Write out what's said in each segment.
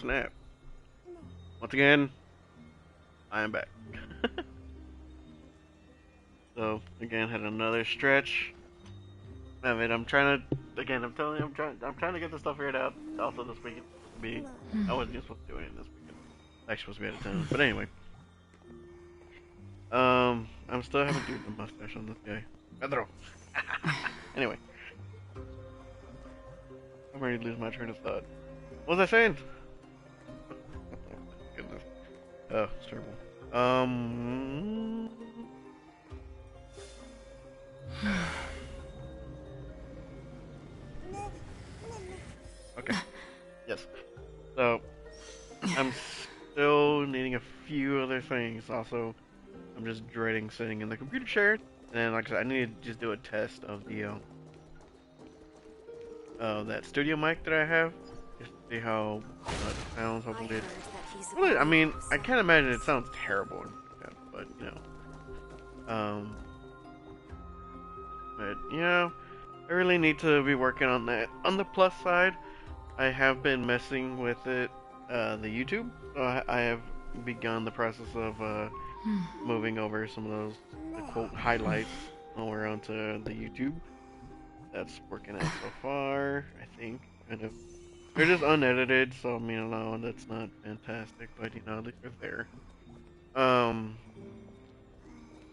snap. Once again, I am back. So, again, had another stretch. I mean, I'm trying to, again, I'm telling you, I'm trying to get this stuff figured out. Also this weekend. I wasn't even supposed to do it this weekend. Actually supposed to be out of town. But anyway. I'm still haven't do the mustache on this guy. Pedro. Anyway. I'm ready to lose my train of thought. What was I saying? Goodness. Oh, it's terrible. Okay. Yes. So, I'm still needing a few other things. Also, I'm just dreading sitting in the computer chair. And then, like I said, I need to just do a test of the that studio mic that I have, just to see how it sounds. Hopefully, really, I mean, I can't imagine it sounds terrible, but you know, but you know, I really need to be working on that. On the plus side, I have been messing with it, the YouTube. So I have begun the process of moving over some of those the quote highlights over onto the YouTube. That's working out so far, I think. Kind of. They're just unedited, so I mean, no, that's not fantastic, but you know, they're there. Um,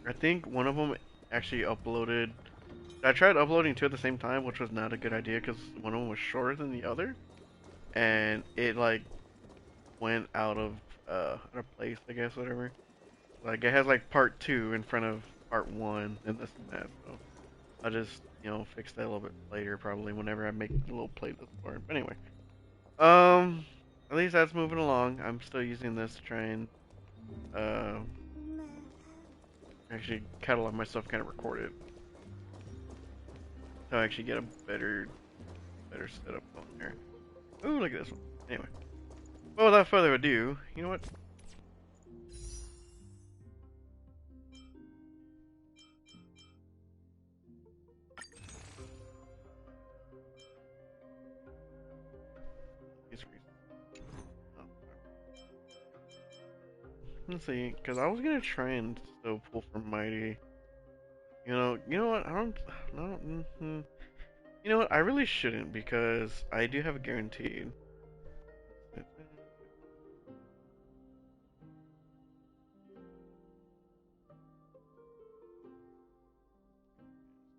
I think one of them actually uploaded. I tried uploading two at the same time, which was not a good idea because one of them was shorter than the other, and it like went out of place, I guess, whatever. Like it has like part two in front of part one and this and that. So I'll just fix that a little bit later, probably whenever I make a little playlist for it. But anyway, um, at least that's moving along. I'm still using this to try and uh actually catalog myself, kind of record it, so I actually get a better setup on there. Ooh, look at this one. Anyway, well, without further ado, you know what? Oh, let's see, because I was gonna try and still pull from Mighty. You know what? I don't. No. You know what? I really shouldn't because I do have a guaranteed.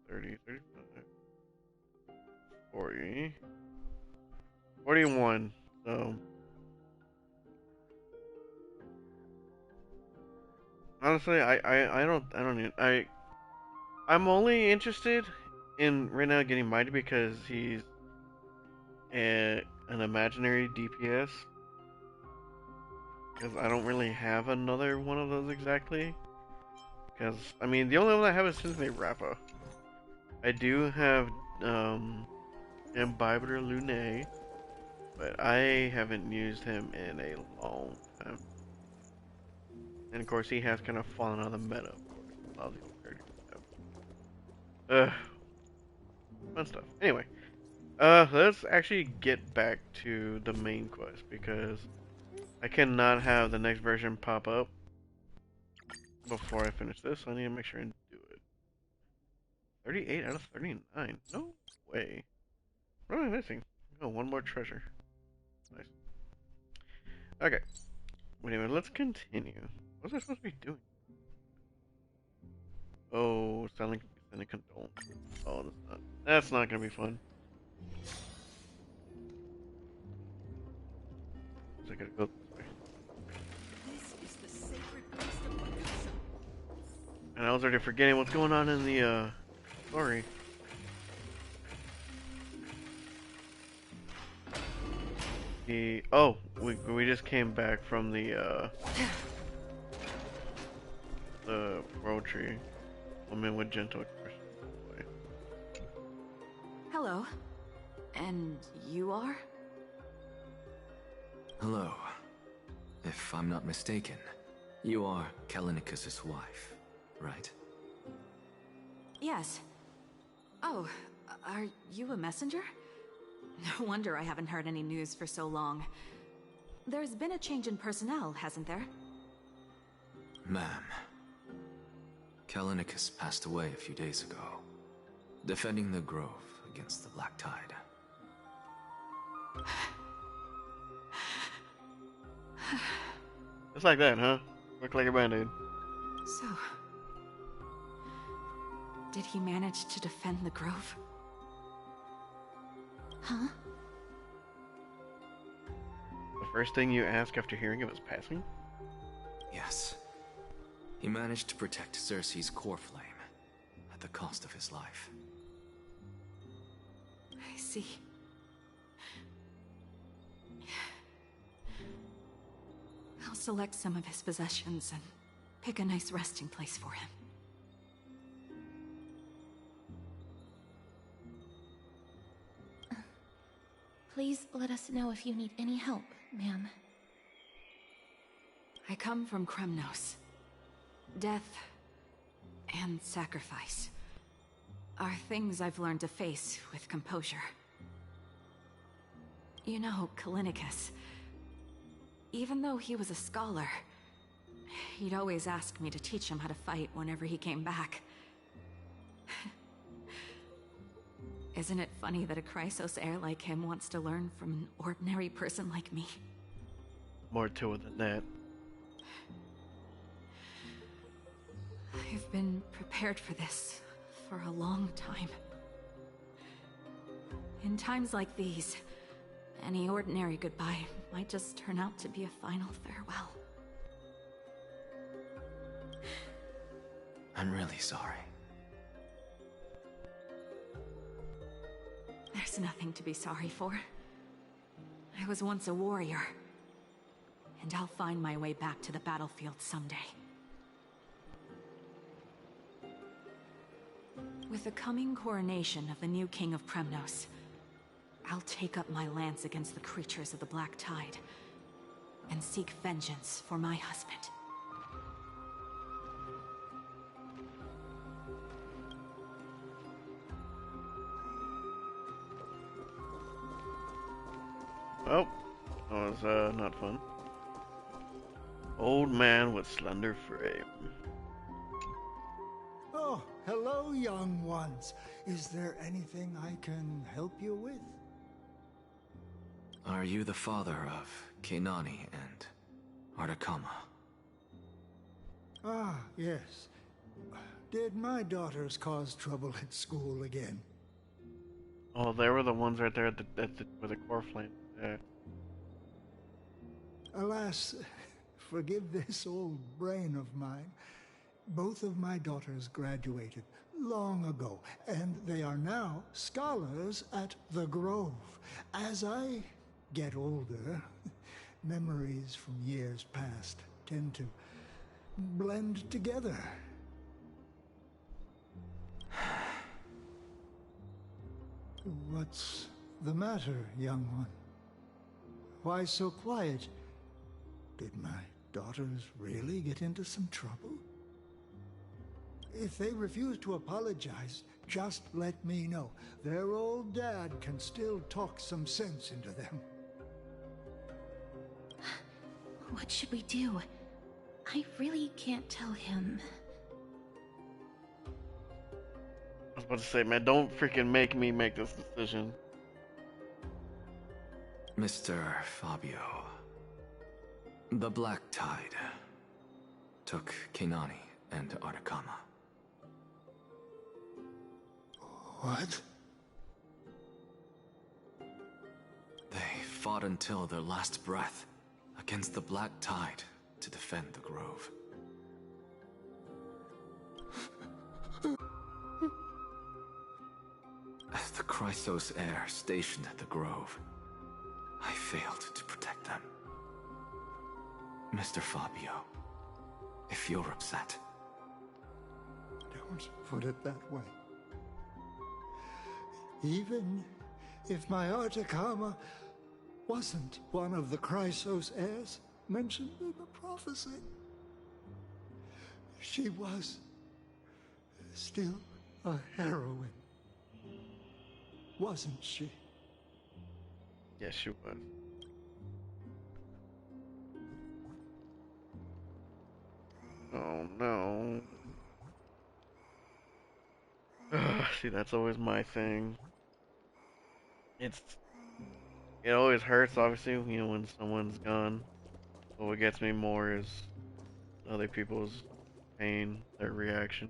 30, 35, 40, 41. So honestly, I don't need. I'm only interested in right now getting Mighty because he's an imaginary DPS. Because I don't really have another one of those exactly. Because I mean, the only one I have is Symphony Rappa. I do have Imbiber Lune, but I haven't used him in a long time. And of course, he has kind of fallen out of the meta. Of course, a lot of the old characters have. Fun stuff. Anyway, let's actually get back to the main quest because I cannot have the next version pop up before I finish this. So I need to make sure and do it. 38 out of 39. No way. What am I missing? Oh, one more treasure. Nice. Okay. Anyway, let's continue. What was I supposed to be doing? Oh, sending condolences. Oh, that's not gonna be fun. So I gotta go this way. And I was already forgetting what's going on in the story. We just came back from the road tree. Woman with gentle expression. Hello. And you are? Hello. If I'm not mistaken, you are Kalinicus's wife, right? Yes. Oh, are you a messenger? No wonder I haven't heard any news for so long. There's been a change in personnel, hasn't there? Ma'am, Callinicus passed away a few days ago, defending the grove against the Black Tide. Just like that, huh? Look like a band-aid. So... did he manage to defend the grove? Huh? The first thing you ask after hearing of his passing? Yes. He managed to protect Cersei's core flame at the cost of his life. I see. I'll select some of his possessions and pick a nice resting place for him. Please let us know if you need any help, ma'am. I come from Kremnos. Death and sacrifice are things I've learned to face with composure. You know, Callinicus, even though he was a scholar, he'd always ask me to teach him how to fight whenever he came back. Isn't it funny that a Chrysos heir like him wants to learn from an ordinary person like me? More to it than that. I've been prepared for this for a long time. In times like these, any ordinary goodbye might just turn out to be a final farewell. I'm really sorry. There's nothing to be sorry for. I was once a warrior, and I'll find my way back to the battlefield someday. With the coming coronation of the new king of Kremnos, I'll take up my lance against the creatures of the Black Tide and seek vengeance for my husband. Well, that was not fun. Old man with slender frame. Oh, hello, young ones. Is there anything I can help you with? Are you the father of Kenani and Artakama? Ah, yes. Did my daughters cause trouble at school again? Oh, they were the ones right there with the core flame. Yeah. Alas, forgive this old brain of mine. Both of my daughters graduated long ago, and they are now scholars at the Grove. As I get older, memories from years past tend to blend together. What's the matter, young one? Why so quiet? Did my daughters really get into some trouble? If they refuse to apologize, just let me know. Their old dad can still talk some sense into them. What should we do? I really can't tell him. I was about to say, man, don't freaking make me make this decision. Mr. Fabio, the Black Tide took Kenani and Artakama. What? They fought until their last breath against the Black Tide to defend the Grove. As the Chrysos heir stationed at the Grove, I failed to protect them. Mr. Fabio, if you're upset... Don't put it that way. Even if my Artakama wasn't one of the Chrysos heirs mentioned in the prophecy, she was still a heroine, wasn't she? Yes, she was. Oh no. See, that's always my thing. It's it always hurts, obviously, when someone's gone. But what gets me more is other people's pain, their reaction.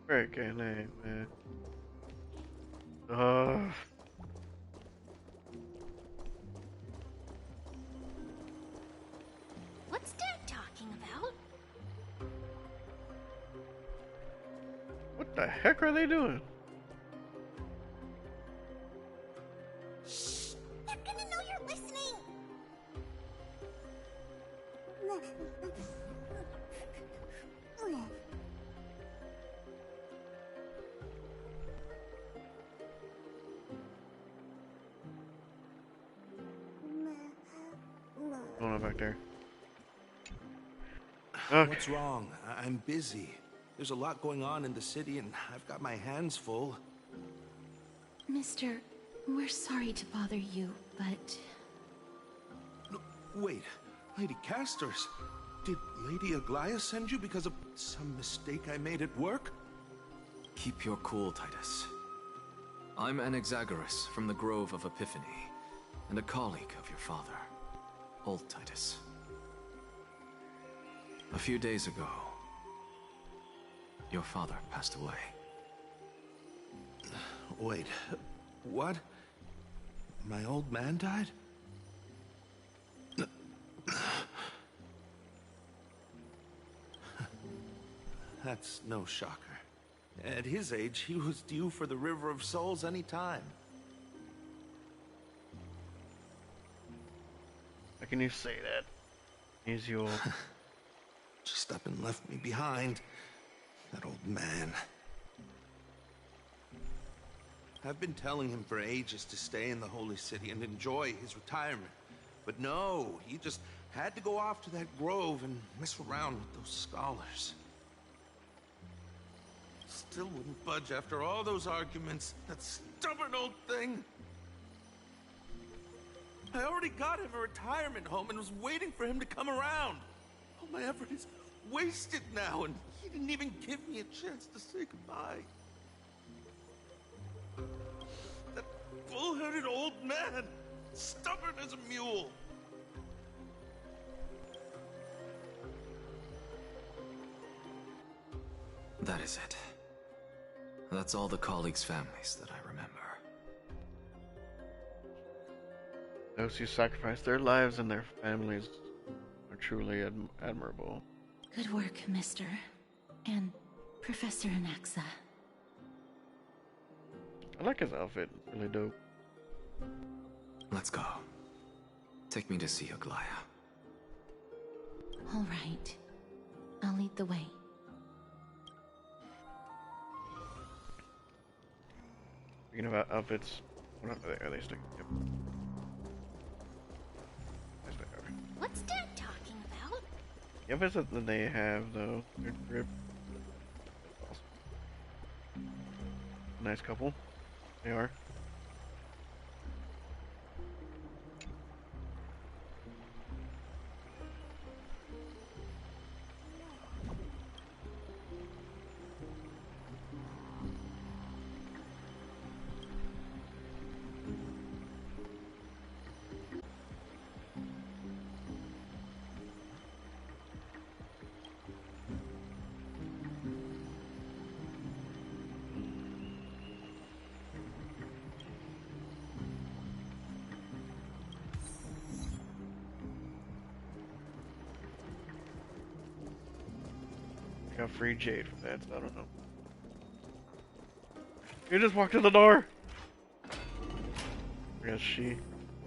Freaking A, man. What's Dad talking about? What the heck are they doing? Shh! They're gonna know you're listening! Going on back there. Okay. What's wrong? I'm busy. There's a lot going on in the city, and I've got my hands full. Mister, we're sorry to bother you, but... Wait, Lady Castors, did Lady Aglaia send you because of some mistake I made at work? Keep your cool, Titus. I'm Anaxagoras from the Grove of Epiphany, and a colleague of your father, Old Titus. A few days ago, your father passed away. Wait, what? My old man died? That's no shocker. At his age, he was due for the River of Souls any time. How can you say that? He's your... Just up and left me behind. That old man. I've been telling him for ages to stay in the Holy City and enjoy his retirement. But no, he just had to go off to that grove and mess around with those scholars. Still wouldn't budge after all those arguments. That stubborn old thing. I already got him a retirement home and was waiting for him to come around. All my effort is wasted now, and he didn't even give me a chance to say goodbye. That bull-headed old man, stubborn as a mule. That is it. That's all the colleagues' families that I remember. Those who sacrifice their lives and their families are truly admirable. Good work, Mister. And Professor Anaxa. I like his outfit. It's really dope. Let's go. Take me to see Aglaia. All right. I'll lead the way. Speaking about outfits, what are they sticking? Yep. What's Dad talking about? The outfits that they have, though, they're grip. Awesome. Nice couple. They are. Got free jade from that, so I don't know. You just walked in the door! I guess she.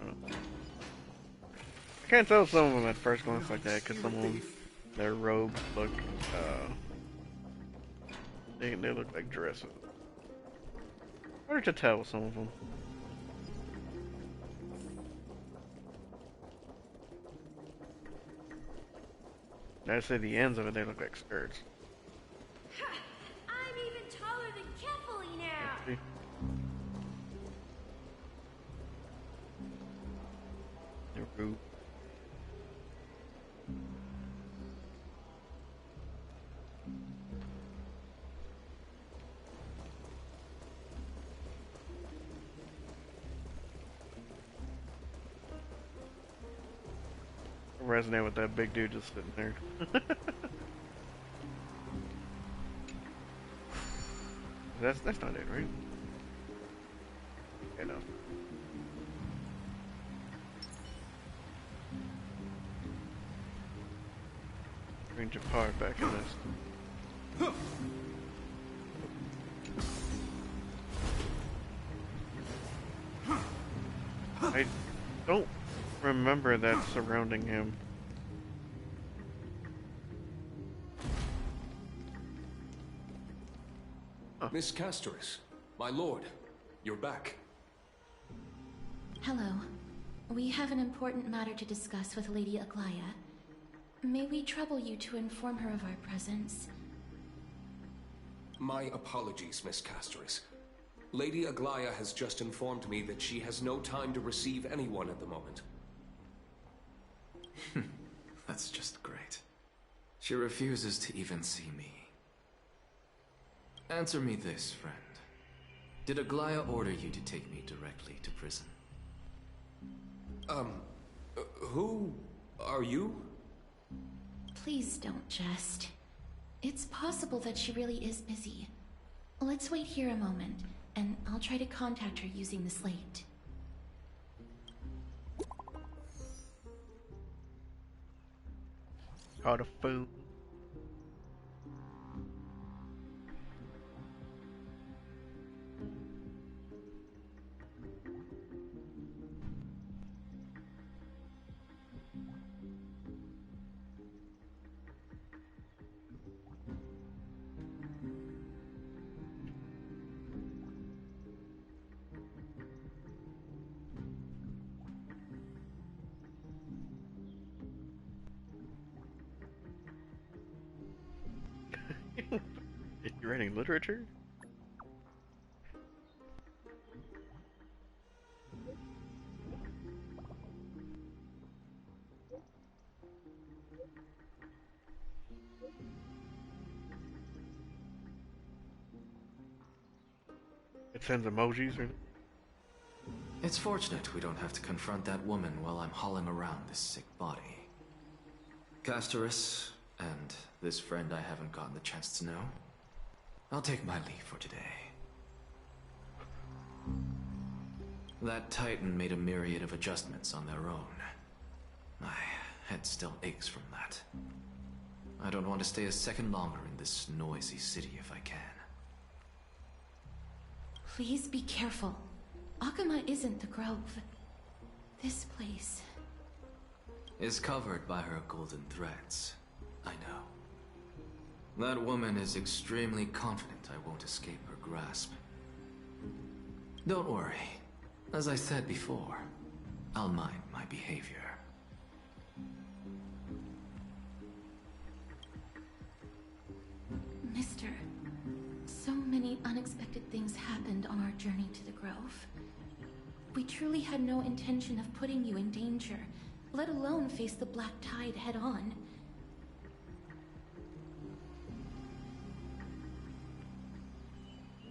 I don't know. I can't tell some of them at first glance like that, because some of them, their robes look, they look like dresses. Hard to tell with some of them. I'd say the ends of it, they look like skirts. I'm even taller than Kefali now! True. Resonate with that big dude just sitting there. That's not it, right? Okay, no. Range of power back in this. I don't remember that surrounding him. Miss Castoris, my lord, you're back. Hello. We have an important matter to discuss with Lady Aglaya. May we trouble you to inform her of our presence? My apologies, Miss Castoris. Lady Aglaya has just informed me that she has no time to receive anyone at the moment. That's just great. She refuses to even see me. Answer me this, friend. Did Aglaya order you to take me directly to prison? Who are you? Please don't jest. It's possible that she really is busy. Let's wait here a moment, and I'll try to contact her using the slate. Caught a phone. You writing literature? It sends emojis or... It's fortunate we don't have to confront that woman while I'm hauling around this sick body. Castoris, and this friend I haven't gotten the chance to know, I'll take my leave for today. That Titan made a myriad of adjustments on their own. My head still aches from that. I don't want to stay a second longer in this noisy city if I can. Please be careful. Akama isn't the Grove. This place... is covered by her golden threads. I know. That woman is extremely confident I won't escape her grasp. Don't worry. As I said before, I'll mind my behavior. Mister, so many unexpected things happened on our journey to the Grove. We truly had no intention of putting you in danger, let alone face the Black Tide head-on.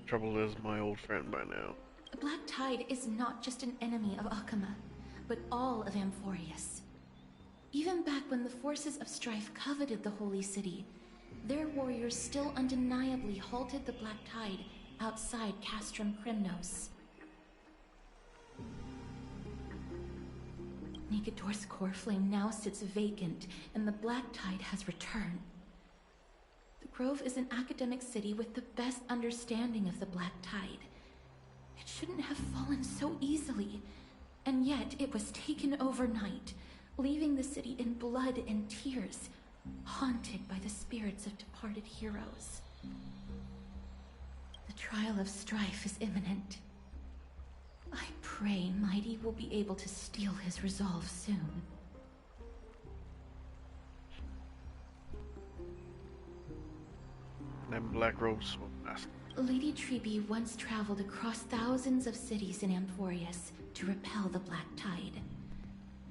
Trouble is my old friend by now. The Black Tide is not just an enemy of Akama, but all of Amphoreus. Even back when the forces of strife coveted the Holy City, their warriors still undeniably halted the Black Tide outside Castrum Kremnos. Negador's core flame now sits vacant, and the Black Tide has returned. The Grove is an academic city with the best understanding of the Black Tide. It shouldn't have fallen so easily, and yet it was taken overnight, leaving the city in blood and tears, haunted by the spirits of departed heroes. The trial of strife is imminent. I pray Mighty will be able to steel his resolve soon. Them black robes will last. Lady Treeby once traveled across thousands of cities in Amphoreus to repel the Black Tide.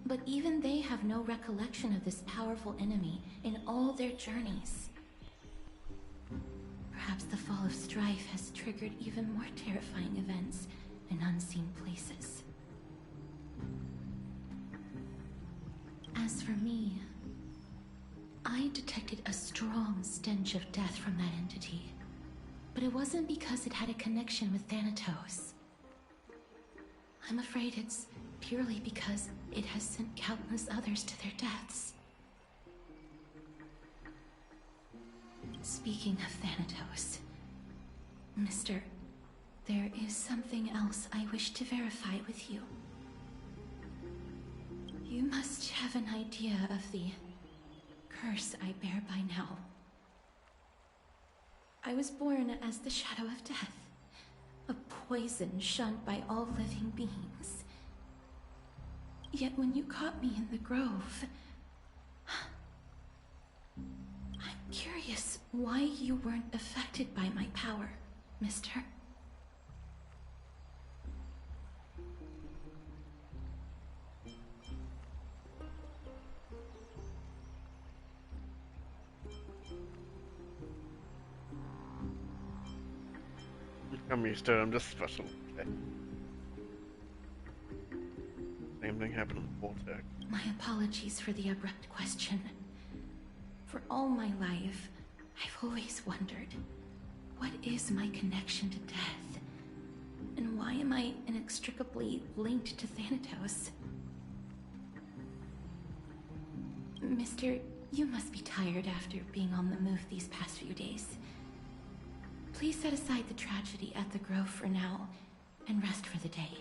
But even they have no recollection of this powerful enemy in all their journeys. Perhaps the fall of Strife has triggered even more terrifying events in unseen places. As for me, I detected a strong stench of death from that entity. But it wasn't because it had a connection with Thanatos. I'm afraid it's purely because it has sent countless others to their deaths. Speaking of Thanatos, Mister, there is something else I wish to verify with you. You must have an idea of the curse I bear by now. I was born as the shadow of death, a poison shunned by all living beings. Yet when you caught me in the grove, I'm curious why you weren't affected by my power, Mister. I'm used to it. I'm just special. Okay. Same thing happened in Voltec. My apologies for the abrupt question. For all my life, I've always wondered, what is my connection to death? And why am I inextricably linked to Thanatos? Mister, you must be tired after being on the move these past few days. Please set aside the tragedy at the Grove for now, and rest for the day.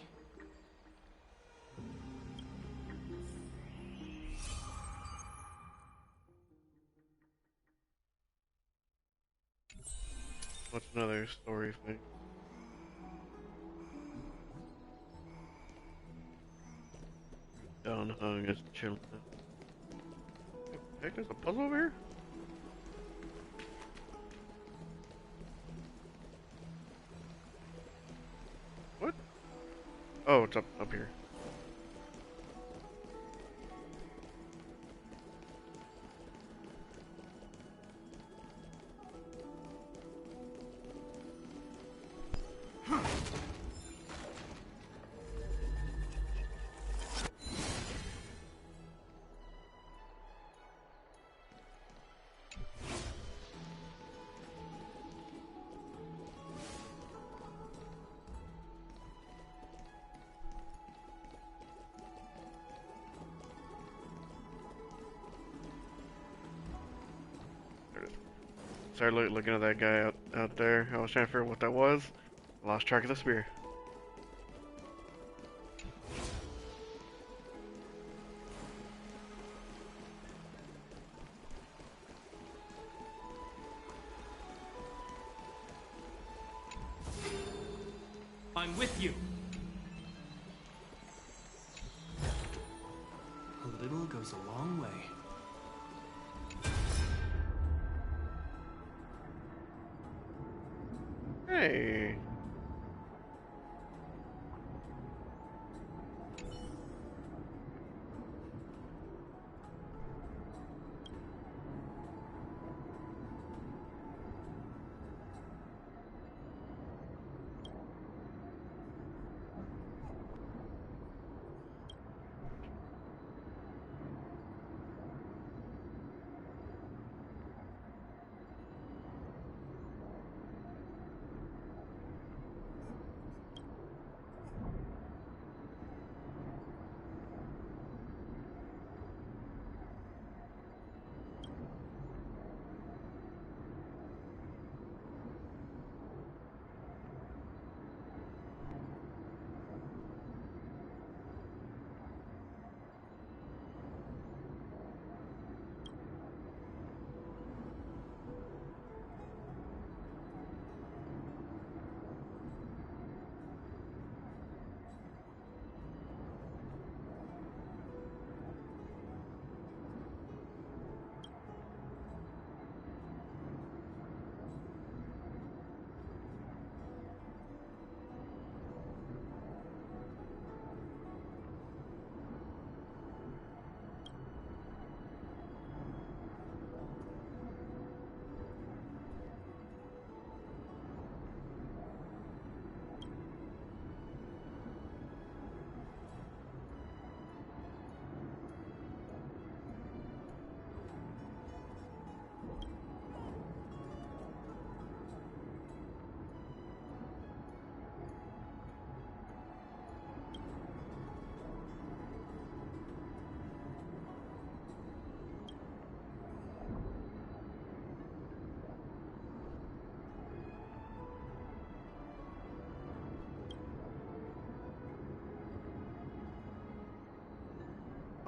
What's another story thing? Down hung is chilling. Heck, there's a puzzle over here? What? Oh, it's up here. Started looking at that guy out there. I was trying to figure out what that was. Lost track of the spear. I'm with you. A little goes a long way. Hey.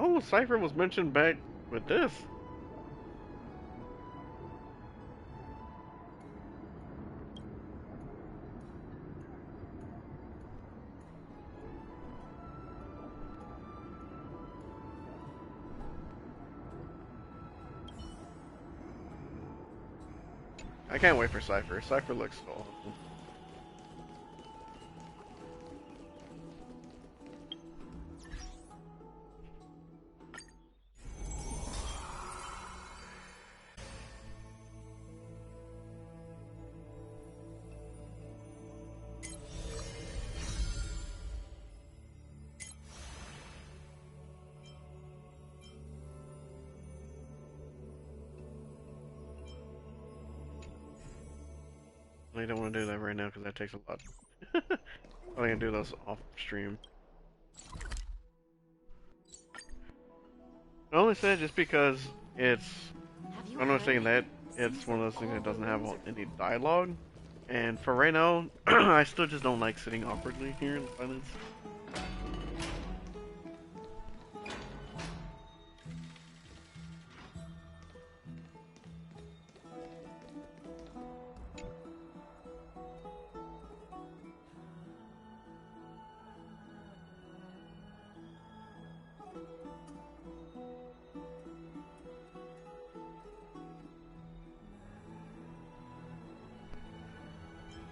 Oh, Cypher was mentioned back with this. I can't wait for Cypher. Cypher looks so awesome. I don't want to do that right now because that takes a lot. I'm gonna do those off stream. I only said just because it's. I'm not saying that it's one of those things that doesn't have any dialogue. And for right now, I still just don't like sitting awkwardly here in silence.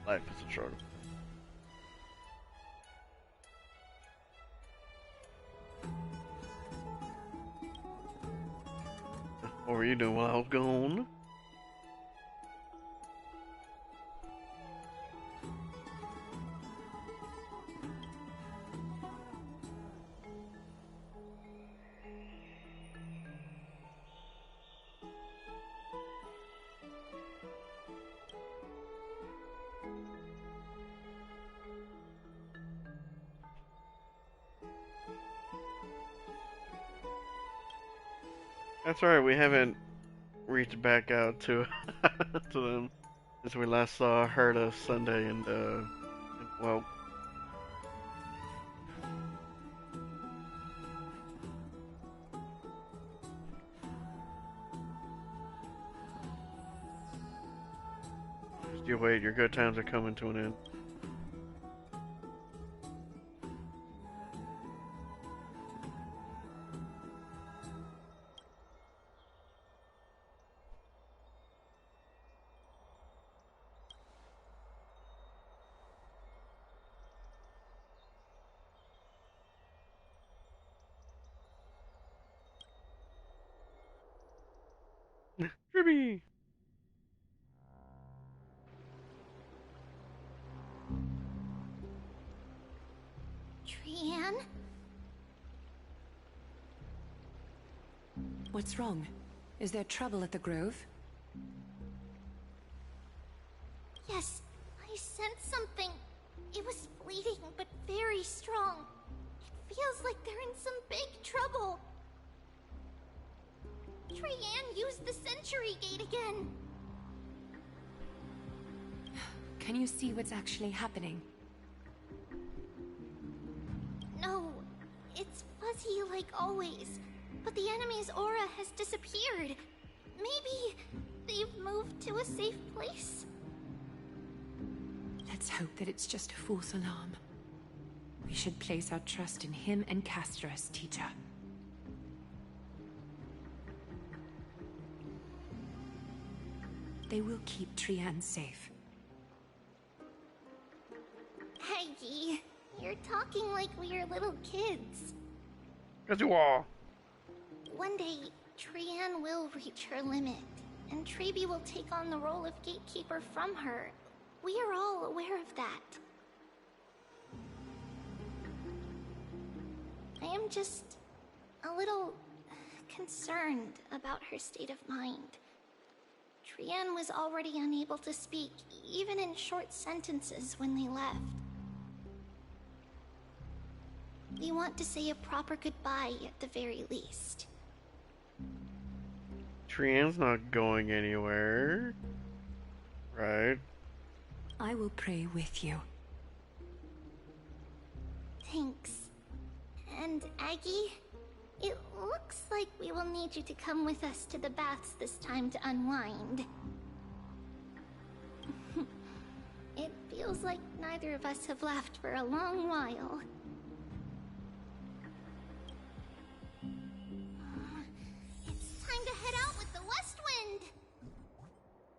Life is a struggle. What were you doing while I was gone? That's alright, we haven't reached back out to to them since we last heard us Sunday and well, just you wait, your good times are coming to an end. Ruby! Trianne? What's wrong? Is there trouble at the Grove? Yes, I sensed something. It was fleeting, but very strong. It feels like they're in some big trouble. Trianne used the Century Gate again. Can you see what's actually happening? No, it's fuzzy like always. But the enemy's aura has disappeared. Maybe they've moved to a safe place? Let's hope that it's just a false alarm. We should place our trust in him and Castorus, teacher. They will keep Trianne safe. Aggie, you're talking like we're little kids. Yes, you are. One day, Trianne will reach her limit, and Trebi will take on the role of gatekeeper from her. We are all aware of that. I am just a little concerned about her state of mind. Trianne was already unable to speak, even in short sentences when they left. We want to say a proper goodbye at the very least. Trianne's not going anywhere. Right? I will pray with you. Thanks. And Aggie, It looks like we will need you to come with us to the baths this time to unwind. It feels like neither of us have laughed for a long while. It's time to head out with the west wind!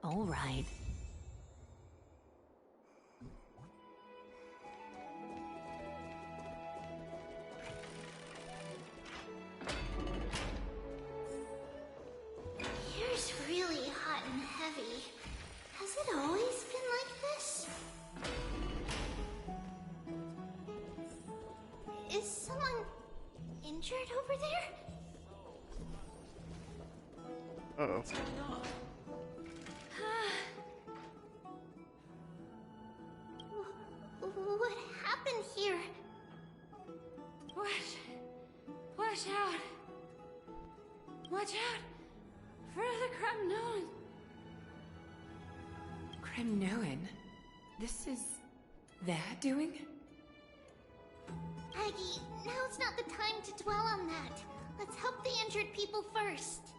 All right. Here's really hot and heavy. Has it always been like this? Is someone injured over there? Uh-oh. What happened here? Watch out! Watch out for the Kremnoan! Kremnoan? This is their doing? Aggie, now's not the time to dwell on that. Let's help the injured people first.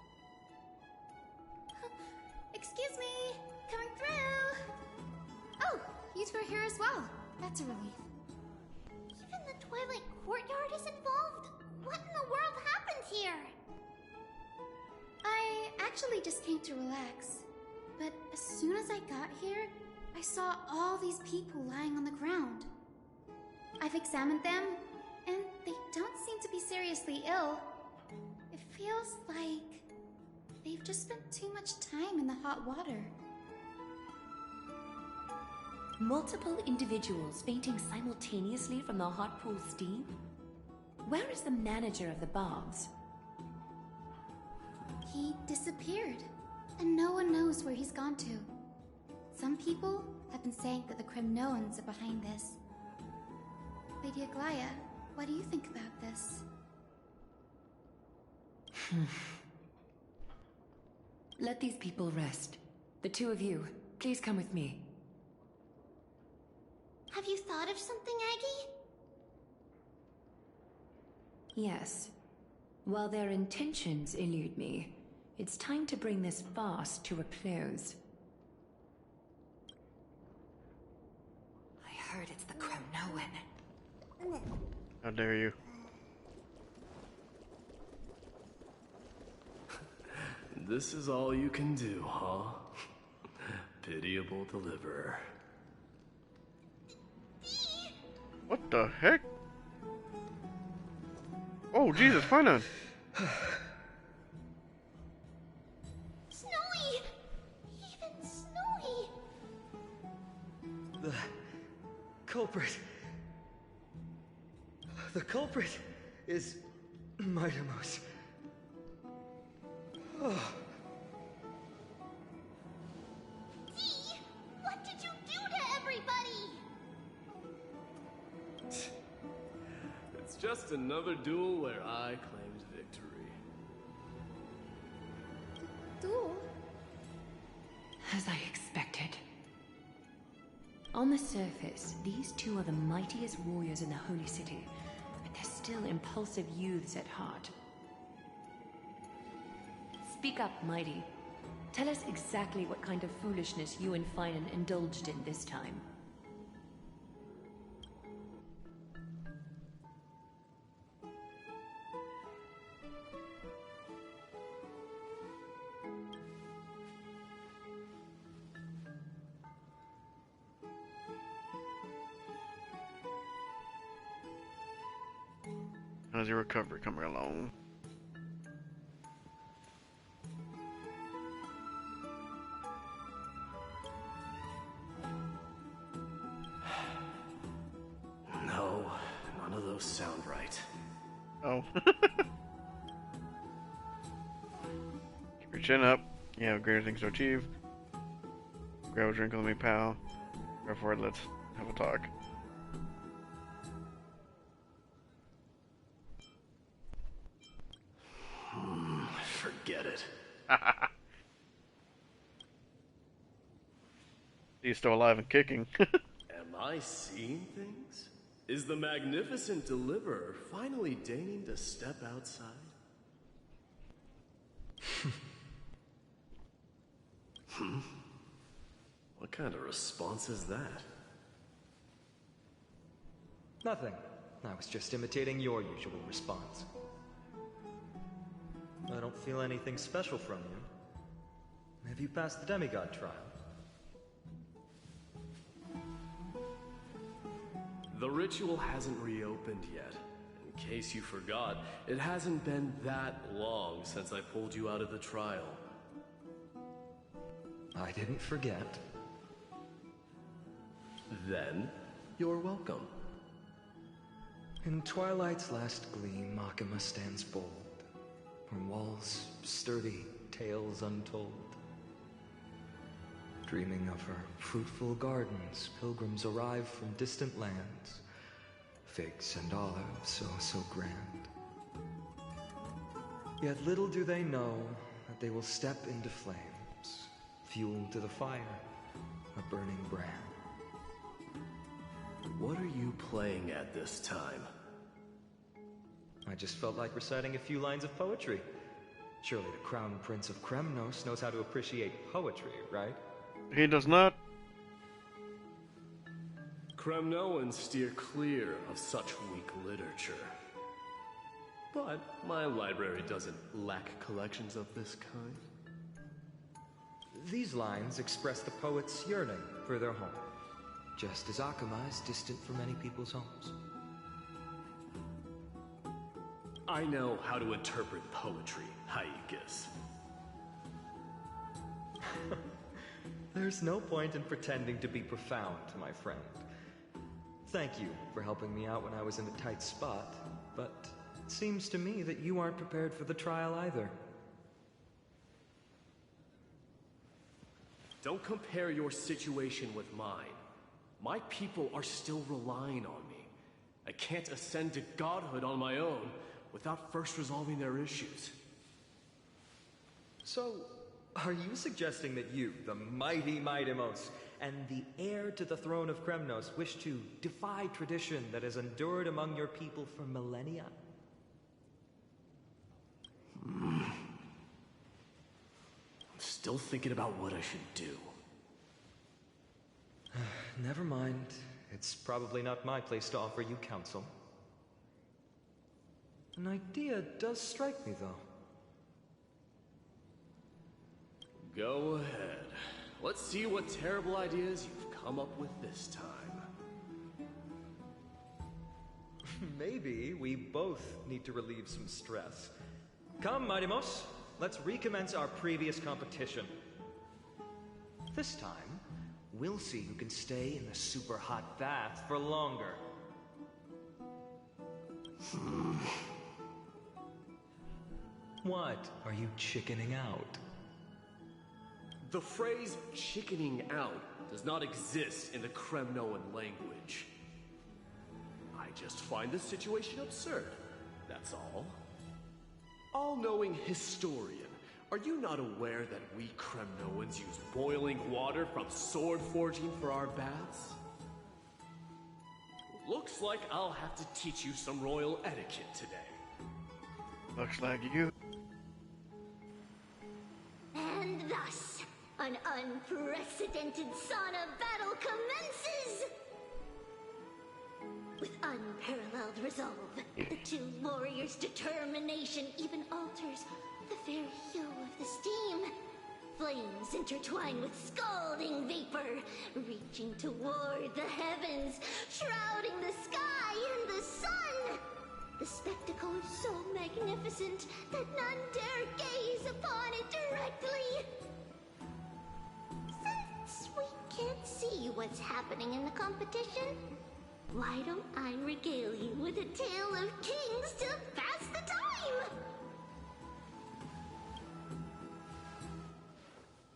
Excuse me! Coming through! Oh, you two are here as well. That's a relief. Even the Twilight Courtyard is involved? What in the world happened here? I actually just came to relax. But as soon as I got here, I saw all these people lying on the ground. I've examined them, and they don't seem to be seriously ill. It feels like they've just spent too much time in the hot water. Multiple individuals fainting simultaneously from the hot pool steam? Where is the manager of the baths? He disappeared, and no one knows where he's gone to. Some people have been saying that the Kremnoans are behind this. Lady Aglaya, what do you think about this? Let these people rest. The two of you, please come with me. Have you thought of something, Aggie? Yes. While their intentions elude me, it's time to bring this farce to a close. I heard it's the Kremnoan. How dare you? This is all you can do, huh? Pitiable deliverer. What the heck? Oh, Jesus, Finon! Snowy! Even Snowy! The culprit... The culprit is Mightimos. Oh. Dee! What did you do to everybody? It's just another duel where I claimed victory. Duel? As I expected. On the surface, these two are the mightiest warriors in the Holy City, but they're still impulsive youths at heart. Speak up, Mighty. Tell us exactly what kind of foolishness you and Finan indulged in this time. How's your recovery coming along? No, none of those sound right. Oh. Keep your chin up. You have greater things to achieve. Grab a drink with me, pal. Go for it, let's have a talk. Forget it. He's still alive and kicking. Am I seeing things? Is the magnificent deliverer finally deigning to step outside? What kind of response is that? Nothing. I was just imitating your usual response. I don't feel anything special from you. Have you passed the demigod trial? The ritual hasn't reopened yet. In case you forgot, it hasn't been that long since I pulled you out of the trial. I didn't forget. Then, you're welcome. In twilight's last gleam, Makima stands bold. Her walls sturdy, tales untold. Dreaming of her fruitful gardens, pilgrims arrive from distant lands. Figs and olives, oh so grand. Yet little do they know that they will step into flames, fuel to the fire, a burning brand. What are you playing at this time? I just felt like reciting a few lines of poetry. Surely the Crown Prince of Kremnos knows how to appreciate poetry, right? He does not. Kremnoans steer clear of such weak literature. But my library doesn't lack collections of this kind. These lines express the poet's yearning for their home, just as Akama is distant from many people's homes. I know how to interpret poetry, Haikis. There's no point in pretending to be profound, my friend. Thank you for helping me out when I was in a tight spot, but it seems to me that you aren't prepared for the trial either. Don't compare your situation with mine. My people are still relying on me. I can't ascend to godhood on my own without first resolving their issues. So, are you suggesting that you, the mighty Mightimos, and the heir to the throne of Kremnos, wish to defy tradition that has endured among your people for millennia? I'm still thinking about what I should do. Never mind. It's probably not my place to offer you counsel. An idea does strike me, though. Go ahead. Let's see what terrible ideas you've come up with this time. Maybe we both need to relieve some stress. Come, Mightimos, let's recommence our previous competition. This time, we'll see who can stay in the super hot bath for longer. What? Are you chickening out? The phrase chickening out does not exist in the Kremnoan language. I just find this situation absurd, that's all. All-knowing historian, are you not aware that we Kremnoans use boiling water from sword forging for our baths? Looks like I'll have to teach you some royal etiquette today. Looks like you. And thus, an unprecedented sauna battle commences! With unparalleled resolve, the two warriors' determination even alters the very hue of the steam. Flames intertwine with scalding vapor, reaching toward the heavens, shrouding the sky and the sun. The spectacle is so magnificent that none dare gaze upon it directly. Since we can't see what's happening in the competition, why don't I regale you with a tale of kings to pass the time?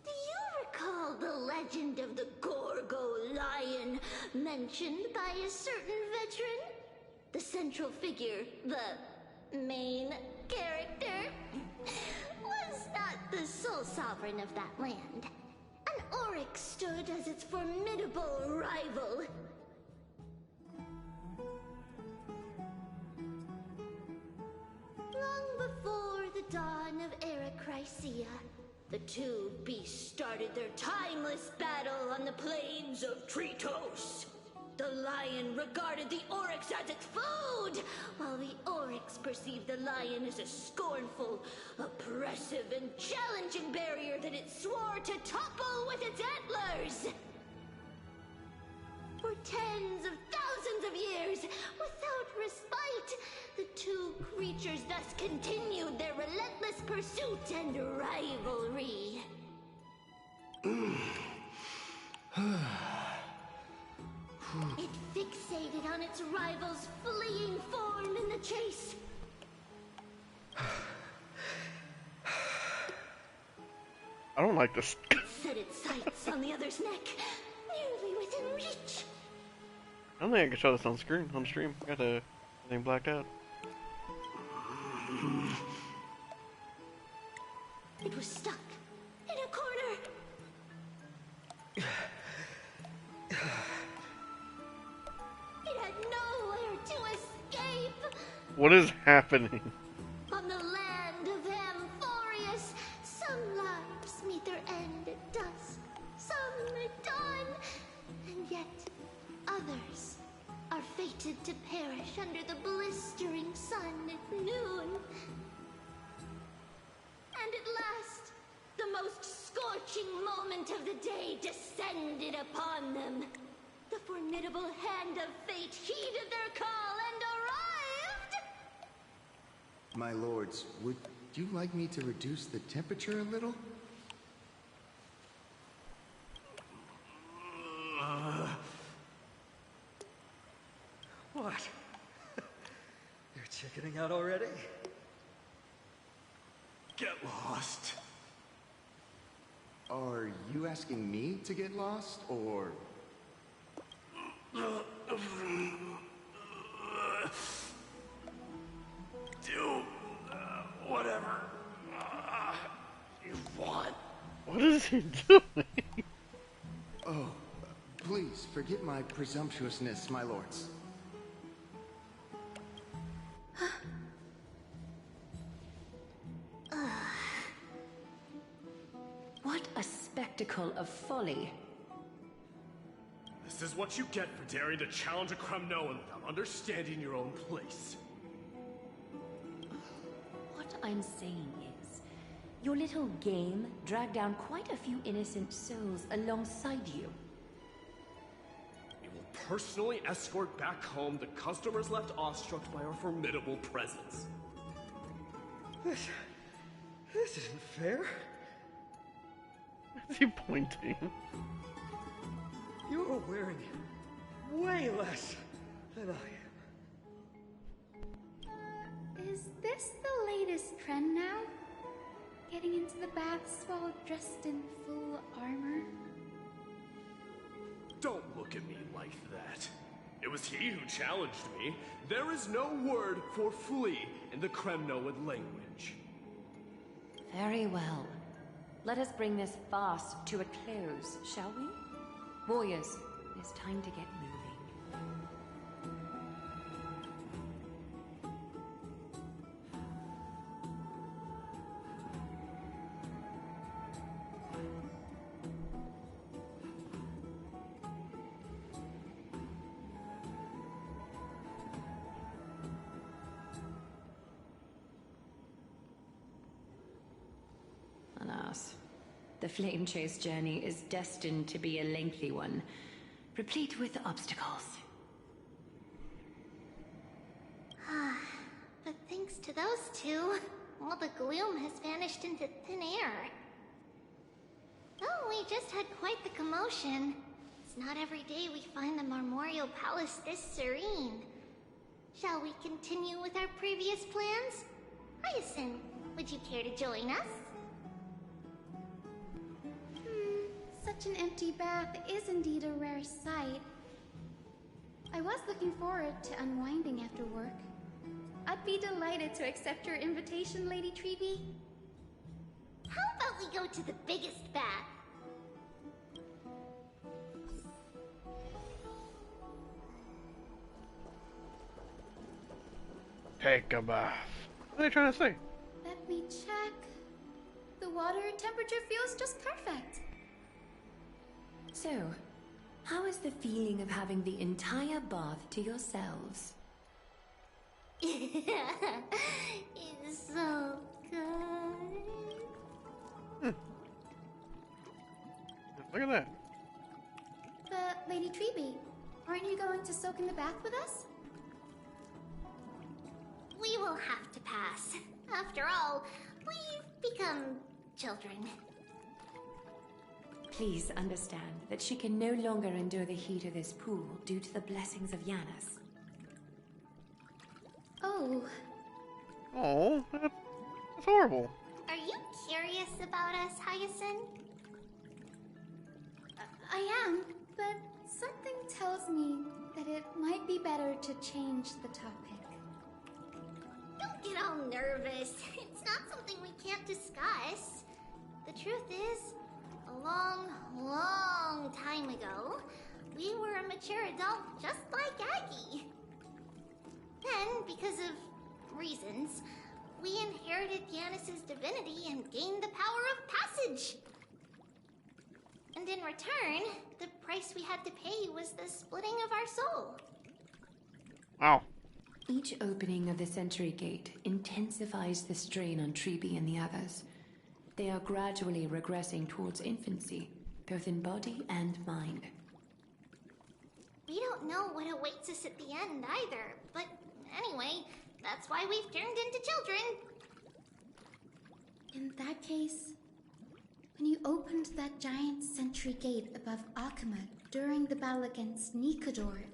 Do you recall the legend of the Gorgo lion mentioned by a certain veteran? The central figure, the main character, was not the sole sovereign of that land. An oryx stood as its formidable rival. Long before the dawn of Eric Chrysia, the two beasts started their timeless battle on the plains of Tritos. The lion regarded the oryx as its food, while the oryx perceived the lion as a scornful, oppressive, and challenging barrier that it swore to topple with its antlers. For tens of thousands of years, without respite, the two creatures thus continued their relentless pursuit and rivalry. It fixated on its rival's fleeing form in the chase. I don't like this. It set its sights on the other's neck, nearly within reach. I don't think I can show this on screen, on stream. I got the thing blacked out. It was stuck in a corner. It had nowhere to escape. What is happening? On the land of Amphoreus, some lives meet their end at dusk, some at dawn, and yet others are fated to perish under the blistering sun at noon. And at last, the most scorching moment of the day descended upon them. The formidable hand of fate heeded their call and arrived! My lords, would you like me to reduce the temperature a little? What? You're chickening out already? Get lost. Are you asking me to get lost, or... Do whatever you want. What is he doing? Oh, please forget my presumptuousness, my lords. What a spectacle of folly. This is what you get for daring to challenge a Kremnoan without understanding your own place. What I'm saying is, your little game dragged down quite a few innocent souls alongside you. We will personally escort back home the customers left awestruck by our formidable presence. This isn't fair. Is he pointing? You are wearing way less than I am. Is this the latest trend now? Getting into the baths while dressed in full armor? Don't look at me like that. It was he who challenged me. There is no word for flee in the Kremnoan language. Very well. Let us bring this farce to a close, shall we? Warriors, it is time to get moving. Alas, the flame chase journey is destined to be a lengthy one, replete with obstacles. But thanks to those two, all the gloom has vanished into thin air. Oh, we just had quite the commotion. It's not every day we find the Marmorial Palace this serene. Shall we continue with our previous plans? Hyacinth, would you care to join us? Such an empty bath is indeed a rare sight. I was looking forward to unwinding after work. I'd be delighted to accept your invitation, Lady Treevee. How about we go to the biggest bath? Take a bath. What are they trying to say? Let me check. The water temperature feels just perfect. So, how is the feeling of having the entire bath to yourselves? It's so good. Look at that. But, Lady Treeby, aren't you going to soak in the bath with us? We will have to pass. After all, we've become children. Please understand that she can no longer endure the heat of this pool due to the blessings of Yanis. Oh. Oh, that's horrible. Are you curious about us, Hyacinth? I am, but something tells me that it might be better to change the topic. Don't get all nervous. It's not something we can't discuss. The truth is, a long, long time ago, we were a mature adult just like Aggie. Then, because of reasons, we inherited Yanis's divinity and gained the power of passage. And in return, the price we had to pay was the splitting of our soul. Wow. Each opening of the Century Gate intensifies the strain on Treeby and the others. They are gradually regressing towards infancy, both in body and mind. We don't know what awaits us at the end either, but anyway, that's why we've turned into children. In that case, when you opened that giant sentry gate above Akama during the battle against Nikador...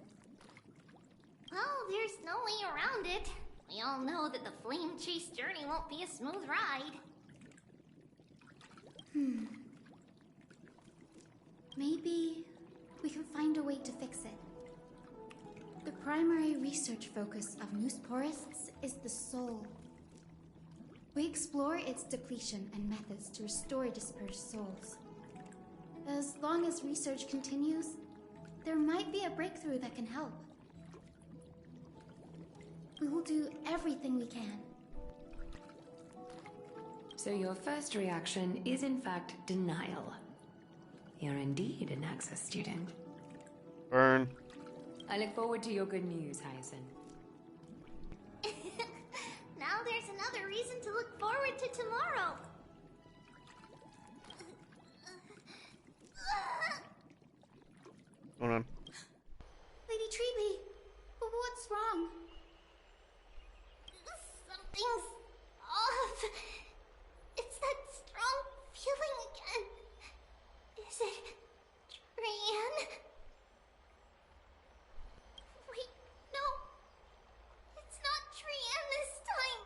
Well, there's no way around it. We all know that the flame chase journey won't be a smooth ride. Maybe we can find a way to fix it. The primary research focus of Noosporists is the soul. We explore its depletion and methods to restore dispersed souls. As long as research continues, there might be a breakthrough that can help. We will do everything we can. So your first reaction is in fact denial. You're indeed an Access student. Burn. I look forward to your good news, Hyacinth. Now there's another reason to look forward to tomorrow. Hold on. Lady Treeby, what's wrong? Something's off. It's that strong feeling again. Is it Trian? Wait, no. It's not Trian this time.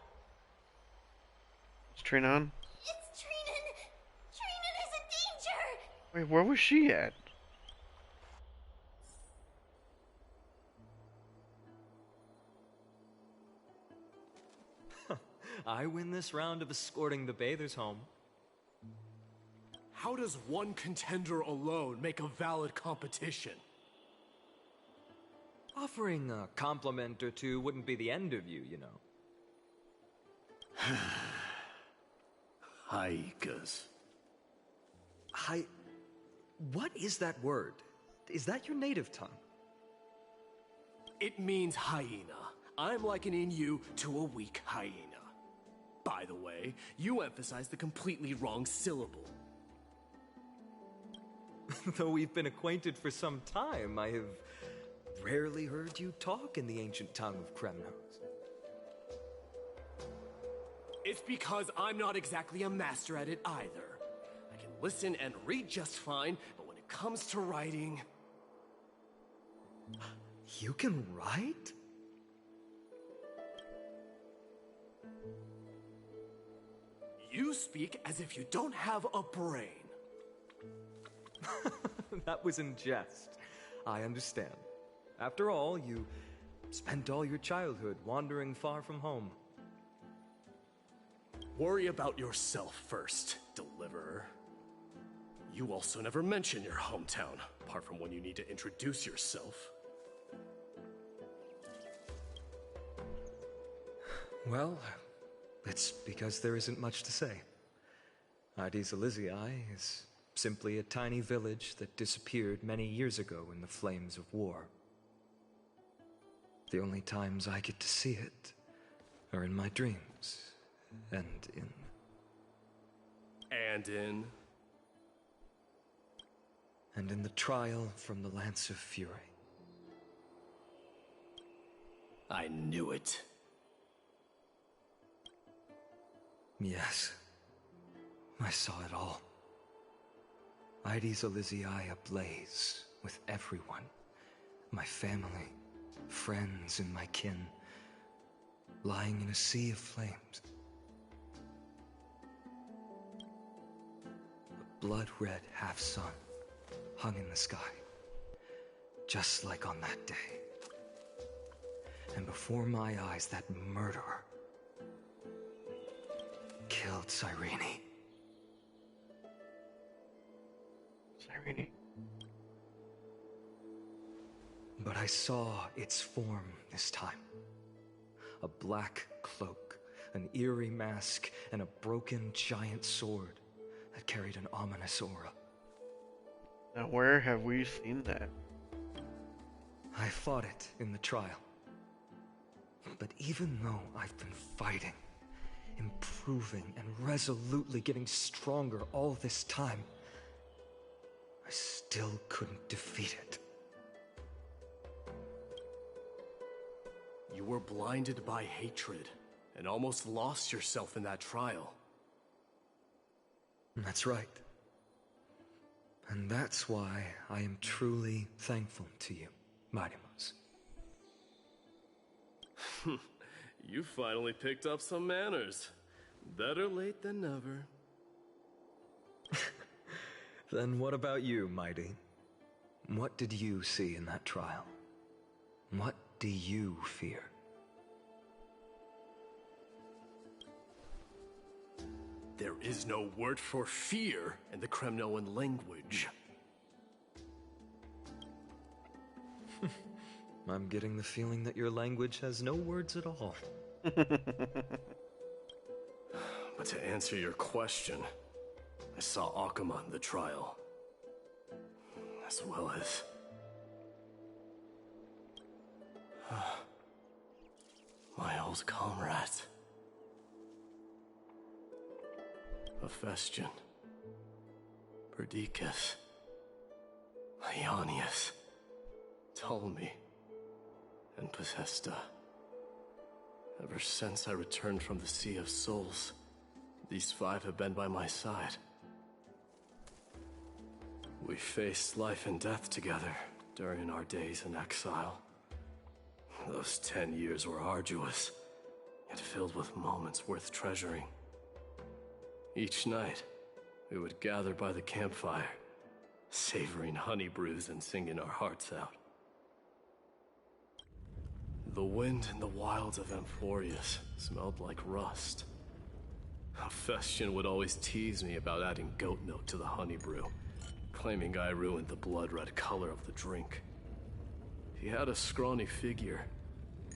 Is Trinan? It's Trinan. Trinan is in danger. Wait, where was she at? I win this round of escorting the bathers home. How does one contender alone make a valid competition? Offering a compliment or two wouldn't be the end of you, you know. Haikas. What is that word? Is that your native tongue? It means hyena. I'm likening you to a weak hyena. By the way, you emphasized the completely wrong syllable. Though we've been acquainted for some time, I have rarely heard you talk in the ancient tongue of Kremnos. It's because I'm not exactly a master at it either. I can listen and read just fine, but when it comes to writing... You can write? You speak as if you don't have a brain. That was in jest. I understand. After all, you spent all your childhood wandering far from home. Worry about yourself first, Deliverer. You also never mention your hometown, apart from when you need to introduce yourself. Well, it's because there isn't much to say. Ides Elysiae is simply a tiny village that disappeared many years ago in the flames of war. The only times I get to see it are in my dreams, and in... And in the trial from the Lance of Fury. I knew it. Yes. I saw it all. Ides Elysiae ablaze with everyone. My family, friends, and my kin, lying in a sea of flames. A blood-red half-sun hung in the sky, just like on that day. And before my eyes, that murderer killed Cyrene. Cyrene? But I saw its form this time. A black cloak, an eerie mask, and a broken giant sword that carried an ominous aura. Now where have we seen that? I fought it in the trial. But even though I've been fighting, improving, and resolutely getting stronger all this time, I still couldn't defeat it. You were blinded by hatred and almost lost yourself in that trial. That's right. And that's why I am truly thankful to you, Mightymouse. You finally picked up some manners. Better late than never. Then what about you, Mighty? What did you see in that trial? What do you fear? There is no word for fear in the Kremnoan language. I'm getting the feeling that your language has no words at all. But to answer your question, I saw Akuma in the trial. As well as... my old comrades. Hephaestion, Perdiccas, Ionius, Ptolemy, and Possesta. Ever since I returned from the Sea of Souls, these five have been by my side. We faced life and death together during our days in exile. Those 10 years were arduous, yet filled with moments worth treasuring. Each night, we would gather by the campfire, savoring honey brews and singing our hearts out. The wind in the wilds of Amphoreus smelled like rust. Hephaestion would always tease me about adding goat milk to the honey brew, claiming I ruined the blood-red color of the drink. He had a scrawny figure,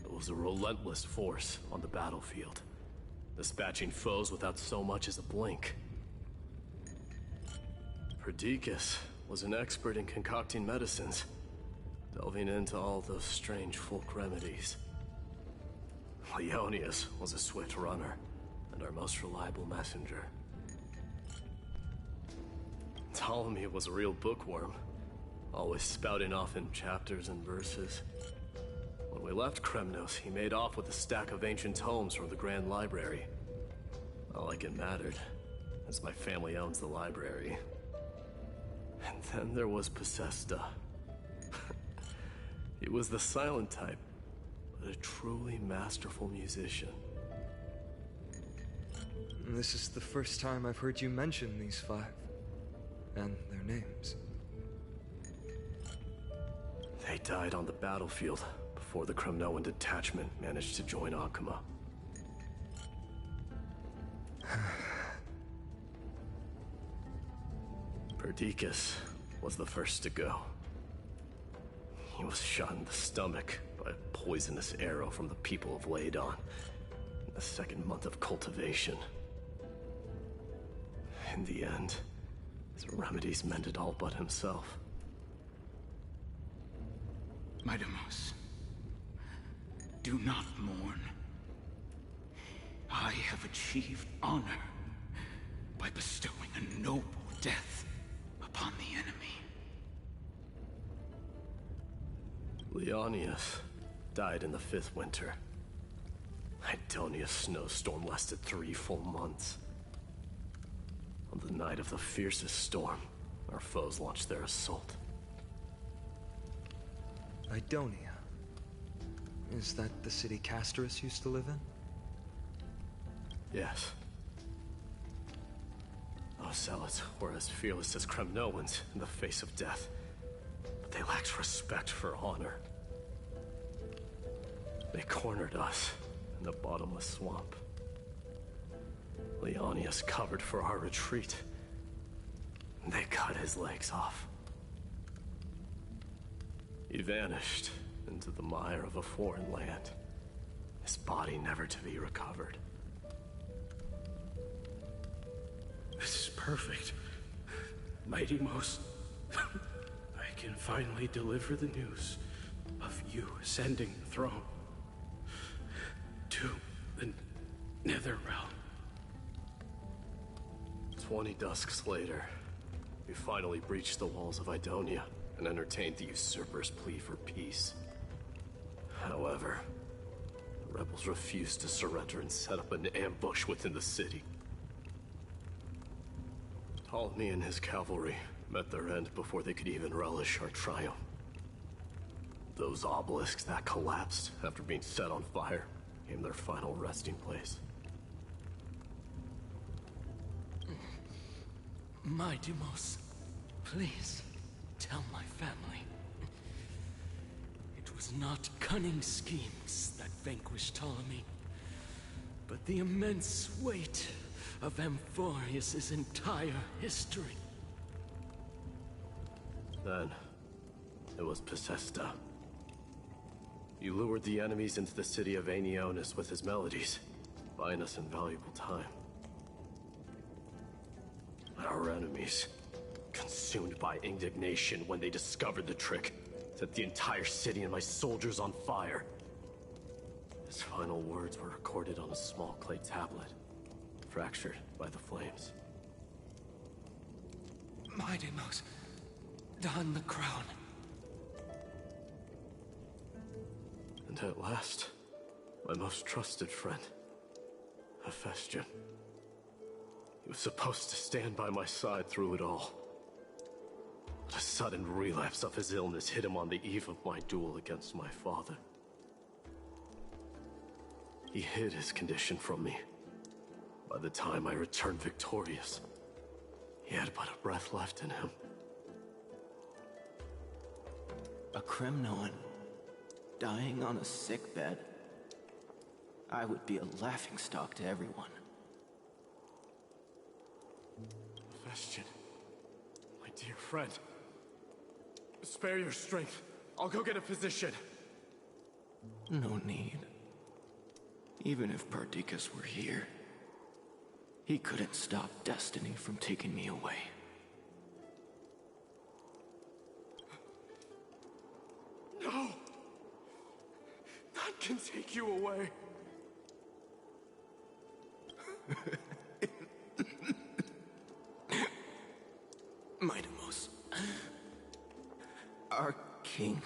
but was a relentless force on the battlefield, dispatching foes without so much as a blink. Perdiccas was an expert in concocting medicines, delving into all those strange folk remedies. Ionius was a swift runner and our most reliable messenger. Ptolemy was a real bookworm, always spouting off in chapters and verses. When we left Kremnos, he made off with a stack of ancient tomes from the Grand Library. Not like it mattered, as my family owns the library. And then there was Possesta. He was the silent type, but a truly masterful musician. This is the first time I've heard you mention these five, and their names. They died on the battlefield before the Kremnoan detachment managed to join Akuma. Perdiccas was the first to go. He was shot in the stomach by a poisonous arrow from the people of Ladon in the second month of cultivation. In the end, his remedies mended all but himself. Midamos, do not mourn. I have achieved honor by bestowing a noble death upon the enemy. Leonius died in the 5th winter. Idonia's snowstorm lasted 3 full months. On the night of the fiercest storm, our foes launched their assault. Idonia. Is that the city Castorus used to live in? Yes. Those zealots were as fearless as Kremnoans in the face of death, but they lacked respect for honor. They cornered us in the bottomless swamp. Leonius covered for our retreat, and they cut his legs off. He vanished into the mire of a foreign land, his body never to be recovered. This is perfect. Mighty Most, I can finally deliver the news of you ascending the throne to the Nether Realm. 20 dusks later, we finally breached the walls of Idonia and entertained the usurper's plea for peace. However, the rebels refused to surrender and set up an ambush within the city. Ptolemy and his cavalry met their end before they could even relish our triumph. Those obelisks that collapsed after being set on fire became their final resting place. Midamos, please tell my family. It was not cunning schemes that vanquished Ptolemy, but the immense weight of Amphoreus' entire history. Then, it was Pacesta. He lured the enemies into the city of Aenionis with his melodies, buying us invaluable time. Our enemies, consumed by indignation when they discovered the trick, set the entire city and my soldiers on fire. His final words were recorded on a small clay tablet, fractured by the flames. Midamos, don the crown. And at last, my most trusted friend, Hephaestion. He was supposed to stand by my side through it all. But a sudden relapse of his illness hit him on the eve of my duel against my father. He hid his condition from me. By the time I returned victorious, he had but a breath left in him. A Kremnoan dying on a sickbed. I would be a laughingstock to everyone. Hephaestion, my dear friend. Spare your strength. I'll go get a physician. No need. Even if Perdiccas were here, he couldn't stop destiny from taking me away. No! None can take you away. Midamos, our king,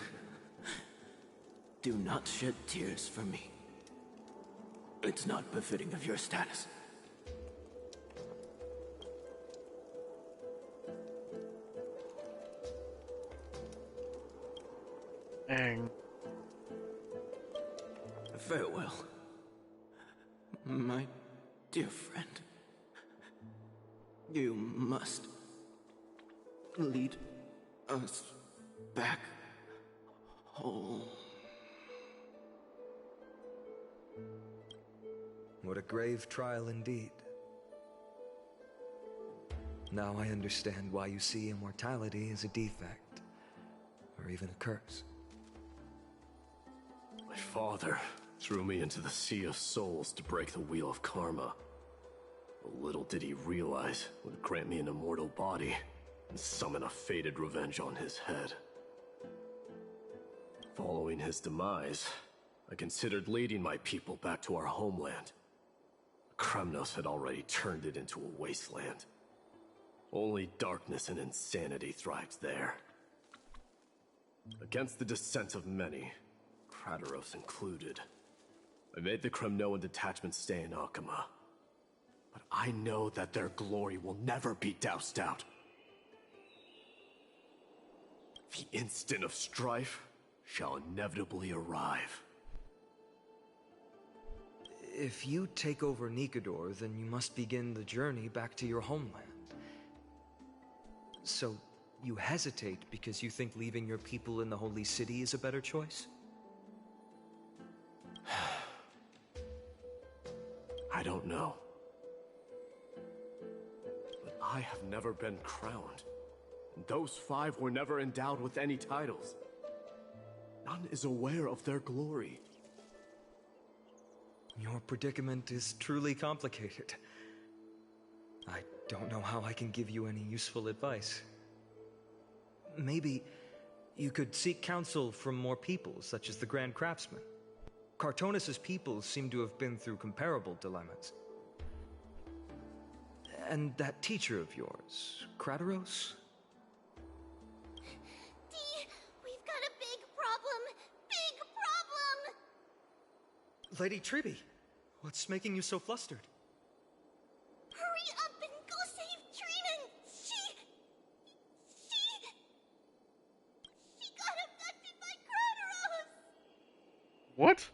do not shed tears for me. It's not befitting of your status. Dang. Farewell, my dear friend. You must lead us back home. What a grave trial indeed. Now I understand why you see immortality as a defect, or even a curse. My father threw me into the sea of souls to break the wheel of karma. Little did he realize it would grant me an immortal body and summon a fated revenge on his head. Following his demise, I considered leading my people back to our homeland. Kremnos had already turned it into a wasteland. Only darkness and insanity thrived there. Against the dissent of many, Krateros included, I made the Kremnoan detachment stay in Akama. But I know that their glory will never be doused out. The instant of strife shall inevitably arrive. If you take over Nikador, then you must begin the journey back to your homeland. So, you hesitate because you think leaving your people in the Holy City is a better choice? I don't know. But I have never been crowned. Those 5 were never endowed with any titles. None is aware of their glory. Your predicament is truly complicated. I don't know how I can give you any useful advice. Maybe you could seek counsel from more peoples, such as the Grand Craftsman. Cartonis' people seem to have been through comparable dilemmas. And that teacher of yours, Krateros? We've got a big problem! Big problem! Lady Tribby, what's making you so flustered? Hurry up and go save Trinan! She got abducted by Krateros! What?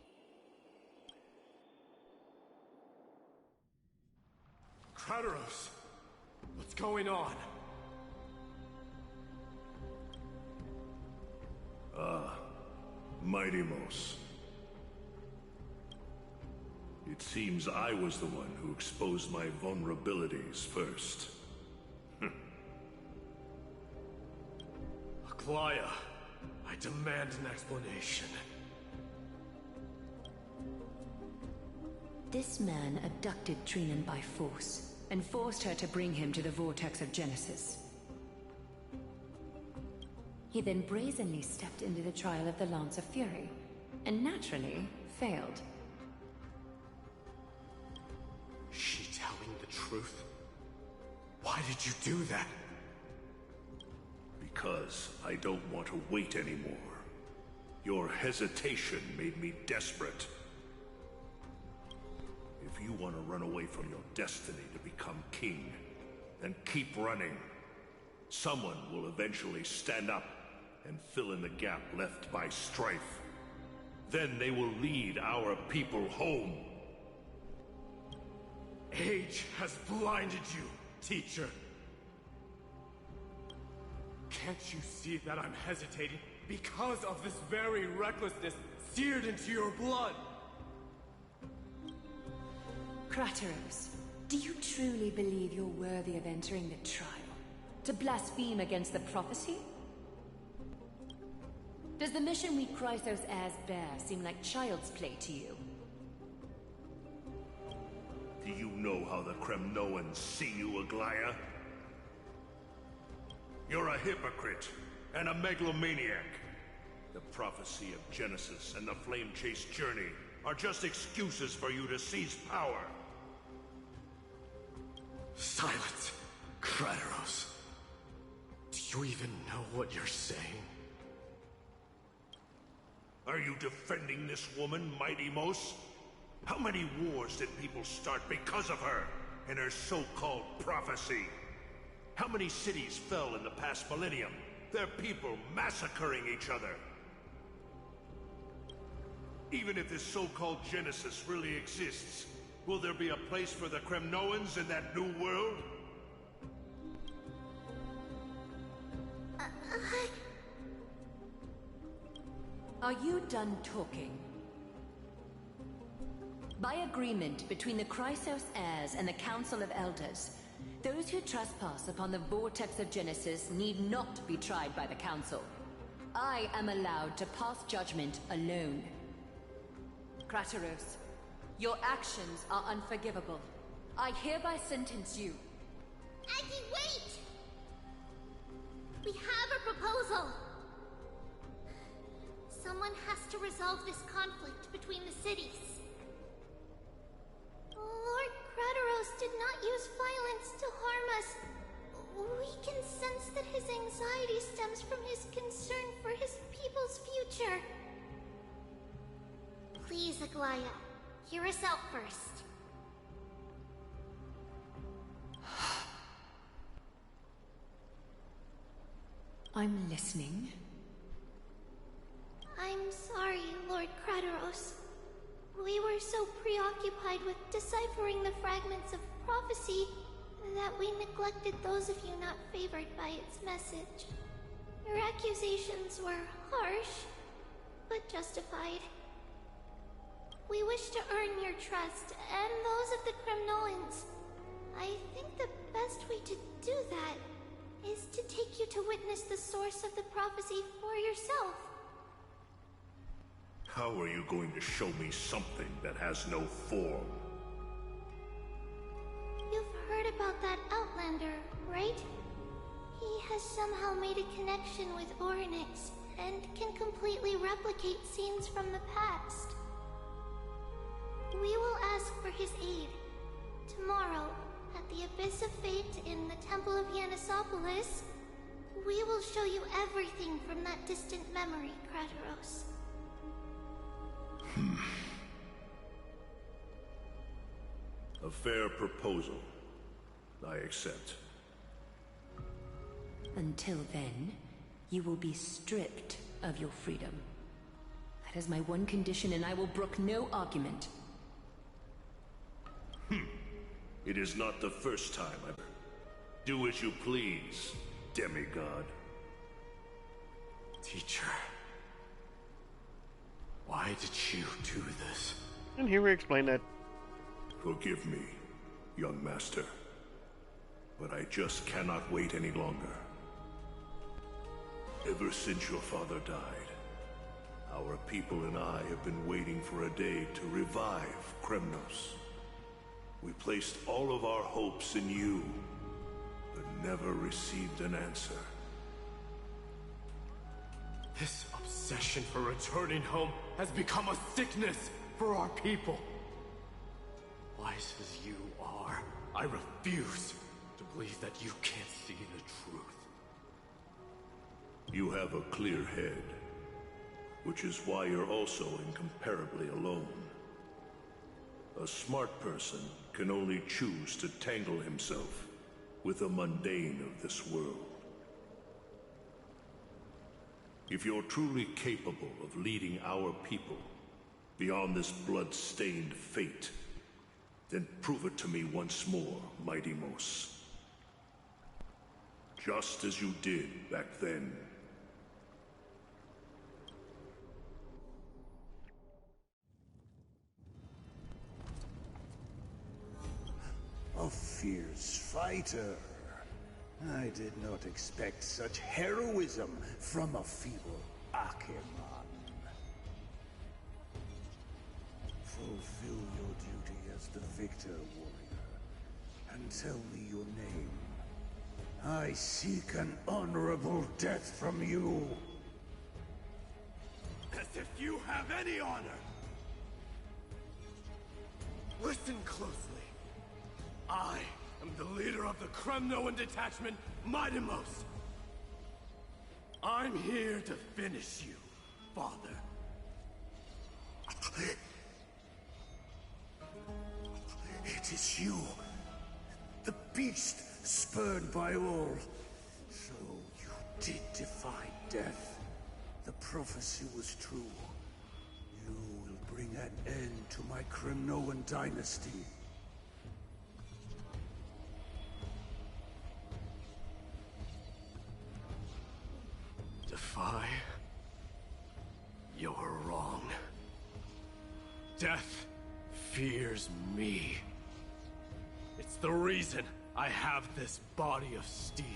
Krateros! What's going on? Mighty-Mos. It seems I was the one who exposed my vulnerabilities first. Aglaya, I demand an explanation. This man abducted Trinan by force and forced her to bring him to the vortex of Genesis. He then brazenly stepped into the trial of the Lance of Fury, and naturally failed. Is she telling the truth? Why did you do that? Because I don't want to wait anymore. Your hesitation made me desperate. If you want to run away from your destiny to become king, then keep running. Someone will eventually stand up and fill in the gap left by strife. Then they will lead our people home. Age has blinded you, teacher. Can't you see that I'm hesitating because of this very recklessness seared into your blood? Krateros, do you truly believe you're worthy of entering the trial? To blaspheme against the prophecy? Does the mission we Chrysos heirs bear seem like child's play to you? Do you know how the Kremnoans see you, Aglaya? You're a hypocrite and a megalomaniac. The prophecy of Genesis and the Flame Chase journey are just excuses for you to seize power. Silence, Krateros. Do you even know what you're saying? Are you defending this woman, Mighty-Mos? How many wars did people start because of her and her so-called prophecy? How many cities fell in the past millennium? Their people massacring each other. Even if this so-called Genesis really exists, will there be a place for the Kremnoans in that new world? Are you done talking? By agreement between the Chrysos heirs and the Council of Elders, those who trespass upon the vortex of Genesis need not be tried by the Council. I am allowed to pass judgment alone. Krateros, your actions are unforgivable. I hereby sentence you. Aggie, wait! We have a proposal. Someone has to resolve this conflict between the cities. Lord Crateros did not use violence to harm us. We can sense that his anxiety stems from his concern for his people's future. Please, Aglaya, hear us out first. I'm listening. I'm sorry, Lord Crateros. We were so preoccupied with deciphering the fragments of prophecy that we neglected those of you not favored by its message. Your accusations were harsh, but justified. We wish to earn your trust, and those of the Kremnoans. I think the best way to do that is to take you to witness the source of the prophecy for yourself. How are you going to show me something that has no form? You've heard about that Outlander, right? He has somehow made a connection with Orynyx and can completely replicate scenes from the past. We will ask for his aid. Tomorrow, at the Abyss of Fate in the Temple of Yanisopolis, we will show you everything from that distant memory, Crateros. A fair proposal. I accept. Until then, you will be stripped of your freedom. That is my one condition, and I will brook no argument. It is not the first time I've... Do as you please, demigod. Teacher. Why did you do this? And here we explain that. Forgive me, young master. But I just cannot wait any longer. Ever since your father died, our people and I have been waiting for a day to revive Kremnos. We placed all of our hopes in you, but never received an answer. This obsession for returning home has become a sickness for our people. Wise as you are, I refuse to believe that you can't see the truth. You have a clear head, which is why you're also incomparably alone. A smart person can only choose to tangle himself with the mundane of this world. If you're truly capable of leading our people beyond this blood-stained fate, then prove it to me once more, Mighty Mos. Just as you did back then. A fierce fighter. I did not expect such heroism from a feeble Acheron. Fulfill your duty as the victor, warrior, and tell me your name. I seek an honorable death from you. As if you have any honor! Listen closely. I am the leader of the Kremnoan detachment, Mighty Mos. I'm here to finish you, father. It is you, the beast spurned by all. So you did defy death. The prophecy was true. You will bring an end to my Kremnoan dynasty. Defy? You're wrong. Death fears me. It's the reason I have this body of steel.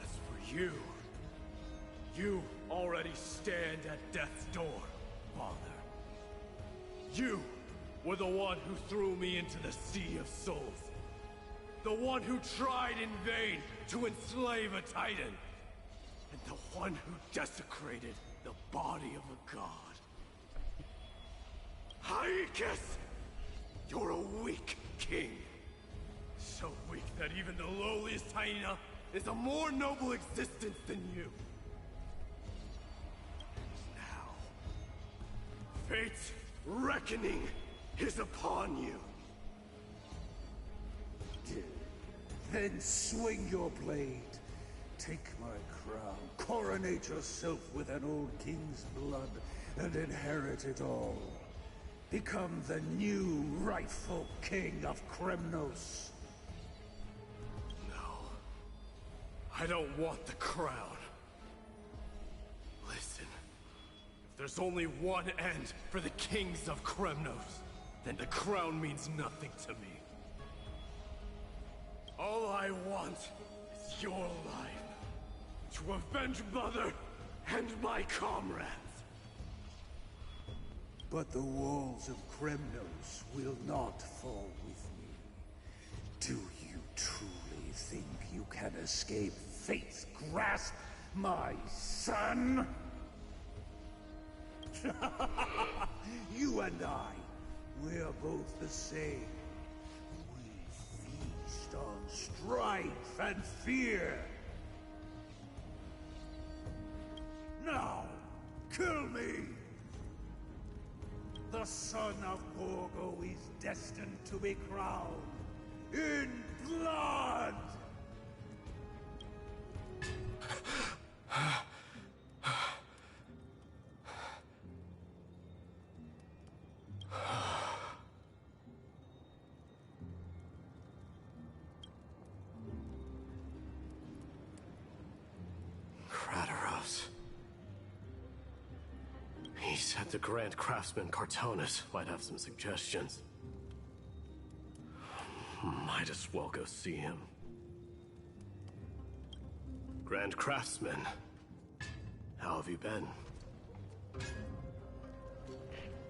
As You already stand at death's door, Father. You were the one who threw me into the Sea of Souls. The one who tried in vain to enslave a Titan. And the one who desecrated the body of a god. Hyacus! You're a weak king. So weak that even the lowliest hyena is a more noble existence than you. Now, fate's reckoning is upon you. Then swing your blade. Take my crown. Coronate yourself with an old king's blood and inherit it all. Become the new rightful king of Kremnos. I don't want the crown. Listen, if there's only one end for the kings of Kremnos, then the crown means nothing to me. All I want is your life, to avenge Mother and my comrades. But the walls of Kremnos will not fall with me. Do you truly think you can escape fate's grasp, my son? You and I, we're both the same. We feast on strife and fear. Now, kill me! The son of Gorgo is destined to be crowned in blood! Kratos. He said the Grand Craftsman Cartonus might have some suggestions. Might as well go see him. Grand Craftsman, how have you been?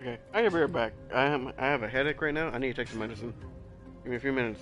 Okay, I can be right back. I have a headache right now. I need to take some medicine. Give me a few minutes.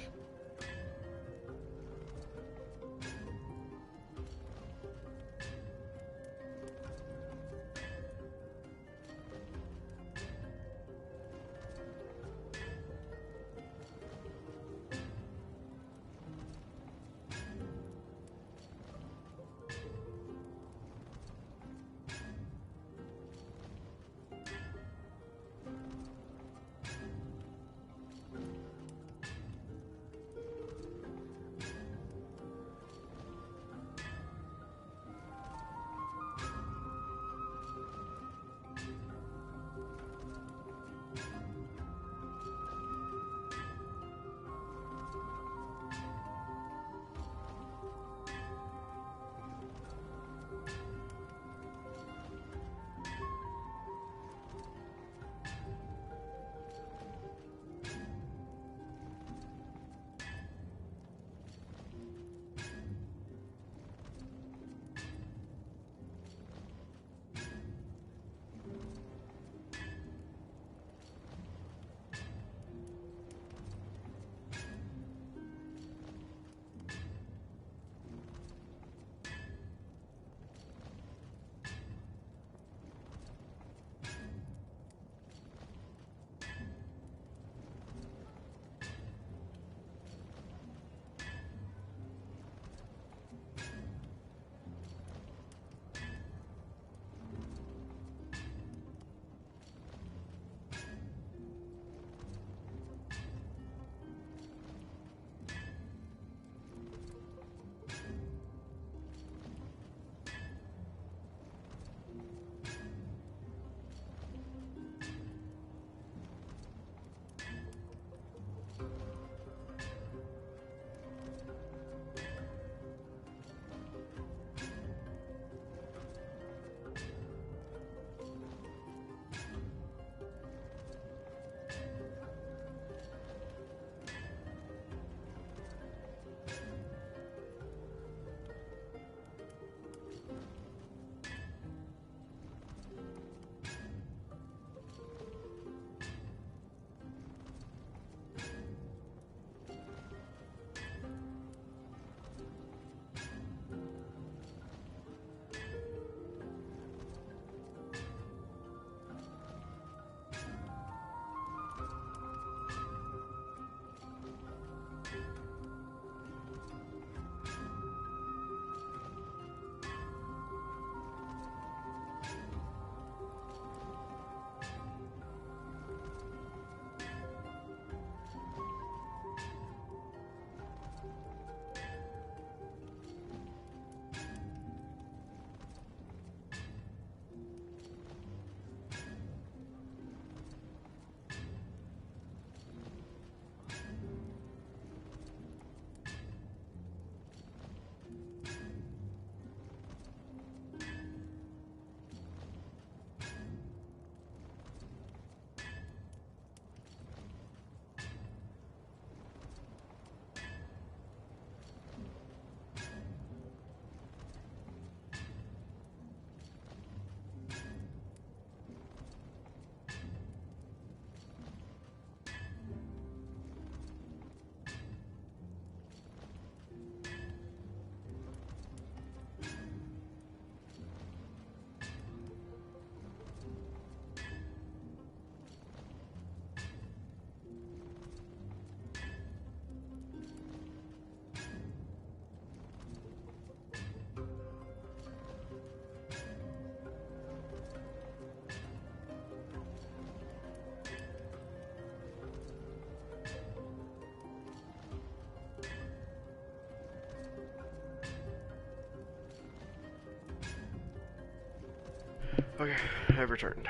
Okay, I've returned.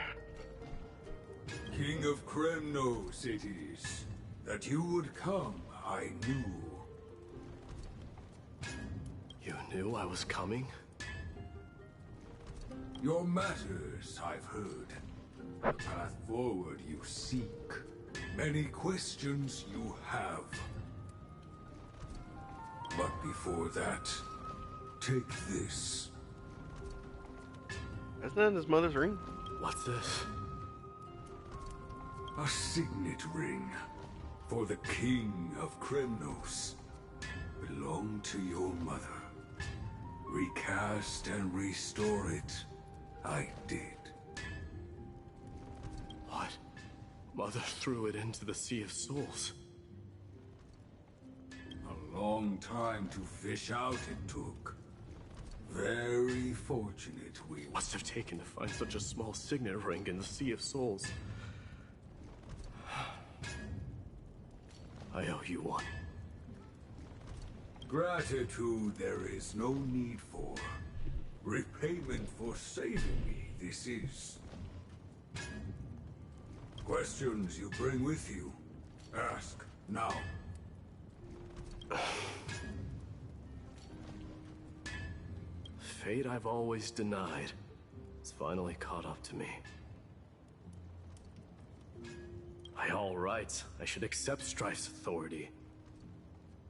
King of Kremno cities, that you would come, I knew. You knew I was coming? Your matters, I've heard. The path forward you seek. Many questions you have. But before that, take this. Isn't that his mother's ring? What's this? A signet ring for the King of Kremnos. Belonged to your mother. Recast and restore it. I did. What? Mother threw it into the Sea of Souls. A long time to fish out it took. Very fortunate we Must have taken to find such a small signet ring in the Sea of Souls. I owe you one. Gratitude there is no need for. Repayment for saving me, this is. Questions you bring with you? Ask, now. Fate I've always denied. It's finally caught up to me. By all rights, I should accept Strife's authority.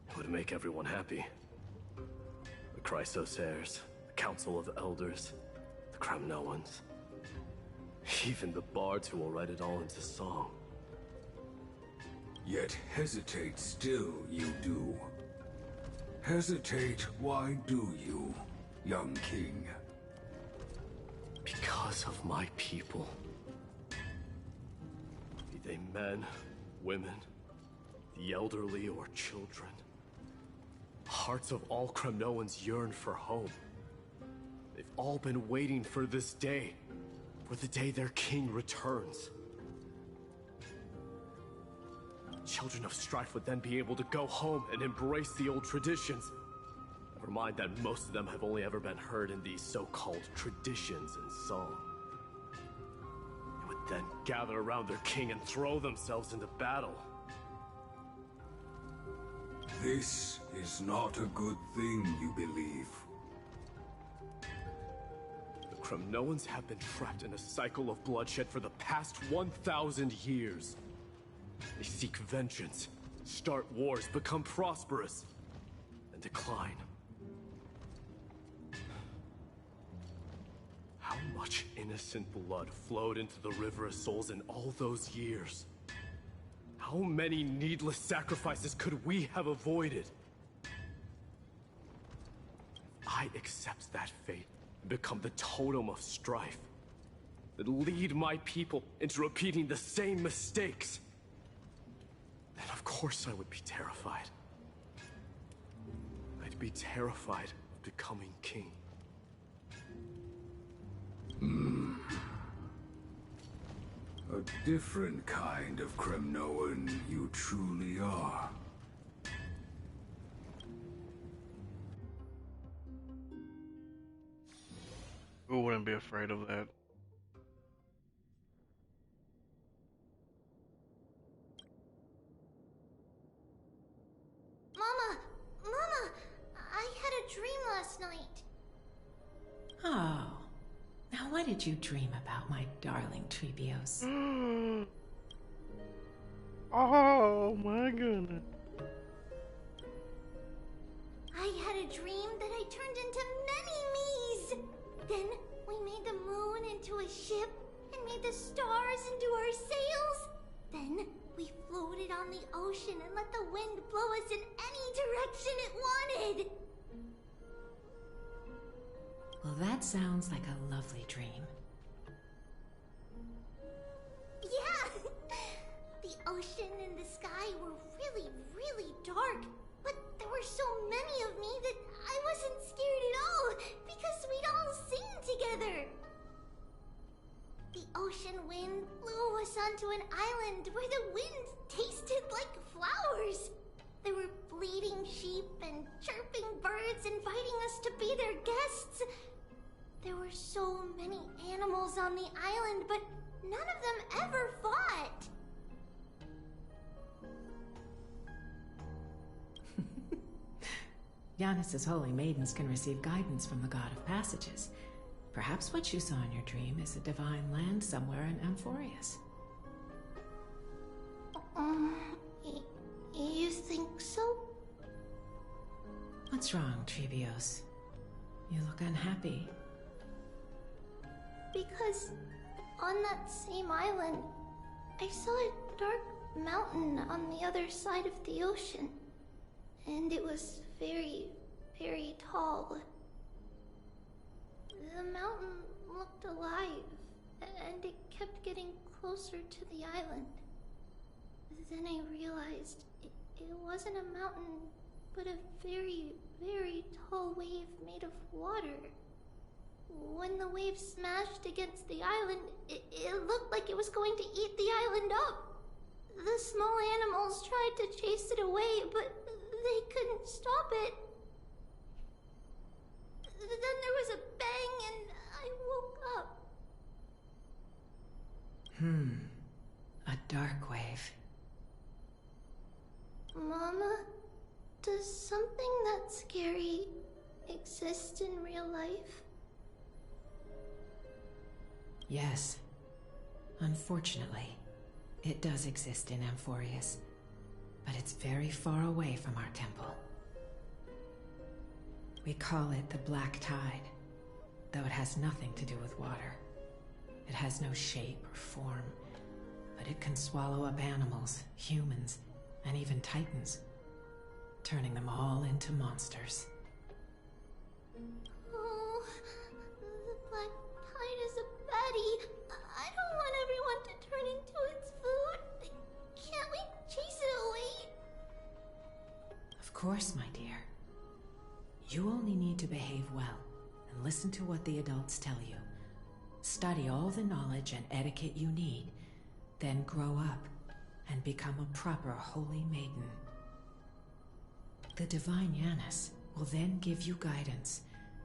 It would make everyone happy. The Chrysos heirs, the Council of Elders, the Kremnoans. Even the bards who will write it all into song. Yet hesitate still you do. Hesitate, why do you, young king? Because of my people. Be they men, women, the elderly or children. Hearts of all Kremnoans yearn for home. They've all been waiting for this day. For the day their king returns. Children of Strife would then be able to go home and embrace the old traditions. Never mind that most of them have only ever been heard in these so-called traditions and song. They would then gather around their king and throw themselves into battle. This is not a good thing, you believe. The Kremnoans have been trapped in a cycle of bloodshed for the past 1,000 years. They seek vengeance, start wars, become prosperous, and decline. How much innocent blood flowed into the River of Souls in all those years? How many needless sacrifices could we have avoided? If I accept that fate and become the totem of strife, that lead my people into repeating the same mistakes, then of course I would be terrified. I'd be terrified of becoming king. A different kind of Kremnoan you truly are. Who wouldn't be afraid of that? Mama, I had a dream last night. Oh. Now what did you dream about, my darling Treebios? Oh my goodness. I had a dream that I turned into many me's. Then we made the moon into a ship and made the stars into our sails. Then we floated on the ocean and let the wind blow us in any direction it wanted. Well, that sounds like a lovely dream. Yeah! The ocean and the sky were really, really dark. But there were so many of me that I wasn't scared at all because we'd all sing together. The ocean wind blew us onto an island where the wind tasted like flowers. There were bleating sheep and chirping birds inviting us to be their guests. There were so many animals on the island, but none of them ever fought. Yanis's holy maidens can receive guidance from the God of Passages. Perhaps what you saw in your dream is a divine land somewhere in Amphoreus. You think so? What's wrong, Trebios? You look unhappy. Because on that same island, I saw a dark mountain on the other side of the ocean. And it was very, very tall. The mountain looked alive, and it kept getting closer to the island. Then I realized it wasn't a mountain, but a very, very tall wave made of water. When the wave smashed against the island, it looked like it was going to eat the island up. The small animals tried to chase it away, but they couldn't stop it. Then there was a bang and I woke up. A dark wave. Mama, does something that scary exist in real life? Yes. Unfortunately, it does exist in Amphoreus, but it's very far away from our temple. We call it the Black Tide, though it has nothing to do with water. It has no shape or form, but it can swallow up animals, humans, and even titans, turning them all into monsters. Oh, the Black Tide is a baddie. I don't want everyone to turn into its food. Can't we chase it away? Of course, my dear. You only need to behave well and listen to what the adults tell you. Study all the knowledge and etiquette you need, then grow up and become a proper holy maiden. The divine Yanis will then give you guidance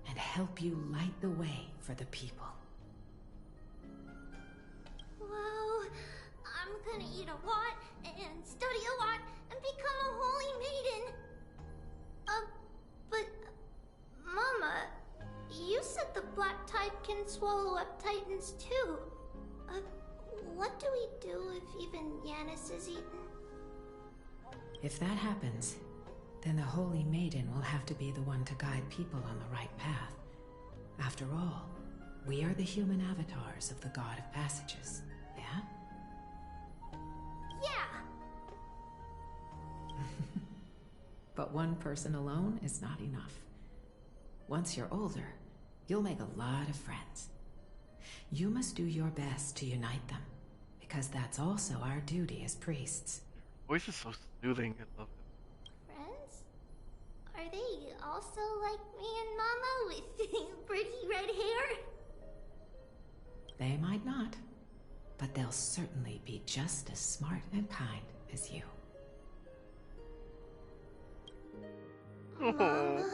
and help you light the way for the people. Wow, I'm gonna eat a lot and study a lot and become a holy maiden. But Mama, you said the Black Tide can swallow up titans too. What do we do if even Yanis is eaten? If that happens, then the Holy Maiden will have to be the one to guide people on the right path. After all, we are the human avatars of the God of Passages, yeah? Yeah! But one person alone is not enough. Once you're older, you'll make a lot of friends. You must do your best to unite them, because that's also our duty as priests. Voice is so soothing, I love it. Friends? Are they also like me and Mama with pretty red hair? They might not, but they'll certainly be just as smart and kind as you. Mama?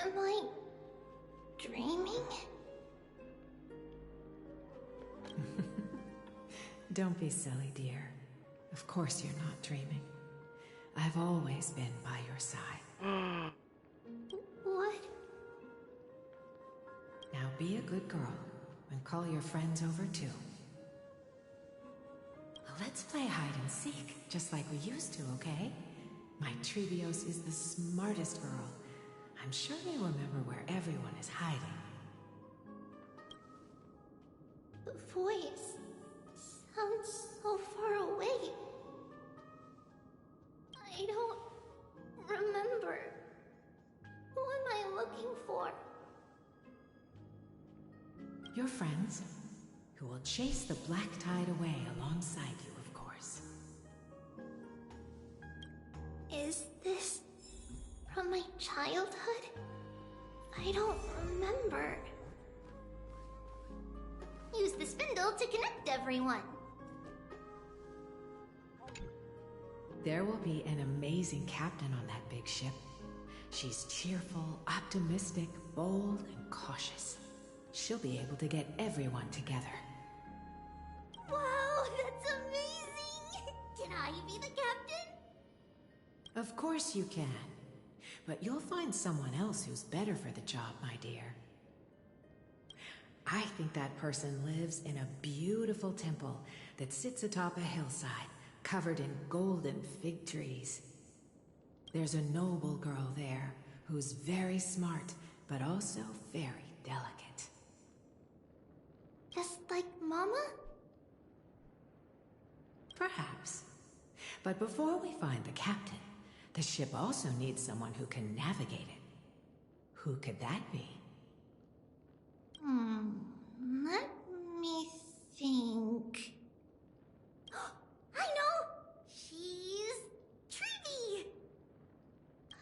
Am I dreaming? Don't be silly, dear. Of course you're not dreaming. I've always been by your side. What? Now be a good girl and call your friends over too. Let's play hide and seek, just like we used to, okay? My Trebios is the smartest girl. I'm sure they remember where everyone is hiding. The voice sounds so far away. I don't remember. Who am I looking for? Your friends, who will chase the Black Tide away alongside you, of course. Is this from my childhood? I don't remember. Use the spindle to connect everyone. There will be an amazing captain on that big ship, She's cheerful, optimistic, bold, and cautious. She'll be able to get everyone together. Wow, that's amazing! Can I be the captain? Of course you can. But you'll find someone else who's better for the job, my dear. I think that person lives in a beautiful temple that sits atop a hillside, covered in golden fig trees. There's a noble girl there who's very smart, but also very delicate. Just like Mama? Perhaps. But before we find the captain, the ship also needs someone who can navigate it. Who could that be? Let me think. I know! She's Trivy!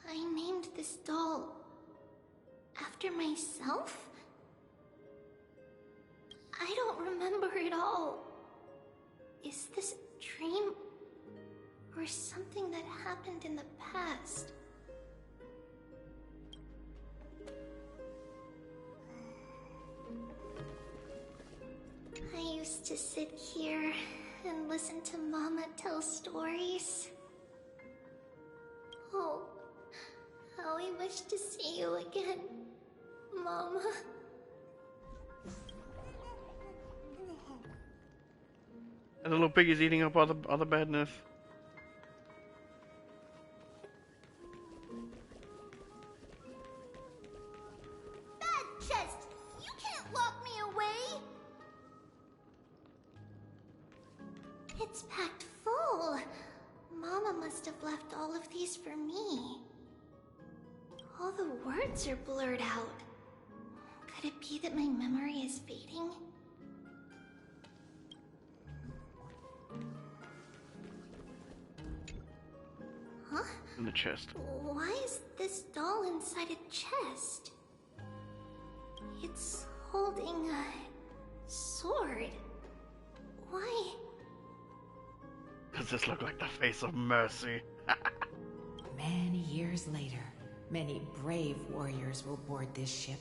I named this doll after myself? I don't remember it all. Is this a dream or something that happened in the past? I used to sit here and listen to Mama tell stories. Oh, how I wish to see you again, Mama. And the little piggy's eating up all the badness. Bad chest! You can't lock me away! It's packed full. Mama must have left all of these for me. All the words are blurred out. Could it be that my memory is fading? Huh? In the chest. Why is this doll inside a chest? It's holding a sword. Why? Does this look like the face of mercy? Many years later, many brave warriors will board this ship.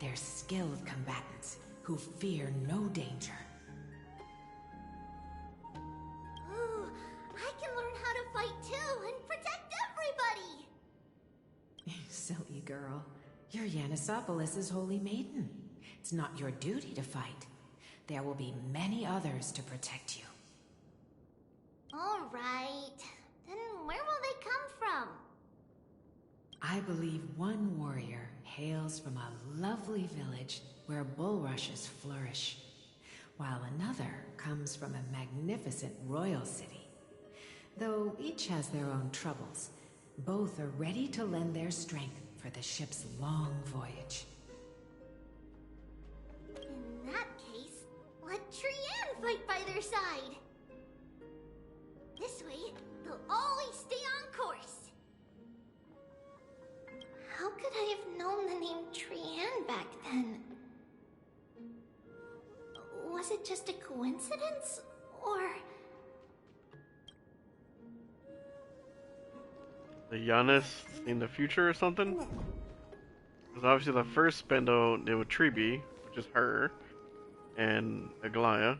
They're skilled combatants who fear no danger. Ooh, I can learn how to fight too and protect everybody! Silly girl. You're Yanisopoulos' holy maiden. It's not your duty to fight. There will be many others to protect you. Alright, then where will they come from? I believe one warrior hails from a lovely village where bulrushes flourish, while another comes from a magnificent royal city. Though each has their own troubles, both are ready to lend their strength for the ship's long voyage. In that case, let Trian fight by their side! This way, they'll always stay on course! How could I have known the name Trian back then? Was it just a coincidence, or... The Giannis in the future or something? Because obviously the first Spendo did with Tribi, which is her, and Aglaya.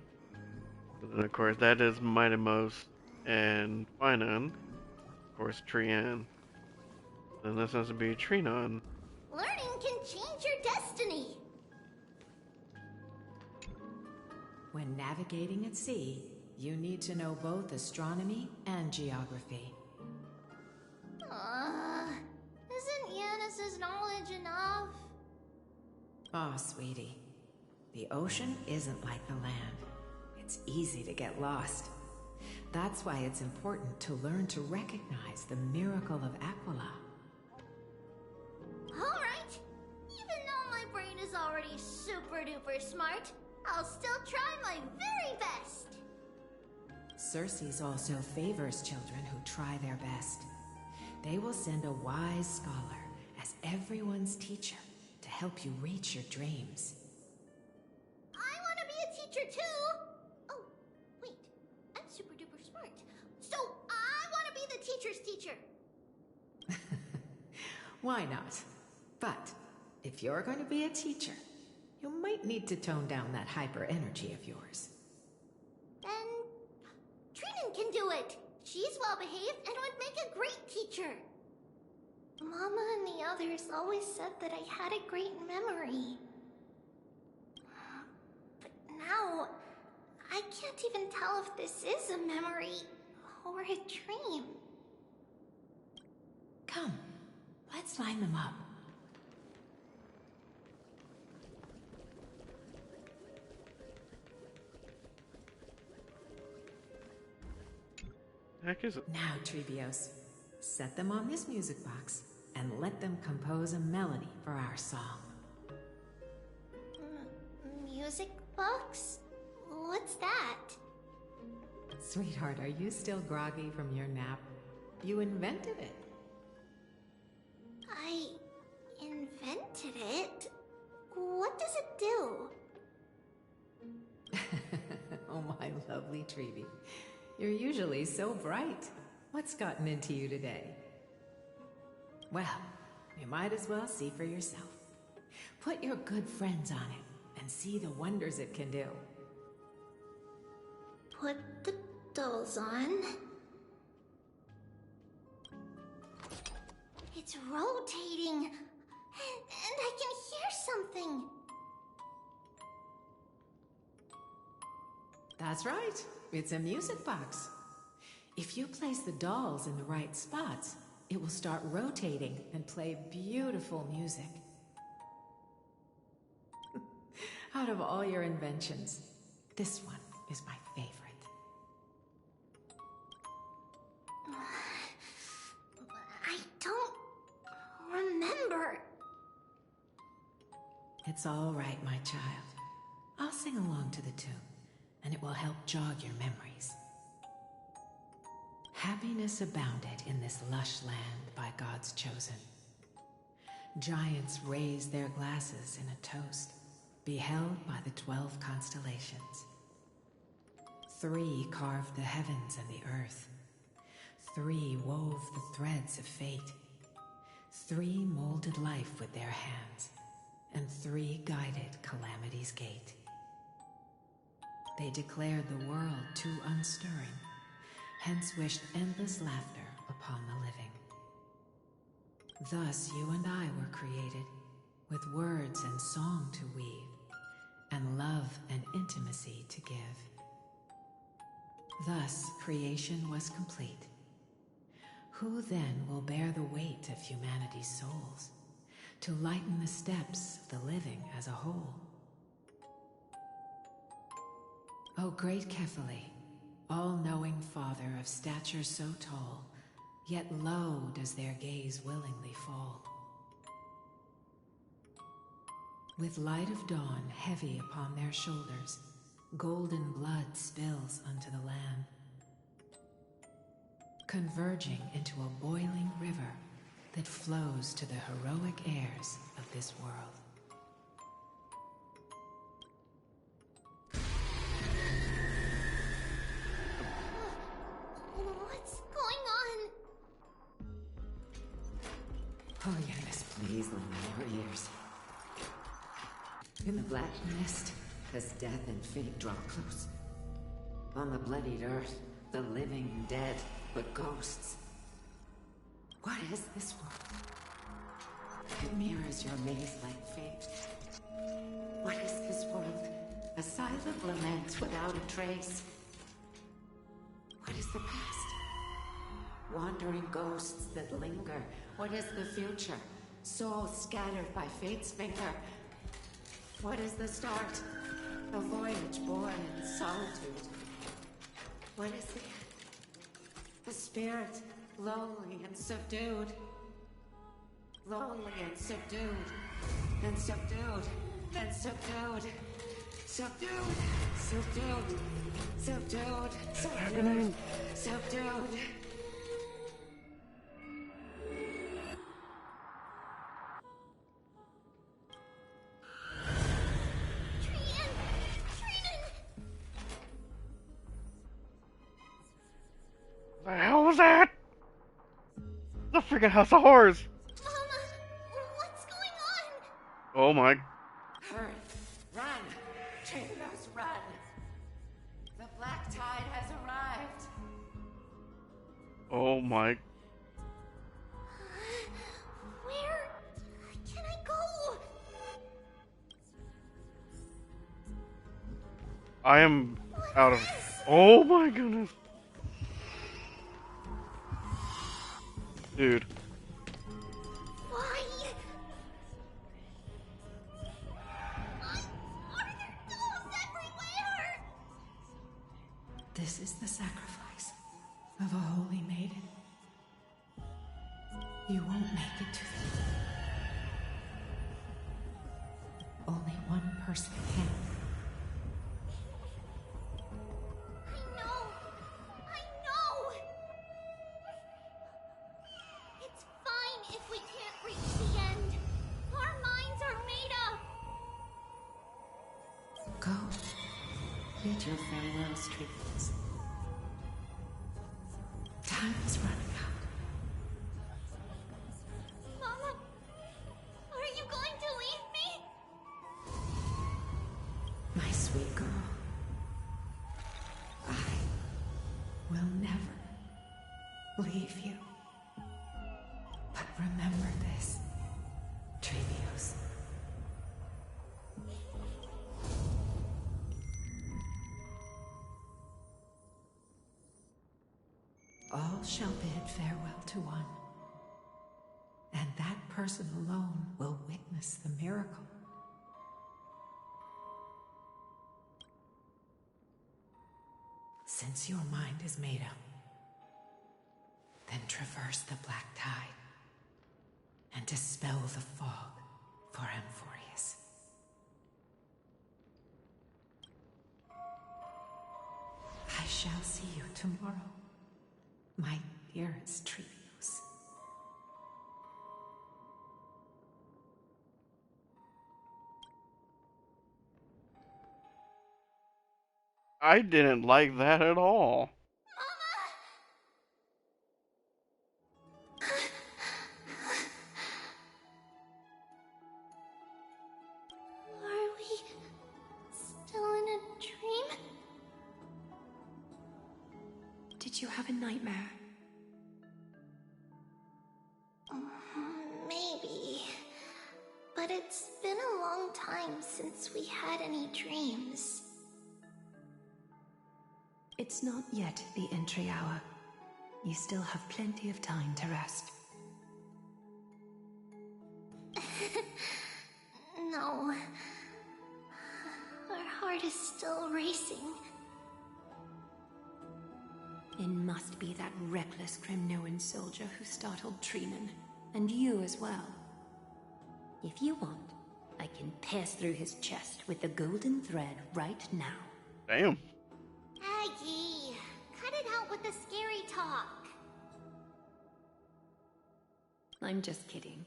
And of course that is Mightymost and Finan. Of course Trian. Then this has to be Trinon. Learning can change your destiny! When navigating at sea, you need to know both astronomy and geography. Isn't Yanis's knowledge enough? Oh, sweetie. The ocean isn't like the land. It's easy to get lost. That's why it's important to learn to recognize the miracle of Aquila. Alright! Even though my brain is already super duper smart, I'll still try my very best! Circe also favors children who try their best. They will send a wise scholar as everyone's teacher to help you reach your dreams. I want to be a teacher too! Oh, wait, I'm super duper smart. So I want to be the teacher's teacher! Why not? But if you're going to be a teacher, you might need to tone down that hyper energy of yours. Then Trinan can do it. She's well behaved and would make a great teacher. Mama and the others always said that I had a great memory. But now, I can't even tell if this is a memory or a dream. Come, let's line them up. Heck is it? Now, Treebios, set them on this music box and let them compose a melody for our song. Music box? What's that? Sweetheart, are you still groggy from your nap? You invented it. I invented it? What does it do? Oh, my lovely Treeby. You're usually so bright. What's gotten into you today? Well, you might as well see for yourself. Put your good friends on it and see the wonders it can do. Put the dolls on. It's rotating, and I can hear something. That's right. It's a music box. If you place the dolls in the right spots, it will start rotating and play beautiful music. Out of all your inventions, this one is my favorite. I don't remember. It's all right, my child. I'll sing along to the tune, and it will help jog your memories. Happiness abounded in this lush land by God's chosen. Giants raised their glasses in a toast, beheld by the 12 constellations. 3 carved the heavens and the earth. 3 wove the threads of fate. 3 molded life with their hands, and 3 guided calamity's gate. They declared the world too unstirring, hence wished endless laughter upon the living. Thus you and I were created, with words and song to weave, and love and intimacy to give. Thus creation was complete. Who then will bear the weight of humanity's souls, to lighten the steps of the living as a whole? O great Kephale, all-knowing Father of stature so tall, yet low does their gaze willingly fall. With light of dawn heavy upon their shoulders, golden blood spills unto the land, converging into a boiling river that flows to the heroic heirs of this world. What's going on? Oh, yes, please lend me your ears. In the black mist, as death and fate draw close. On the bloodied earth, the living and dead, but ghosts. What is this world? It mirrors your maze-like fate. What is this world? A silent lament without a trace. What is the past? Wandering ghosts that linger. What is the future? Souls scattered by fate's finger. What is the start? A voyage born in solitude. What is the end? A spirit, lonely and subdued. Lonely and subdued. And subdued. And subdued. Subdued. Subdued. Subdued. Subdued. Subdued. The hell was that? The freaking House of Horrors! Mama! Oh my. Hurry! Run! Trailblaze, run! The black tide has arrived! Oh my. Where can I go? I am out of. Oh my goodness. Dude. Why? Are there dolls everywhere? This is the sacrifice of a holy maiden. You won't make it to the end. Only one person can. I know. It's fine if we can't reach the end. Our minds are made up. Go. Bid your farewells, Trailblaze. Time is running out. Mama, are you going to leave me? My sweet girl. I will never leave you. But remember this, Trailblaze. All shall bid farewell to one, and that person alone will witness the miracle. Since your mind is made up, then traverse the black tide and dispel the fog for Amphoreus. I shall see you tomorrow, my dearest Trailblaze. I didn't like that at all. Are we still in a dream? Did you have a nightmare? Maybe. But it's been a long time since we had any dreams. It's not yet the entry hour. You still have plenty of time to rest. No. Our heart is still racing. It must be that reckless Kremnoan soldier who startled Treenan. And you as well. If you want, I can pass through his chest with the golden thread right now. Damn. Aggie, cut it out with the scary talk. I'm just kidding.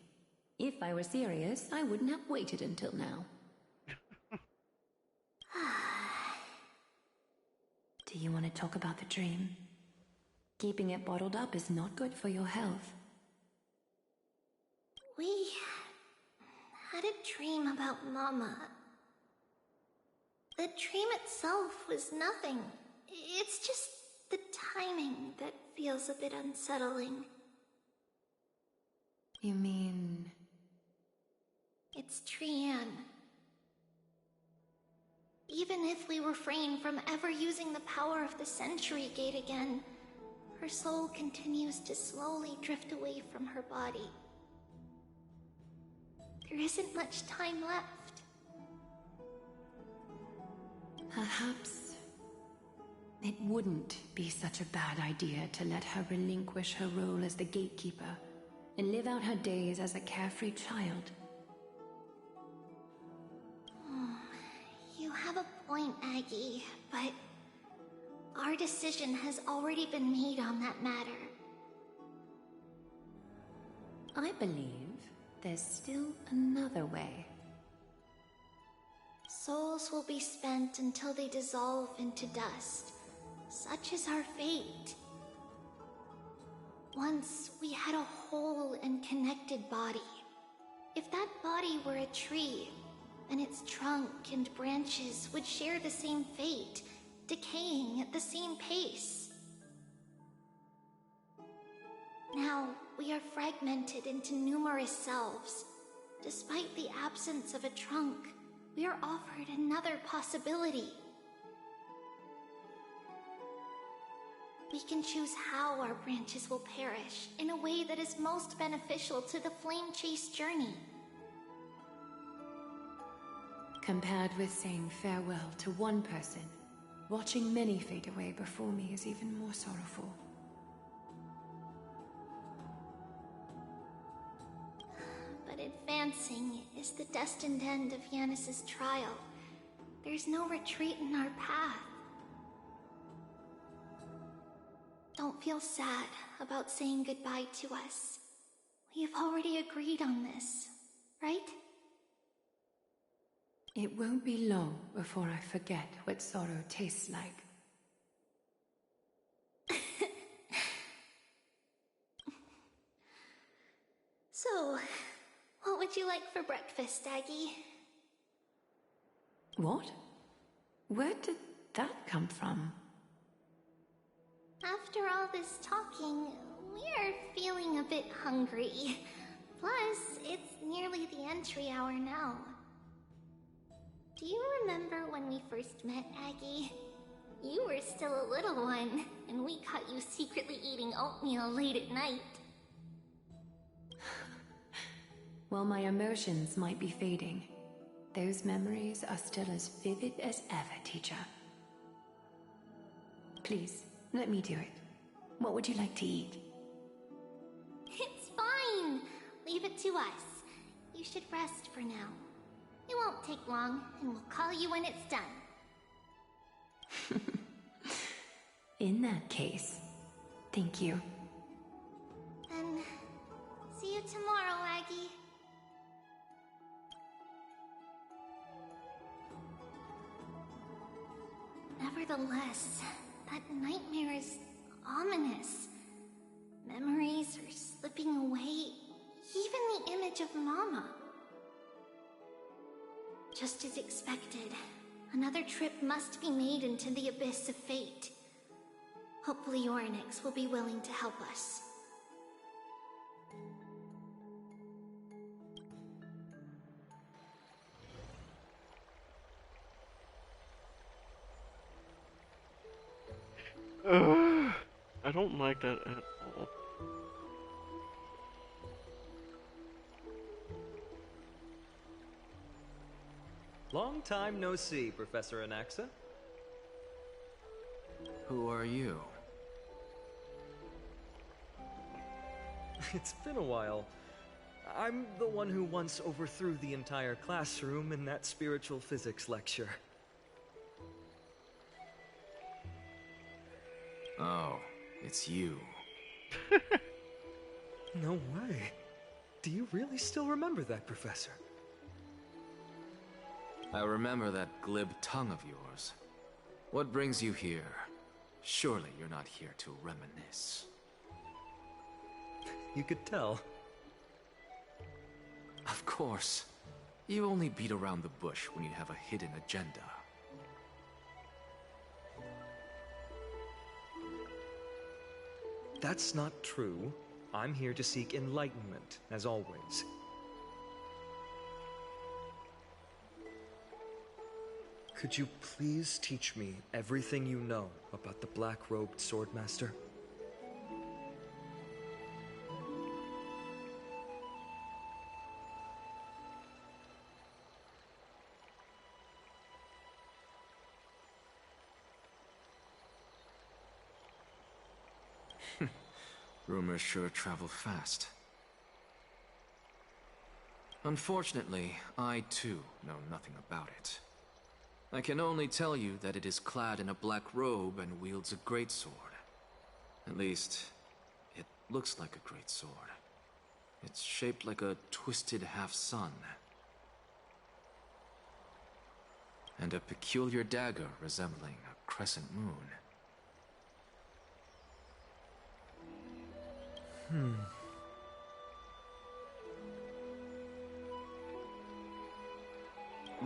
If I were serious, I wouldn't have waited until now. Do you want to talk about the dream? Keeping it bottled up is not good for your health. We had a dream about Mama. The dream itself was nothing. It's just the timing that feels a bit unsettling. You mean... It's Trianne. Even if we refrain from ever using the power of the Century Gate again, her soul continues to slowly drift away from her body. There isn't much time left. Perhaps it wouldn't be such a bad idea to let her relinquish her role as the gatekeeper and live out her days as a carefree child. You have a point, Aggie, but our decision has already been made on that matter. I believe there's still another way. Souls will be spent until they dissolve into dust. Such is our fate. Once we had a whole and connected body. If that body were a tree, then its trunk and branches would share the same fate, decaying at the same pace. Now, we are fragmented into numerous selves. Despite the absence of a trunk, we are offered another possibility. We can choose how our branches will perish in a way that is most beneficial to the flame chase journey. Compared with saying farewell to one person, watching many fade away before me is even more sorrowful. But advancing is the destined end of Yanis's trial. There's no retreat in our path. Don't feel sad about saying goodbye to us. We have already agreed on this, right? It won't be long before I forget what sorrow tastes like. So, what would you like for breakfast, Aggie? What? Where did that come from? After all this talking, we are feeling a bit hungry. Plus, it's nearly the entry hour now. Do you remember when we first met, Aggie? You were still a little one, and we caught you secretly eating oatmeal late at night. While my emotions might be fading, those memories are still as vivid as ever, teacher. Please, let me do it. What would you like to eat? It's fine! Leave it to us. You should rest for now. It won't take long, and we'll call you when it's done. In that case, thank you. Then, see you tomorrow, Aggie. Nevertheless, that nightmare is ominous. Memories are slipping away, even the image of Mama. Just as expected, another trip must be made into the abyss of fate. Hopefully Orynyx will be willing to help us. I don't like that at all. Long time no see, Professor Anaxa. Who are you? It's been a while. I'm the one who once overthrew the entire classroom in that spiritual physics lecture. Oh, it's you. No way. Do you really still remember that, Professor? I remember that glib tongue of yours. What brings you here? Surely you're not here to reminisce. You could tell. Of course. You only beat around the bush when you have a hidden agenda. That's not true. I'm here to seek enlightenment, as always. Could you please teach me everything you know about the black-robed swordmaster? Rumors sure travel fast. Unfortunately, I too know nothing about it. I can only tell you that it is clad in a black robe and wields a greatsword. At least, it looks like a greatsword. It's shaped like a twisted half-sun. And a peculiar dagger resembling a crescent moon.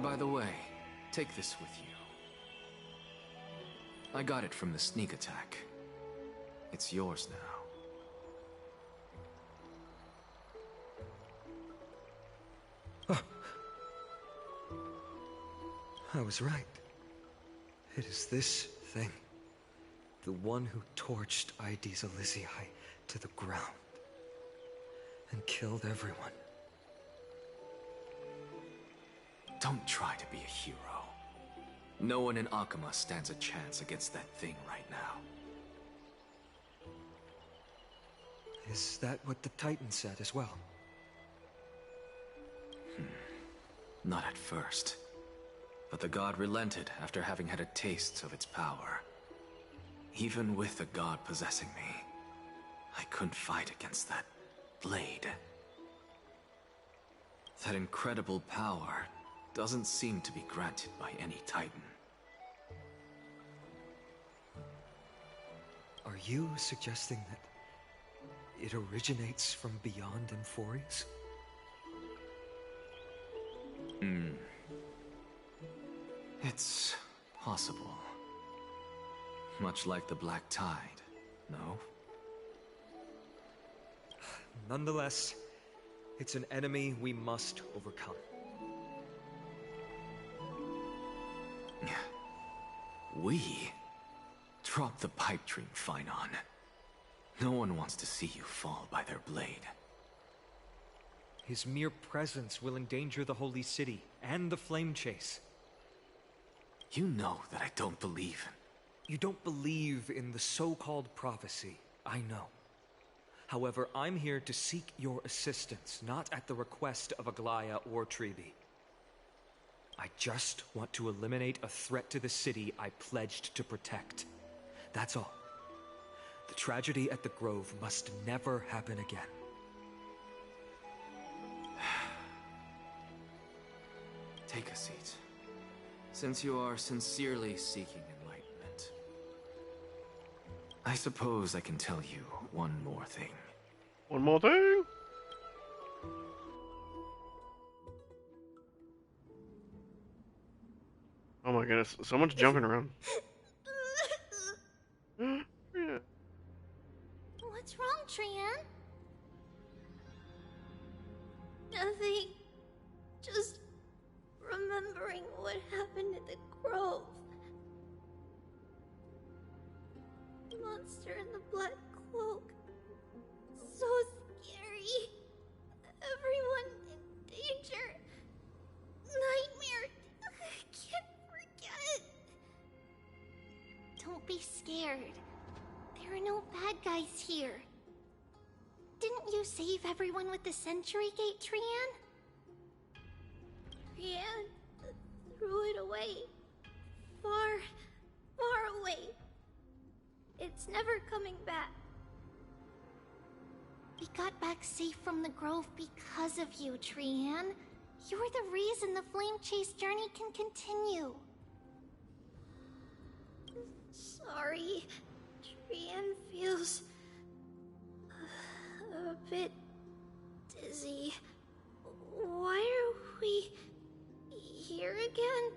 By the way, take this with you. I got it from the sneak attack. It's yours now. I was right. It is this thing. The one who torched Aedes Elysiae to the ground. And killed everyone. Don't try to be a hero. No one in Akama stands a chance against that thing right now. Is that what the Titan said as well? Not at first. But the god relented after having had a taste of its power. Even with the god possessing me, I couldn't fight against that blade. That incredible power doesn't seem to be granted by any Titan. Are you suggesting that it originates from beyond Amphoreus? It's possible. Much like the Black Tide, no? Nonetheless, it's an enemy we must overcome. We? Drop the pipe dream, Phynon. No one wants to see you fall by their blade. His mere presence will endanger the Holy City and the Flame Chase. You know that I don't believe in... You don't believe in the so-called prophecy, I know. However, I'm here to seek your assistance, not at the request of Aglaya or Treebe. I just want to eliminate a threat to the city I pledged to protect. That's all. The tragedy at the Grove must never happen again. Take a seat. Since you are sincerely seeking enlightenment, I suppose I can tell you one more thing. One more thing? Oh my goodness, someone's jumping around. Yeah. What's wrong, Trian? Nothing. Just remembering what happened at the Grove. The monster in the black cloak. So scary. Everyone in danger. Nightmare. I can't forget. Don't be scared. There are no bad guys here. Didn't you save everyone with the Century Gate, Trian? Trian threw it away. Far, far away. It's never coming back. We got back safe from the Grove because of you, Trian. You're the reason the Flame Chase journey can continue. Sorry. Trian feels a bit dizzy. Why are we here again?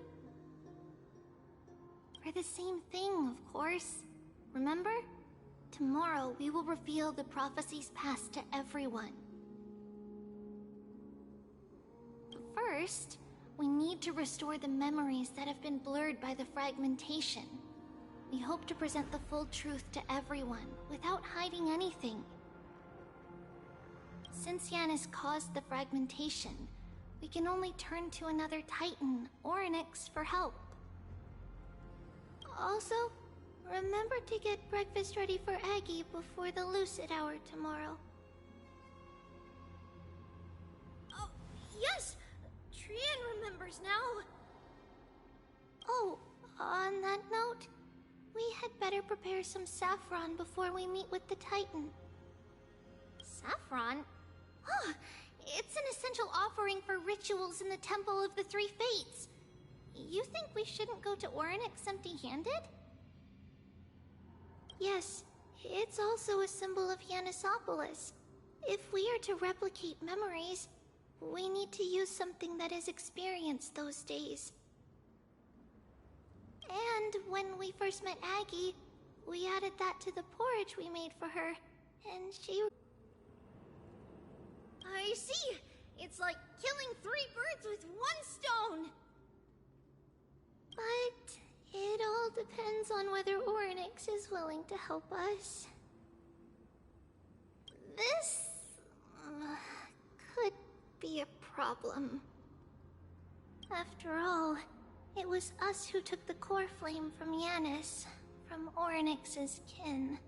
For the same thing, of course. Remember? Tomorrow we will reveal the prophecies past to everyone. First, we need to restore the memories that have been blurred by the fragmentation. We hope to present the full truth to everyone, without hiding anything. Since Yanis caused the fragmentation, we can only turn to another Titan or Onyx for help. Also, remember to get breakfast ready for Aggie before the Lucid Hour tomorrow. Oh, yes! Trian remembers now! Oh, on that note, we had better prepare some saffron before we meet with the Titan. Saffron? Huh, it's an essential offering for rituals in the Temple of the Three Fates. You think we shouldn't go to Orynyx empty-handed? Yes, it's also a symbol of Yanisopolis. If we are to replicate memories, We need to use something that is experienced those days. And when we first met Aggie, we added that to the porridge we made for her, and she... I see! It's like killing 3 birds with 1 stone! But it all depends on whether Orynyx is willing to help us. This... could be a problem. After all, it was us who took the core flame from Yanis, from Orynyx's kin.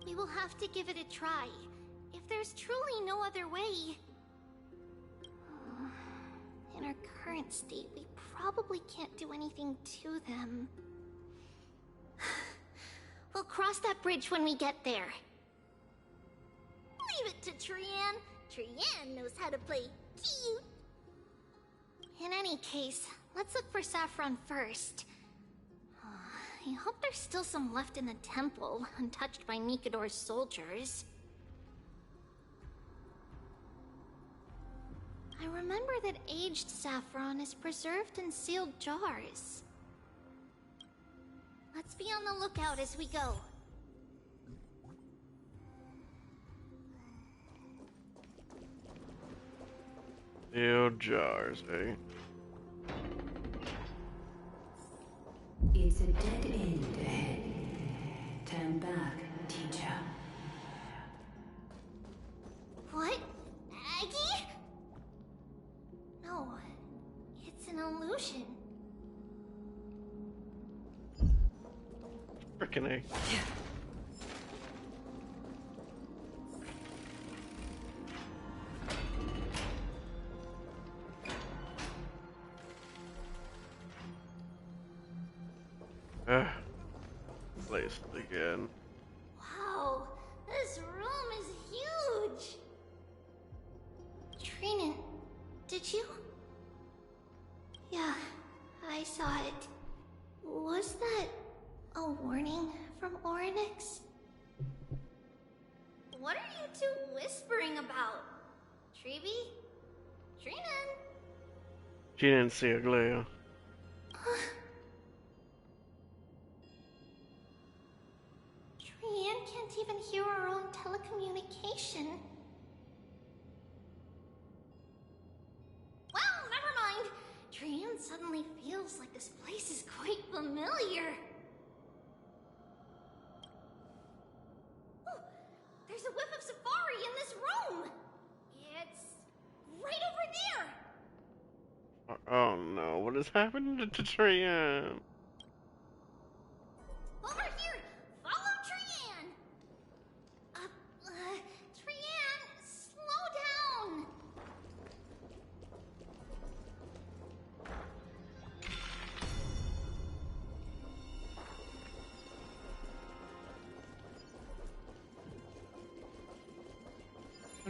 We will have to give it a try. If there's truly no other way... In our current state, we probably can't do anything to them. We'll cross that bridge when we get there. Leave it to Trian. Trian knows how to play cute. In any case, let's look for Saffron first. I hope there's still some left in the temple, untouched by Nikador's soldiers. I remember that aged saffron is preserved in sealed jars. Let's be on the lookout as we go. Sealed jars, eh? It's a dead end ahead. Turn back, teacher. What? Aggie? No, it's an illusion. Frickin' A. Placed again. Wow, this room is huge! Trinan, did you? Yeah, I saw it. Was that a warning from Orynyx? What are you two whispering about? Treeby? Trinan? She didn't see a glare. Trian can't even hear our own telecommunication. Well, never mind. Trian suddenly feels like this place is quite familiar. Oh, there's a whiff of safari in this room. It's right over there. Oh no, what has happened to Trian? Over here! Follow Trian! Trian, slow down!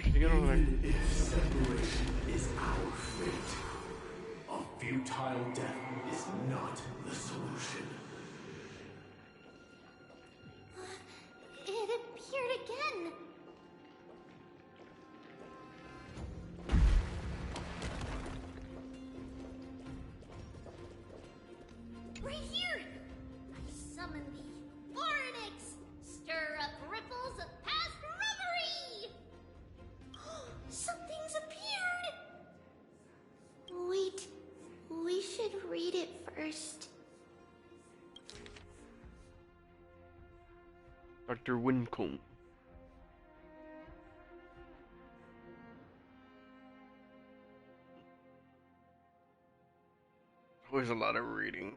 Even if separation is our fate, a futile death is not the solution. It appeared again. Right here! I summon thee, Orynyx! Stir up ripples of past reverie! Something's appeared! Wait, we should read it first. Dr. Wincombe. Always a lot of reading.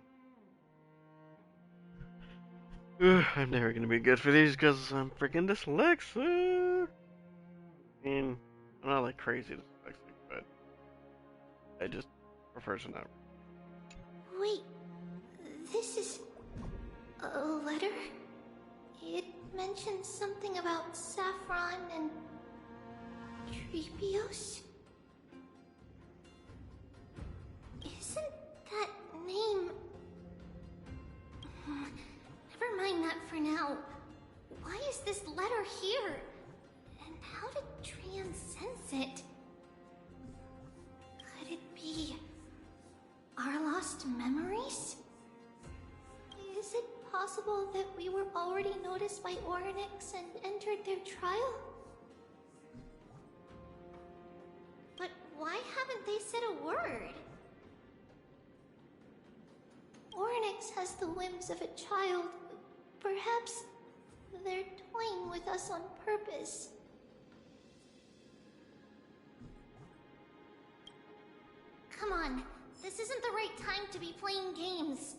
I'm never gonna be good for these because I'm freaking dyslexic. And I'm not like crazy dyslexic, but I just prefer to not. Wait, this is a letter? It mentions something about Saffron and Trebios. Isn't that name... Never mind that for now. Why is this letter here? And how did Trian sense it? were already noticed by Oryx and entered their trial? But why haven't they said a word? Oryx has the whims of a child. Perhaps they're toying with us on purpose. Come on, this isn't the right time to be playing games.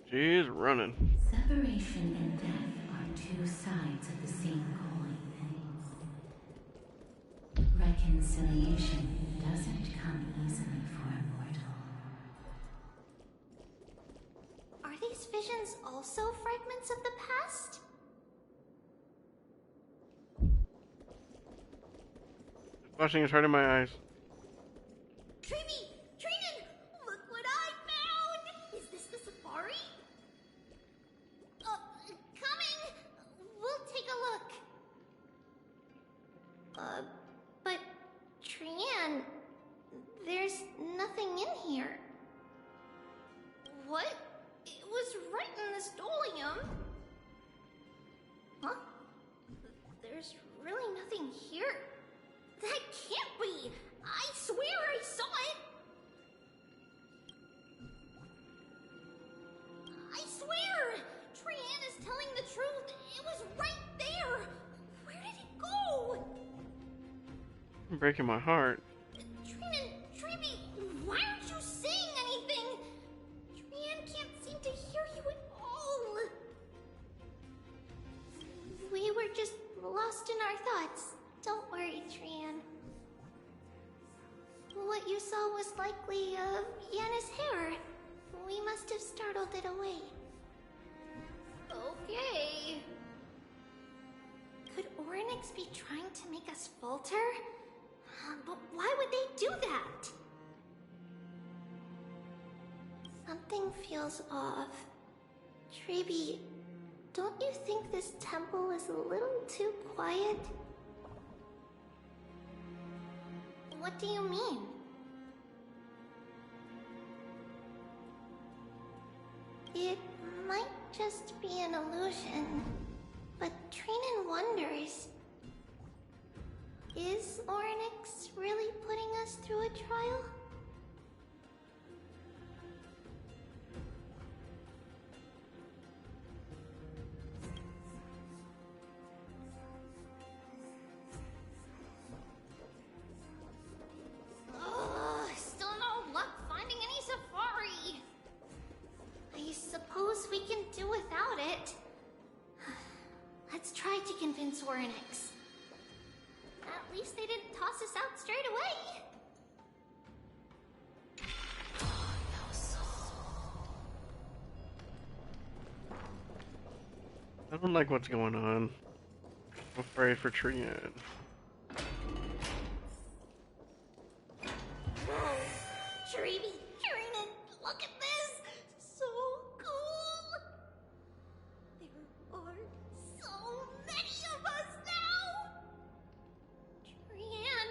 She's running. Separation and death are two sides of the same coin. Reconciliation doesn't come easily for a mortal. Are these visions also fragments of the past? Flashing is hurting my eyes. Treevy! Treenan! Look what I found! Is this the safari? Coming! We'll take a look. But Trian, there's nothing in here. What? It was right in the stolium. Huh? There's really nothing here. That can't be! I swear I saw it! I swear! Trian is telling the truth. It was right there. Where did it go? I'm breaking my heart. Trinan, Treevy, why aren't you saying anything? Trian can't seem to hear you at all. We were just lost in our thoughts. Don't worry, Trian. What you saw was likely, Yana's hair. We must have startled it away. Okay. Could Oryx be trying to make us falter? But why would they do that? Something feels off. Treevy, don't you think this temple is a little too quiet? What do you mean? It might just be an illusion, but Trinan wonders. Is Oryx really putting us through a trial? Still no luck finding any safari. I suppose we can do without it. Let's try to convince Oryx. At least they didn't toss us out straight away. I don't like what's going on. I'm afraid for Trian. Whoa, Treevy, Trinan, look at this! So cool! There are so many of us now! Trian!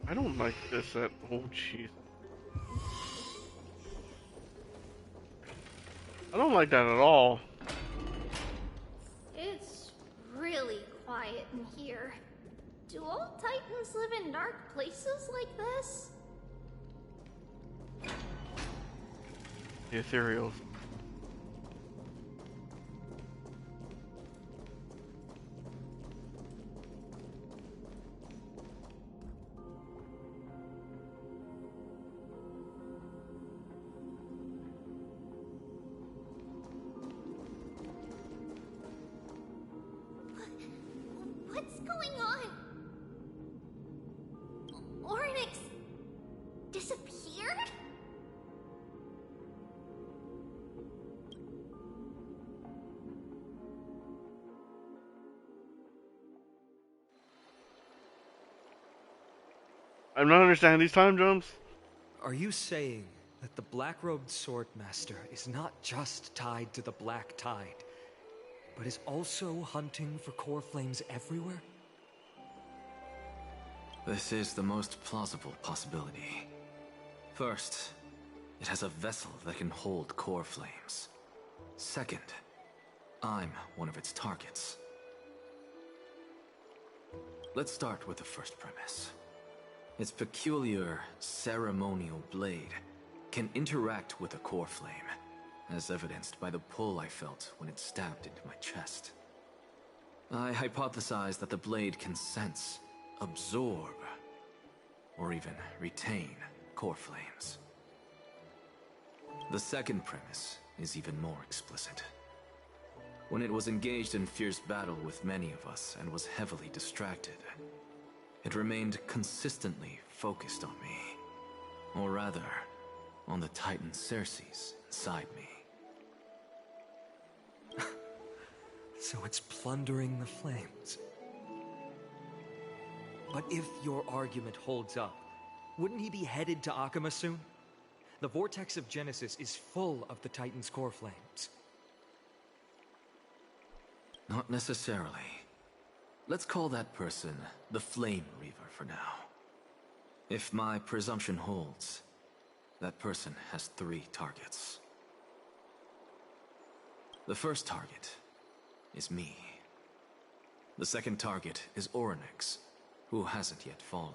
I don't like this at oh jeez. I don't like that at all. It's really quiet in here. Do all Titans live in dark places like this? The ethereals. What's going on? Oryx disappeared? I'm not understanding these time jumps. Are you saying that the black-robed sword master is not just tied to the black tide? but is also hunting for core flames everywhere? This is the most plausible possibility. First, it has a vessel that can hold core flames. Second, I'm one of its targets. Let's start with the first premise. Its peculiar ceremonial blade can interact with a core flame, as evidenced by the pull I felt when it stabbed into my chest. I hypothesized that the blade can sense, absorb, or even retain core flames. The second premise is even more explicit. When it was engaged in fierce battle with many of us and was heavily distracted, it remained consistently focused on me. Or rather, on the Titan Cersei's inside me. So it's plundering the flames. But if your argument holds up, wouldn't he be headed to Akama soon? The vortex of Genesis is full of the Titan's core flames. Not necessarily. Let's call that person the Flame Reaver for now. If my presumption holds, that person has 3 targets. The first target is me. The second target is Orynyx, who hasn't yet fallen.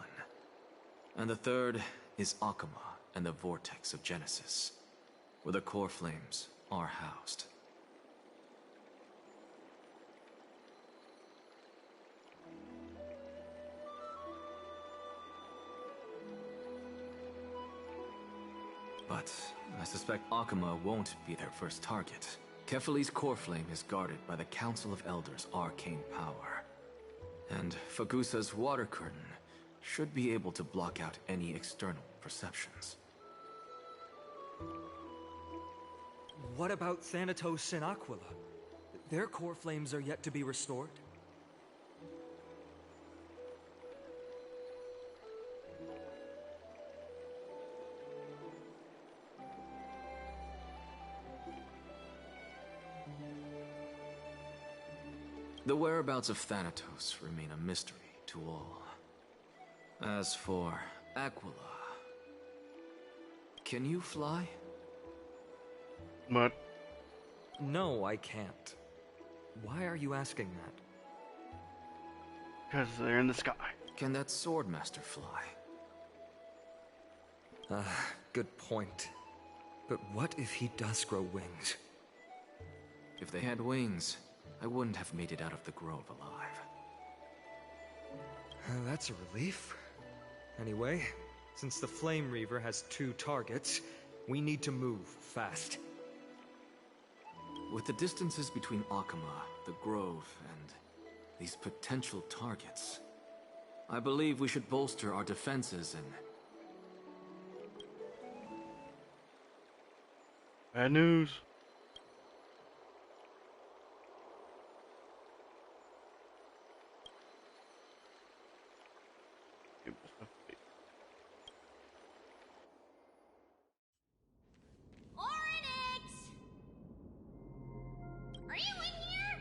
And the third is Akama and the Vortex of Genesis, where the core flames are housed. But I suspect Akama won't be their first target. Kefali's core flame is guarded by the Council of Elders' arcane power. And Fagusa's water curtain should be able to block out any external perceptions. What about Thanatos and Aquila? Their core flames are yet to be restored. The whereabouts of Thanatos remain a mystery to all. As for Aquila, can you fly? What? No, I can't. Why are you asking that? Because they're in the sky. Can that Swordmaster fly? Good point. But what if he does grow wings? If they had wings, I wouldn't have made it out of the grove alive. That's a relief. Anyway, since the Flame Reaver has 2 targets, we need to move fast. With the distances between Akama, the grove, and these potential targets, I believe we should bolster our defenses and... Bad news. Orynyx! Are you in here?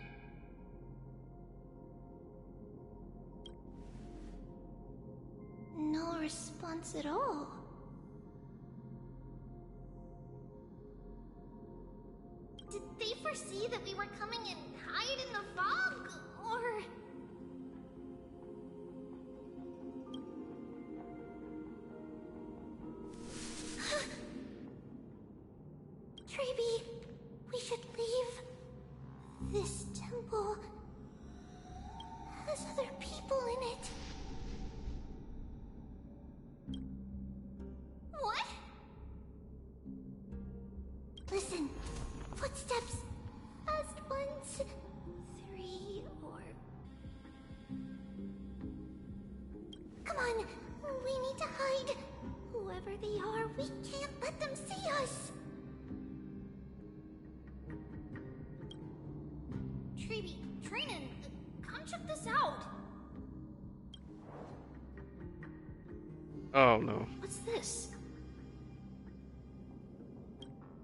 No response at all. Did they foresee that we were coming and hide in the fog? Or... Treeby, we should leave. This temple has other people in it. What? Listen, footsteps. Fast ones. 3 or... Come on, we need to hide. Whoever they are, we can't let them see us. Treeby, Trinan, come check this out. Oh no. What's this?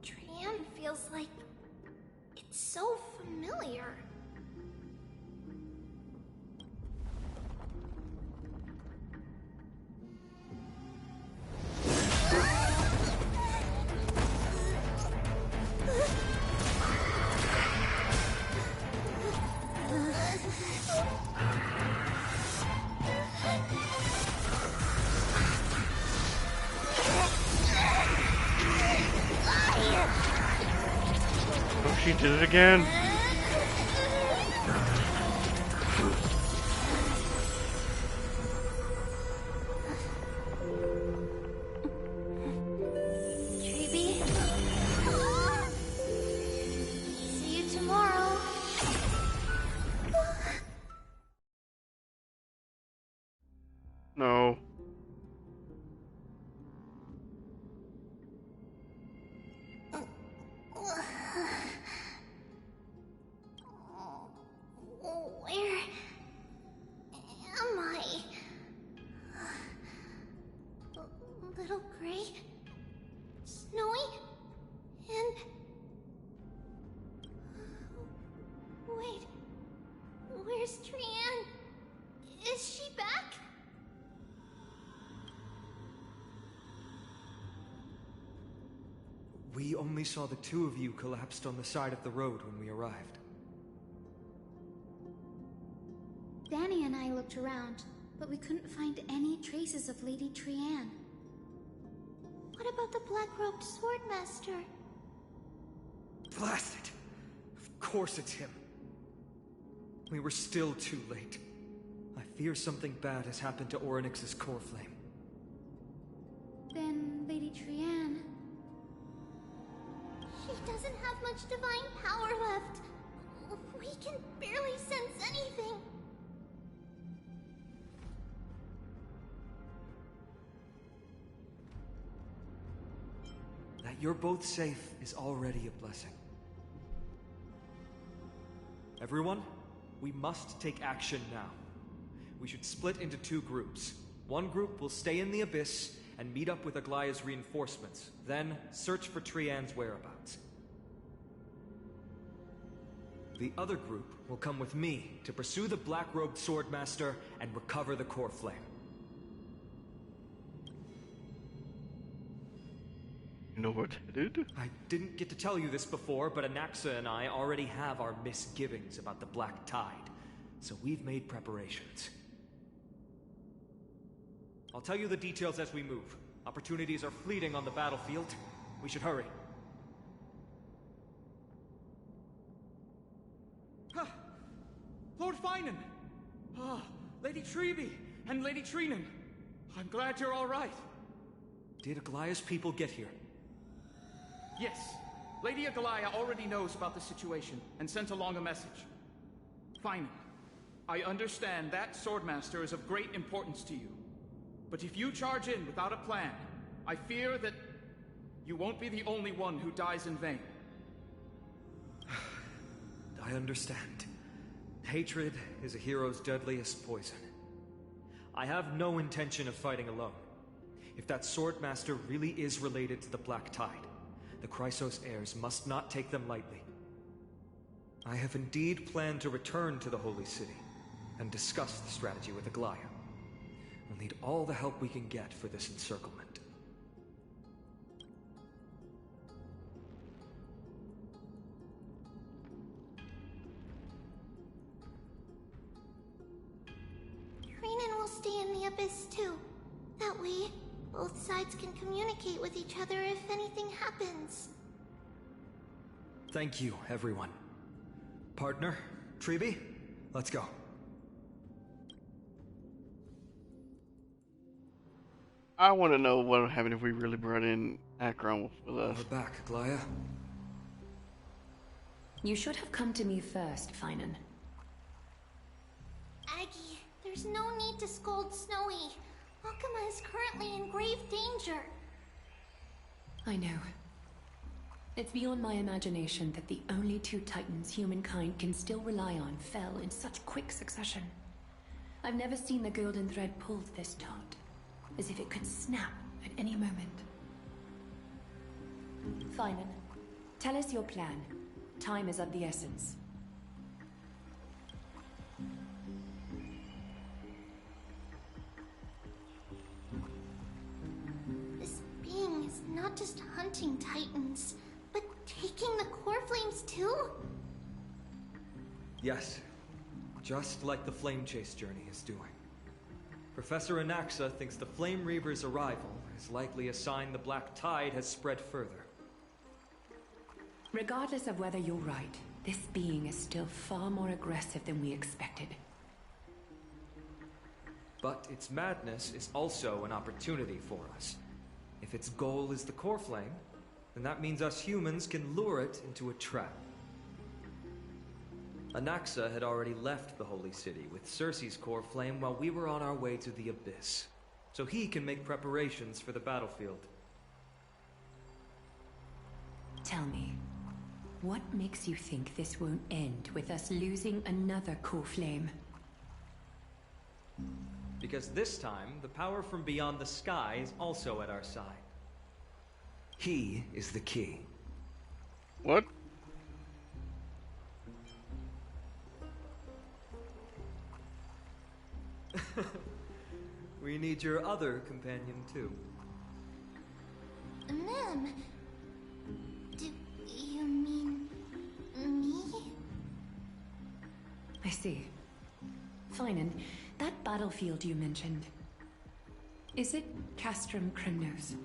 Trian feels like it's so familiar. She did it again. Treeby? See you tomorrow. No. Where am I? Little Gray? Snowy? And... Wait. Where's Trianne? Is she back? We only saw the two of you collapsed on the side of the road when we arrived. Danny and I looked around, but we couldn't find any traces of Lady Trianne. What about the black-robed swordmaster? Blast it! Of course it's him. We were still too late. I fear something bad has happened to Orynyx's core flame. Then Lady Trianne... She doesn't have much divine power left. We can barely sense anything. That you're both safe is already a blessing. Everyone, we must take action now. We should split into two groups. One group will stay in the Abyss and meet up with Aglaya's reinforcements, then search for Trianne's whereabouts. The other group will come with me to pursue the black-robed swordmaster and recover the core flame. You know what I did? I didn't get to tell you this before, but Anaxa and I already have our misgivings about the Black Tide, so we've made preparations. I'll tell you the details as we move. Opportunities are fleeting on the battlefield. We should hurry. Lord Finan! Lady Treeby and Lady Trinan. I'm glad you're all right. Did Aglaya's people get here? Yes. Lady Aglaya already knows about the situation and sent along a message. Finan, I understand that Swordmaster is of great importance to you. But if you charge in without a plan, I fear that you won't be the only one who dies in vain. I understand. Hatred is a hero's deadliest poison. I have no intention of fighting alone. If that Swordmaster really is related to the Black Tide, the Chrysos heirs must not take them lightly. I have indeed planned to return to the Holy City and discuss the strategy with Aglaya. We'll need all the help we can get for this encirclement. Trinan will stay in the Abyss too. That way, both sides can communicate with each other if anything happens. Thank you, everyone. Partner, Treeby, let's go. I want to know what would happen if we really brought in Akron with us. We're back, Aglaya. You should have come to me first, Finan. Aggie, there's no need to scold Snowy. Akuma is currently in grave danger. I know. It's beyond my imagination that the only two titans humankind can still rely on fell in such quick succession. I've never seen the golden thread pulled this taut, as if it could snap at any moment. Finan, tell us your plan. Time is of the essence. This being is not just hunting titans, but taking the core flames too? Yes, just like the Flame Chase journey is doing. Professor Anaxa thinks the Flame Reaver's arrival is likely a sign the Black Tide has spread further. Regardless of whether you're right, this being is still far more aggressive than we expected. But its madness is also an opportunity for us. If its goal is the core flame, then that means us humans can lure it into a trap. Anaxa had already left the Holy City with Cersei's core flame while we were on our way to the Abyss, so he can make preparations for the battlefield. Tell me, what makes you think this won't end with us losing another core flame? Because this time, the power from beyond the sky is also at our side. He is the key. What? We need your other companion, too. Ma'am, do you mean me? I see. Fine, and that battlefield you mentioned, is it Castrum Cremnos?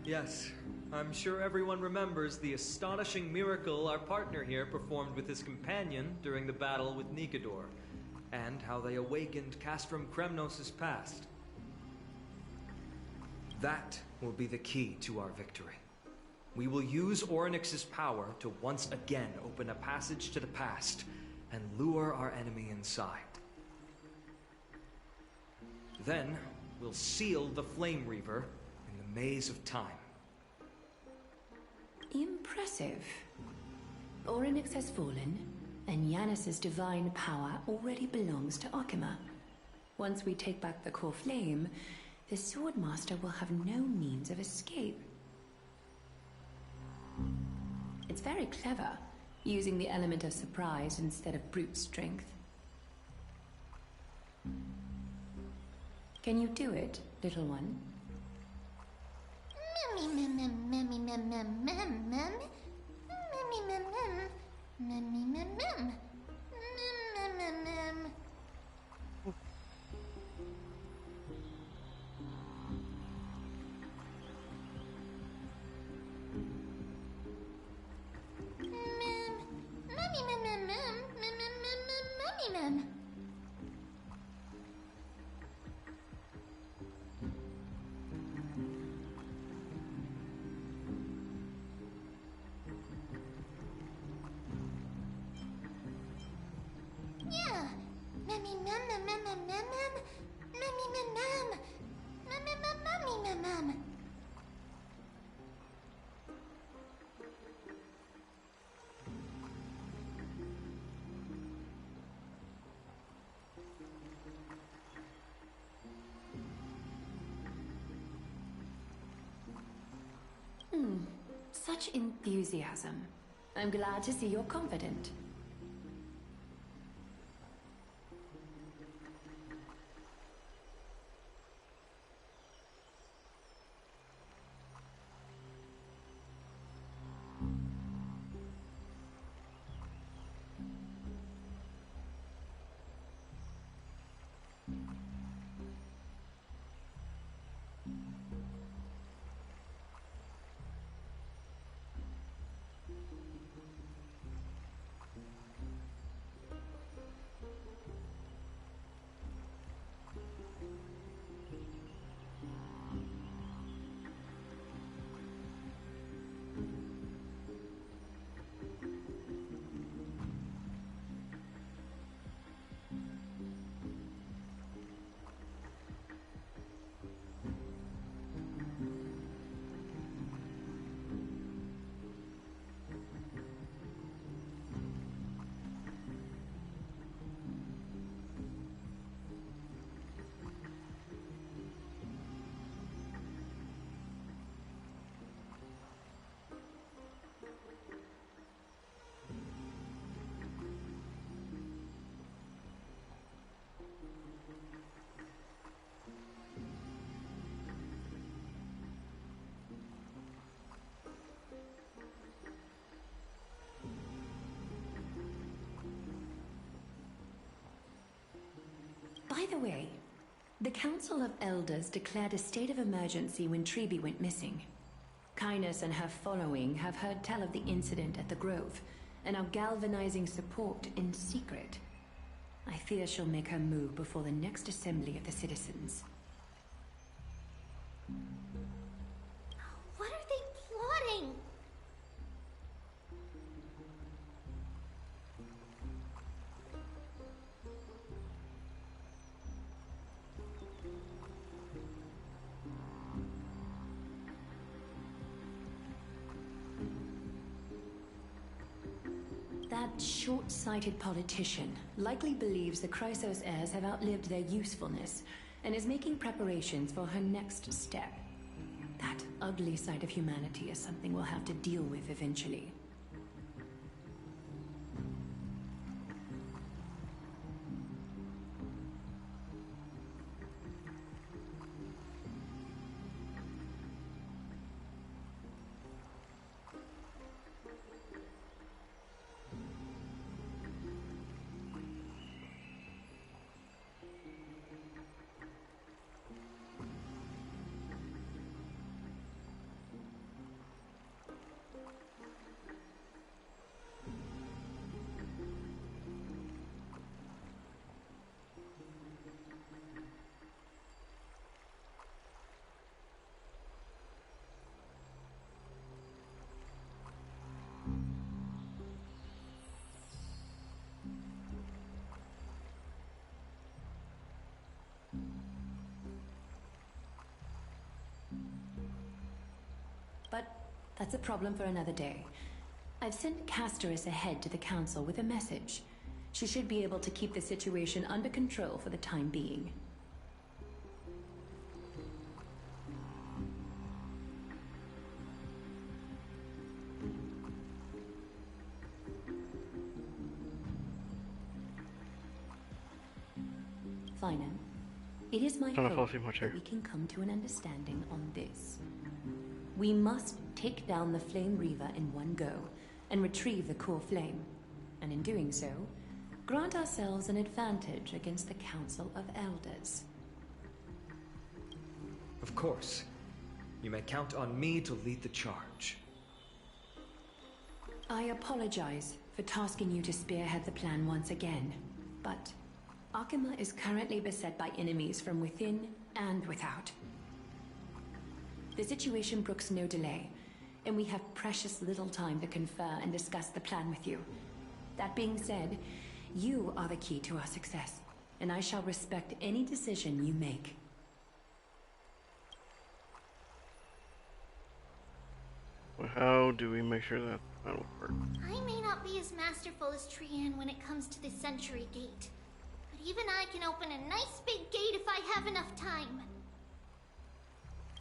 Yes, I'm sure everyone remembers the astonishing miracle our partner here performed with his companion during the battle with Nikedor, and how they awakened Castrum Cremnos' past. That will be the key to our victory. We will use Orynyx's power to once again open a passage to the past and lure our enemy inside. Then, we'll seal the Flame Reaver in the maze of time. Impressive. Orynyx has fallen, and Yanis's divine power already belongs to Okima. Once we take back the core flame, the Swordmaster will have no means of escape. It's very clever, using the element of surprise instead of brute strength. Can you do it, little one? Such enthusiasm. I'm glad to see you're confident. By the way, the Council of Elders declared a state of emergency when Treeby went missing. Tynus and her following have heard tell of the incident at the Grove, and are galvanizing support in secret. I fear she'll make her move before the next assembly of the citizens. What are they plotting? That short-sighted politician likely believes the Chrysos heirs have outlived their usefulness and is making preparations for her next step. That ugly side of humanity is something we'll have to deal with eventually. But that's a problem for another day. I've sent Amphoreus ahead to the council with a message. She should be able to keep the situation under control for the time being. Finan, it is my hope that we can come to an understanding on this. We must take down the Flame Reaver in one go and retrieve the core flame, and in doing so, grant ourselves an advantage against the Council of Elders. Of course. You may count on me to lead the charge. I apologize for tasking you to spearhead the plan once again, but Arkema is currently beset by enemies from within and without. The situation brooks no delay, and we have precious little time to confer and discuss the plan with you. That being said, you are the key to our success, and I shall respect any decision you make. Well, how do we make sure that will work? I may not be as masterful as Trian when it comes to the Century Gate, but even I can open a nice big gate if I have enough time.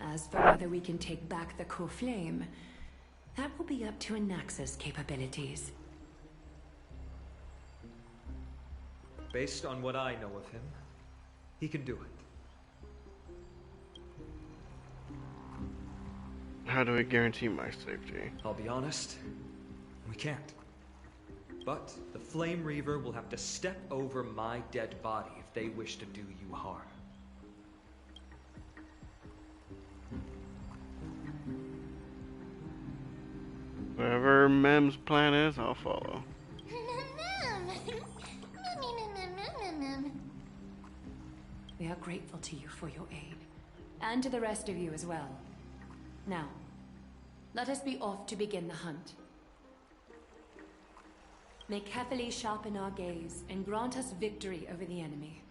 As for whether we can take back the core flame, that will be up to Anaxa's capabilities. Based on what I know of him, he can do it. How do we guarantee my safety? I'll be honest, we can't. But the Flame Reaver will have to step over my dead body if they wish to do you harm. Whatever Mem's plan is, I'll follow. We are grateful to you for your aid, and to the rest of you as well. Now, let us be off to begin the hunt. May carefully sharpen our gaze and grant us victory over the enemy.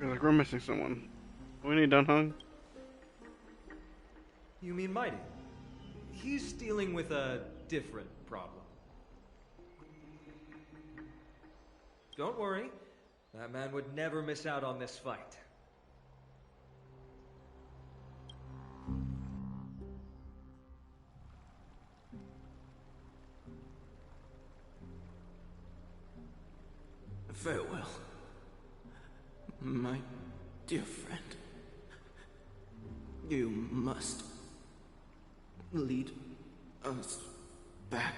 Feels like we're missing someone. We need Dunhung. You mean Mighty? He's dealing with a different problem. Don't worry. That man would never miss out on this fight. Farewell, my dear friend. You must lead us back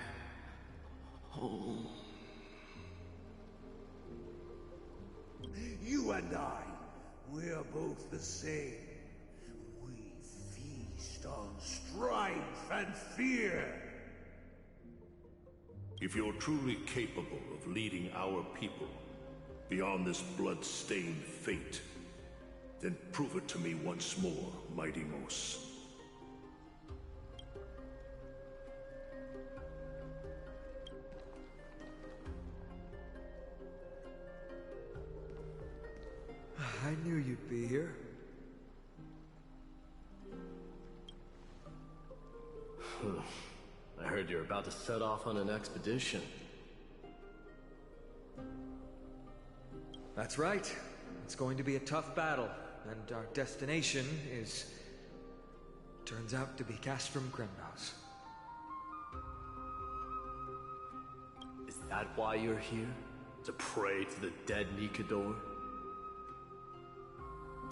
home. You and I We are both the same. We feast on strife and fear. If you're truly capable of leading our people beyond this blood-stained fate, then prove it to me once more, Mighty Mos. I knew you'd be here. I heard you're about to set off on an expedition. That's right. It's going to be a tough battle, and our destination is... turns out to be Castrum Kremnos. Is that why you're here? To pray to the dead Nikador?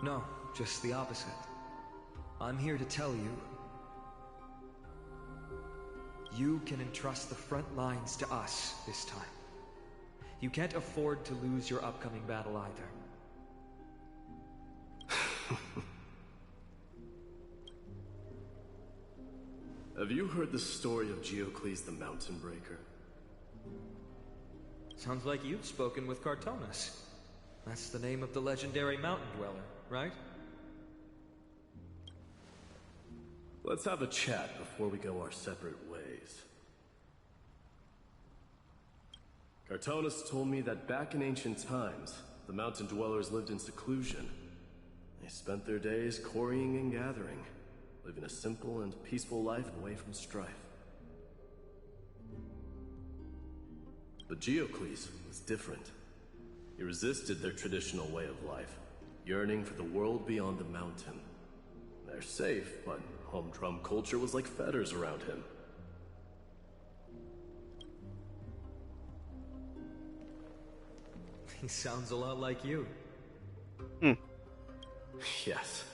No, just the opposite. I'm here to tell you... you can entrust the front lines to us this time. You can't afford to lose your upcoming battle either. Have you heard the story of Geocles the Mountain Breaker? Sounds like you've spoken with Cartonus. That's the name of the legendary mountain dweller, right? Let's have a chat before we go our separate ways. Cartonus told me that back in ancient times, the mountain dwellers lived in seclusion. They spent their days quarrying and gathering, living a simple and peaceful life away from strife. But Geocles was different. He resisted their traditional way of life, yearning for the world beyond the mountain. They're safe, but humdrum culture was like fetters around him. He sounds a lot like you. Yes.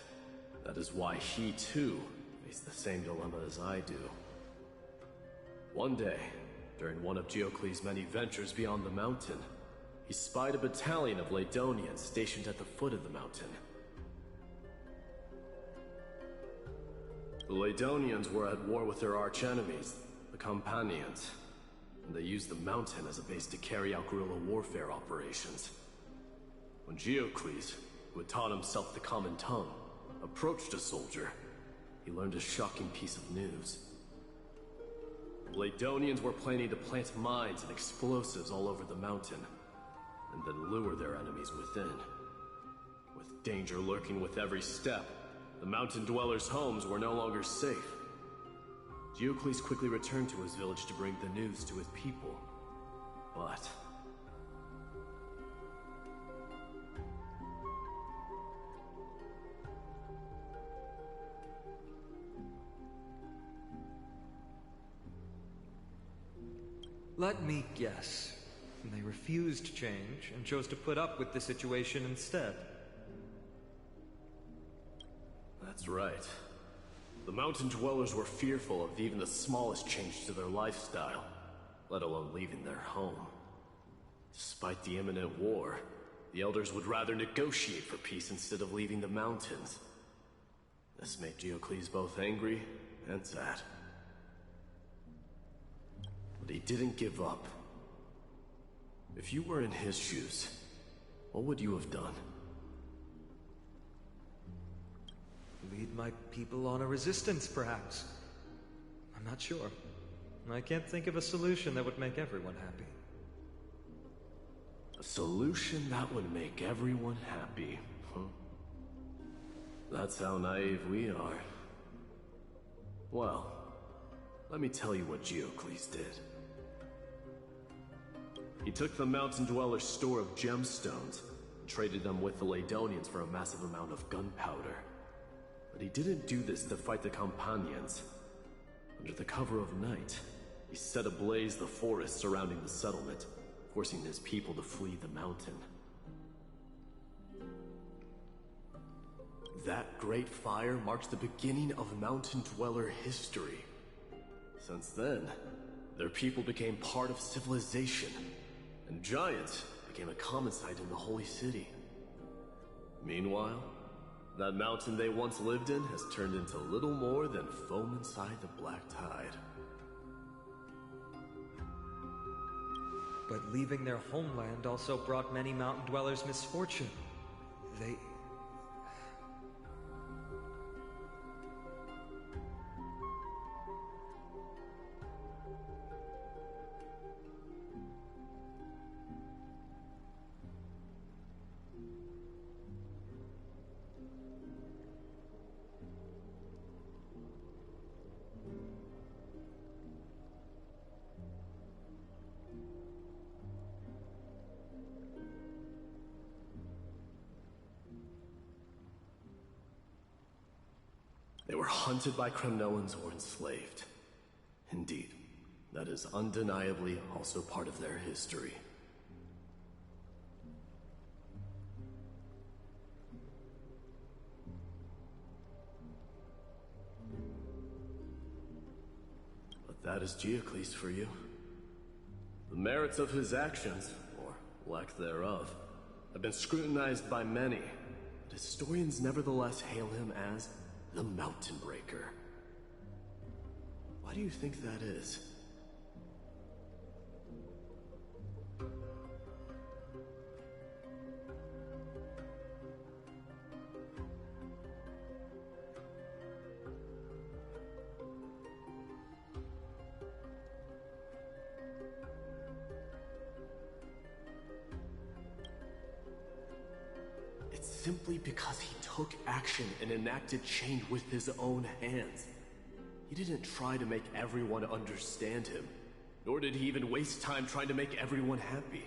That is why he, too, faced the same dilemma as I do. One day, during one of Geocles' many ventures beyond the mountain, he spied a battalion of Laedonians stationed at the foot of the mountain. The Laedonians were at war with their arch-enemies, the Companions, and they used the mountain as a base to carry out guerrilla warfare operations. When Geocles, who had taught himself the common tongue, approached a soldier, he learned a shocking piece of news. The Laedonians were planning to plant mines and explosives all over the mountain, and then lure their enemies within. With danger lurking with every step, the mountain dwellers' homes were no longer safe. Geocles quickly returned to his village to bring the news to his people. But... let me guess. They refused change and chose to put up with the situation instead. That's right. The mountain dwellers were fearful of even the smallest change to their lifestyle, let alone leaving their home. Despite the imminent war, the elders would rather negotiate for peace instead of leaving the mountains. This made Geocles both angry and sad. But he didn't give up. If you were in his shoes, what would you have done? Lead my people on a resistance, perhaps. I'm not sure. I can't think of a solution that would make everyone happy. A solution that would make everyone happy, huh? That's how naive we are. Well, let me tell you what Geocles did. He took the mountain dweller's store of gemstones and traded them with the Laedonians for a massive amount of gunpowder. But he didn't do this to fight the Companions. Under the cover of night, he set ablaze the forest surrounding the settlement, forcing his people to flee the mountain. That great fire marks the beginning of mountain dweller history. Since then, their people became part of civilization, and giants became a common sight in the Holy City. Meanwhile, that mountain they once lived in has turned into little more than foam inside the black tide. But leaving their homeland also brought many mountain dwellers misfortune. They... They were hunted by Kremnoans or enslaved. Indeed, that is undeniably also part of their history. But that is Geocles for you. The merits of his actions, or lack thereof, have been scrutinized by many, but historians nevertheless hail him as the Mountain Breaker. Why do you think that is? It's simply because he took action and enacted change with his own hands. He didn't try to make everyone understand him, nor did he even waste time trying to make everyone happy.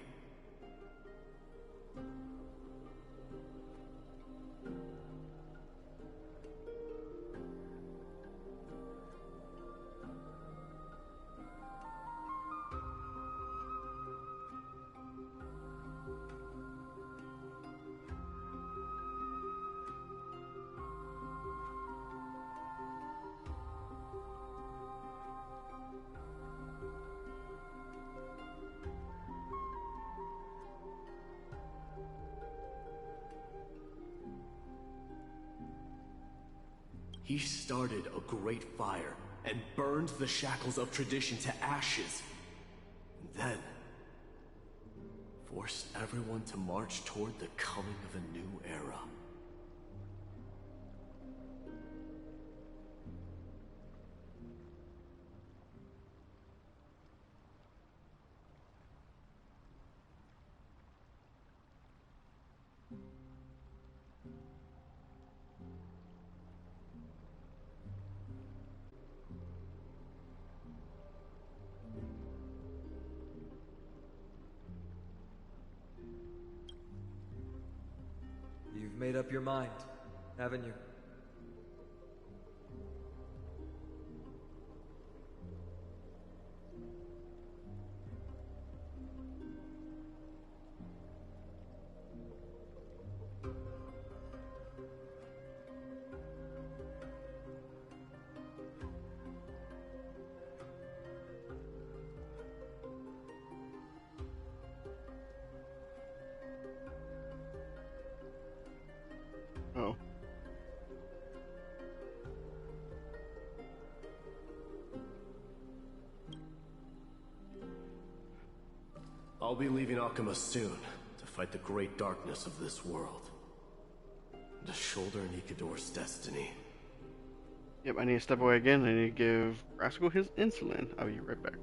He started a great fire and burned the shackles of tradition to ashes. And then forced everyone to march toward the coming of a new era. You've made up your mind, haven't you? Oh. I'll be leaving Alchema soon to fight the great darkness of this world. To shoulder Nikador's destiny. Yep, I need to step away again. I need to give Rascal his insulin. I'll be right back.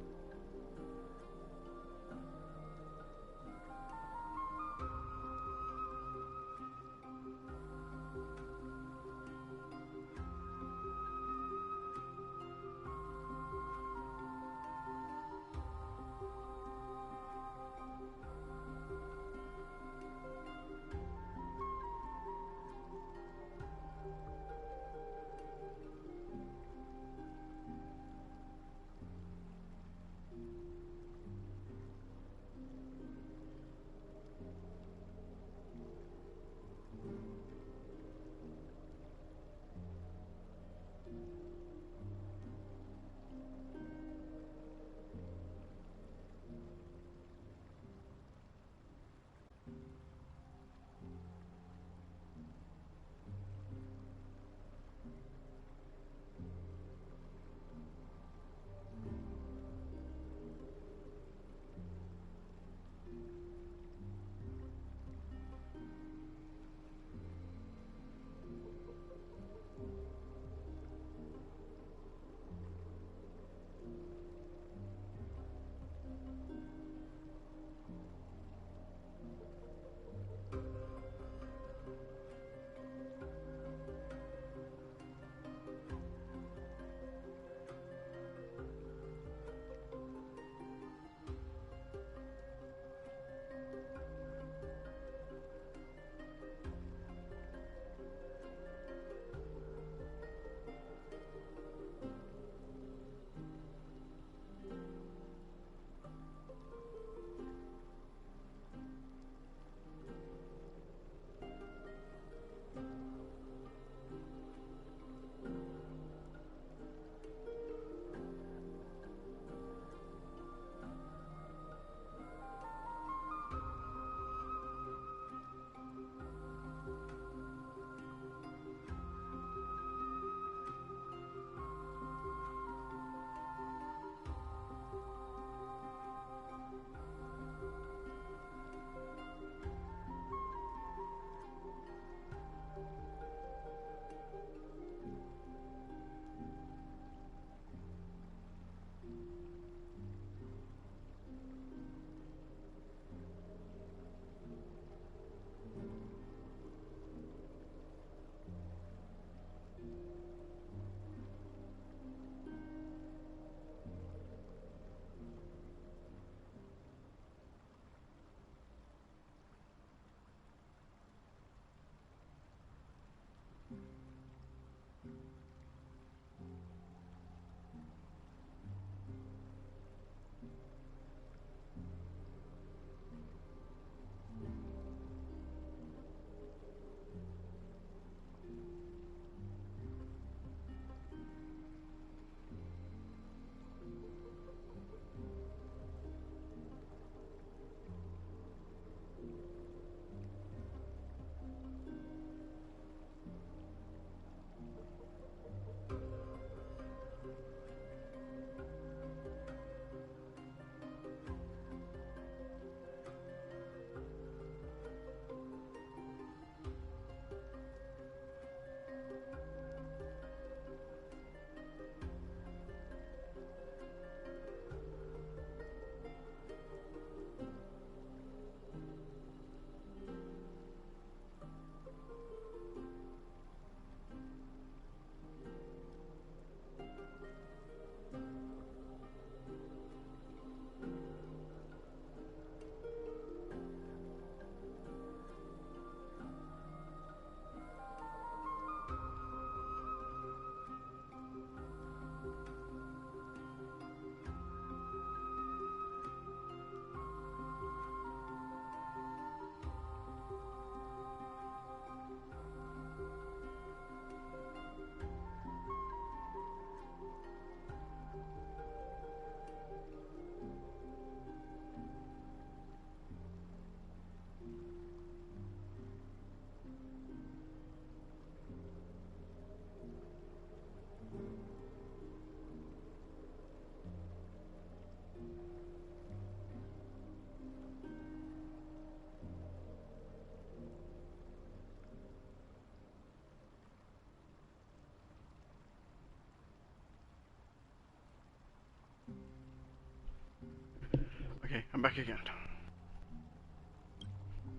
I'm back again.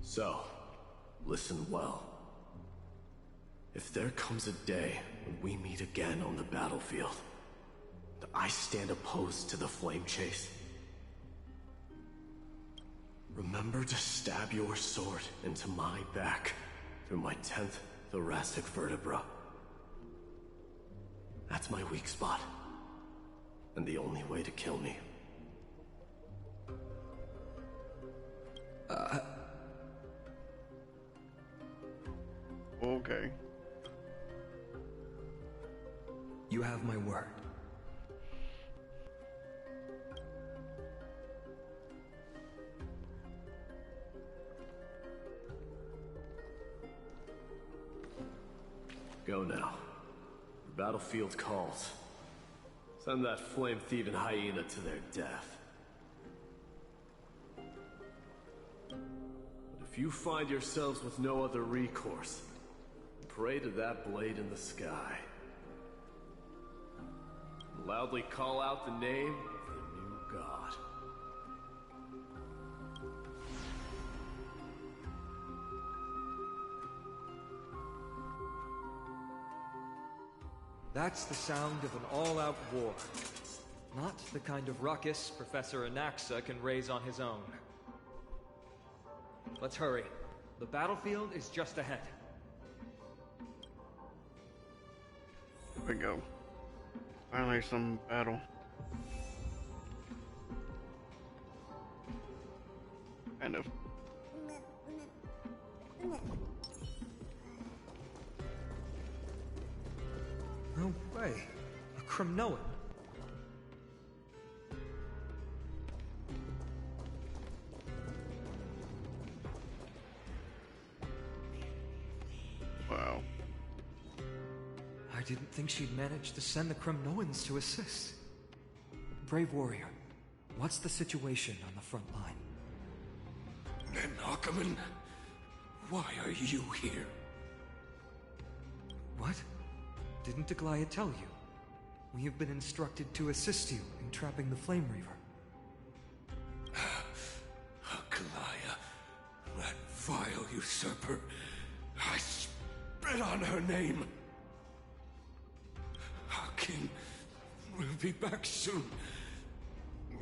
So, listen well. If there comes a day when we meet again on the battlefield, that I stand opposed to the flame chase, remember to stab your sword into my back through my 10th thoracic vertebra. That's my weak spot, and the only way to kill me. Okay. You have my word. Go now. The battlefield calls. Send that flame-thieving hyena to their death. But if you find yourselves with no other recourse, pray to that blade in the sky. Loudly call out the name of the new god. That's the sound of an all-out war. Not the kind of ruckus Professor Anaxa can raise on his own. Let's hurry. The battlefield is just ahead. Here we go. Finally some battle. Kind of. No way. A Kremnoan? Wow. I didn't think she'd managed to send the Kremnoans to assist. Brave warrior, what's the situation on the front line? Menachem, why are you here? What? Didn't Aglaya tell you? We have been instructed to assist you in trapping the Flame Reaver. Aglaya, that vile usurper. I spit on her name. Our king will be back soon.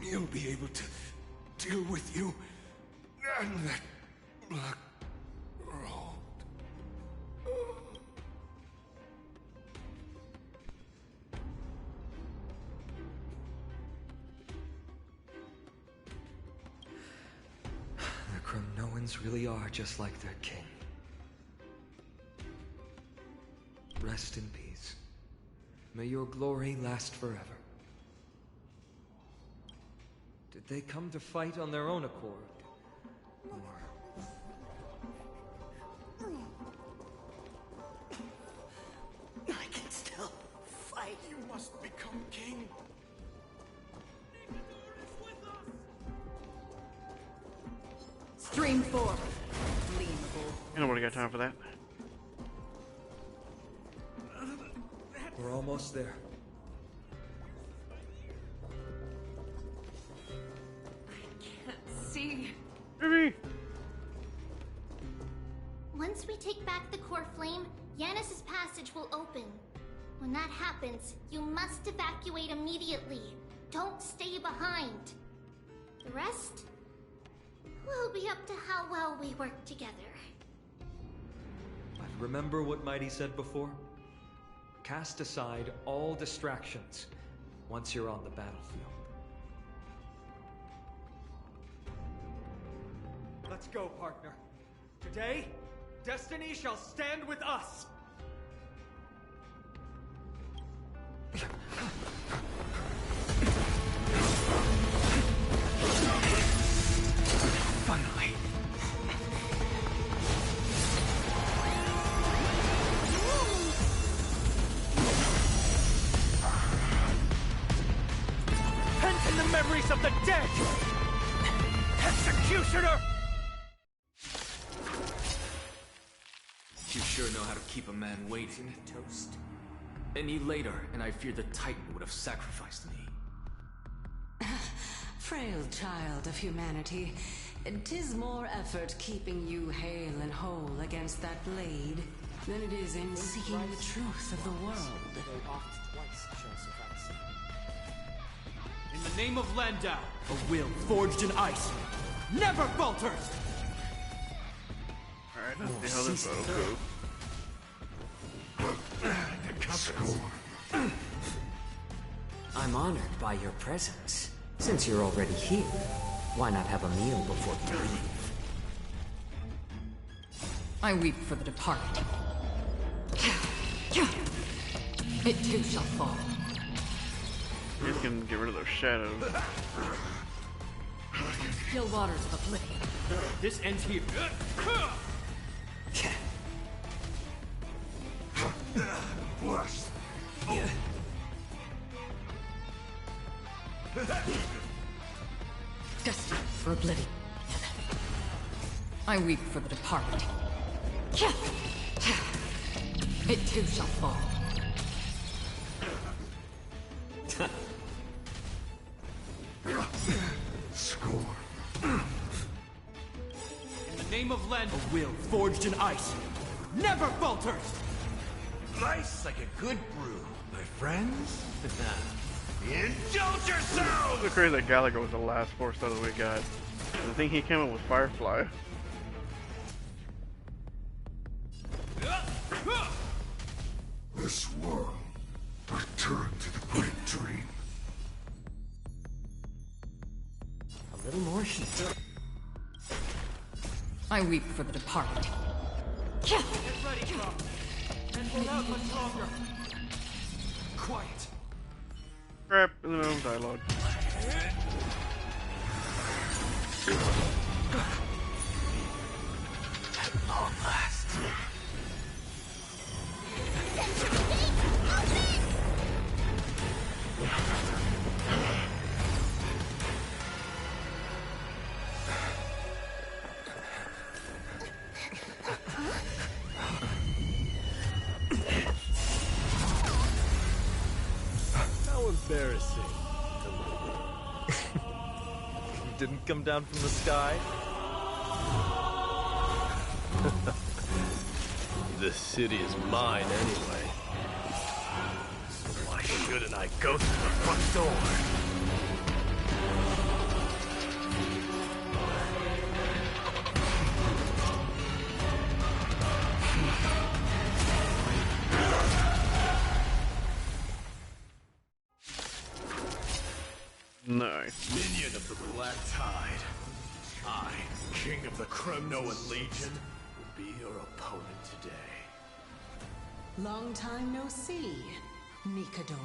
He'll be able to deal with you and that black road. The Kremnoans really are just like their king. Rest in peace. May your glory last forever. Did they come to fight on their own accord? Or... I can still fight. You must become king. Stream forward. Ain't nobody got time for that. We're almost there. See. Once we take back the core flame, Yanis's passage will open. When that happens, you must evacuate immediately. Don't stay behind. The rest will be up to how well we work together. But remember what Mighty said before? Cast aside all distractions once you're on the battlefield. Let's go, partner. Today, destiny shall stand with us! Finally. Pent in the memories of the dead! Executioner! You sure know how to keep a man waiting. Toast. Any later, and I fear the Titan would have sacrificed me. Frail child of humanity, 'tis more effort keeping you hale and whole against that blade than it is in seeking the truth of the world. In the name of Landau, a will forged in ice never falters! Alright, let's see how this battle goes. I'm honored by your presence. Since you're already here, why not have a meal before you leave? I weep for the departed. It too shall fall. You can get rid of those shadows. Still waters of oblivion. This ends here. Bless. Destined for oblivion. I weep for the departed. It too shall fall. Score. In the name of Land, a will forged in ice never falters! Nice like a good brew, my friends. Indulge yourselves! It's crazy that Gallagher was the last force that we got. I think he came up with Firefly. This world returned to the great dream. A little more heat. I weep for the departed. Get ready, Croc. And we're out much longer. Quiet. Crap, in the middle of dialogue. At long last. How embarrassing. Didn't come down from the sky? The city is mine anyway. So why shouldn't I go through the front door? Nice. Minion of the Black Tide. I, King of the Kremnoan Legion, will be your opponent today. Long time no see, Mikador.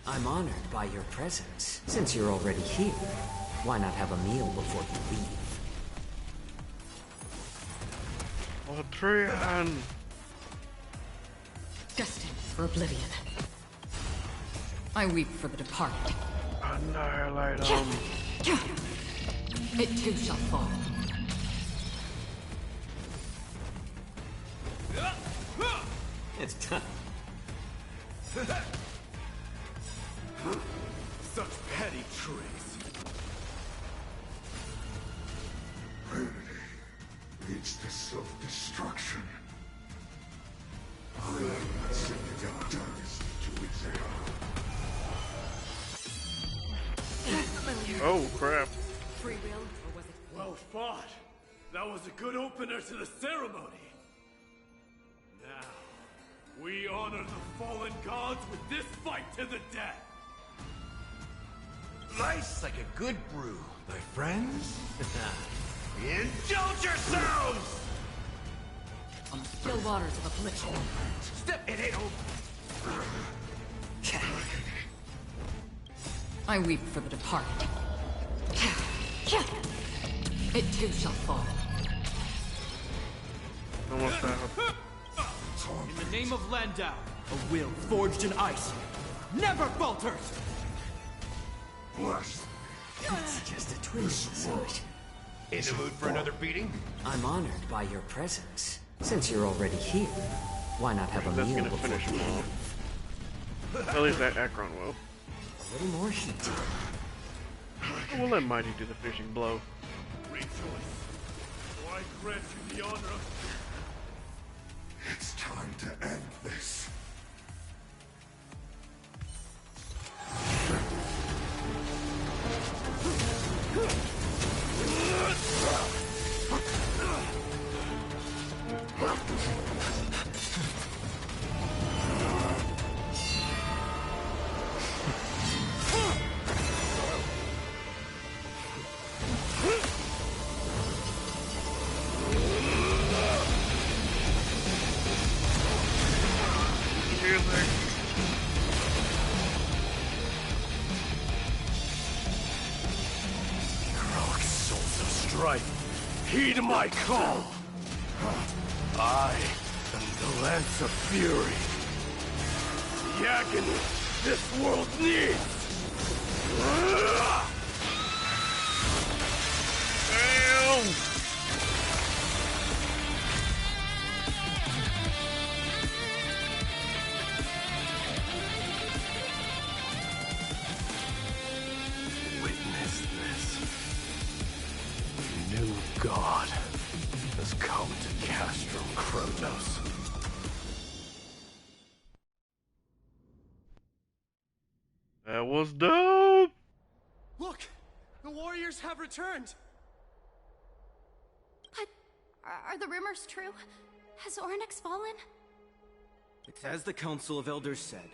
I'm honored by your presence. Since you're already here, why not have a meal before you leave? Oh, Trian! Destined for oblivion. I weep for the departed. Annihilate him. It too shall fall. It's time. Such petty trees. Vanity leads to self-destruction. I send the doctors to examine. Oh, crap. Free will, or was it? Well fought. That was a good opener to the ceremony. Now, we honor the fallen gods with this fight to the death. Nice like a good brew, my friends. Indulge yourselves! On the still waters of oblivion. Step it ain't over. I weep for the departed. It too shall fall. Almost out. In the name of Landau, a will forged in ice never falters! Bless. It's just a twist, such. In the mood for another beating? I'm honored by your presence. Since you're already here, why not have a That's meal gonna before finish him dinner? off. At least that Akron will. A little more heat. We'll let Mighty do the finishing blow. Rejoice. So I grant you the honor of... It's time to end this. Heroic souls of strife, heed my call. I am the Lance of Fury. The agony this world needs. Damn! Witness this. The new god has come to Castro Kronos. That was dope! Look! The warriors have returned! But are the rumors true? Has Ornyx fallen? It's as the Council of Elders said.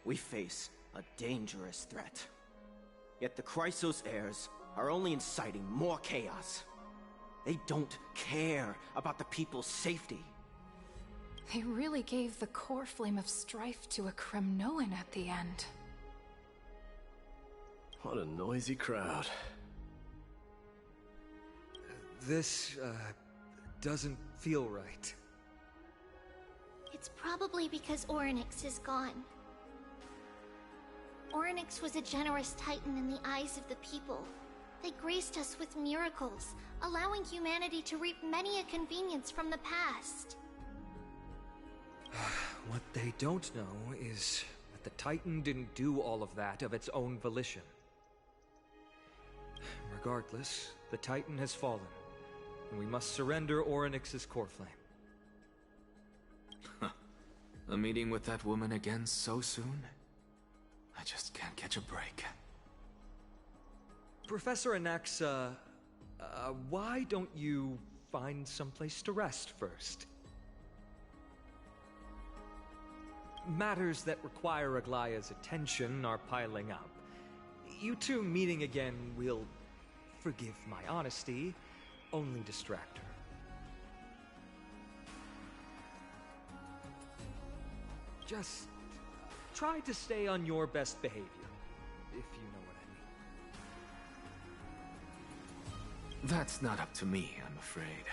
We face a dangerous threat. Yet the Chrysos heirs are only inciting more chaos. They don't care about the people's safety. They really gave the core flame of strife to a Kremnoan at the end. What a noisy crowd. This, doesn't feel right. It's probably because Ornyx is gone. Ornyx was a generous titan in the eyes of the people. They graced us with miracles, allowing humanity to reap many a convenience from the past. What they don't know is that the Titan didn't do all of that of its own volition. Regardless, the Titan has fallen, and we must surrender Ornyx's core flame. A meeting with that woman again so soon? I just can't catch a break. Professor Anaxa, why don't you find someplace to rest first? Matters that require Aglaya's attention are piling up. You two meeting again will, forgive my honesty, only distract her. Just try to stay on your best behavior, if you know what I mean. That's not up to me, I'm afraid.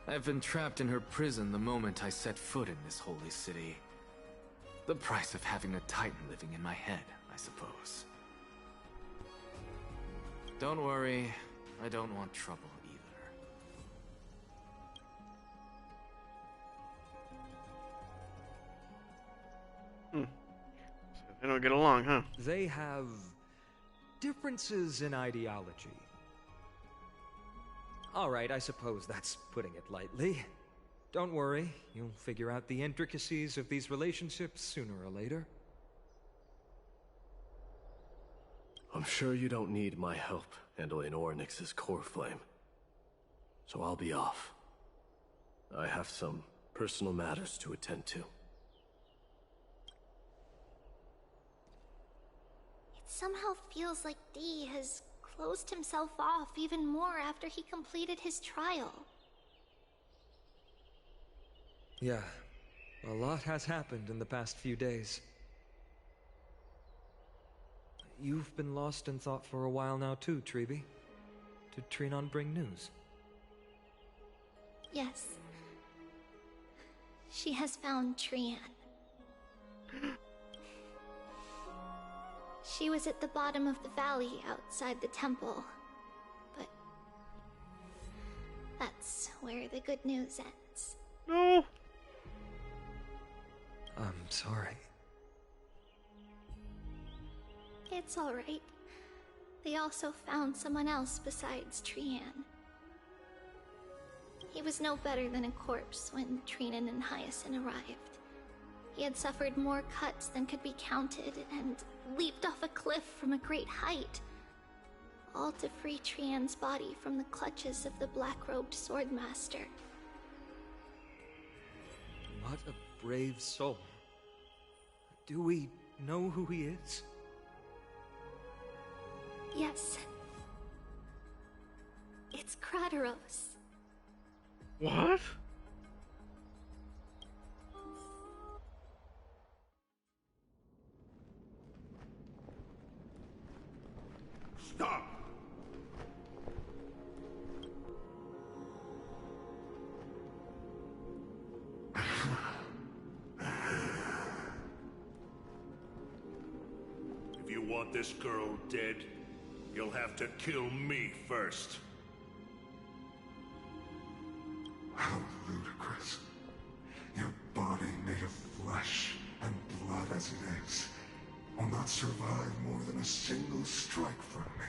I've been trapped in her prison the moment I set foot in this holy city. The price of having a Titan living in my head, I suppose. Don't worry, I don't want trouble either. So they don't get along, huh? They have differences in ideology. Alright, I suppose that's putting it lightly. Don't worry, you'll figure out the intricacies of these relationships sooner or later. I'm sure you don't need my help handling Ornyx's core flame. So I'll be off. I have some personal matters to attend to. It somehow feels like D has closed himself off even more after he completed his trial. Yeah, a lot has happened in the past few days. You've been lost in thought for a while now too, Treeby. Did Trinon bring news? Yes. She has found Trian. She was at the bottom of the valley outside the temple, but That's where the good news ends. No. I'm sorry. It's alright. They also found someone else besides Trian. He was no better than a corpse when Trinan and Hyacinth arrived. He had suffered more cuts than could be counted and leaped off a cliff from a great height, all to free Trian's body from the clutches of the black-robed swordmaster. What a brave soul. Do we know who he is? Yes. It's Crateros. What? Stop! If you want this girl dead, you'll have to kill me first. How ludicrous. Your body made of flesh and blood as it is will not survive more than a single strike from me.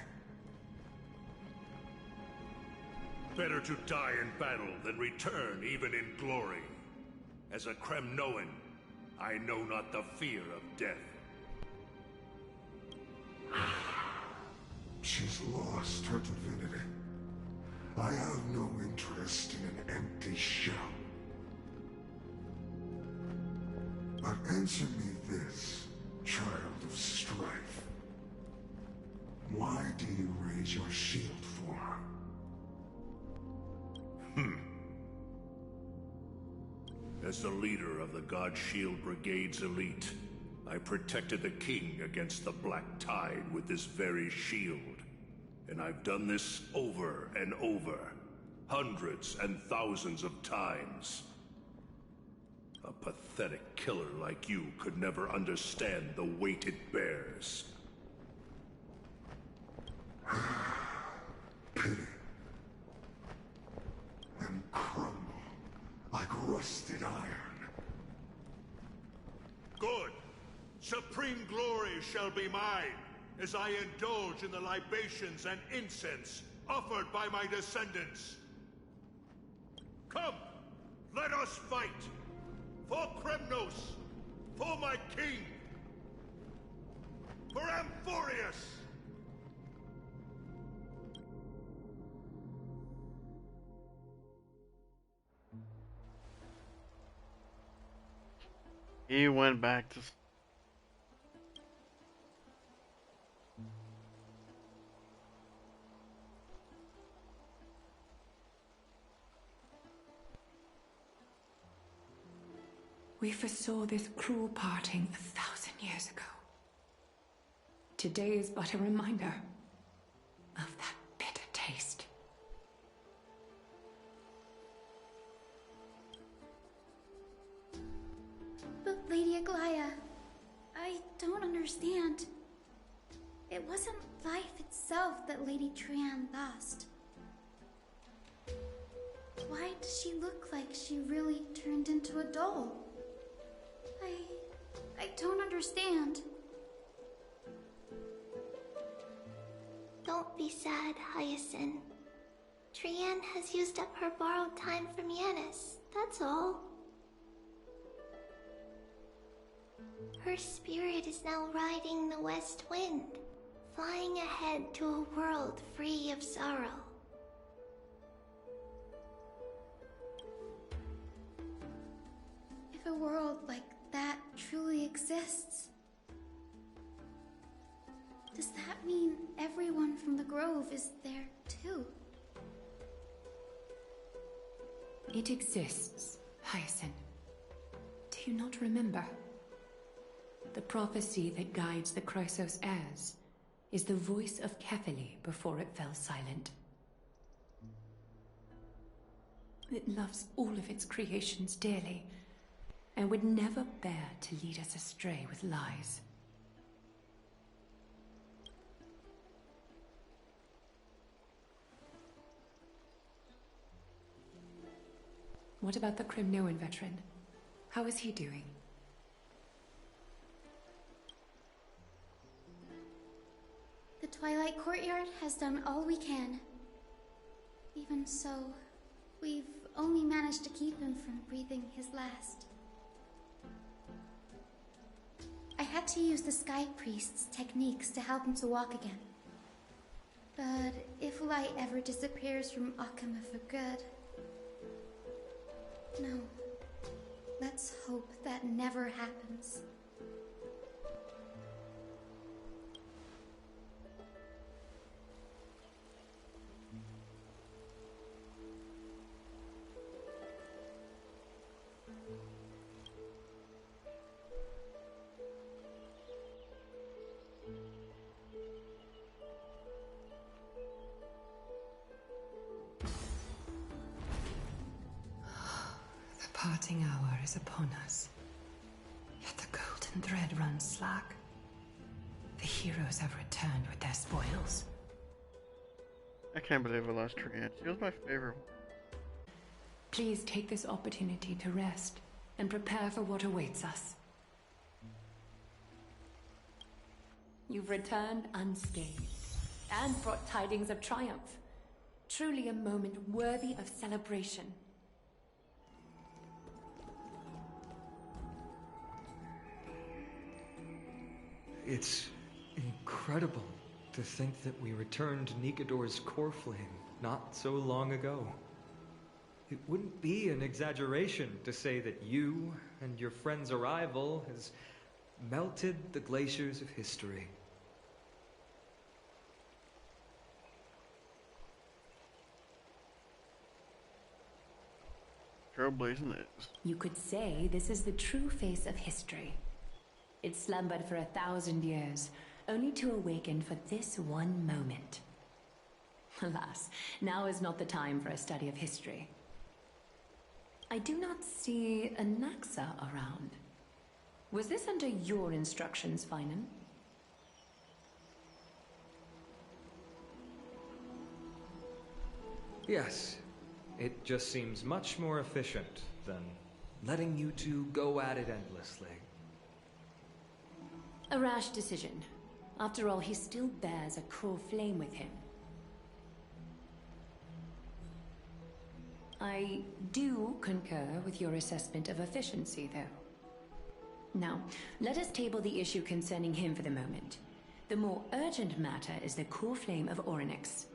Better to die in battle than return even in glory. As a Kremnoan, I know not the fear of death. She's lost her divinity. I have no interest in an empty shell. But answer me this, child of strife. Why do you raise your shield for her? As the leader of the God Shield Brigade's elite, I protected the king against the Black Tide with this very shield. And I've done this over and over, hundreds and thousands of times. A pathetic killer like you could never understand the weight it bears. Pity. And crumble like rusted iron. Good. Supreme glory shall be mine, as I indulge in the libations and incense offered by my descendants. Come, let us fight! For Kremnos! For my king! For Amphoreus! He went back to... We foresaw this cruel parting 1,000 years ago. Today is but a reminder of that bitter taste. But Lady Aglaya, I don't understand. It wasn't life itself that Lady Trian lost. Why does she look like she really turned into a doll? I don't understand. Don't be sad, Hyacinth. Trian has used up her borrowed time from Yanis, that's all. Her spirit is now riding the west wind, flying ahead to a world free of sorrow. If a world like that truly exists, does that mean everyone from the Grove is there too? It exists, Hyacinth. Do you not remember? The prophecy that guides the Chrysos heirs is the voice of Kefili before it fell silent. It loves all of its creations dearly, and would never bear to lead us astray with lies. What about the Crimnoan veteran? How is he doing? The Twilight Courtyard has done all we can. Even so, we've only managed to keep him from breathing his last. I had to use the Sky Priest's techniques to help him to walk again. But if light ever disappears from Akama for good... No. Let's hope that never happens. The parting hour is upon us. Yet the golden thread runs slack. The heroes have returned with their spoils. I can't believe I lost Trian. She was my favorite one. Please take this opportunity to rest and prepare for what awaits us. You've returned unscathed and brought tidings of triumph. Truly a moment worthy of celebration. It's incredible to think that we returned Nikador's core flame not so long ago. It wouldn't be an exaggeration to say that you and your friend's arrival has melted the glaciers of history. Trailblazing it. You could say this is the true face of history. It slumbered for 1,000 years, only to awaken for this one moment. Alas, now is not the time for a study of history. I do not see a Naxa around. Was this under your instructions, Finan? Yes, it just seems much more efficient than letting you two go at it endlessly. A rash decision. After all, he still bears a core flame with him. I do concur with your assessment of efficiency, though. Now, let us table the issue concerning him for the moment. The more urgent matter is the core flame of Orynyx.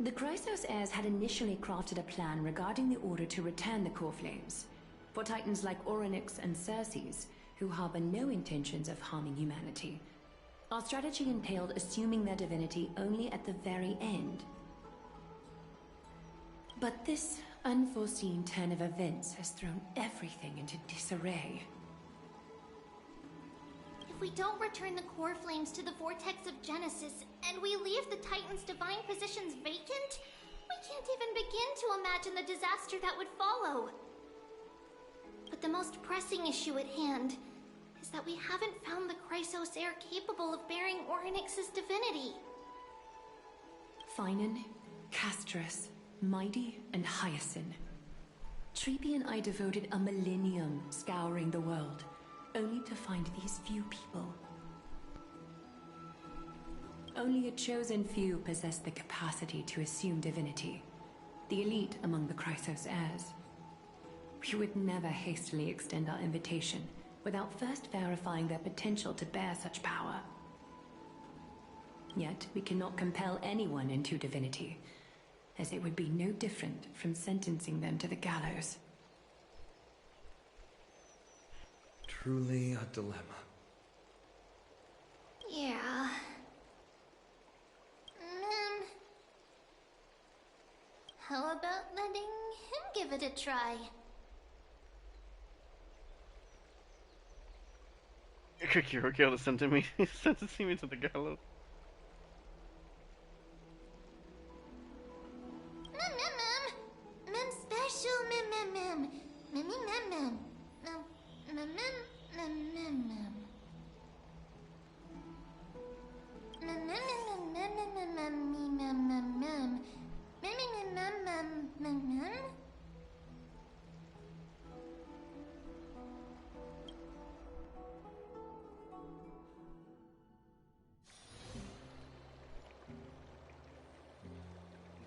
The Chrysos heirs had initially crafted a plan regarding the order to return the core flames. For titans like Orynyx and Circes, who harbor no intentions of harming humanity, our strategy entailed assuming their divinity only at the very end. But this unforeseen turn of events has thrown everything into disarray. If we don't return the core flames to the vortex of Genesis, and we leave the Titan's divine positions vacant, we can't even begin to imagine the disaster that would follow. But the most pressing issue at hand is that we haven't found the Chrysos heir capable of bearing Orynyx's divinity. Finan, Castras, Mighty, and Hyacinth. Treepy and I devoted a millennium scouring the world, only to find these few people. Only a chosen few possess the capacity to assume divinity, the elite among the Chrysos heirs. We would never hastily extend our invitation without first verifying their potential to bear such power. Yet, we cannot compel anyone into divinity, as it would be no different from sentencing them to the gallows. Truly a dilemma. Yeah. How about letting him give it a try? Kirokyo sentencing me to the gallows. Mem special mem. Mem.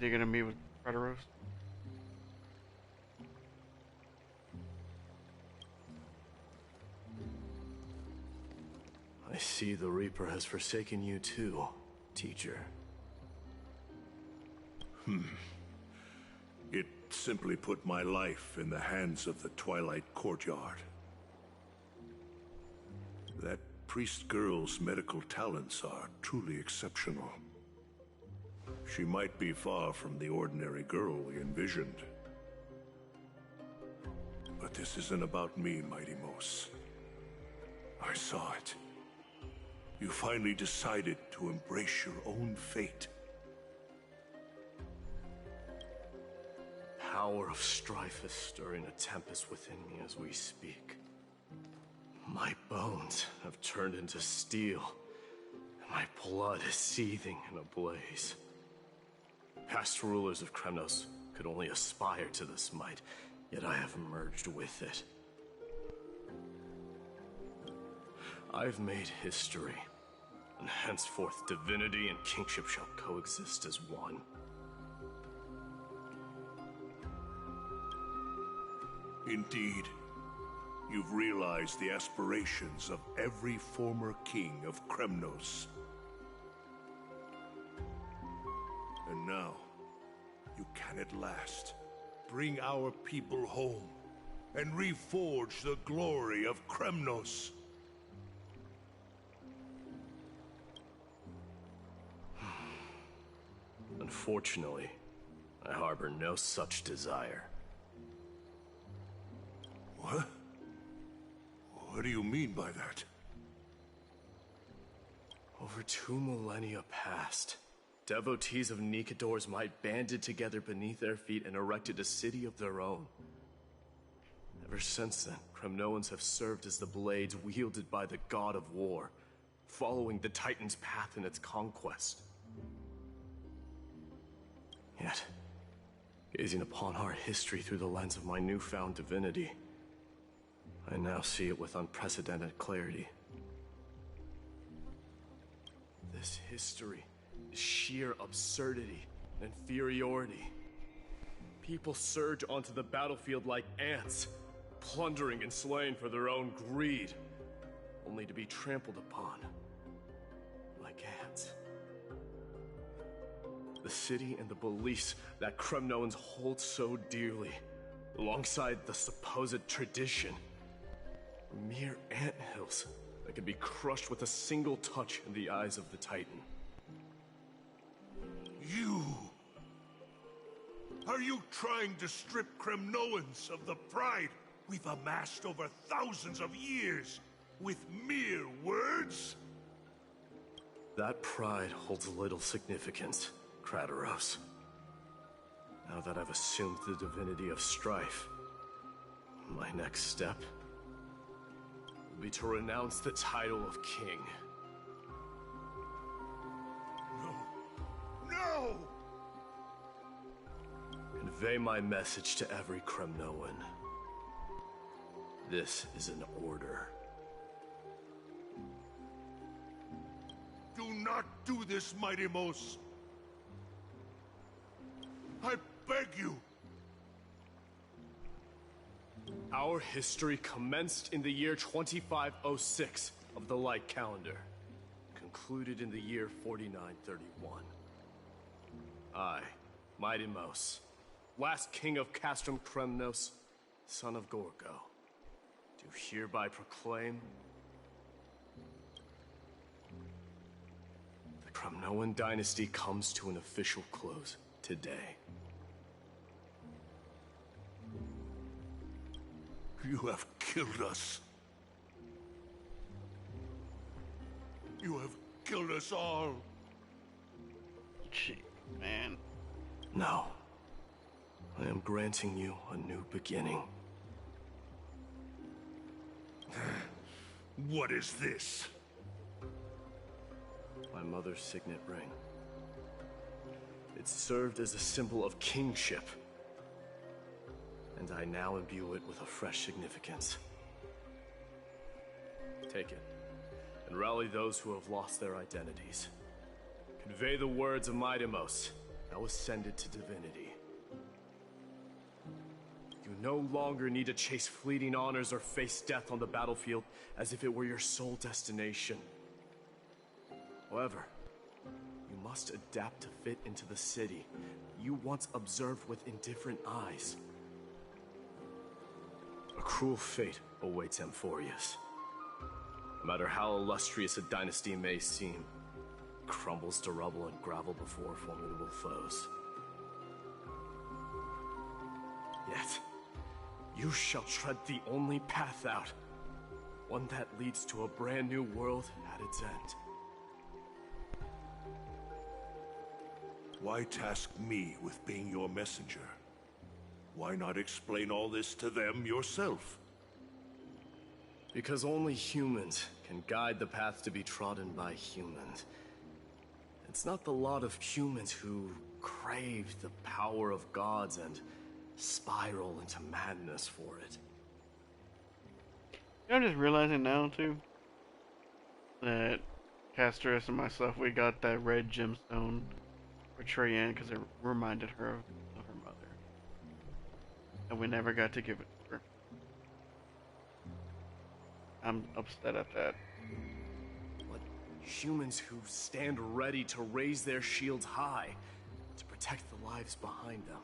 You're gonna meet with Predaros? I see the Reaper has forsaken you too, teacher. It simply put my life in the hands of the Twilight Courtyard. That priest girl's medical talents are truly exceptional. She might be far from the ordinary girl we envisioned. But this isn't about me, Mighty Mos. I saw it. You finally decided to embrace your own fate. Power of strife is stirring a tempest within me as we speak. My bones have turned into steel, and my blood is seething in a blaze. Past rulers of Kremnos could only aspire to this might, yet I have merged with it. I've made history, and henceforth divinity and kingship shall coexist as one. Indeed, you've realized the aspirations of every former king of Kremnos. And now, you can at last bring our people home and reforge the glory of Kremnos. Unfortunately, I harbor no such desire. What? What do you mean by that? Over 2 millennia past, devotees of Nikador's might banded together beneath their feet and erected a city of their own. Ever since then, Kremnoans have served as the blades wielded by the god of war, following the Titan's path in its conquest. Yet, gazing upon our history through the lens of my newfound divinity, I now see it with unprecedented clarity. This history is sheer absurdity and inferiority. People surge onto the battlefield like ants, plundering and slaying for their own greed, only to be trampled upon like ants. The city and the beliefs that Kremnoans hold so dearly, alongside the supposed tradition, are mere anthills that can be crushed with a single touch in the eyes of the Titan. You! Are you trying to strip Kremnoans of the pride we've amassed over thousands of years with mere words? That pride holds little significance, Krateros. Now that I've assumed the divinity of strife, my next step will be to renounce the title of king. No! Convey my message to every Kremnoan. This is an order. Do not do this, Mighty Mos. I beg you. Our history commenced in the year 2506 of the Light Calendar, concluded in the year 4931. I, Mighty Mos, last king of Castrum Kremnos, son of Gorgo, do hereby proclaim the Kremnoan dynasty comes to an official close today. You have killed us. You have killed us all. Gee, man. No. I am granting you a new beginning. What is this? My mother's signet ring. It served as a symbol of kingship, and I now imbue it with a fresh significance. Take it, and rally those who have lost their identities. Convey the words of Mighty Mos, now ascended to divinity. You no longer need to chase fleeting honors or face death on the battlefield as if it were your sole destination. However, you must adapt to fit into the city you once observed with indifferent eyes. A cruel fate awaits Amphoreus. No matter how illustrious a dynasty may seem, it crumbles to rubble and gravel before formidable foes. Yet, you shall tread the only path out, one that leads to a brand new world at its end. Why task me with being your messenger? Why not explain all this to them yourself? Because only humans can guide the path to be trodden by humans. It's not the lot of humans who crave the power of gods and spiral into madness for it. I'm just realizing now, too, that Casteress and myself, we got that red gemstone for Trayan because it reminded her of her mother. And we never got to give it to her. I'm upset at that. But humans who stand ready to raise their shields high to protect the lives behind them.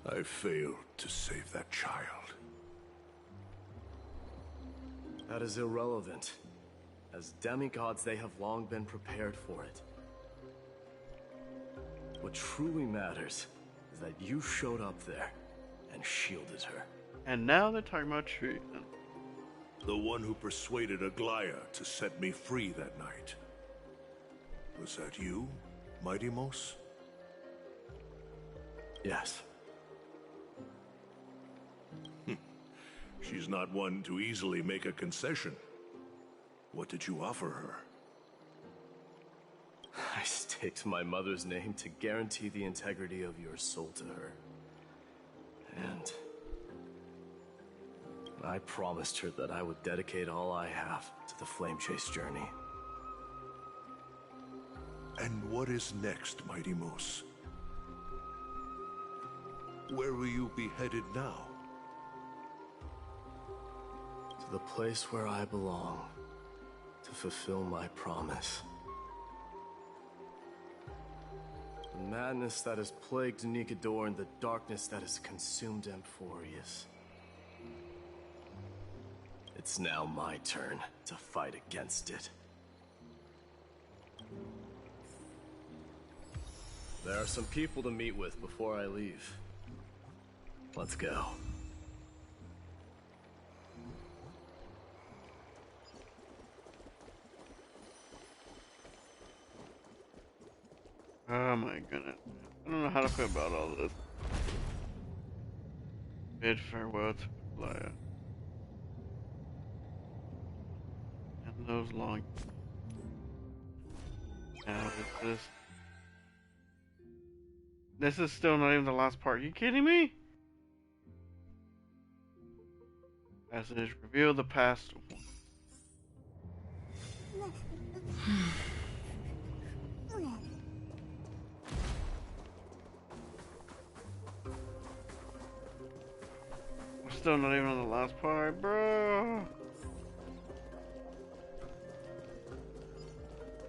I failed to save that child. That is irrelevant. As demigods, they have long been prepared for it. What truly matters is that you showed up there and shielded her. And now they're talking about Trayan. The one who persuaded Aglaya to set me free that night. Was that you, Mighty Mos? Yes. She's not one to easily make a concession. What did you offer her? I staked my mother's name to guarantee the integrity of your soul to her. And I promised her that I would dedicate all I have to the Flame Chase journey. And what is next, Mighty Mos? Where will you be headed now? To the place where I belong, to fulfill my promise. The madness that has plagued Nikador and the darkness that has consumed Amphoreus. It's now my turn to fight against it. There are some people to meet with before I leave. Let's go. Oh my goodness. I don't know how to feel about all this. Bid farewell to Aglaya. And those long... Now this is still not even the last part. You kidding me? Passage, reveal the past. We're still not even on the last part, bro.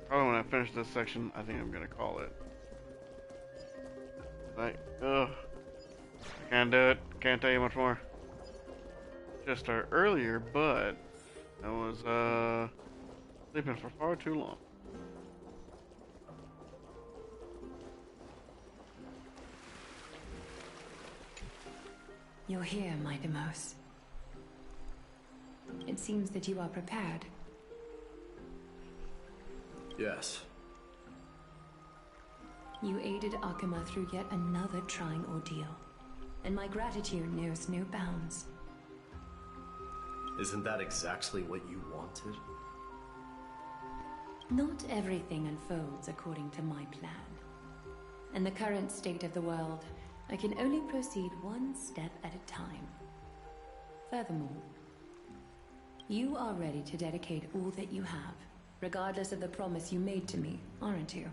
Probably when I finish this section, I think I'm gonna call it. Like, ugh. I can't do it. Can't tell you much more. Just start earlier, but I was sleeping for far too long. You're here, Mighty Mos. It seems that you are prepared. Yes. You aided Akuma through yet another trying ordeal, and my gratitude knows no bounds. Isn't that exactly what you wanted? Not everything unfolds according to my plan. In the current state of the world, I can only proceed one step at a time. Furthermore, you are ready to dedicate all that you have, regardless of the promise you made to me, aren't you?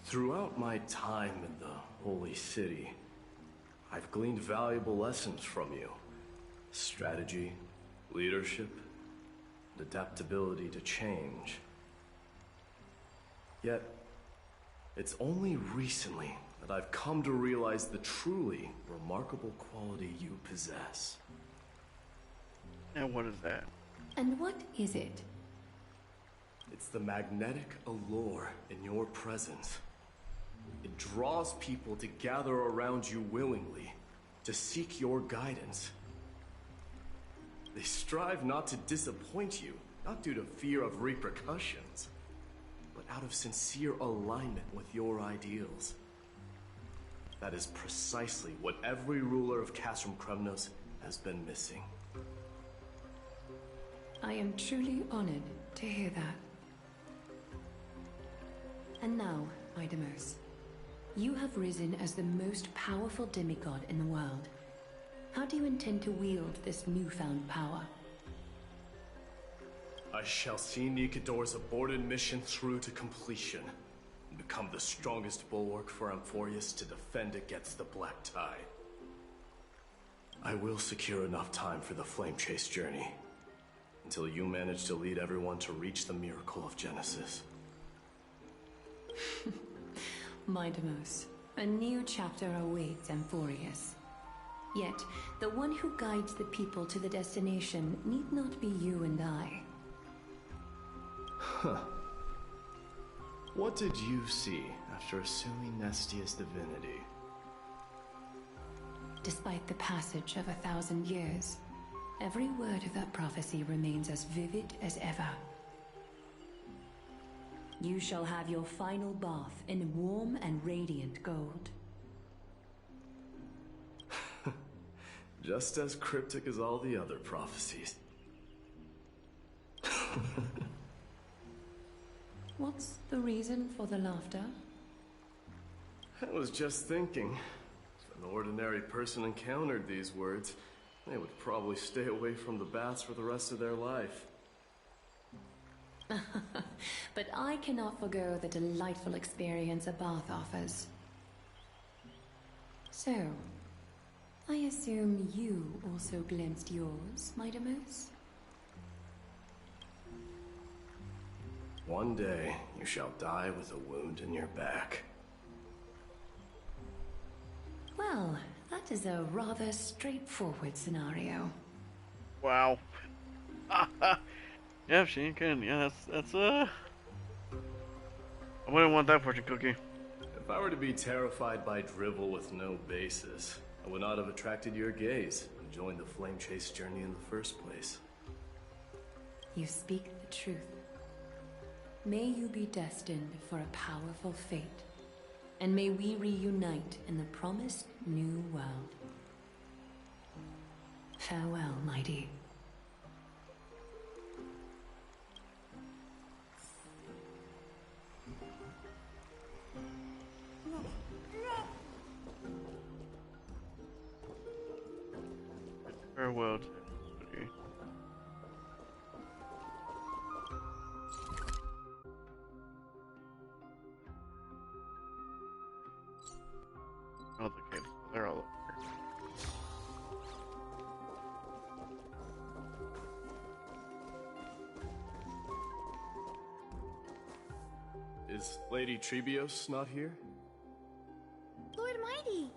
Throughout my time in the Holy City, I've gleaned valuable lessons from you. Strategy, leadership, and adaptability to change. Yet, it's only recently that I've come to realize the truly remarkable quality you possess. And what is that? And what is it? It's the magnetic allure in your presence. It draws people to gather around you willingly, to seek your guidance. They strive not to disappoint you, not due to fear of repercussions, but out of sincere alignment with your ideals. That is precisely what every ruler of Castrum Kremnos has been missing. I am truly honored to hear that. And now, Idamos, you have risen as the most powerful demigod in the world. How do you intend to wield this newfound power? I shall see Nikador's aborted mission through to completion, and become the strongest bulwark for Amphoreus to defend against the Black Tide. I will secure enough time for the Flame Chase journey, until you manage to lead everyone to reach the miracle of Genesis. Idamos, a new chapter awaits Amphoreus. Yet, the one who guides the people to the destination need not be you and I. Huh. What did you see after assuming Nestia's divinity? Despite the passage of 1,000 years, every word of that prophecy remains as vivid as ever. You shall have your final bath in warm and radiant gold. Just as cryptic as all the other prophecies. What's the reason for the laughter? I was just thinking, if an ordinary person encountered these words, they would probably stay away from the baths for the rest of their life. But I cannot forgo the delightful experience a bath offers. So, I assume you also glimpsed yours, Idamos? One day, you shall die with a wound in your back. Well, that is a rather straightforward scenario. Wow. Yeah, she can. Yeah, that's I wouldn't want that fortune cookie. If I were to be terrified by drivel with no basis, I would not have attracted your gaze and joined the Flame Chase journey in the first place. You speak the truth. May you be destined for a powerful fate, and may we reunite in the promised new world. Farewell, mighty. Farewell. Oh, the kids. They're all over. Is Lady Trebios not here? Lord Mighty!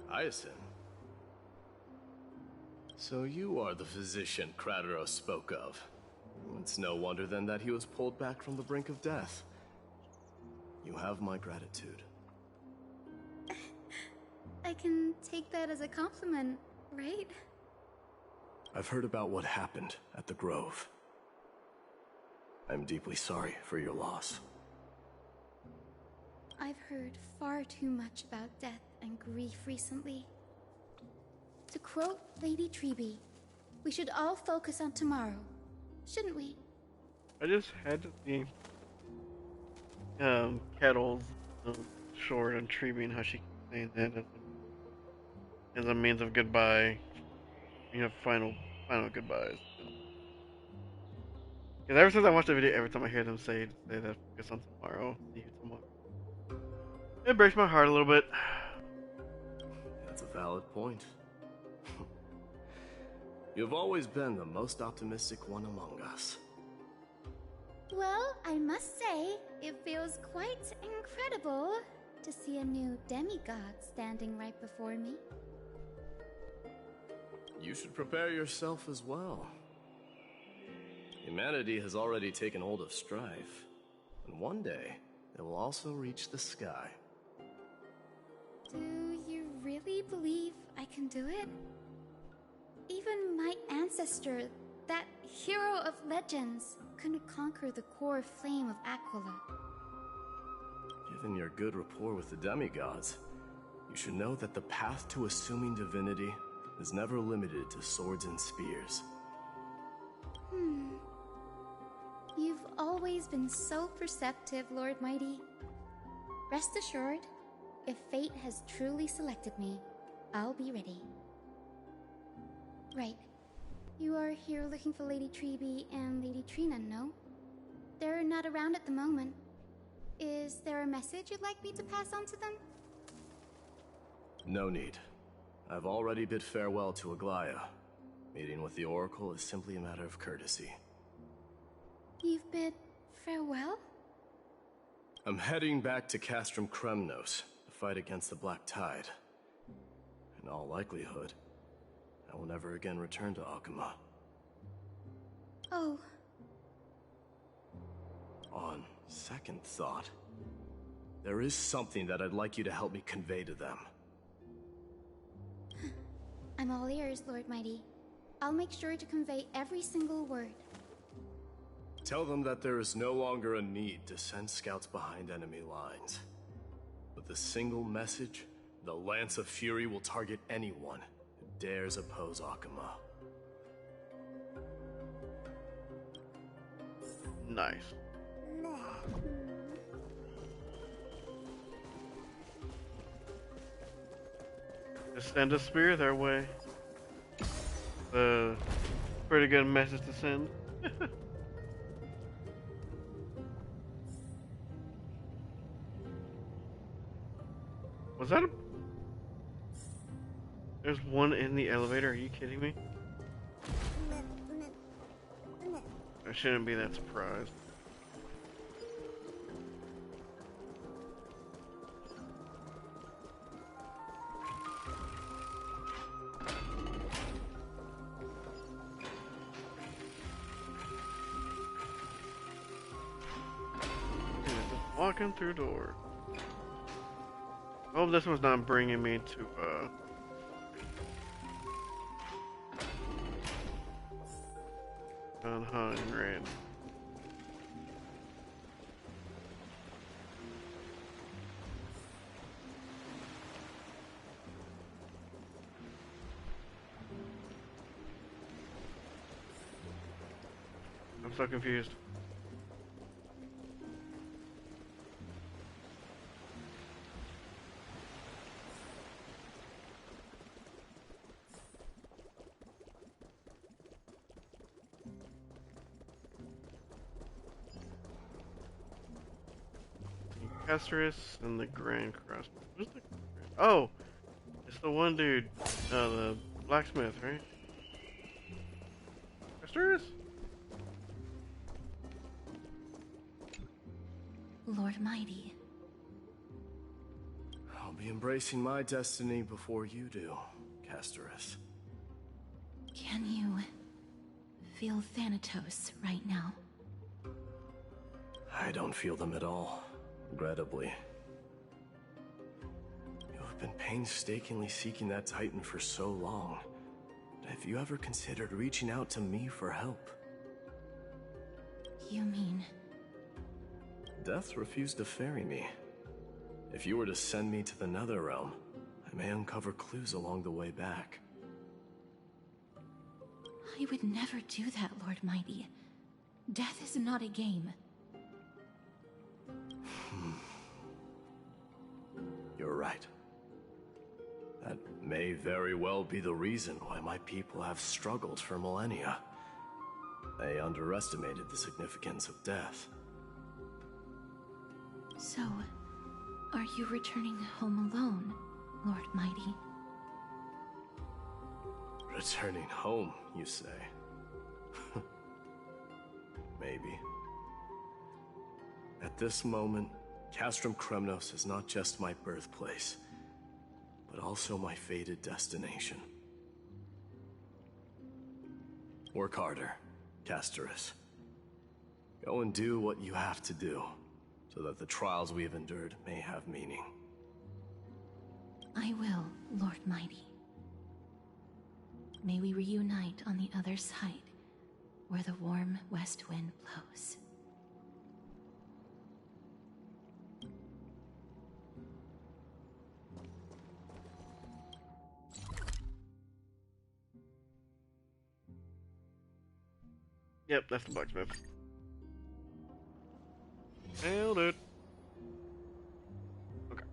Hyacinth. So you are the physician Krateros spoke of. It's no wonder then that he was pulled back from the brink of death. You have my gratitude. I can take that as a compliment, right? I've heard about what happened at the Grove. I'm deeply sorry for your loss. I've heard far too much about death and grief recently. To quote Lady Treeby, we should all focus on tomorrow, shouldn't we? I just had the Kettle's short and Treeby and how she keeps saying that as a means of goodbye. You have final goodbyes. Because ever since I watched the video, every time I hear them say that focus on tomorrow, see you tomorrow, it breaks my heart a little bit. That's a valid point. You've always been the most optimistic one among us. Well, I must say, it feels quite incredible to see a new demigod standing right before me. You should prepare yourself as well. Humanity has already taken hold of strife, and one day it will also reach the sky. Do you really believe I can do it? Even my ancestor, that hero of legends, couldn't conquer the core flame of Aquila. Given your good rapport with the demigods, you should know that the path to assuming divinity is never limited to swords and spears. You've always been so perceptive, Lord Mighty. Rest assured, if fate has truly selected me, I'll be ready. Right. You are here looking for Lady Treby and Lady Trina, no? They're not around at the moment. Is there a message you'd like me to pass on to them? No need. I've already bid farewell to Aglaya. Meeting with the Oracle is simply a matter of courtesy. You've bid farewell? I'm heading back to Castrum Kremnos to fight against the Black Tide. In all likelihood, I will never again return to Akuma. Oh. On second thought, there is something that I'd like you to help me convey to them. I'm all ears, Lord Mighty. I'll make sure to convey every single word. Tell them that there is no longer a need to send scouts behind enemy lines. With a single message, the Lance of Fury will target anyone who dares oppose Akuma. Nice. Just send a spear their way. Pretty good message to send. Was that a... There's one in the elevator, are you kidding me? I shouldn't be that surprised. Walking through door. I hope this one's not bringing me to, Red. I'm so confused. Amphoreus and the Grand Cross. Who's the... Oh! It's the one dude. The blacksmith, right? Amphoreus? Lord Mighty. I'll be embracing my destiny before you do, Castorus. Can you feel Thanatos right now? I don't feel them at all, regrettably. You have been painstakingly seeking that Titan for so long. Have you ever considered reaching out to me for help? You mean... Death refused to ferry me. If you were to send me to the Netherrealm, I may uncover clues along the way back. I would never do that, Lord Mighty. Death is not a game. You're right. That may very well be the reason why my people have struggled for millennia. they underestimated the significance of death. So, are you returning home alone, Lord Mighty? Returning home, you say? Maybe. At this moment, Castrum Kremnos is not just my birthplace, but also my fated destination. Work harder, Castorus. Go and do what you have to do, so that the trials we have endured may have meaning. I will, Lord Mighty. May we reunite on the other side, where the warm west wind blows. Yep, that's the blacksmith. Nailed it. Okay.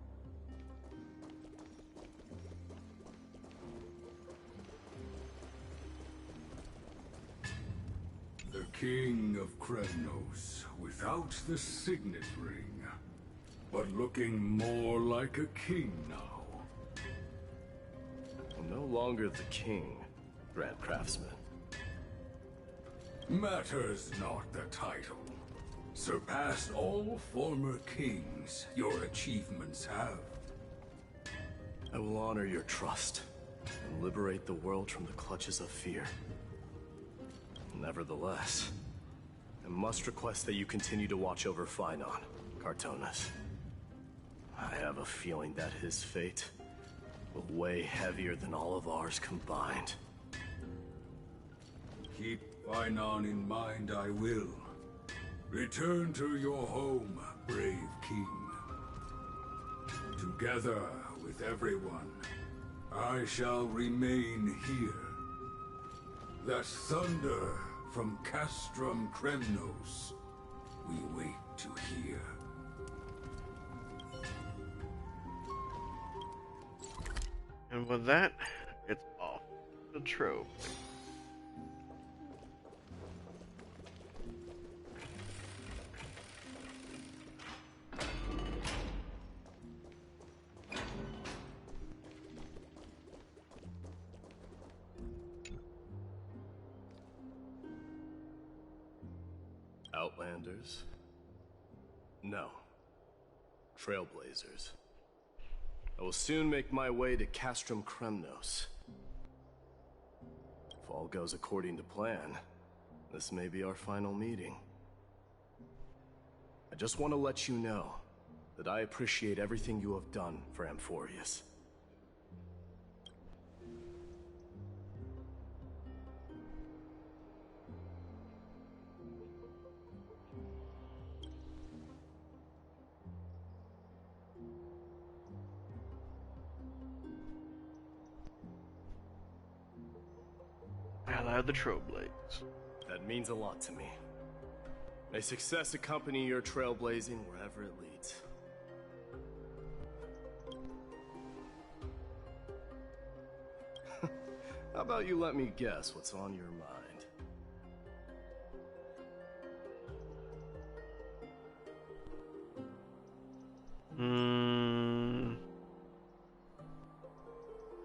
The King of Kremnos, without the signet ring, but looking more like a king now. I'm no longer the king, Grand Craftsman. Matters not the title. Surpassed all former kings your achievements have. I will honor your trust and liberate the world from the clutches of fear. Nevertheless, I must request that you continue to watch over Phainon, Cartonis. I have a feeling that his fate will weigh heavier than all of ours combined. Keep Phainon in mind, I will. Return to your home, brave king. Together with everyone, I shall remain here. That thunder from Castrum Kremnos, we wait to hear. And with that, it's off the Trailblaze. Outlanders? No. Trailblazers. I will soon make my way to Castrum Kremnos. If all goes according to plan, this may be our final meeting. I just want to let you know that I appreciate everything you have done for Amphoreus. Ally of the Trailblaze. That means a lot to me. May success accompany your trailblazing wherever it leads. How about you let me guess what's on your mind?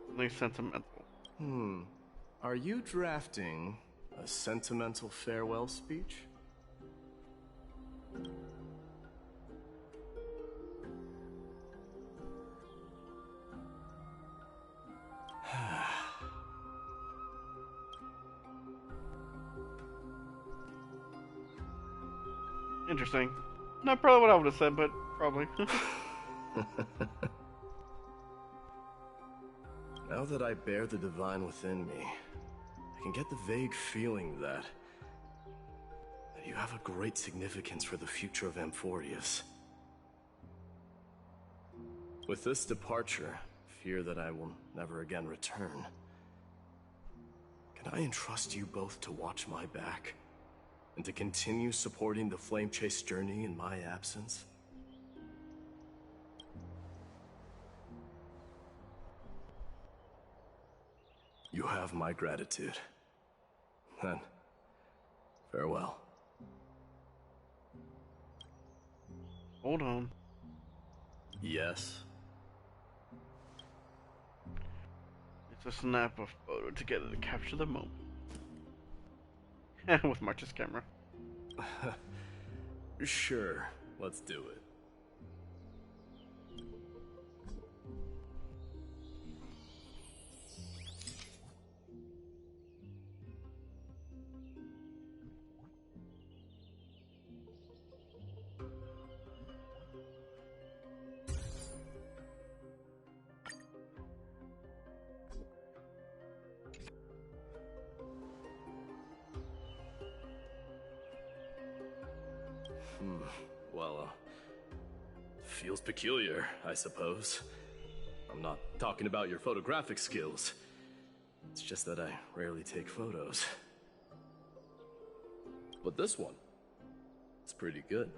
Something sentimental. Are you drafting a sentimental farewell speech? Interesting. Not probably what I would have said, but probably. Now that I bear the divine within me, I can get the vague feeling that you have a great significance for the future of Amphoreus. With this departure, fear that I will never again return. Can I entrust you both to watch my back? And to continue supporting the Flame Chase journey in my absence? You have my gratitude. Then, Farewell. Hold on. Yes. It's a snap a photo together to capture the moment. With March's camera. Sure, let's do it. Well, feels peculiar, I suppose. I'm not talking about your photographic skills. It's just that I rarely take photos. But this one, it's pretty good.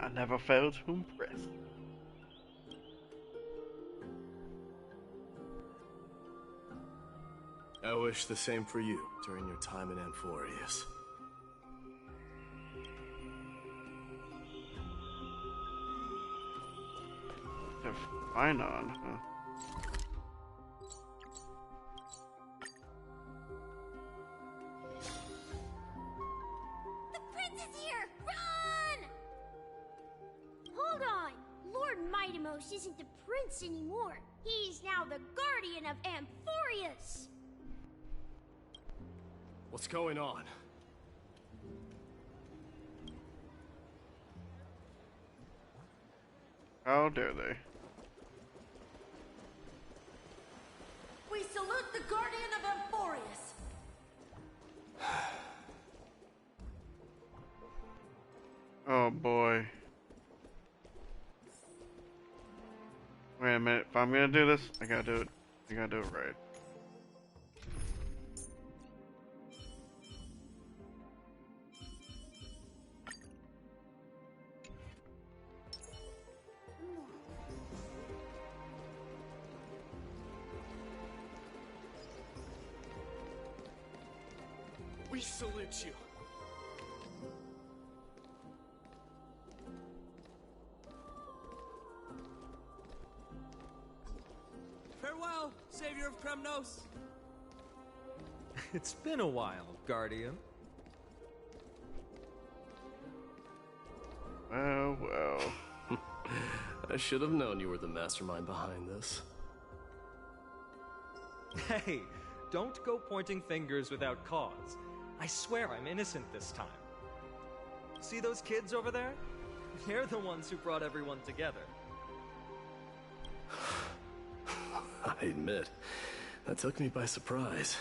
I never failed to impress. I wish the same for you during your time in Amphoreus. To find on, huh? The prince is here! Run! Hold on! Lord Mightimos isn't the prince anymore. He's now the guardian of Amphoreus! What's going on? How dare they? We salute the guardian of Amphoreus! Oh boy. Wait a minute, if I'm gonna do this, I gotta do it right. We salute you. Farewell, savior of Kremnos. It's been a while, Guardian. Well, well. I should have known you were the mastermind behind this. Hey, don't go pointing fingers without cause. I swear I'm innocent this time. See those kids over there? They're the ones who brought everyone together. I admit, that took me by surprise.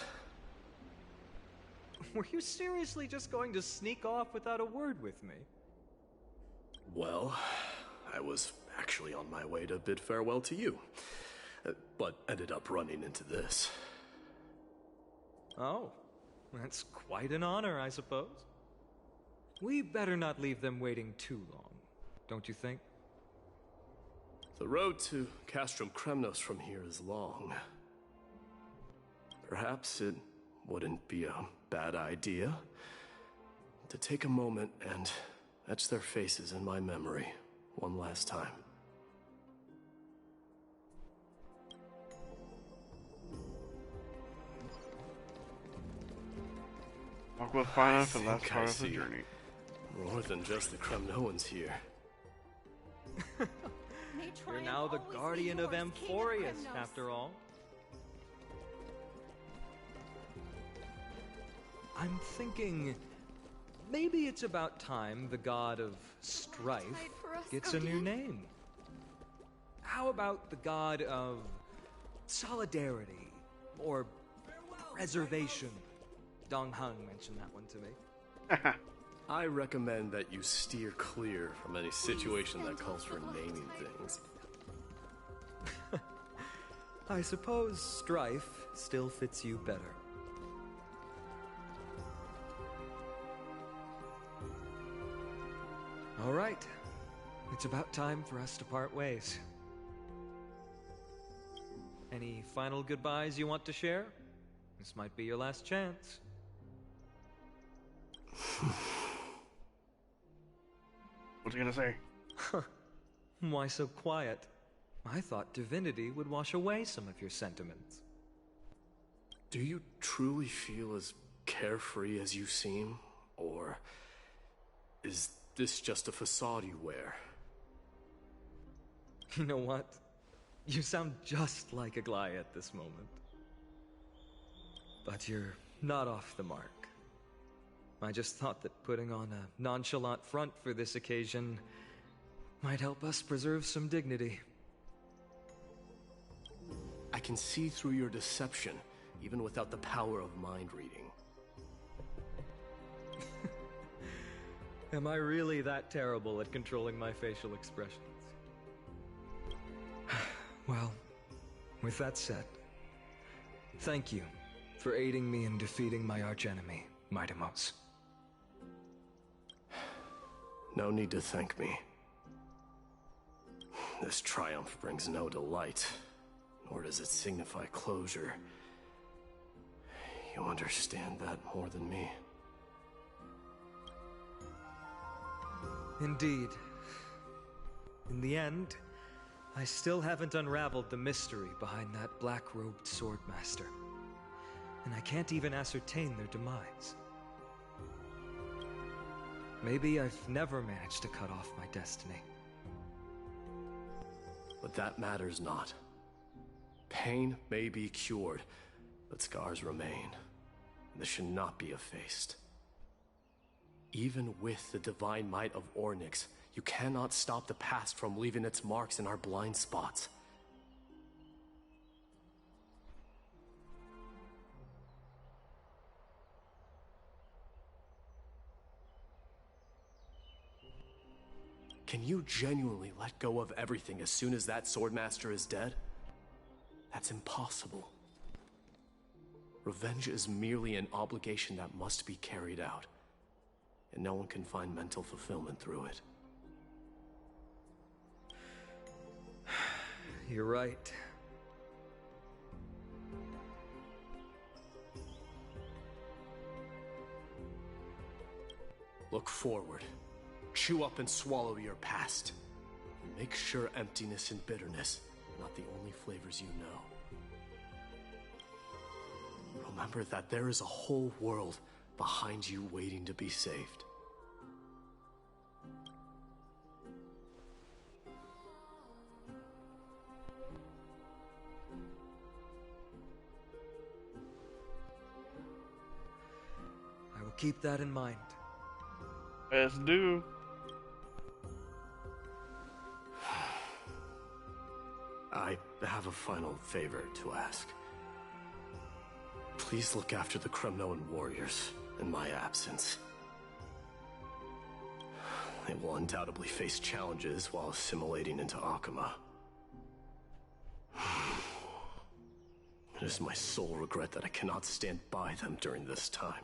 Were you seriously just going to sneak off without a word with me? Well, I was actually on my way to bid farewell to you, but ended up running into this. Oh, that's quite an honor, I suppose. We better not leave them waiting too long, don't you think? The road to Castrum Kremnos from here is long. Perhaps it wouldn't be a bad idea to take a moment and etch their faces in my memory one last time. Walk with Final for the last part of the journey. More than just the Kremnoans here. You're now the guardian of Amphoreus, after all. I'm thinking maybe it's about time the god of strife gets a new name. How about the god of solidarity or preservation? Dong Hung mentioned that one to me. I recommend that you steer clear from any situation that calls for naming things. I suppose strife still fits you better. All right. It's about time for us to part ways. Any final goodbyes you want to share? This might be your last chance. What's he gonna say? Why so quiet? I thought divinity would wash away some of your sentiments. Do you truly feel as carefree as you seem? Or is this just a facade you wear? You know what? You sound just like a Gly at this moment. But you're not off the mark. I just thought that putting on a nonchalant front for this occasion might help us preserve some dignity. I can see through your deception, even without the power of mind reading. Am I really that terrible at controlling my facial expressions? Well, with that said, thank you for aiding me in defeating my archenemy, Mightimos. No need to thank me. This triumph brings no delight, nor does it signify closure. You understand that more than me. Indeed. In the end, I still haven't unraveled the mystery behind that black-robed swordmaster. And I can't even ascertain their demise. Maybe I've never managed to cut off my destiny. But that matters not. Pain may be cured, but scars remain. This should not be effaced. Even with the divine might of Ornyx, you cannot stop the past from leaving its marks in our blind spots. Can you genuinely let go of everything as soon as that Swordmaster is dead? That's impossible. Revenge is merely an obligation that must be carried out, and no one can find mental fulfillment through it. You're right. Look forward. Chew up and swallow your past. And make sure emptiness and bitterness are not the only flavors you know. Remember that there is a whole world behind you waiting to be saved. I will keep that in mind. As do. I have a final favor to ask. Please look after the Kremnoan warriors in my absence. They will undoubtedly face challenges while assimilating into Akama. It is my sole regret that I cannot stand by them during this time.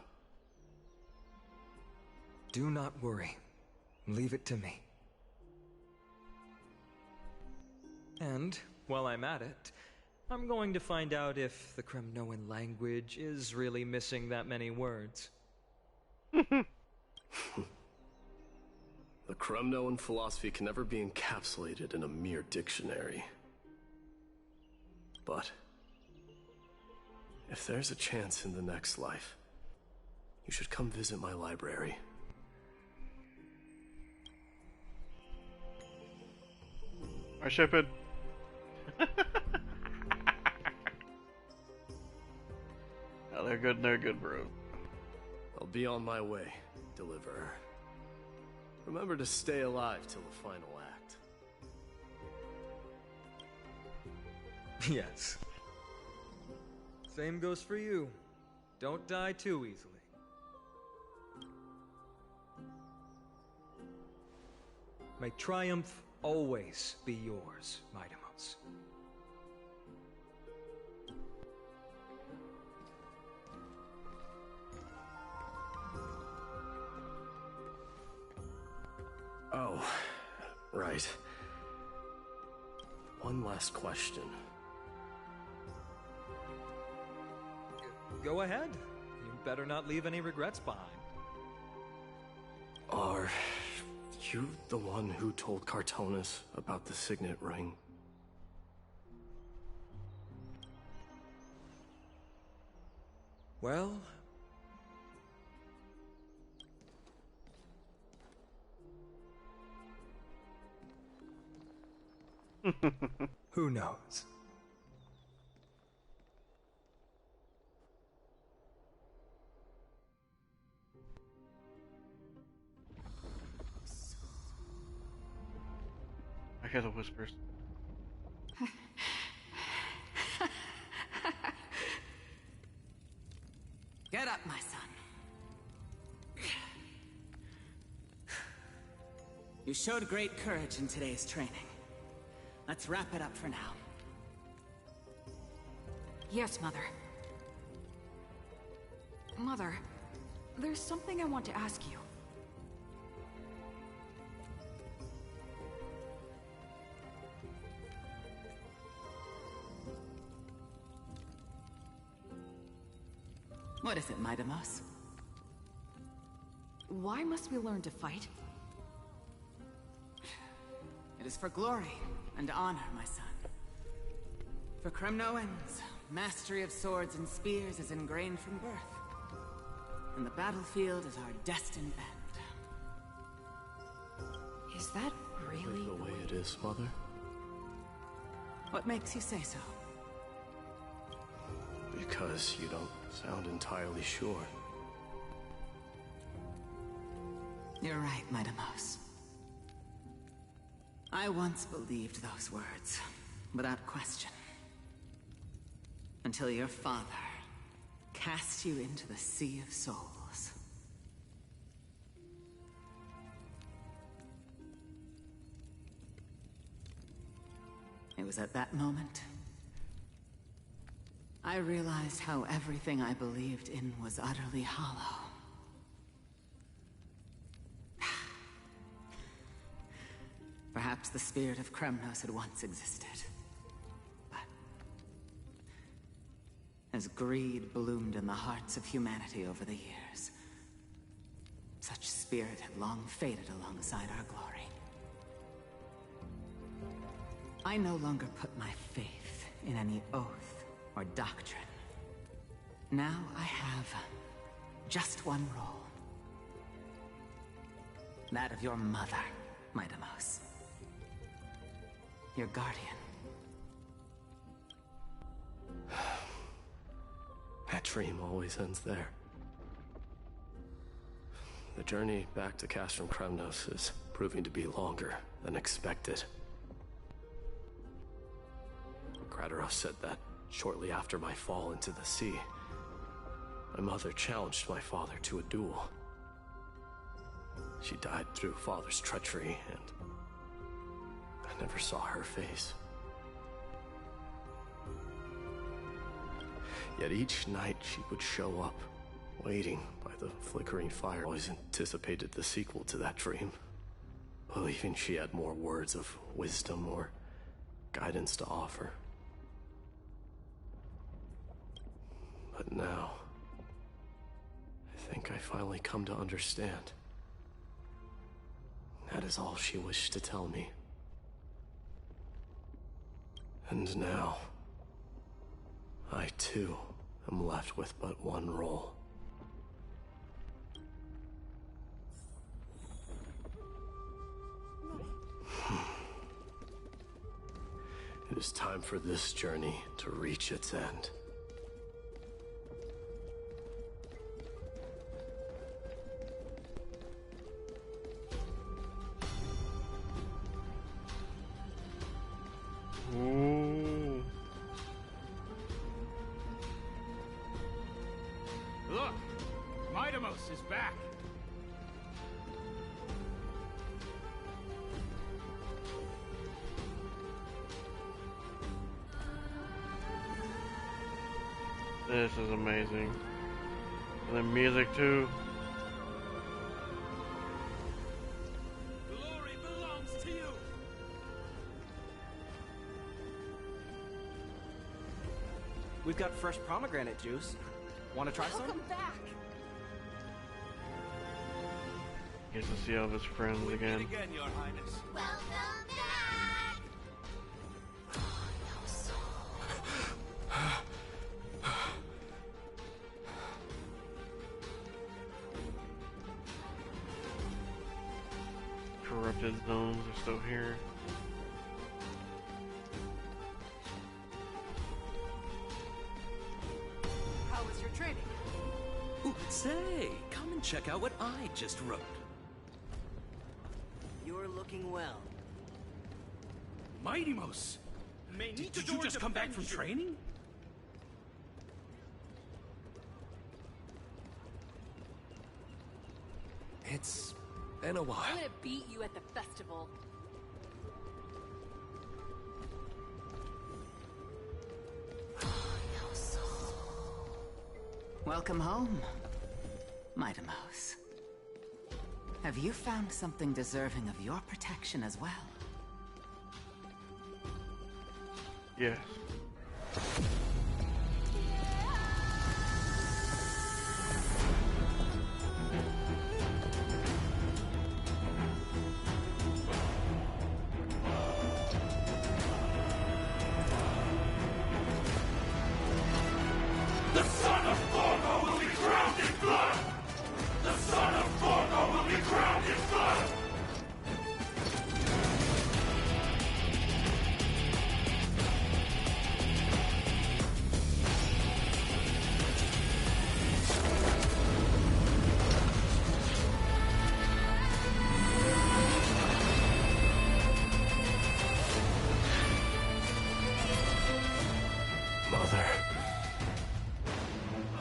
Do not worry. Leave it to me. And, while I'm at it, I'm going to find out if the Kremnoan language is really missing that many words. The Kremnoan philosophy can never be encapsulated in a mere dictionary. But if there's a chance in the next life, you should come visit my library. I ship it. Oh, they're good, bro. I'll be on my way, Deliverer. Remember to stay alive till the final act. Yes. Same goes for you. Don't die too easily. May triumph always be yours, Mightimos. Oh, right. One last question. Go ahead. You better not leave any regrets behind. Are you the one who told Cartonis about the signet ring? Well... who knows? I hear the whispers. Get up, my son. You showed great courage in today's training. Let's wrap it up for now. Yes, Mother. Mother, there's something I want to ask you. What is it, Midamos? Why must we learn to fight? It is for glory and honor, my son. For Kremnoans, mastery of swords and spears is ingrained from birth. And the battlefield is our destined end. Is that really the way it is, Mother? What makes you say so? Because you don't sound entirely sure. You're right, Midamos. I once believed those words, without question. Until your father cast you into the Sea of Souls. It was at that moment I realized how everything I believed in was utterly hollow. Perhaps the spirit of Kremnos had once existed. But as greed bloomed in the hearts of humanity over the years, such spirit had long faded alongside our glory. I no longer put my faith in any oath or doctrine. Now I have just one role. That of your mother, Midamos. Your guardian. That dream always ends there. The journey back to Castrum Kremnos is proving to be longer than expected. Gradaros said that shortly after my fall into the sea, my mother challenged my father to a duel. She died through father's treachery, and I never saw her face. Yet each night she would show up, waiting by the flickering fire. I always anticipated the sequel to that dream, believing she had more words of wisdom or guidance to offer. But now, I think I finally come to understand. That is all she wished to tell me. And now, I too am left with but one role. It is time for this journey to reach its end. Ooh. Look! Midamos is back! This is amazing. And the music too. Glory belongs to you! We've got fresh pomegranate juice. Want to try some? Welcome back. Gets to see all of his friends again. Again, Your Highness. Welcome back! Corrupted zones are still here. How was your training? Ooh, say, come and check out what I just wrote. You're looking well. Mighty-Mos! Did you just come back from training? It's been a while. I'm gonna beat you at the festival. Welcome home, Mighty-Mos. Have you found something deserving of your protection as well? Yes. The son of Gorgo will be drowned in blood! The son of Gorgo will be drowned in blood! Mother.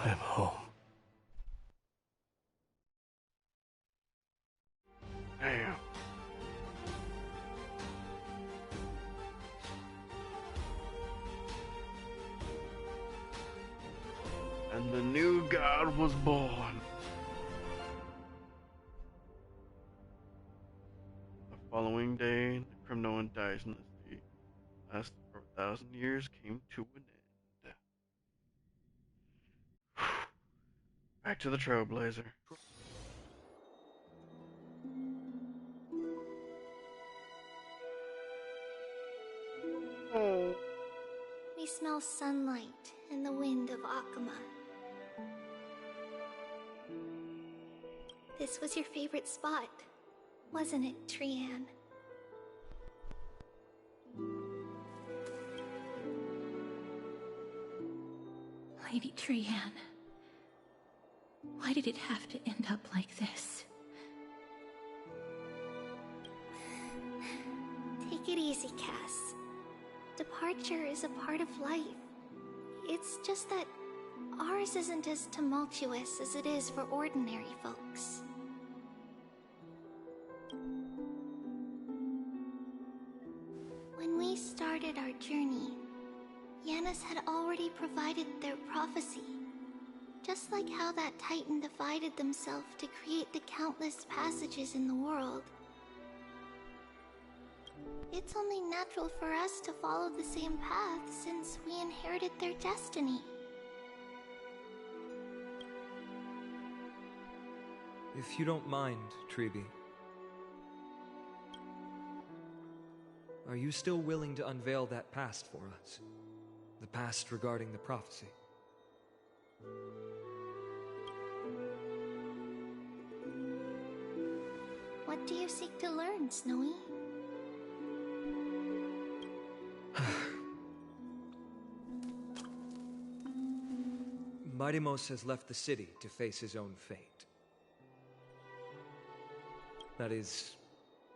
I am home. Damn. And the new god was born. The following day, the Cremnoan dynasty, lasted for 1,000 years, came to an end. Back to the Trailblazer. We smell sunlight and the wind of Akama. This was your favorite spot, wasn't it, Trian? Lady Trian, why did it have to end up like this? Take it easy, Cass. Departure is a part of life. It's just that ours isn't as tumultuous as it is for ordinary folks. When we started our journey, Yanis had already provided their prophecy. Just like how that Titan divided themselves to create the countless passages in the world. It's only natural for us to follow the same path since we inherited their destiny. If you don't mind, Treeby, are you still willing to unveil that past for us? The past regarding the prophecy? What do you seek to learn, Snowy? Mighty-Mos has left the city to face his own fate. That is,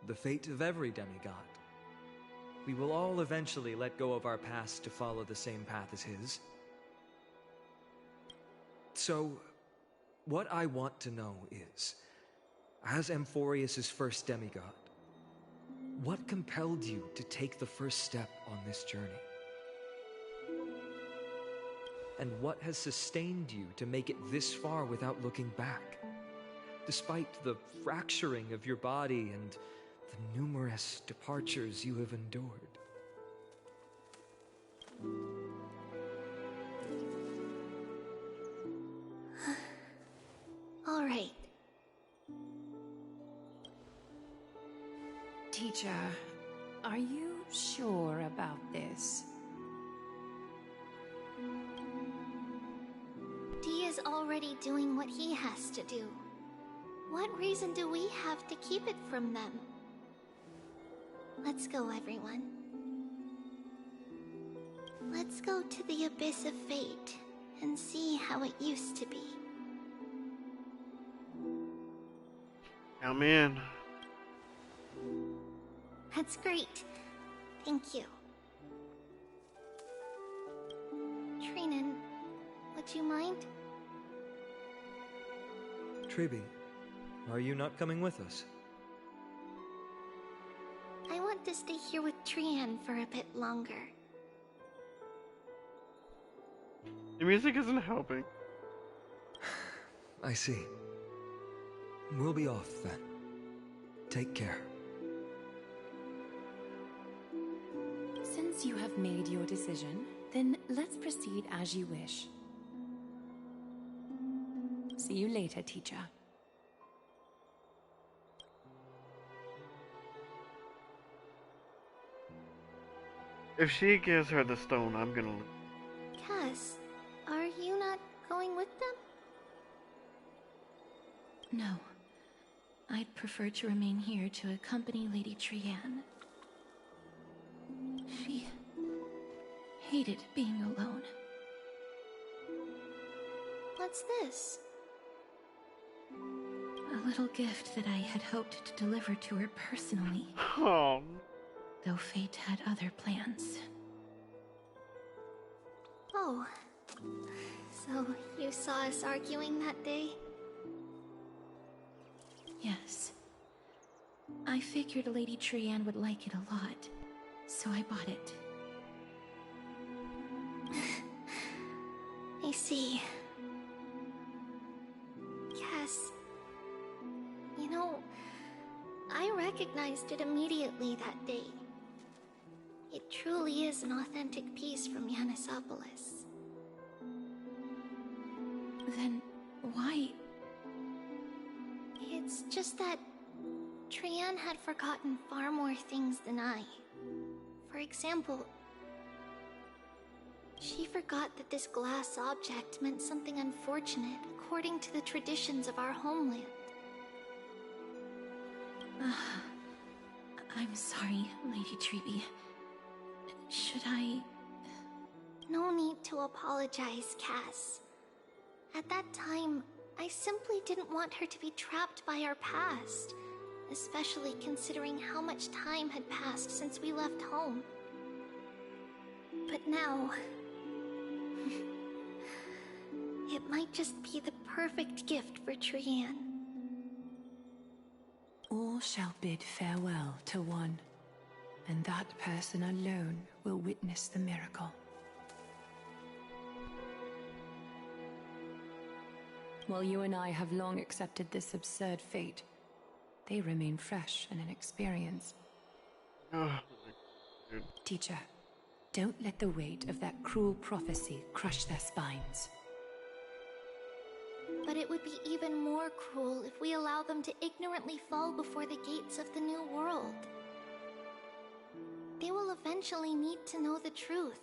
the fate of every demigod. We will all eventually let go of our past to follow the same path as his. So, what I want to know is, as Amphoreus' first demigod, what compelled you to take the first step on this journey? And what has sustained you to make it this far without looking back? Despite the fracturing of your body and the numerous departures you have endured. Teacher, are you sure about this? Dee is already doing what he has to do. What reason do we have to keep it from them? Let's go, everyone. Let's go to the Abyss of Fate and see how it used to be. I'm in. That's great. Thank you. Trinan, would you mind? Treeby, are you not coming with us? I want to stay here with Trian for a bit longer. The music isn't helping. I see. We'll be off then. Take care. Since you have made your decision, then let's proceed as you wish. See you later, teacher. If she gives her the stone, I'm gonna leave. Cass, are you not going with them? No. I'd prefer to remain here to accompany Lady Trian. She hated being alone. What's this? A little gift that I had hoped to deliver to her personally. Oh. Though fate had other plans. Oh. So you saw us arguing that day? Yes. I figured Lady Trian would like it a lot, so I bought it. I see. Cass, you know, I recognized it immediately that day. It truly is an authentic piece from Yanisopolis. Then why? It's just that Trian had forgotten far more things than I. For example, she forgot that this glass object meant something unfortunate according to the traditions of our homeland. I'm sorry, Lady Treeby. Should I... No need to apologize, Cass. At that time, I simply didn't want her to be trapped by our past, especially considering how much time had passed since we left home. But now... it might just be the perfect gift for Trian. All shall bid farewell to one, and that person alone will witness the miracle. While you and I have long accepted this absurd fate, they remain fresh and inexperienced. Teacher, don't let the weight of that cruel prophecy crush their spines. But it would be even more cruel if we allow them to ignorantly fall before the gates of the new world. They will eventually need to know the truth.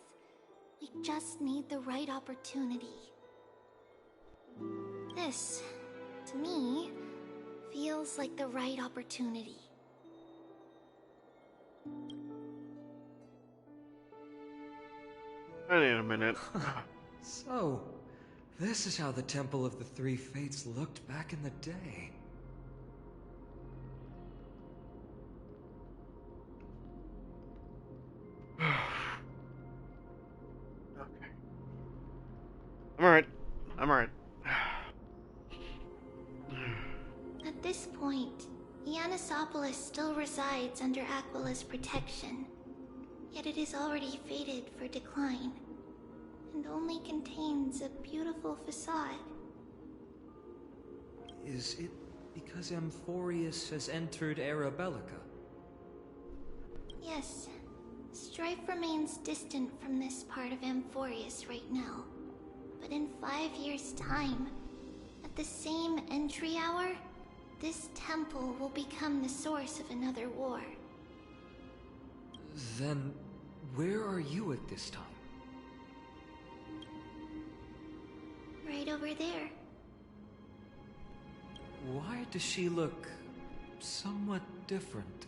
We just need the right opportunity. This, to me, feels like the right opportunity. I need a minute. So, this is how the Temple of the Three Fates looked back in the day. Okay. I'm alright. I'm alright. At this point, Yanisopolis still resides under Aquila's protection, yet it is already fated for decline, and only contains a beautiful facade. Is it because Amphoreus has entered Era Bellica? Yes, strife remains distant from this part of Amphoreus right now, but in 5 years' time, at the same entry hour, this temple will become the source of another war. Then, where are you at this time? Right over there. Why does she look somewhat different?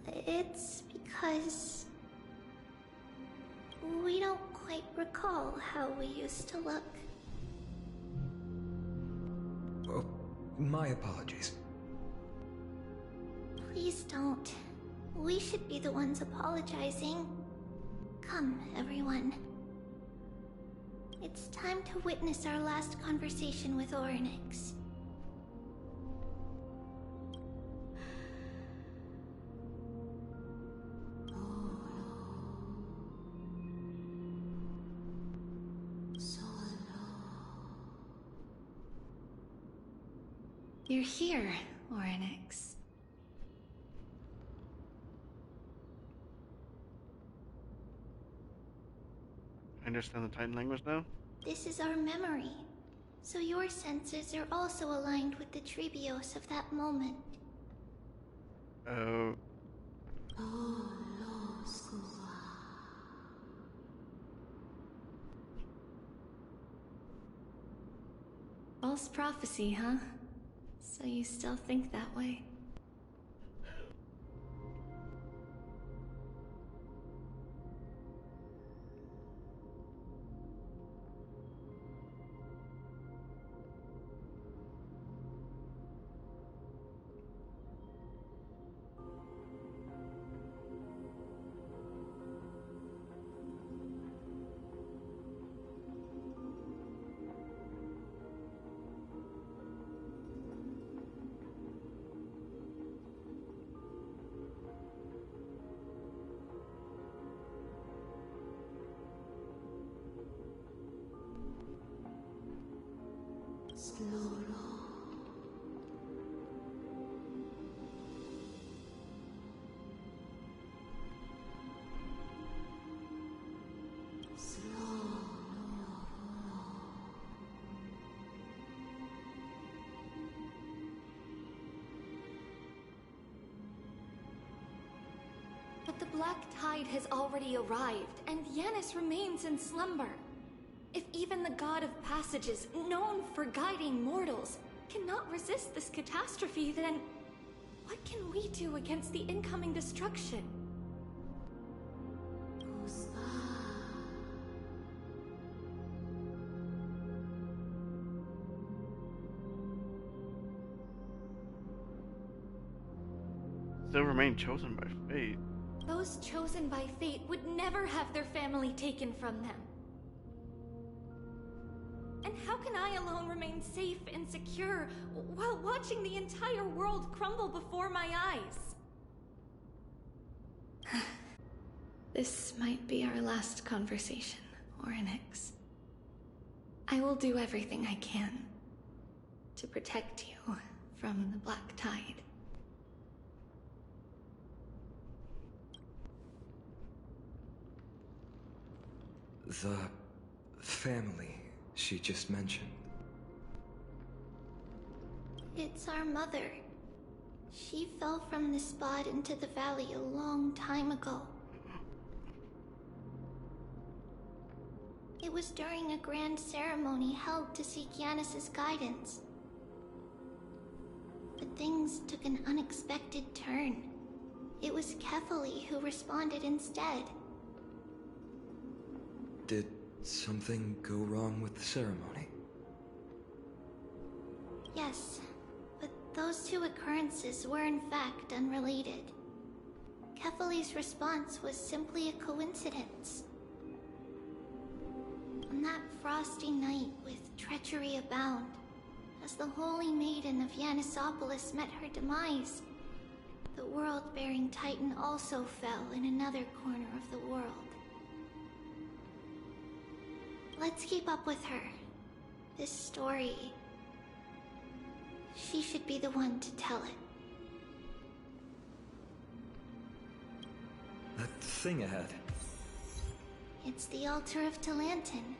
It's because we don't quite recall how we used to look. Oh, my apologies. Please don't. We should be the ones apologizing. Come, everyone. It's time to witness our last conversation with Orynyx. You're here, Orynyx. I understand the Titan language now? This is our memory, so your senses are also aligned with the Trebios of that moment. Oh. False prophecy, huh? So you still think that way? But the Black Tide has already arrived, and Yanis remains in slumber. If even the God of Passages, known for guiding mortals, cannot resist this catastrophe, then what can we do against the incoming destruction? Still remain chosen by fate. Those chosen by fate would never have their family taken from them. And how can I alone remain safe and secure while watching the entire world crumble before my eyes? This might be our last conversation, Orynyx. I will do everything I can to protect you from the Black Tide. The family she just mentioned. It's our mother. She fell from the spot into the valley a long time ago. It was during a grand ceremony held to seek Yanis' guidance. But things took an unexpected turn. It was Kefali who responded instead. Did something go wrong with the ceremony? Yes, but those two occurrences were in fact unrelated. Kefali's response was simply a coincidence. On that frosty night with treachery abound, as the holy maiden of Yanisopolis met her demise, the world-bearing titan also fell in another corner of the world. Let's keep up with her. This story... she should be the one to tell it. That thing ahead. It's the altar of Talantin.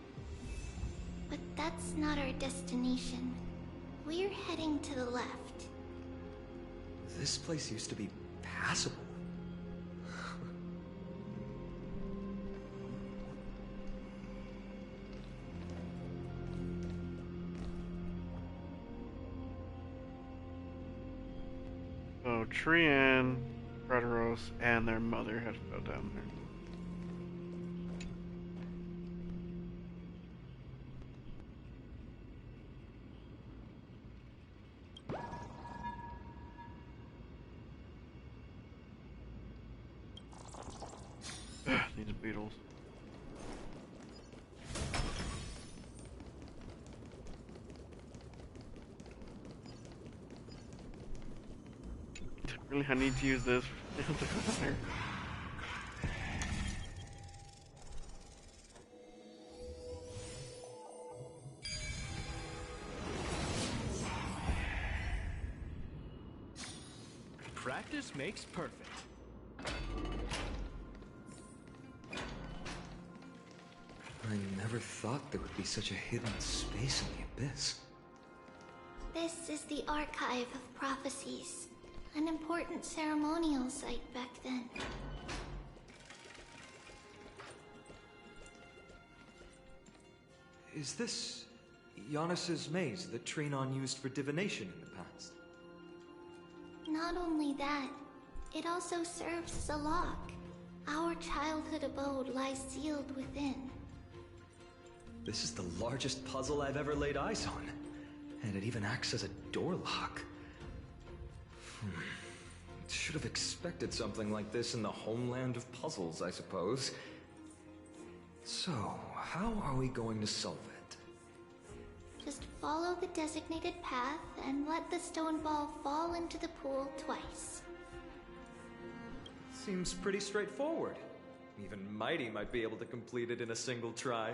But that's not our destination. We're heading to the left. This place used to be passable. So Trian, Amphoreus, and their mother had fell down there. These beetles. Really, I need to use this. Practice makes perfect. I never thought there would be such a hidden space in the Abyss. This is the Archive of Prophecies, an important ceremonial site back then. Is this Giannis's maze that Trinon used for divination in the past? Not only that, it also serves as a lock. Our childhood abode lies sealed within. This is the largest puzzle I've ever laid eyes on. And it even acts as a door lock. Should have expected something like this in the homeland of puzzles, I suppose. So, how are we going to solve it? Just follow the designated path and let the stone ball fall into the pool twice. Seems pretty straightforward. Even Mighty might be able to complete it in a single try.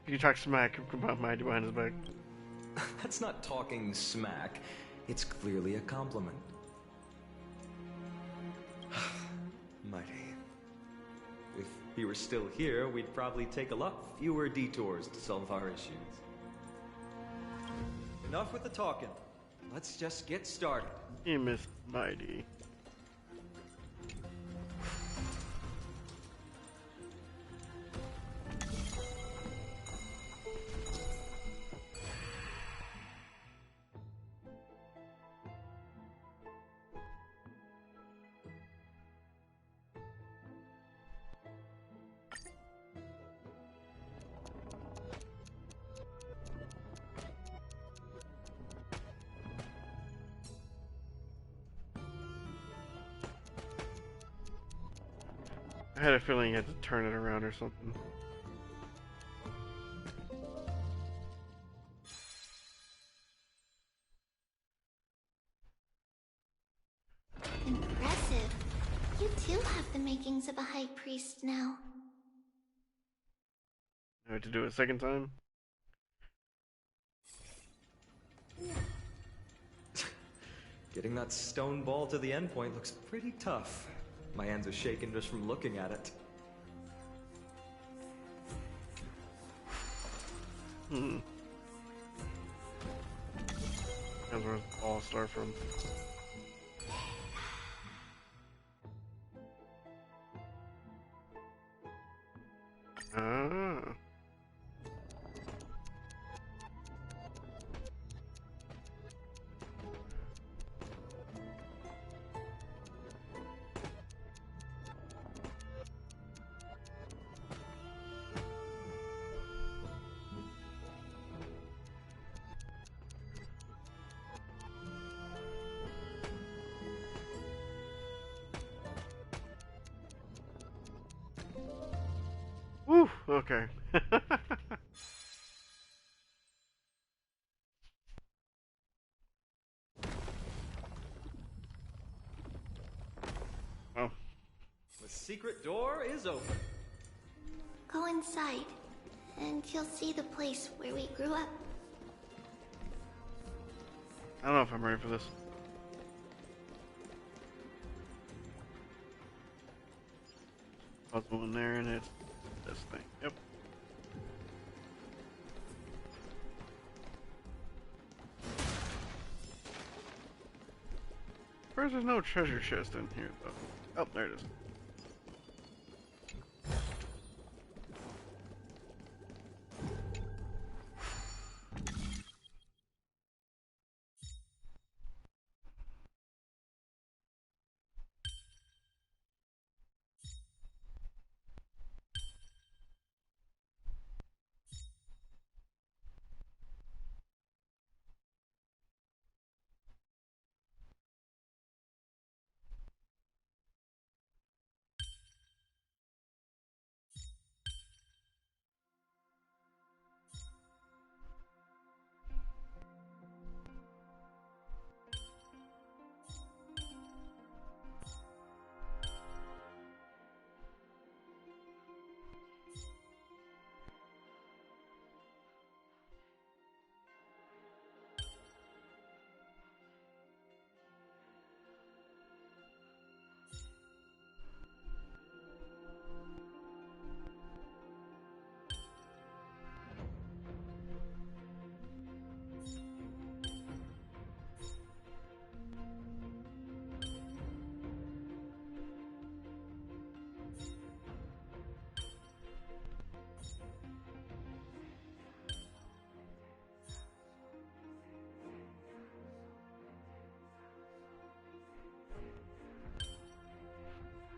You talk smack about Mighty behind his back. That's not talking smack. It's clearly a compliment. Mighty. If he were still here, we'd probably take a lot fewer detours to solve our issues. Enough with the talking. Let's just get started. You missed Mighty. I had a feeling you had to turn it around or something. Impressive. You too have the makings of a high priest now. I had to do it a second time. Getting that stone ball to the endpoint looks pretty tough. My hands are shaking just from looking at it. That's where it all start from. Ah. Whew, okay. Oh. The secret door is open. Go inside, and you'll see the place where we grew up. I don't know if I'm ready for this. Puzzle in there, and it's this thing. Yep. Where's there's no treasure chest in here though? Oh, there it is.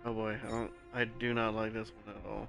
Oh boy, I do not like this one at all.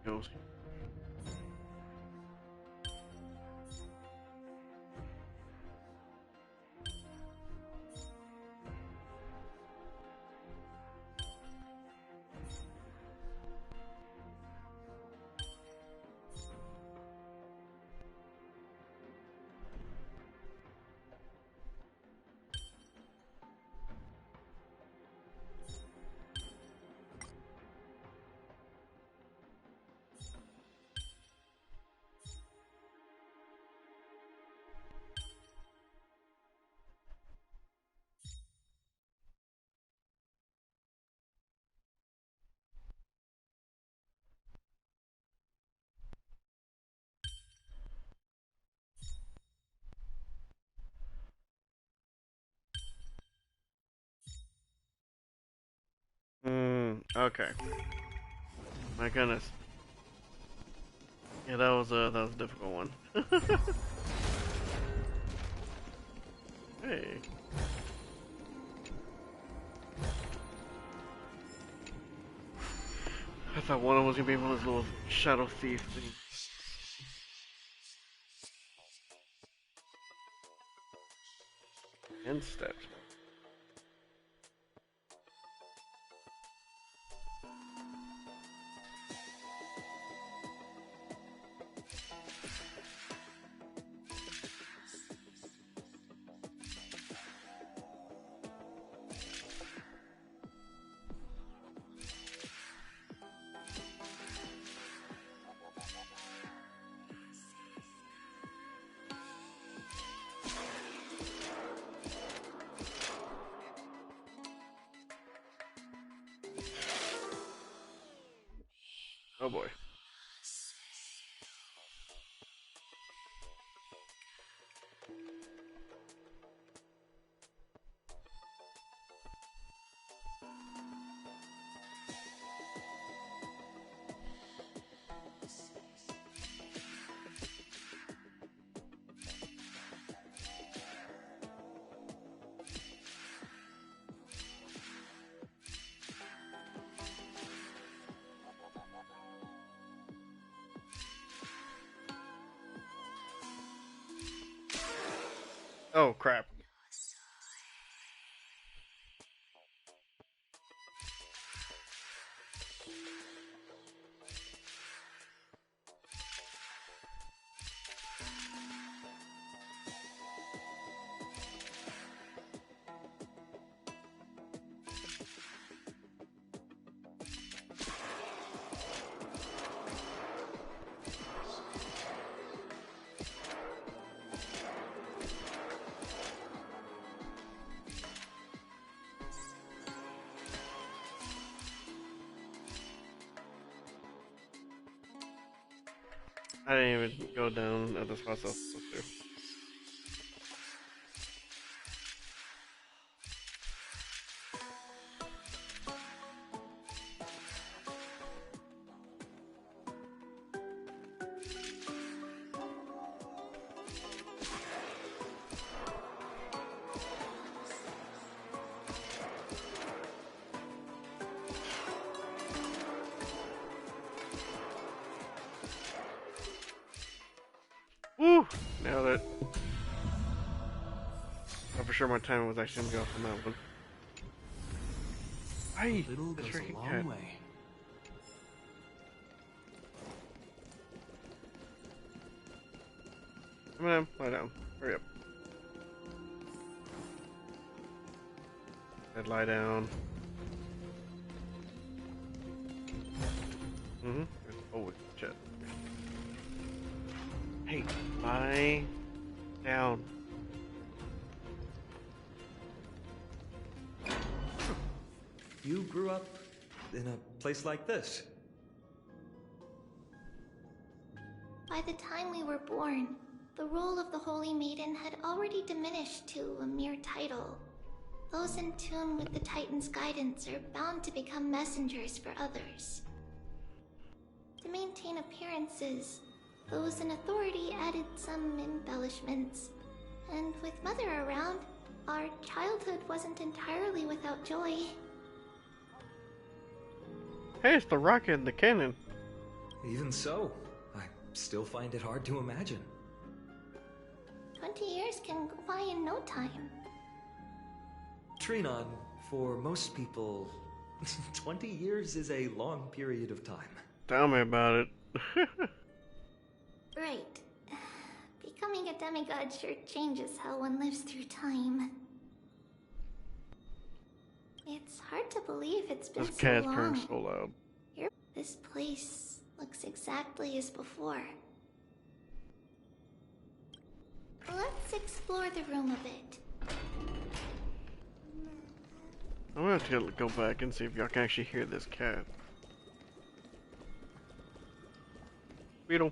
Goes. Okay. My goodness. Yeah, that was a difficult one. Hey. I thought one of them was gonna be one of those little shadow thief things. And steps. Oh boy. Oh crap. I didn't even go down at the spot I was supposed to. Woo! Nailed it. I'm for sure my time was actually gonna go off on that one. Hey, Little the goes a freaking long cat. way. Come on, lie down. Hurry up. Said lie down. Mm-hmm. There's always a chest. Hey, lie down. You grew up in a place like this. By the time we were born, the role of the Holy Maiden had already diminished to a mere title. Those in tune with the Titan's guidance are bound to become messengers for others. To maintain appearances, those in authority added some embellishments. And with Mother around, our childhood wasn't entirely without joy. Hey, it's the rocket and the cannon. Even so, I still find it hard to imagine. 20 years can go by in no time. Trinon, for most people, 20 years is a long period of time. Tell me about it. Right. Becoming a demigod sure changes how one lives through time. It's hard to believe it's been This so cat's long. purring so loud. This place looks exactly as before. Let's explore the room a bit. I'm gonna have to go back and see if y'all can actually hear this cat. Beetle.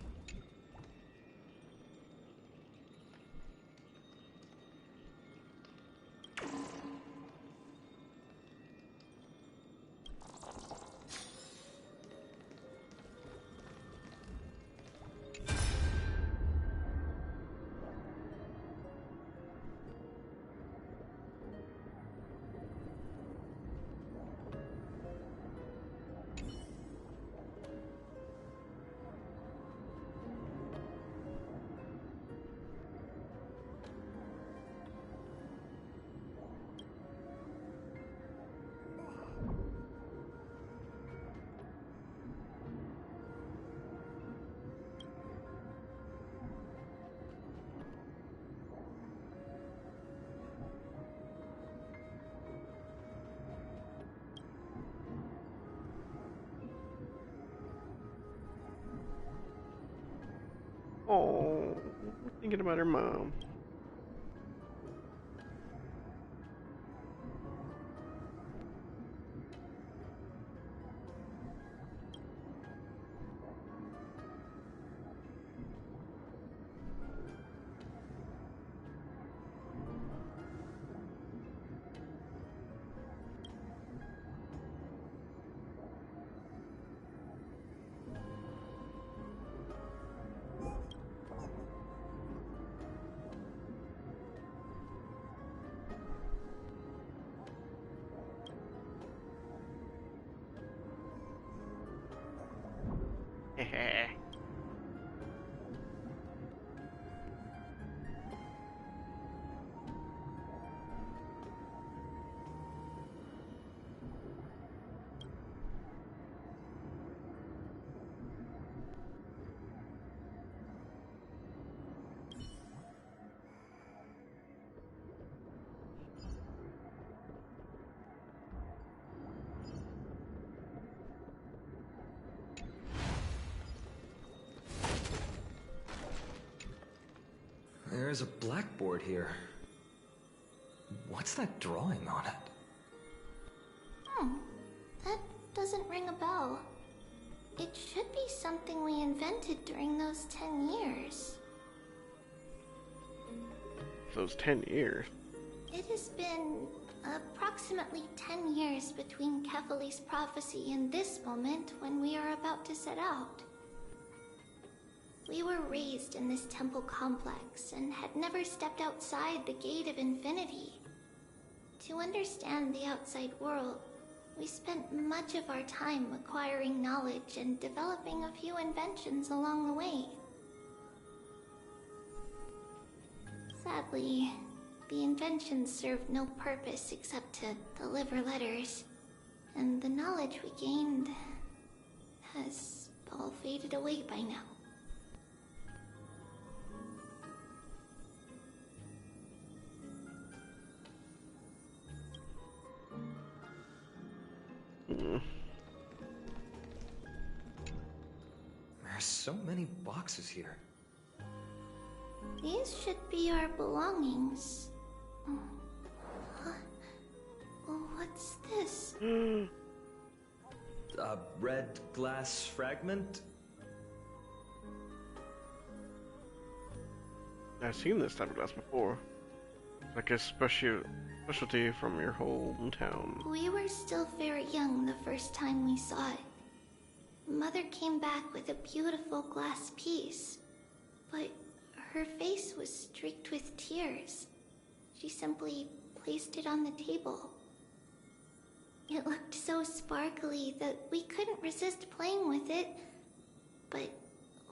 Oh, thinking about her mom. There's a blackboard here. What's that drawing on it? That doesn't ring a bell. It should be something we invented during those 10 years. Those 10 years? It has been approximately 10 years between Kefali's prophecy and this moment when we are about to set out. We were raised in this temple complex and had never stepped outside the gate of infinity. To understand the outside world, we spent much of our time acquiring knowledge and developing a few inventions along the way. Sadly, the inventions served no purpose except to deliver letters, and the knowledge we gained has all faded away by now. So many boxes here. These should be our belongings. What's this? A red glass fragment? I've seen this type of glass before. Like a specialty from your hometown. We were still very young the first time we saw it. Mother came back with a beautiful glass piece, but her face was streaked with tears. She simply placed it on the table. It looked so sparkly that we couldn't resist playing with it, but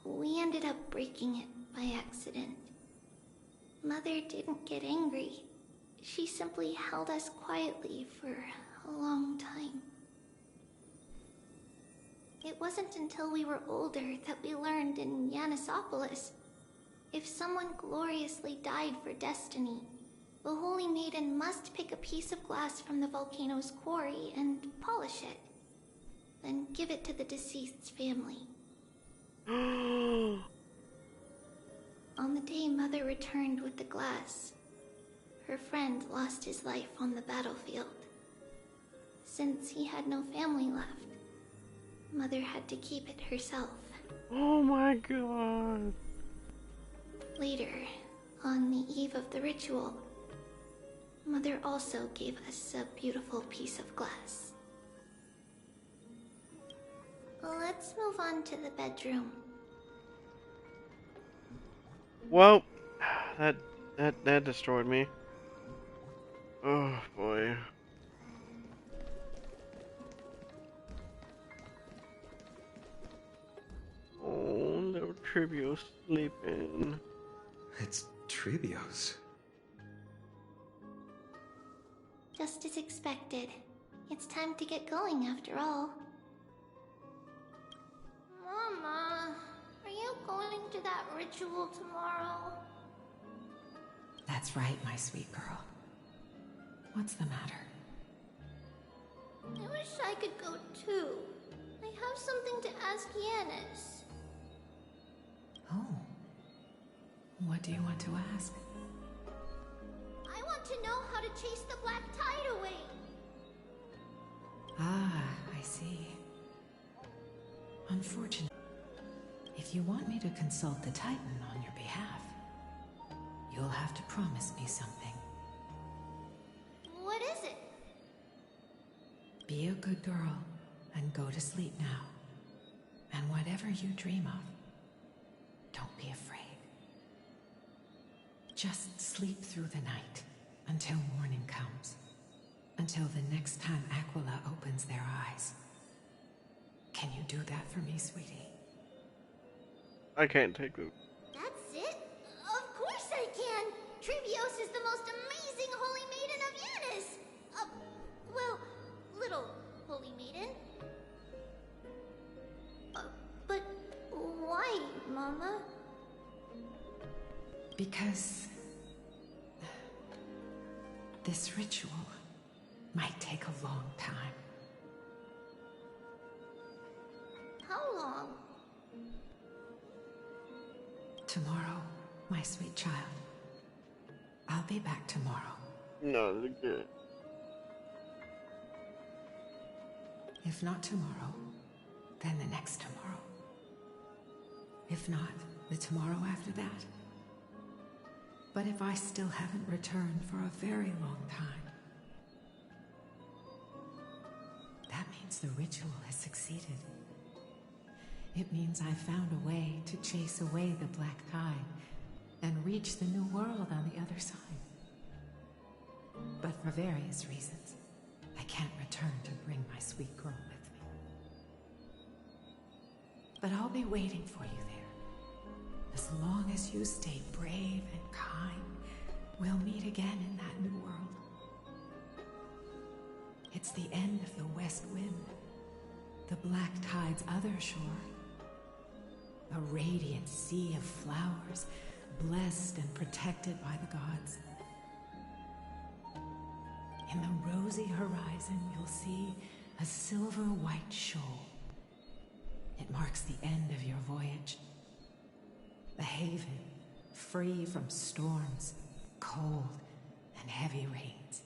we ended up breaking it by accident. Mother didn't get angry. She simply held us quietly for a long time. It wasn't until we were older that we learned in Yanisopolis, if someone gloriously died for destiny, the Holy Maiden must pick a piece of glass from the volcano's quarry and polish it, then give it to the deceased's family. On the day Mother returned with the glass, her friend lost his life on the battlefield. Since he had no family left, Mother had to keep it herself. Oh my god. Later, on the eve of the ritual, Mother also gave us a beautiful piece of glass. Let's move on to the bedroom. Well, that destroyed me. Oh boy. Oh, little Trivio's sleeping. It's Tribio's. Just as expected. It's time to get going after all. Mama, are you going to that ritual tomorrow? That's right, my sweet girl. What's the matter? I wish I could go too. I have something to ask Yanis. Oh. What do you want to ask? I want to know how to chase the black tide away. Ah, I see. Unfortunately, if you want me to consult the Titan on your behalf, you'll have to promise me something. What is it? Be a good girl and go to sleep now. And whatever you dream of, don't be afraid. Just sleep through the night until morning comes. Until the next time Aquila opens their eyes. Can you do that for me, sweetie? I can't take it. That's it? Of course I can! Trivios is the most amazing Holy Maiden of Yanis! Well, little Holy Maiden. But why, Mama? Because this ritual might take a long time. How long? Tomorrow, my sweet child. I'll be back tomorrow. No, they're good. If not tomorrow, then the next tomorrow. If not, the tomorrow after that. But if I still haven't returned for a very long time, that means the ritual has succeeded. It means I found a way to chase away the black tide and reach the new world on the other side. But for various reasons, I can't return to bring my sweet girl with me. But I'll be waiting for you there. As long as you stay brave and kind, we'll meet again in that new world. It's the end of the west wind, the black tide's other shore. A radiant sea of flowers, blessed and protected by the gods. In the rosy horizon, you'll see a silver-white shoal. It marks the end of your voyage. A haven, free from storms, cold, and heavy rains.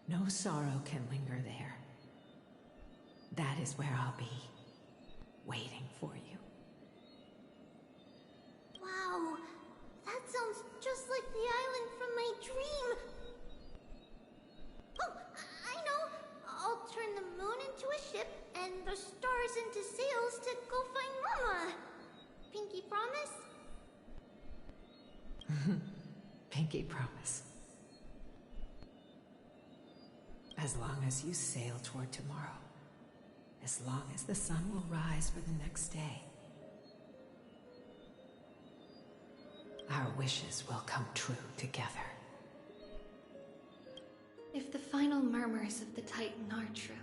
No sorrow can linger there. That is where I'll be, waiting for you. Wow, that sounds just like the island from my dream. Oh, I know. I'll turn the moon into a ship and the stars into sails to go find Mama. Pinky promise? Pinky promise. As long as you sail toward tomorrow. As long as the sun will rise for the next day. Our wishes will come true together. If the final murmurs of the Titan are true,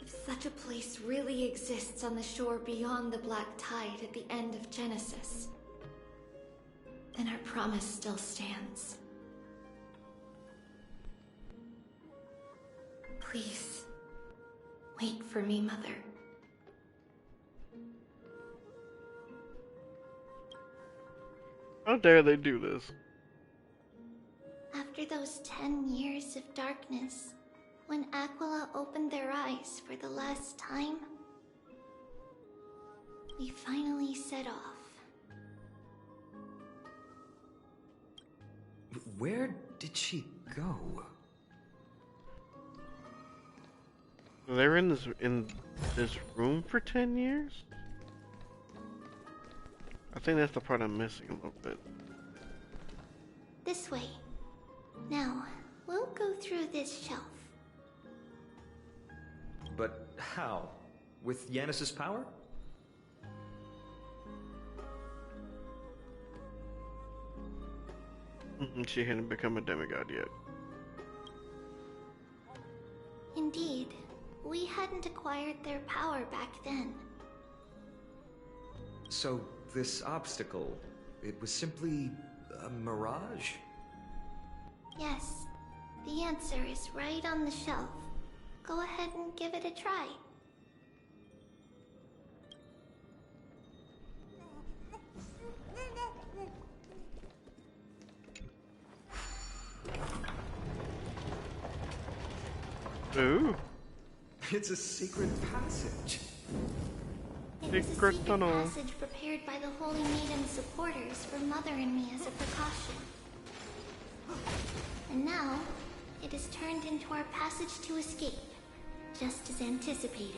if such a place really exists on the shore beyond the Black Tide at the end of Genesis, then our promise still stands. Please, wait for me, Mother. How dare they do this? After those 10 years of darkness, when Aquila opened their eyes for the last time, we finally set off. Where did she go? They were in this room for 10 years? I think that's the part I'm missing a little bit. This way. Now, we'll go through this shelf. But how? With Yanis's power? She hadn't become a demigod yet. Indeed, we hadn't acquired their power back then. So, this obstacle, it was simply a mirage? Yes, the answer is right on the shelf. Go ahead and give it a try. Ooh. It's a secret passage. It was a secret passage prepared by the Holy Maiden's supporters for Mother and me as a precaution. And now, it is turned into our passage to escape, just as anticipated.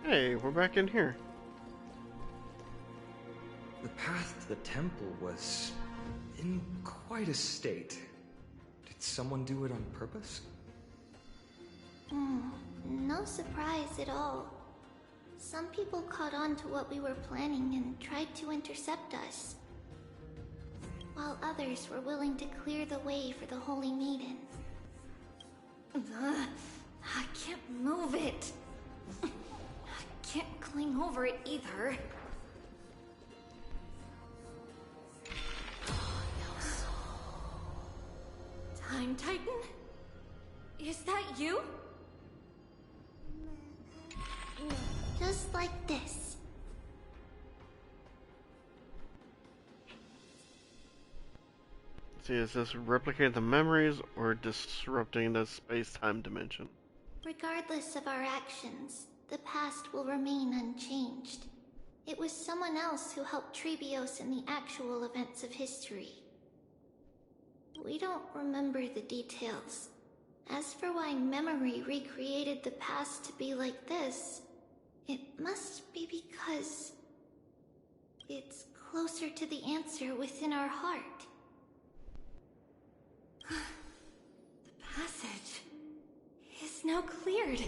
Hey, we're back in here. The path to the temple was in quite a state. Did someone do it on purpose? No surprise at all. Some people caught on to what we were planning and tried to intercept us, while others were willing to clear the way for the Holy Maiden. I can't move it. I can't cling over it either. Time Titan? Is that you? Just like this. See, is this replicating the memories or disrupting the space-time dimension? Regardless of our actions, the past will remain unchanged. It was someone else who helped Trebios in the actual events of history. We don't remember the details. As for why memory recreated the past to be like this, it must be because it's closer to the answer within our heart. The passage is now cleared.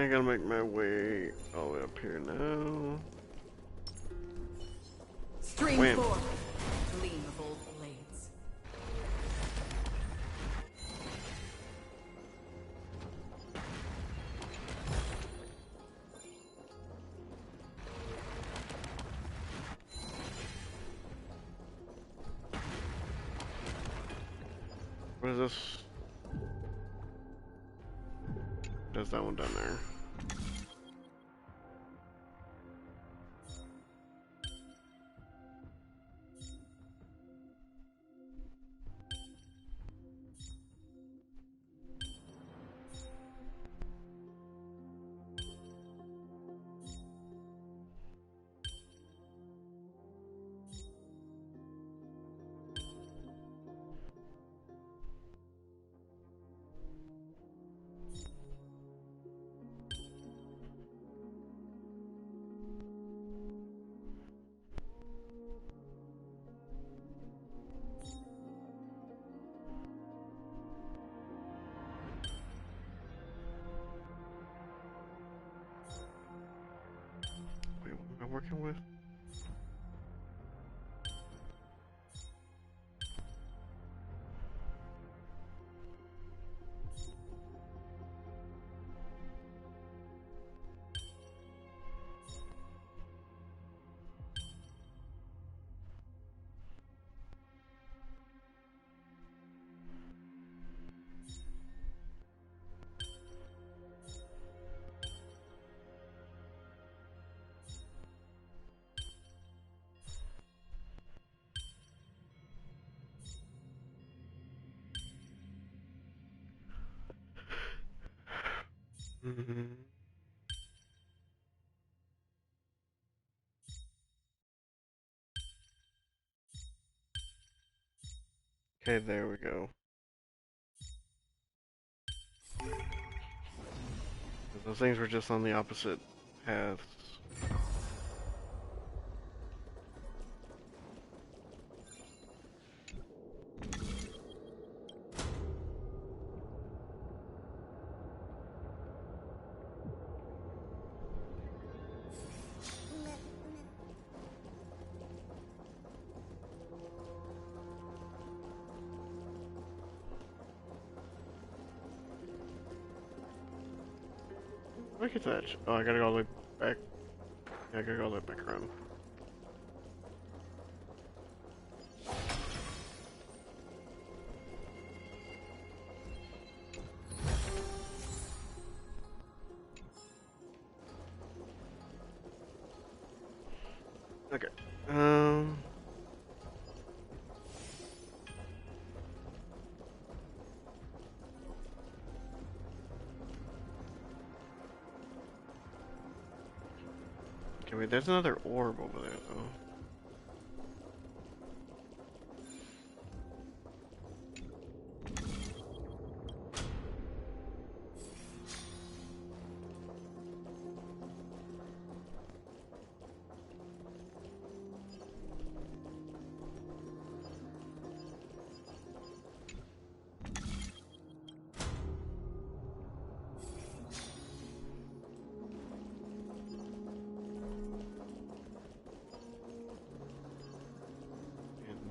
I gotta make my way all the way up here now. Stream Wham. 4. Gleam of old blades. What is this? There's that one down there. Wait, what am I working with? Okay, there we go. Those things were just on the opposite paths. Look at that. Oh, I gotta go all the way back. Yeah, I gotta go all the way back around. Okay. Okay, wait, there's another orb over there, though.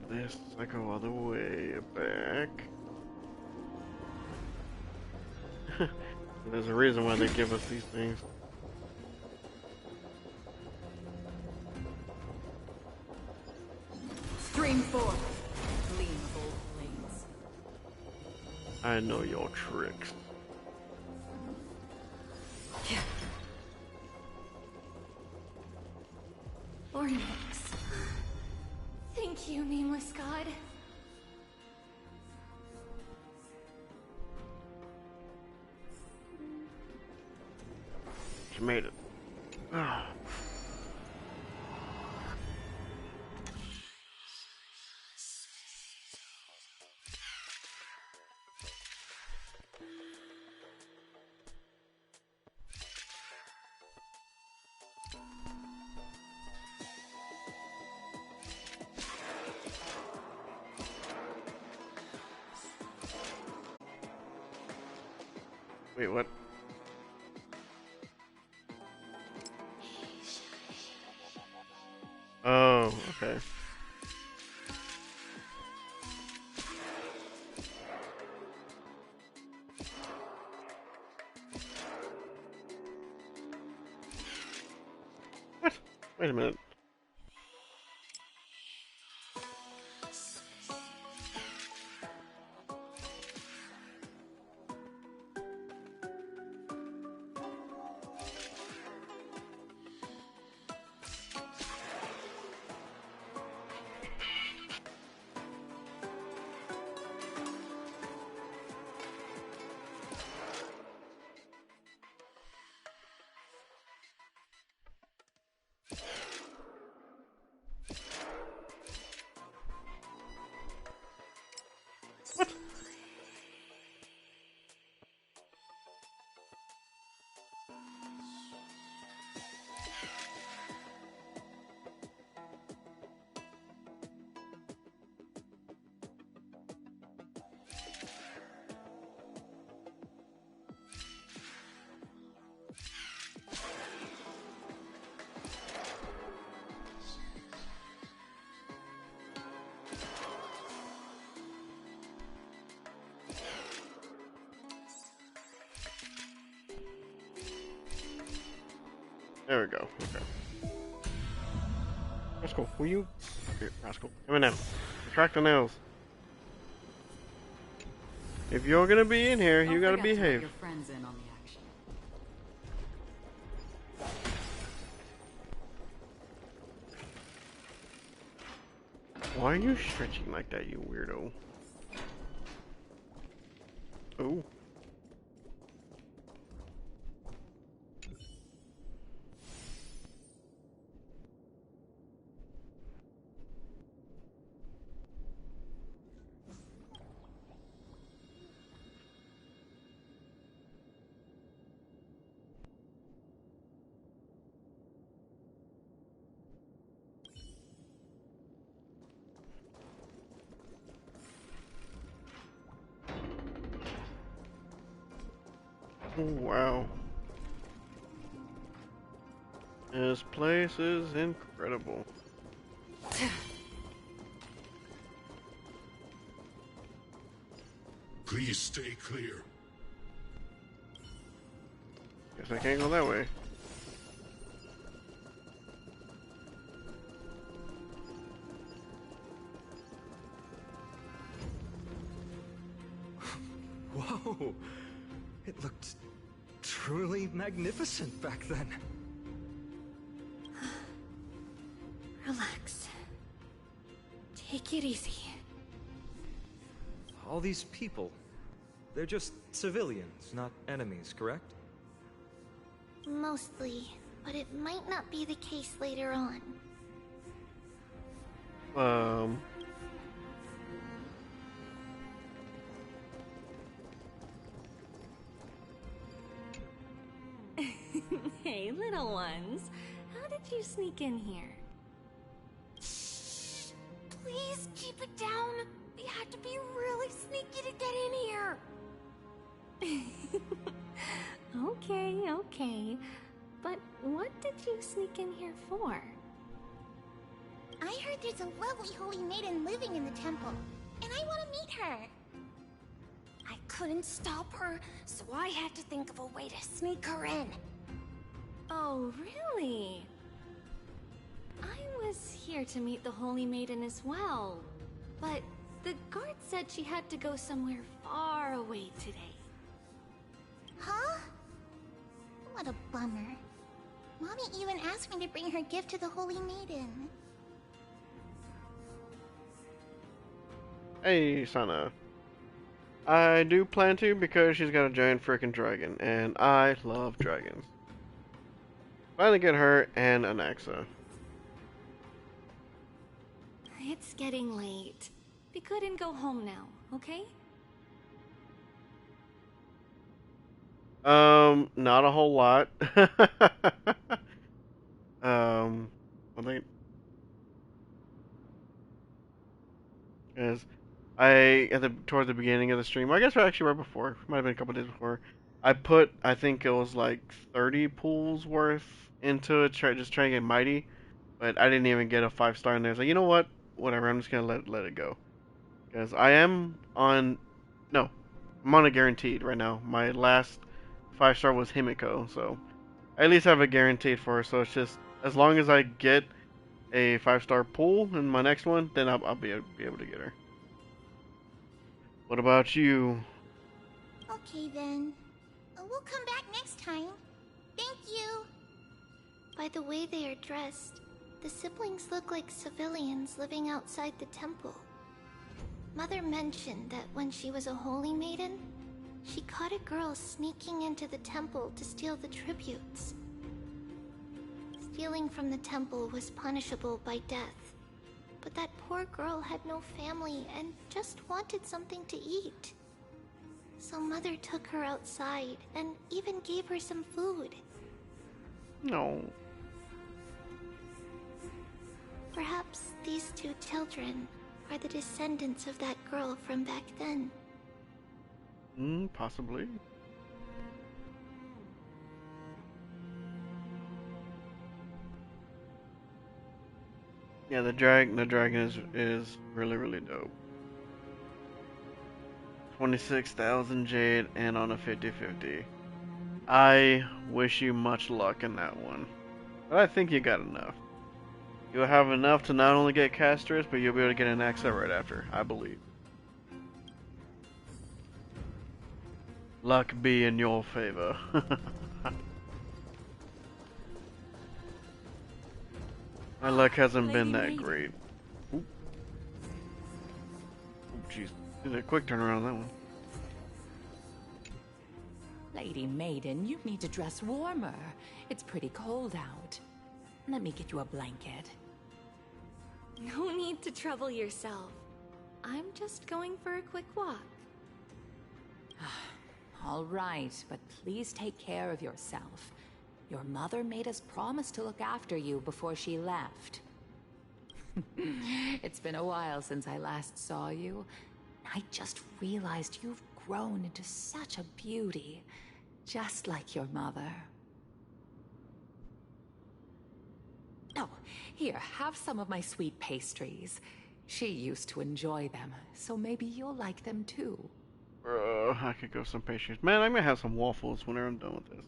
This, I go all the way back. There's a reason why they give us these things. Stream 4. Gleam of old blades. I know your tricks. Ornix. Thank you, nameless god. She made it. Ah. Wait, what? Okay. What? Wait a minute. There we go. Okay. That's cool. Will you? Here, rascal. Come in now. Retract the nails. If you're gonna be in here, you gotta behave. Your friends in on the action. Why are you stretching like that, you weirdo? Ooh. Oh, wow. This place is incredible. Please stay clear. Guess I can't go that way. Whoa! It looked truly magnificent back then. Relax. Take it easy. All these people, they're just civilians, not enemies, correct? Mostly, but it might not be the case later on. Hey, little ones. How did you sneak in here? Shh! Please keep it down. We had to be really sneaky to get in here. Okay. But what did you sneak in here for? I heard there's a lovely holy maiden living in the temple, and I want to meet her. I couldn't stop her, so I had to think of a way to sneak her in. Oh, really? I was here to meet the Holy Maiden as well, but the guard said she had to go somewhere far away today. Huh? What a bummer. Mommy even asked me to bring her gift to the Holy Maiden. Hey, Sana. I do plan to because she's got a giant freaking dragon, and I love dragons. Plan to get her and Anaxa. It's getting late. We couldn't go home now, okay? Not a whole lot. I think is toward the beginning of the stream, I guess actually right before, might have been a couple days before, I think it was like 30 pools worth into it, just trying to get mighty, but I didn't even get a 5-star in there. So you know what? Whatever. I'm just gonna let it go because I am on. No, I'm on a guaranteed right now. My last 5-star was Himiko, so I at least have a guaranteed for her. So it's just as long as I get a 5-star pool in my next one, then I'll be able to get her. What about you? Okay then. We'll come back next time. Thank you. By the way they are dressed, the siblings look like civilians living outside the temple. Mother mentioned that when she was a holy maiden, she caught a girl sneaking into the temple to steal the tributes. Stealing from the temple was punishable by death, but that poor girl had no family and just wanted something to eat. So Mother took her outside and even gave her some food. No. Perhaps these two children are the descendants of that girl from back then. Possibly. Yeah, the dragon is really dope. 26,000 jade and on a 50/50. I wish you much luck in that one, but I think you got enough. You'll have enough to not only get Castress, but you'll be able to get an Axa right after, I believe. Luck be in your favor. My luck hasn't been that great. Oop. Oh, jeez. Did a quick turnaround on that one. Lady Maiden, you need to dress warmer. It's pretty cold out. Let me get you a blanket. No need to trouble yourself. I'm just going for a quick walk. All right, but please take care of yourself. Your mother made us promise to look after you before she left. It's been a while since I last saw you. I just realized you've grown into such a beauty, just like your mother. Oh, here, have some of my sweet pastries. She used to enjoy them, so maybe you'll like them too. I could go some pastries. Man, I'm gonna have some waffles whenever I'm done with this.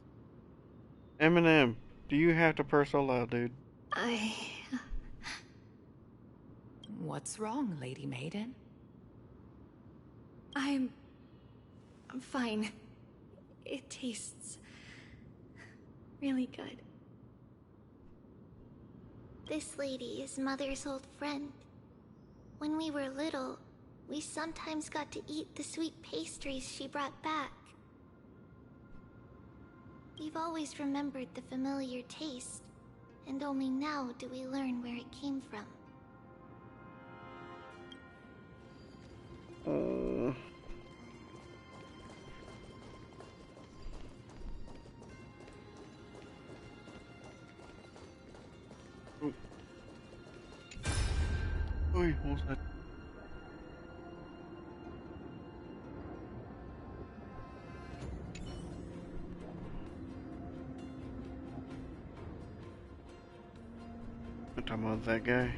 Eminem, do you have to purr so loud, dude? What's wrong, Lady Maiden? I'm fine. It tastes really good. This lady is Mother's old friend. When we were little, we sometimes got to eat the sweet pastries she brought back. We've always remembered the familiar taste, and only now do we learn where it came from. Oh. Oi, what was that? I'm talking about that guy.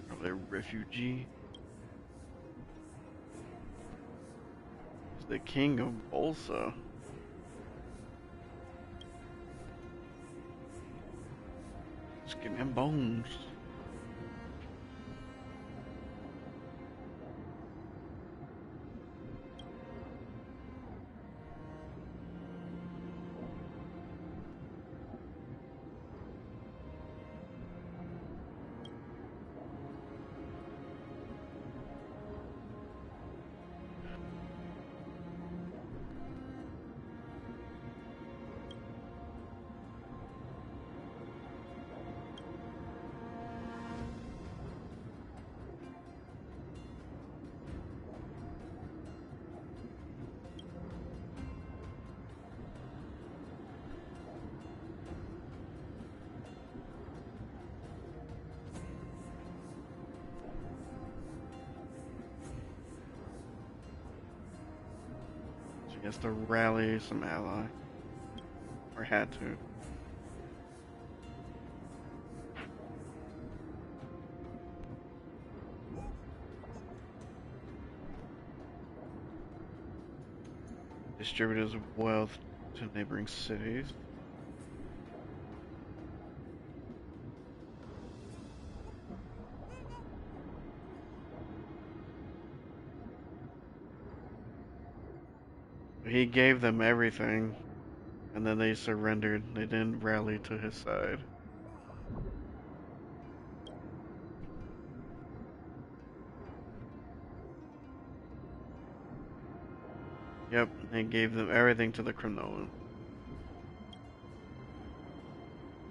Probably a refugee. He's the king of Bolsa. Just give me bones. He has to rally some ally. Or had to. Distribute his wealth to neighboring cities. He gave them everything, and then they surrendered. They didn't rally to his side. Yep, they gave them everything to the criminal.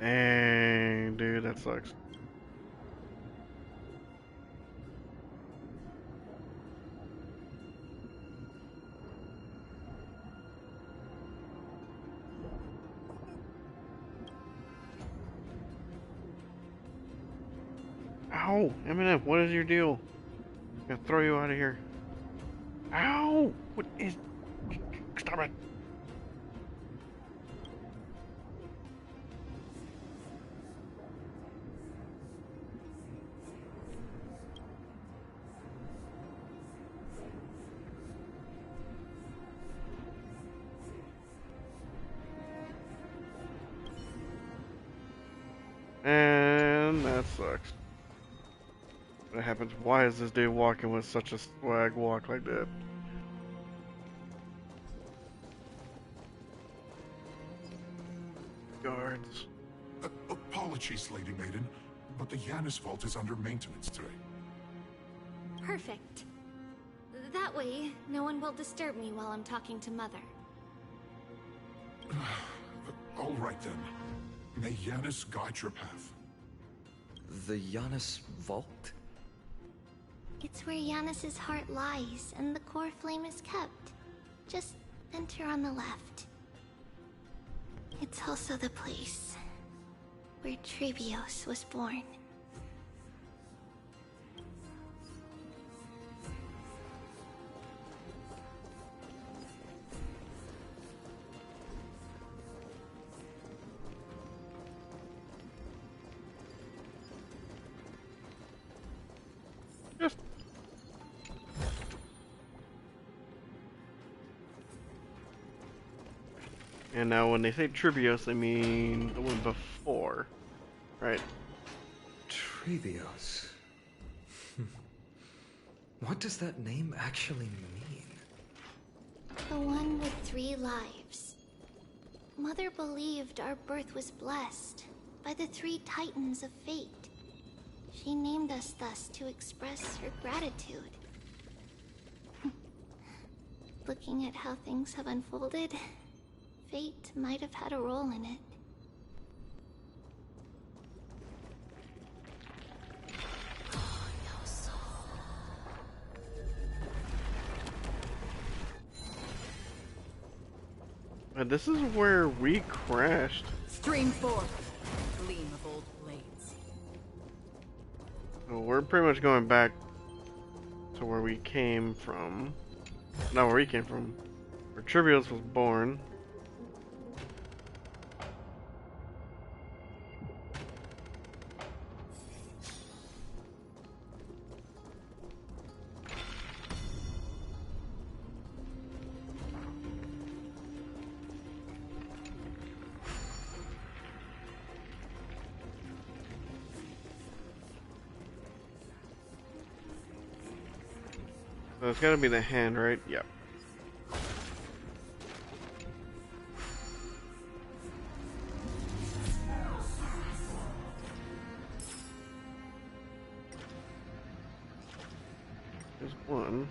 Dang, dude, that sucks. Ow! Eminem, what is your deal? I'm gonna throw you out of here. Ow! What is... Stop it! And that sucks. What happens? Why is this dude walking with such a swag walk like that? Guards. Apologies, Lady Maiden, but the Yanis vault is under maintenance today. Perfect. That way, no one will disturb me while I'm talking to Mother. All right then. May Yanis guide your path. The Yanis vault? It's where Yanis's heart lies, and the core flame is kept. Just enter on the left. It's also the place where Trailblaze was born. And now when they say Trailblaze, they mean the one before, right? Trailblaze. What does that name actually mean? The one with 3 lives. Mother believed our birth was blessed by the 3 titans of fate. She named us thus to express her gratitude. Looking at how things have unfolded, fate might have had a role in it. This is where we crashed. Stream forth, gleam of old blades. So we're pretty much going back to where we came from. Not where we came from. Where Trailblaze was born. So it's gotta be the hand, right? Yep. There's one.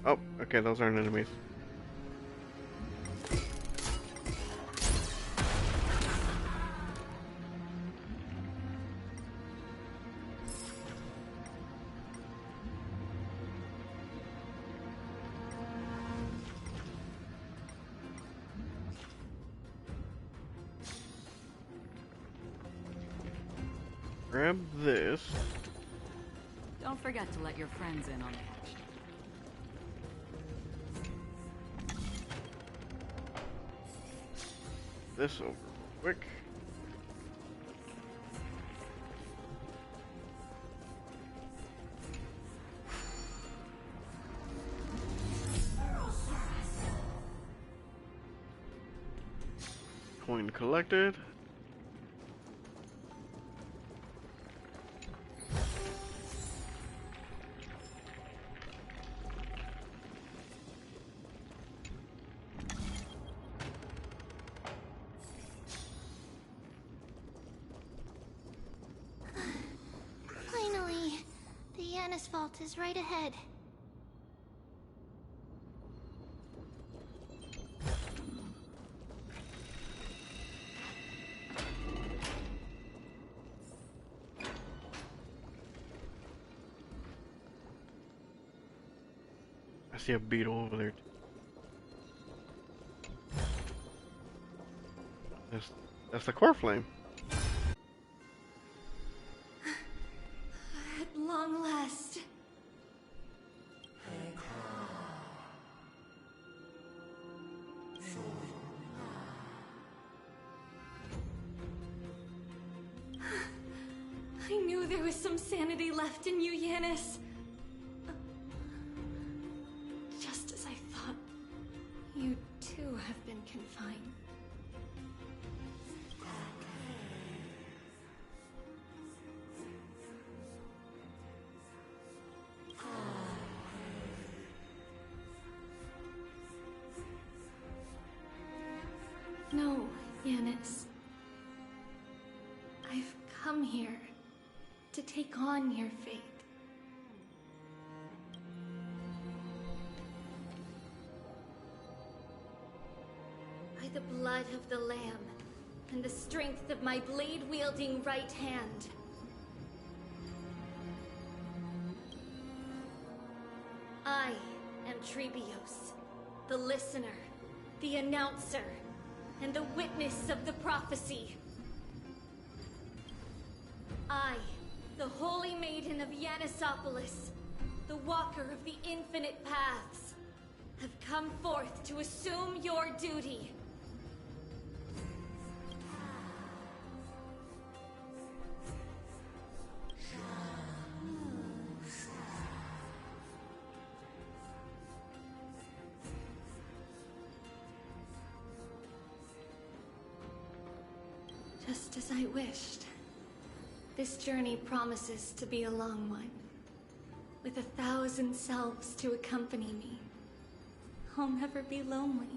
Oh, okay, those aren't enemies. Grab this. Don't forget to let your friends in on the action. This over real quick. Coin collected. Finally, the Yanis vault is right ahead. I see a beetle over there. That's the core flame. At long last. I knew there was some sanity left in you, Yanis. Just as I thought, you too have been confined. No, Yanis. I've come here to take on your fate. By the blood of the Lamb and the strength of my blade-wielding right hand. I am Trebios, the listener, the announcer, and the witness of the prophecy. I, the Holy Maiden of Yanisopolis, the Walker of the Infinite Paths, have come forth to assume your duty. Just as I wished. This journey promises to be a long one, with 1,000 selves to accompany me. I'll never be lonely.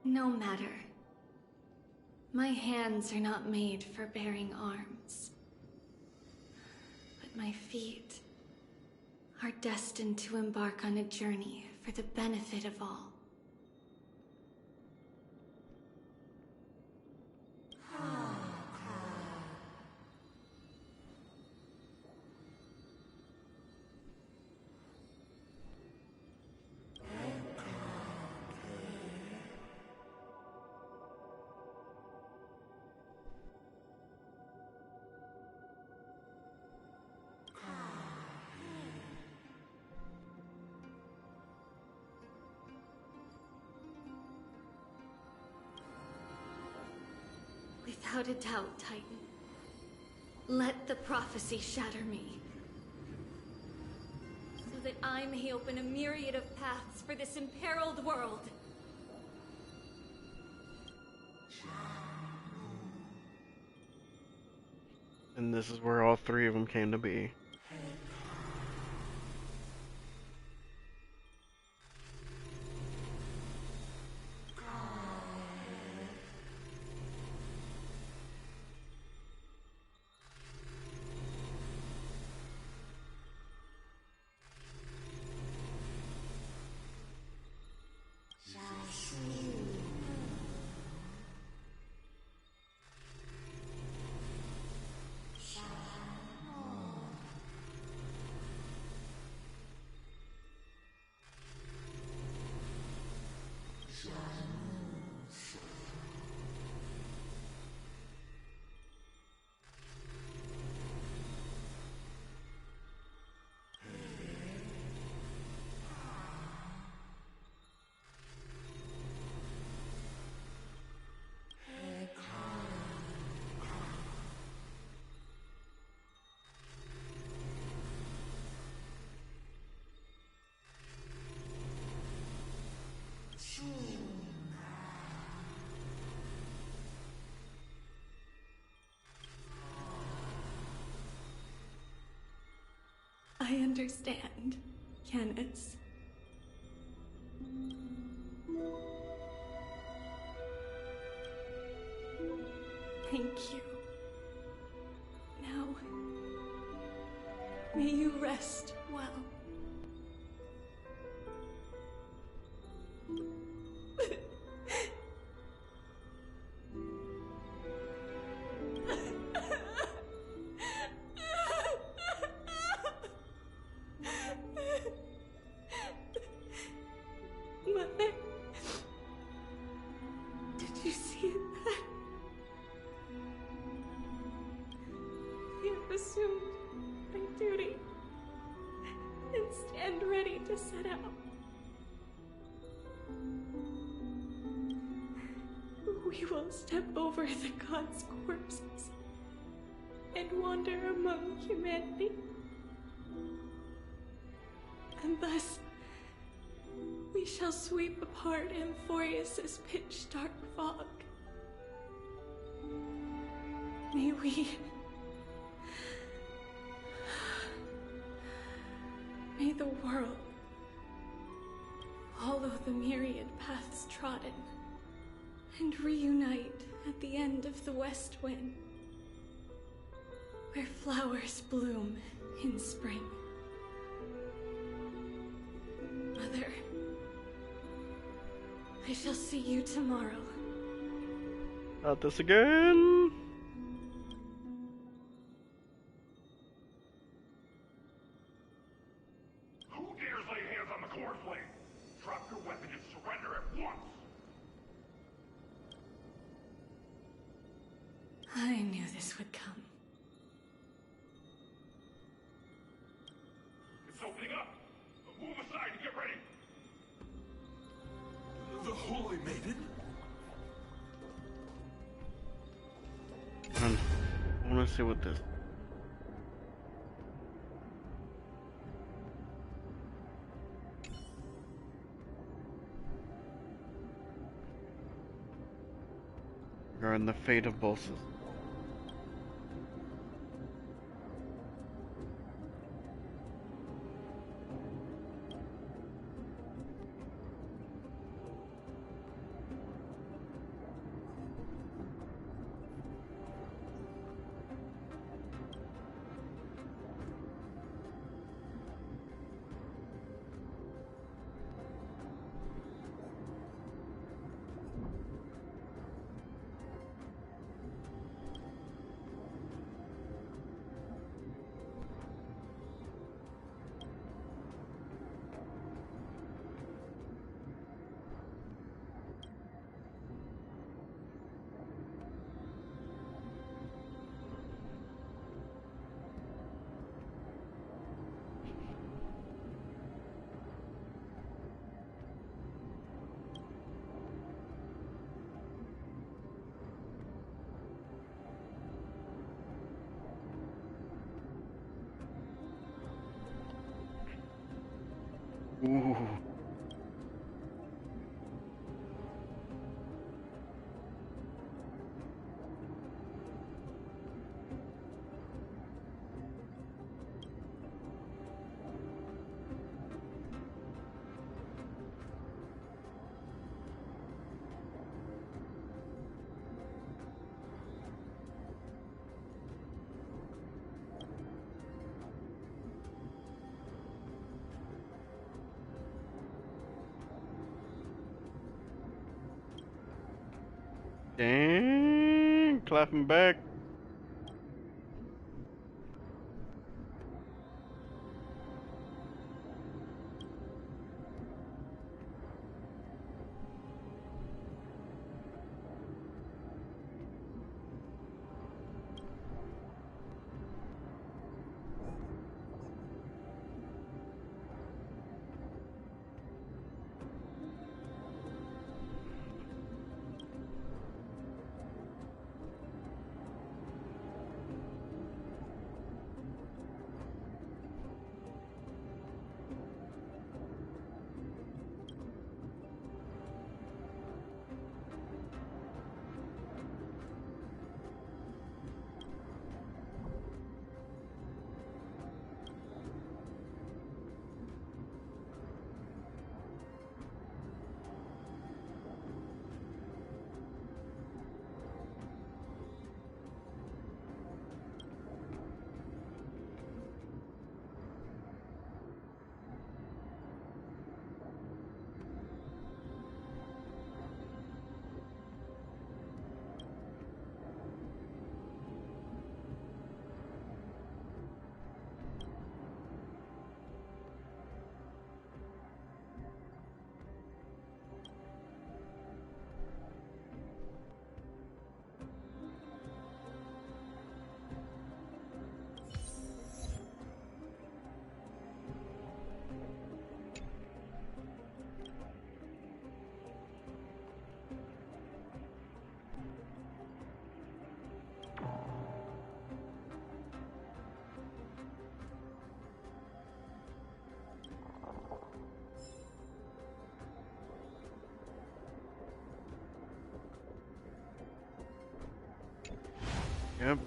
No matter. My hands are not made for bearing arms. But my feet are destined to embark on a journey for the benefit of all. Without a doubt, Titan. Let the prophecy shatter me. So that I may open a myriad of paths for this imperiled world. And this is where all three of them came to be. I understand, Canis. Thank you. Now, may you rest well. Mother, did you see that? I have assumed my duty and stand ready to set out. We will step over the gods' corpses and wander among humanity. And thus, we shall sweep apart Amphoreus' pitch-dark fog. May the world follow the myriad paths trodden and reunite at the end of the west wind, where flowers bloom in spring. Mother, I shall see you tomorrow. Not this again. Who dares lay hands on the core flame? Drop your weapon and surrender at once! I knew this would come. It's opening up! Move aside and get ready! The Holy Maiden? I want to see what this. Regarding the fate of Bolsus. Ooh. Dang, clapping back. Yep,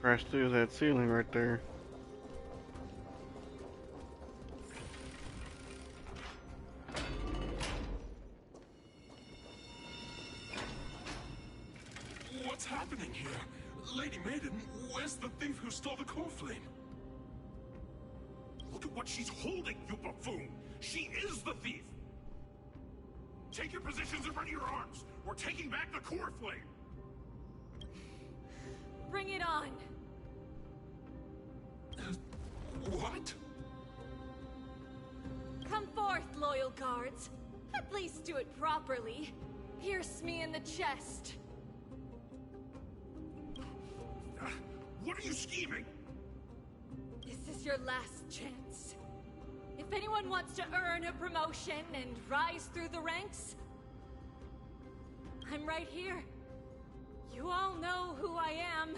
crashed through that ceiling right there. What's happening here? Lady Maiden, where's the thief who stole the core flame? Look at what she's holding, you buffoon! She is the thief! Take your positions and ready your arms! We're taking back the core flame! Bring it on! What? Come forth, loyal guards. At least do it properly. Pierce me in the chest. What are you scheming? This is your last chance. If anyone wants to earn a promotion and rise through the ranks, I'm right here. You all know who I am.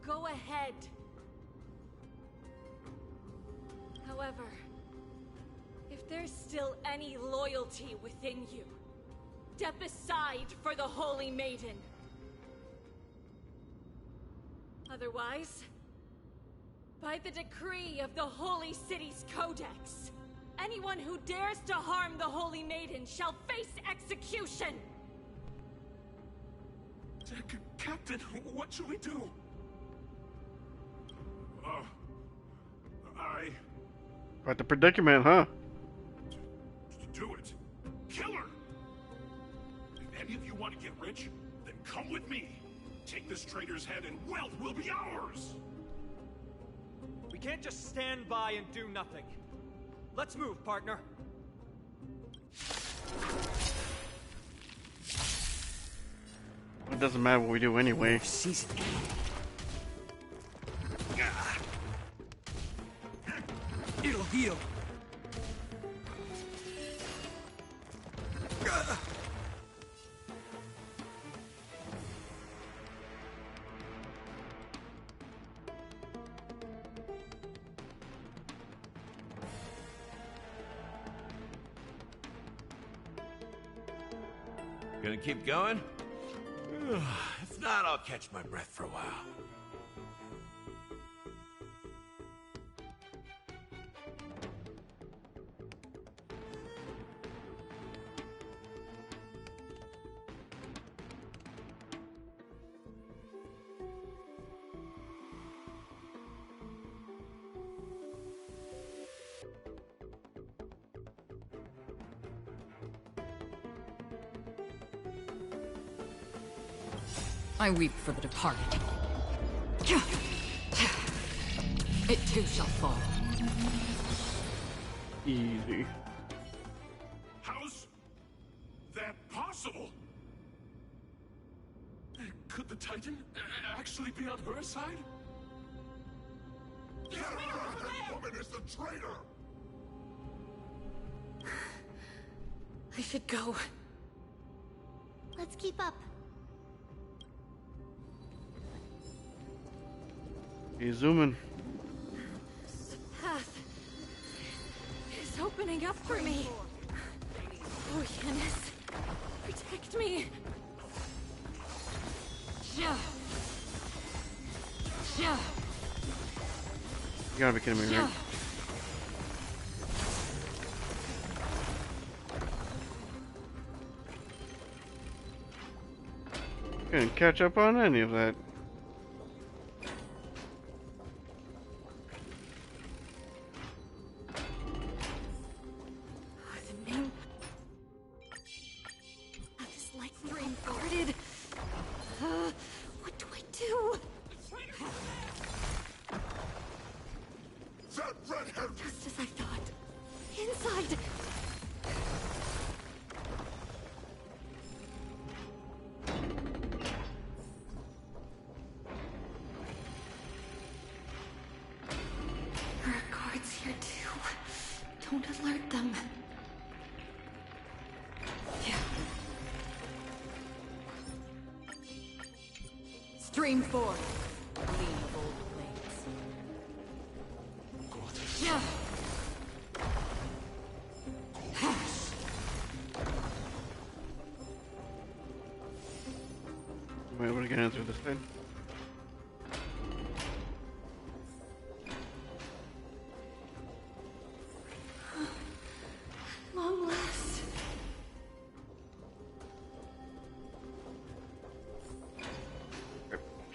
Go ahead. However, if there's still any loyalty within you, step aside for the Holy Maiden. Otherwise, by the decree of the Holy City's Codex, anyone who dares to harm the Holy Maiden shall face execution! Captain, what should we do? Quite the predicament, huh? Do it. Kill her! If any of you want to get rich, then come with me. Take this traitor's head and wealth will be ours! We can't just stand by and do nothing. Let's move, partner. It doesn't matter what we do anyway. It'll heal. Gonna keep going? If not, I'll catch my breath for a while. I weep for the departed. It too shall fall. Easy. How's that possible? Could the Titan actually be on her side? Get her! That woman is the traitor! I should go. Let's keep up. He's zooming. The path is opening up for me. Oh, Yanis, protect me. You gotta be kidding me, right? Couldn't catch up on any of that. What do I do? That redhead! Just as I thought. Inside! There are guards here too. Don't alert them. Stream forth. Lean of old blades. Yeah. Am I able to get in through this thing?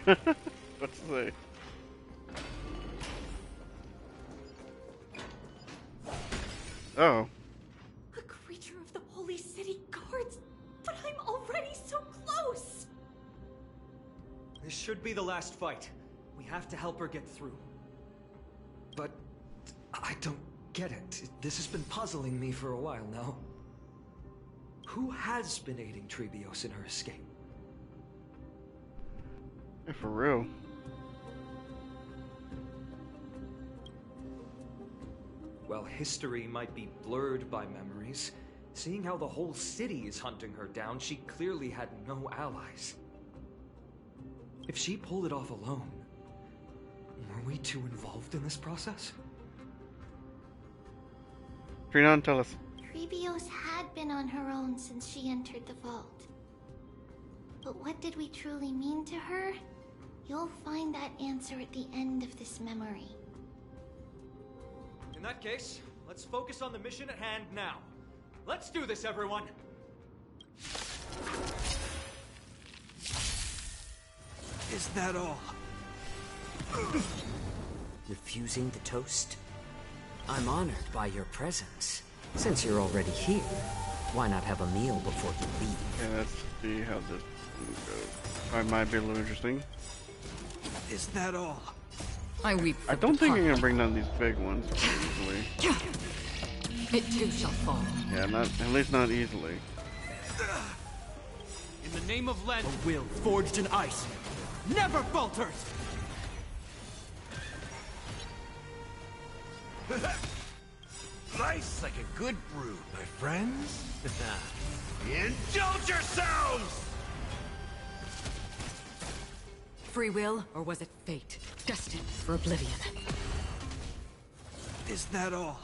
What's to say? Oh. A creature of the Holy City guards, but I'm already so close! This should be the last fight. We have to help her get through. But I don't get it. This has been puzzling me for a while now. Who has been aiding Trebios in her escape? Yeah, for real. Well, history might be blurred by memories. Seeing how the whole city is hunting her down, she clearly had no allies. If she pulled it off alone, were we too involved in this process? Trinon, tell us. Trebios had been on her own since she entered the vault. But what did we truly mean to her? You'll find that answer at the end of this memory. In that case, let's focus on the mission at hand now. Let's do this, everyone! Is that all? Refusing the toast? I'm honored by your presence. Since you're already here, why not have a meal before you leave? Okay, let's see how this goes. I might be a little interesting. Is that all? I weep. I don't think you're gonna bring down these big ones easily. It too shall fall. Yeah, not at least not easily. In the name of Len, a will forged in ice never falters! Nice like a good brew, my friends. Indulge yourselves! Free will, or was it fate? Destined for oblivion. Is that all?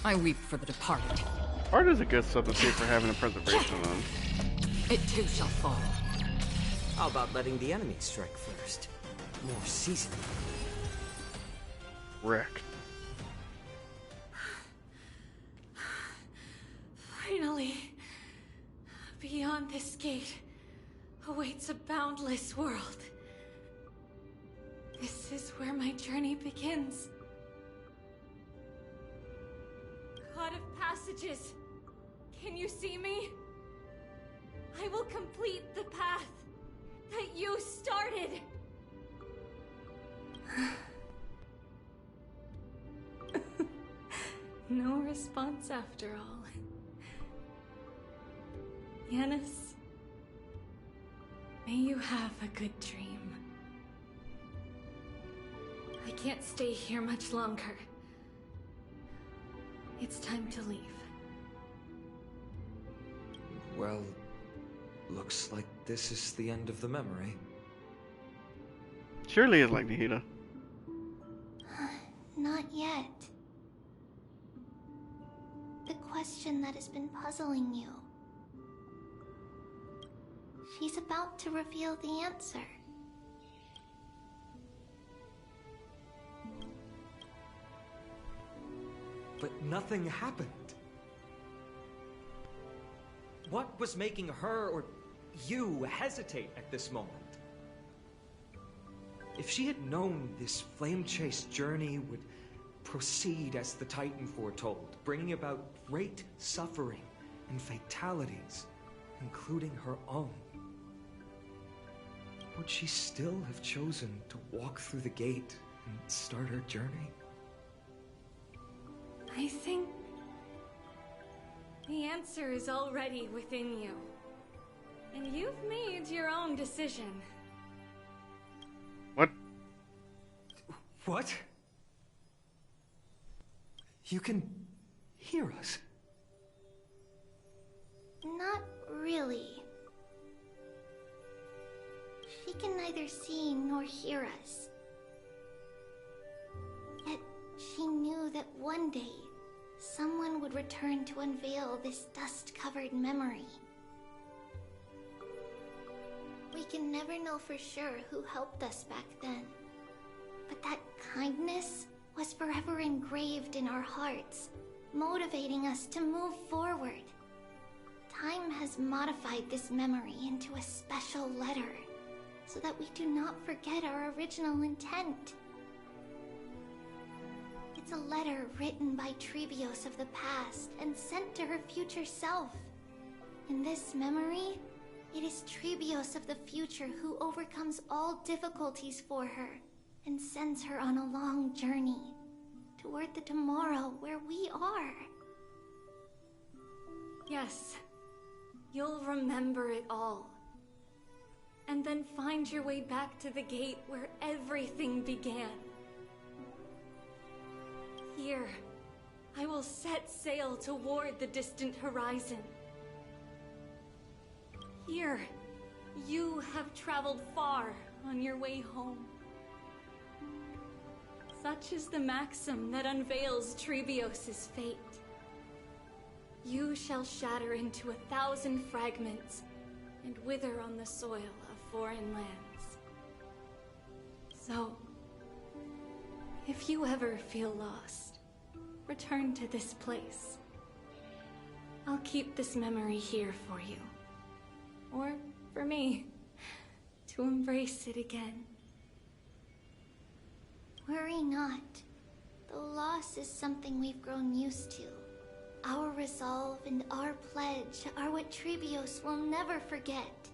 I weep for the departed. Art is a good substitute for having a preservation on. It too shall fall. How about letting the enemy strike first? More seasoned. Wreck. Finally, beyond this gate awaits a boundless world. This is where my journey begins. God of passages, can you see me? I will complete the path that you started. No response after all. Yanis, may you have a good dream. I can't stay here much longer. It's time to leave. Well, looks like this is the end of the memory. Surely is like Nihita. Not yet. The question that has been puzzling you. She's about to reveal the answer. But nothing happened. What was making her or you hesitate at this moment? If she had known this flame-chased journey would proceed as the Titan foretold, bringing about great suffering and fatalities, including her own, would she still have chosen to walk through the gate and start her journey? I think the answer is already within you. And you've made your own decision. What? What? You can hear us? Not really. She can neither see nor hear us. Yet she knew that one day, someone would return to unveil this dust-covered memory. We can never know for sure who helped us back then. But that kindness was forever engraved in our hearts, motivating us to move forward. Time has modified this memory into a special letter, so that we do not forget our original intent. It's a letter written by Trebios of the past and sent to her future self. In this memory, it is Trebios of the future who overcomes all difficulties for her and sends her on a long journey toward the tomorrow where we are. Yes, you'll remember it all. And then find your way back to the gate where everything began. Here, I will set sail toward the distant horizon. Here, you have traveled far on your way home. Such is the maxim that unveils Trebios' fate. You shall shatter into 1,000 fragments and wither on the soil of foreign lands. So, if you ever feel lost, return to this place. I'll keep this memory here for you. Or for me, to embrace it again. Worry not. The loss is something we've grown used to. Our resolve and our pledge are what Trebios will never forget.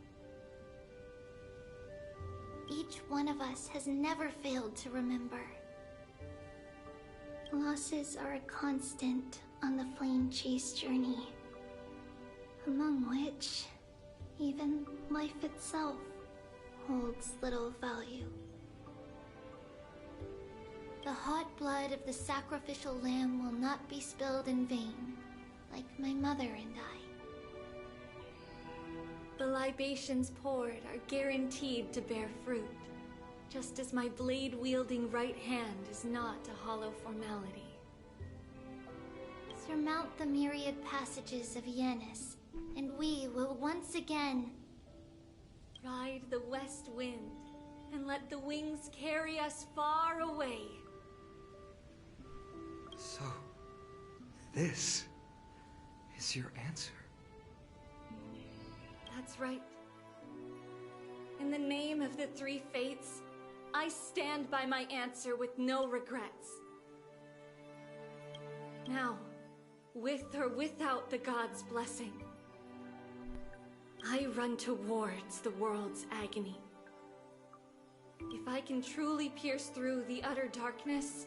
Each one of us has never failed to remember. Losses are a constant on the Flame Chase journey, among which even life itself holds little value. The hot blood of the sacrificial lamb will not be spilled in vain, like my mother and I. The libations poured are guaranteed to bear fruit, just as my blade-wielding right hand is not a hollow formality. Surmount the myriad passages of Yanis, and we will once again ride the west wind and let the wings carry us far away. So, this is your answer? That's right. In the name of the three fates, I stand by my answer with no regrets. Now, with or without the gods' blessing, I run towards the world's agony. If I can truly pierce through the utter darkness,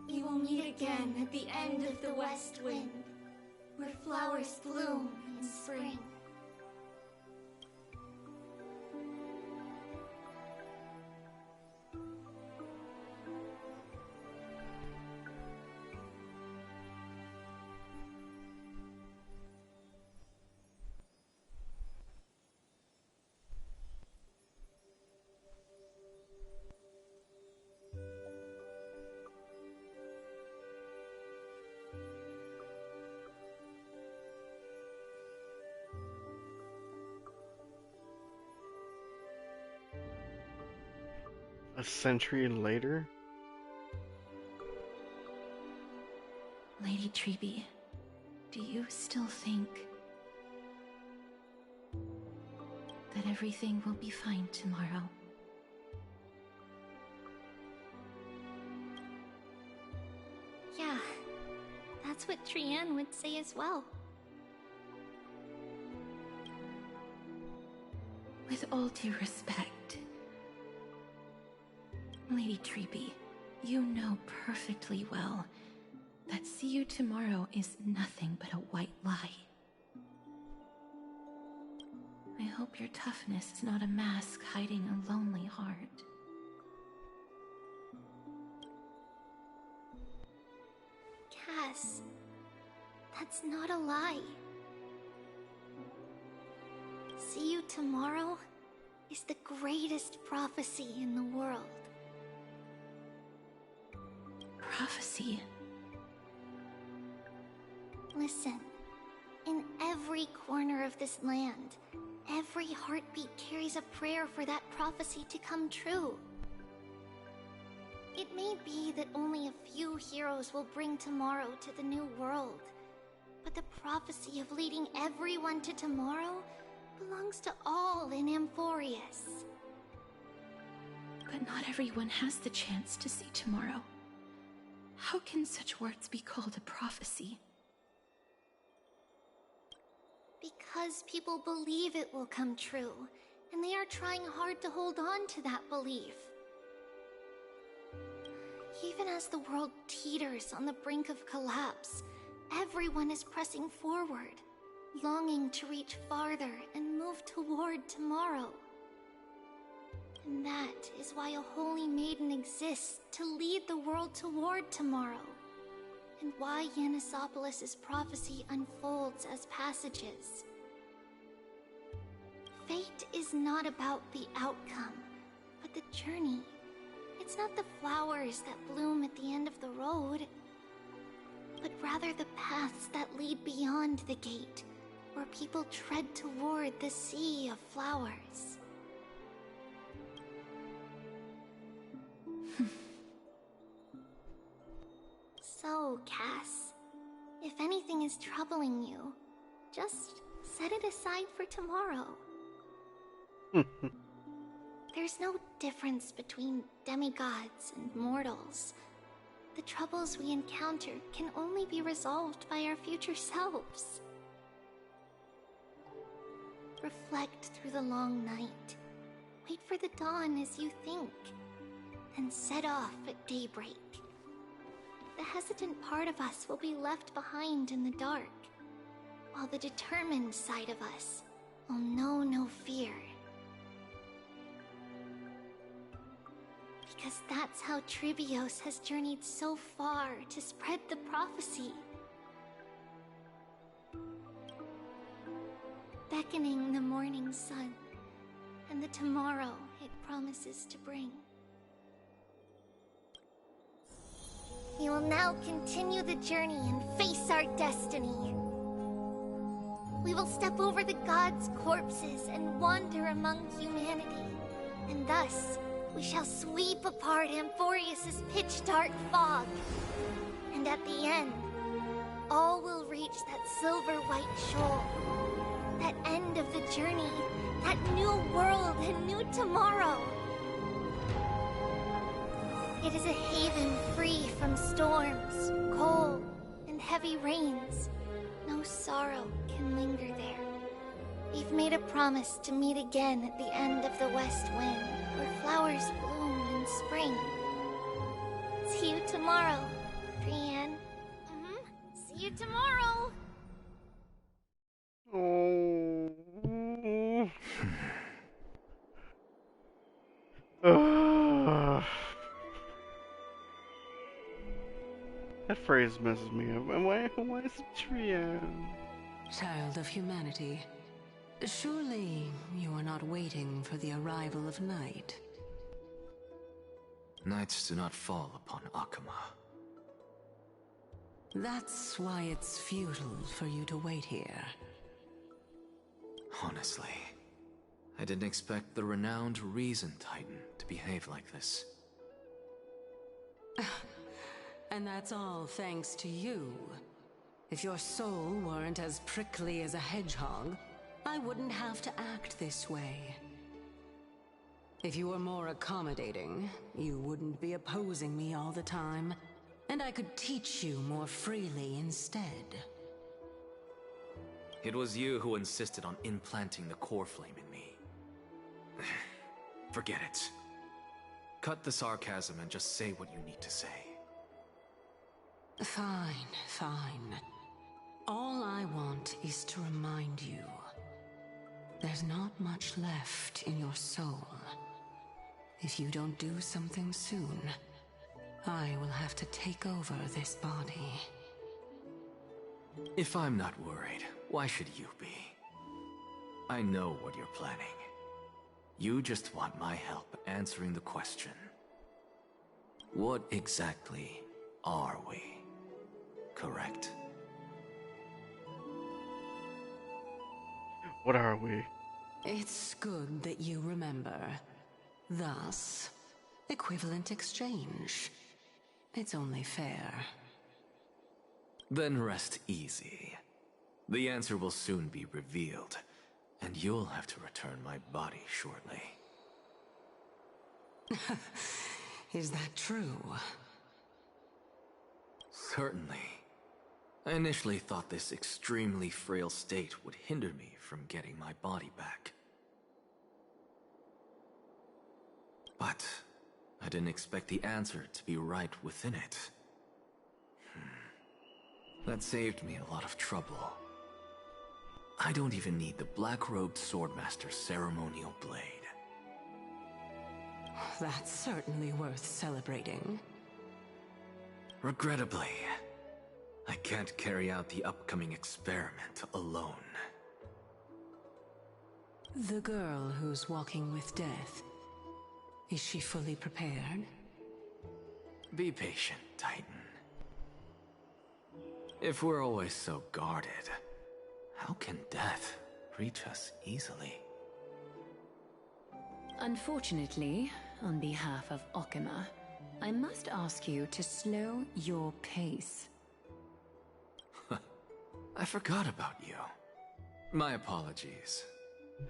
we will meet again at the end of the west wind, where flowers bloom in spring. A century later? Lady Trebi, do you still think that everything will be fine tomorrow? Yeah, that's what Trianne would say as well. With all due respect, Lady Trebi, you know perfectly well that see you tomorrow is nothing but a white lie. I hope your toughness is not a mask hiding a lonely heart. Cass, that's not a lie. See you tomorrow is the greatest prophecy in the world. Prophecy? Listen, in every corner of this land, every heartbeat carries a prayer for that prophecy to come true. It may be that only a few heroes will bring tomorrow to the new world, but the prophecy of leading everyone to tomorrow belongs to all in Amphoreus. But not everyone has the chance to see tomorrow. How can such words be called a prophecy? Because people believe it will come true, and they are trying hard to hold on to that belief. Even as the world teeters on the brink of collapse, everyone is pressing forward, longing to reach farther and move toward tomorrow. And that is why a holy maiden exists to lead the world toward tomorrow, and why Yanisopolis' prophecy unfolds as passages. Fate is not about the outcome, but the journey. It's not the flowers that bloom at the end of the road, but rather the paths that lead beyond the gate, where people tread toward the sea of flowers. So, Cass, if anything is troubling you, just set it aside for tomorrow. There's no difference between demigods and mortals. The troubles we encounter can only be resolved by our future selves. Reflect through the long night. Wait for the dawn as you think, and set off at daybreak. The hesitant part of us will be left behind in the dark, while the determined side of us will know no fear. Because that's how Trailblaze has journeyed so far to spread the prophecy. Beckoning the morning sun, and the tomorrow it promises to bring. We will now continue the journey and face our destiny. We will step over the gods' corpses and wander among humanity, and thus we shall sweep apart Amphoreus' pitch-dark fog. And at the end, all will reach that silver-white shoal. That end of the journey, that new world and new tomorrow. It is a haven free from storms, cold, and heavy rains. No sorrow can linger there. We've made a promise to meet again at the end of the west wind, where flowers bloom in spring. See you tomorrow, Brienne. See you tomorrow! That phrase messes me up. Why is it Trian? Child of humanity, surely you are not waiting for the arrival of night. Nights do not fall upon Akama. That's why it's futile for you to wait here. Honestly, I didn't expect the renowned Reason Titan to behave like this. And that's all thanks to you. If your soul weren't as prickly as a hedgehog, I wouldn't have to act this way. If you were more accommodating, you wouldn't be opposing me all the time, and I could teach you more freely instead. It was you who insisted on implanting the core flame in me. Forget it. Cut the sarcasm and just say what you need to say. Fine, fine. All I want is to remind you. There's not much left in your soul. If you don't do something soon, I will have to take over this body. If I'm not worried, why should you be? I know what you're planning. You just want my help answering the question. What exactly are we? Correct? What are we? It's good that you remember. Thus, equivalent exchange. It's only fair. Then rest easy. The answer will soon be revealed, and you'll have to return my body shortly. Is that true? Certainly. I initially thought this extremely frail state would hinder me from getting my body back. But I didn't expect the answer to be right within it. That saved me a lot of trouble. I don't even need the black-robed swordmaster's ceremonial blade. That's certainly worth celebrating. Regrettably, I can't carry out the upcoming experiment alone. The girl who's walking with death, is she fully prepared? Be patient, Titan. If we're always so guarded, how can death reach us easily? Unfortunately, on behalf of Okima, I must ask you to slow your pace. I forgot about you. My apologies.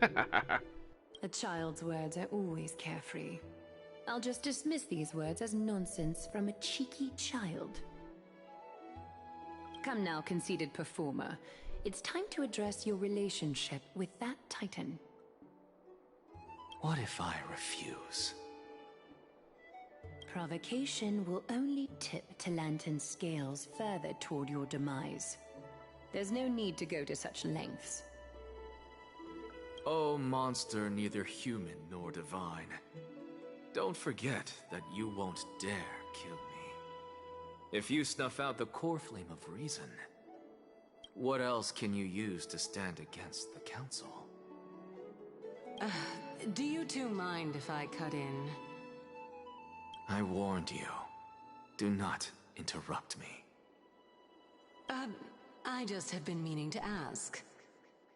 A child's words are always carefree. I'll just dismiss these words as nonsense from a cheeky child. Come now, conceited performer. It's time to address your relationship with that Titan. What if I refuse? Provocation will only tip Talantan's scales further toward your demise. There's no need to go to such lengths. Oh, monster neither human nor divine. Don't forget that you won't dare kill me. If you snuff out the core flame of reason, what else can you use to stand against the Council? Do you two mind if I cut in? I warned you. Do not interrupt me. I just have been meaning to ask.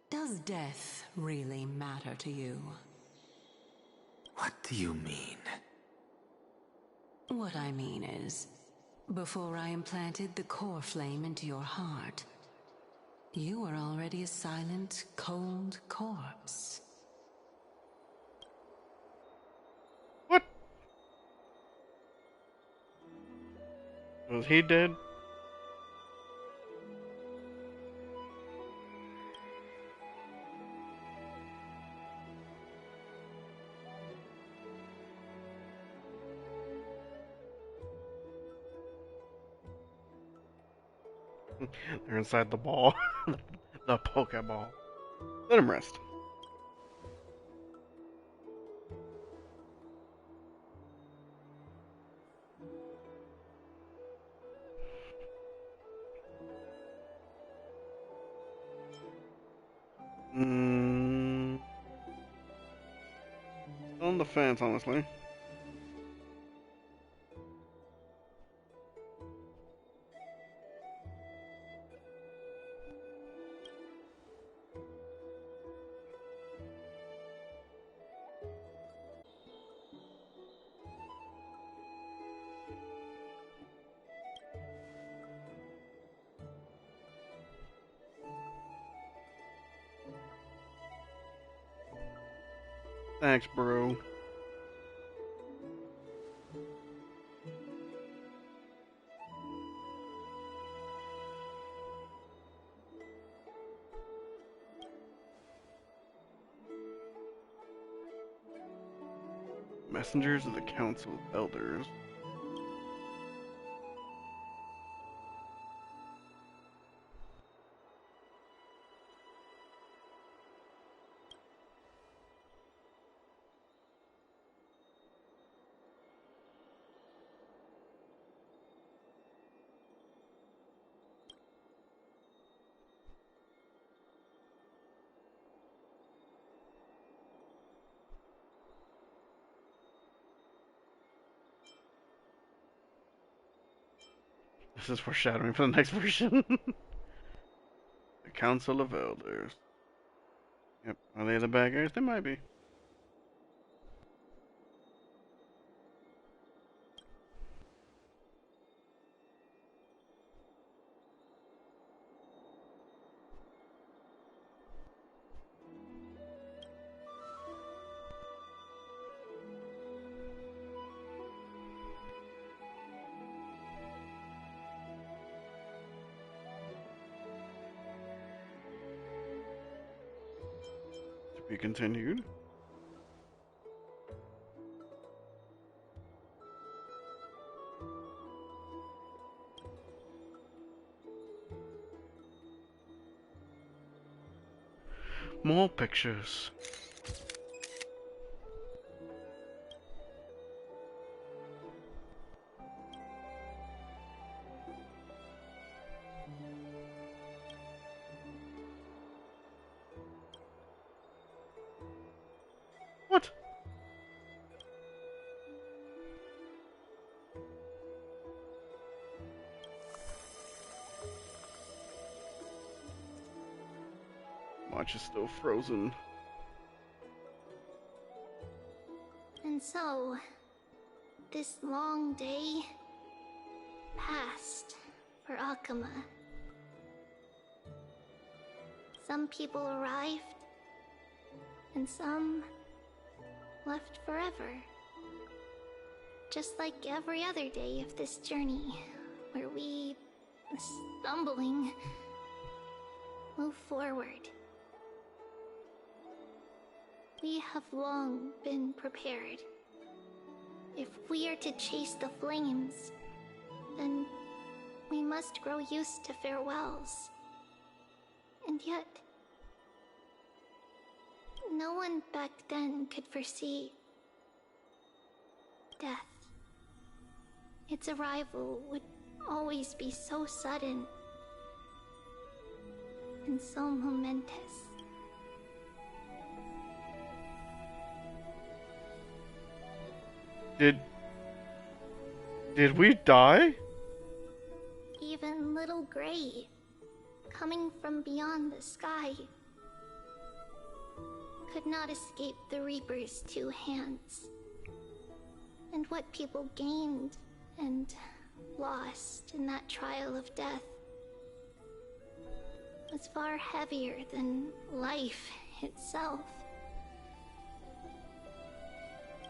Does death really matter to you? What do you mean? What I mean is, before I implanted the core flame into your heart, you were already a silent, cold corpse. What? Was he dead? They're inside the ball. The Pokeball. Let him rest. On the fence, honestly. Thanks, bro. Messengers of the Council of Elders. This is foreshadowing for the next version. The Council of Elders. Yep. Are they the bad guys? They might be. Be continued. More pictures. What? Watch is still frozen. And so, this long day passed for Akama. Some people arrived, and some left forever. Just like every other day of this journey, where we, stumbling, move forward. We have long been prepared. If we are to chase the flames, then we must grow used to farewells. And yet, no one back then could foresee death. Its arrival would always be so sudden and so momentous. Did we die? Even little Gray, coming from beyond the sky, could not escape the Reaper's two hands. And what people gained and lost in that trial of death was far heavier than life itself.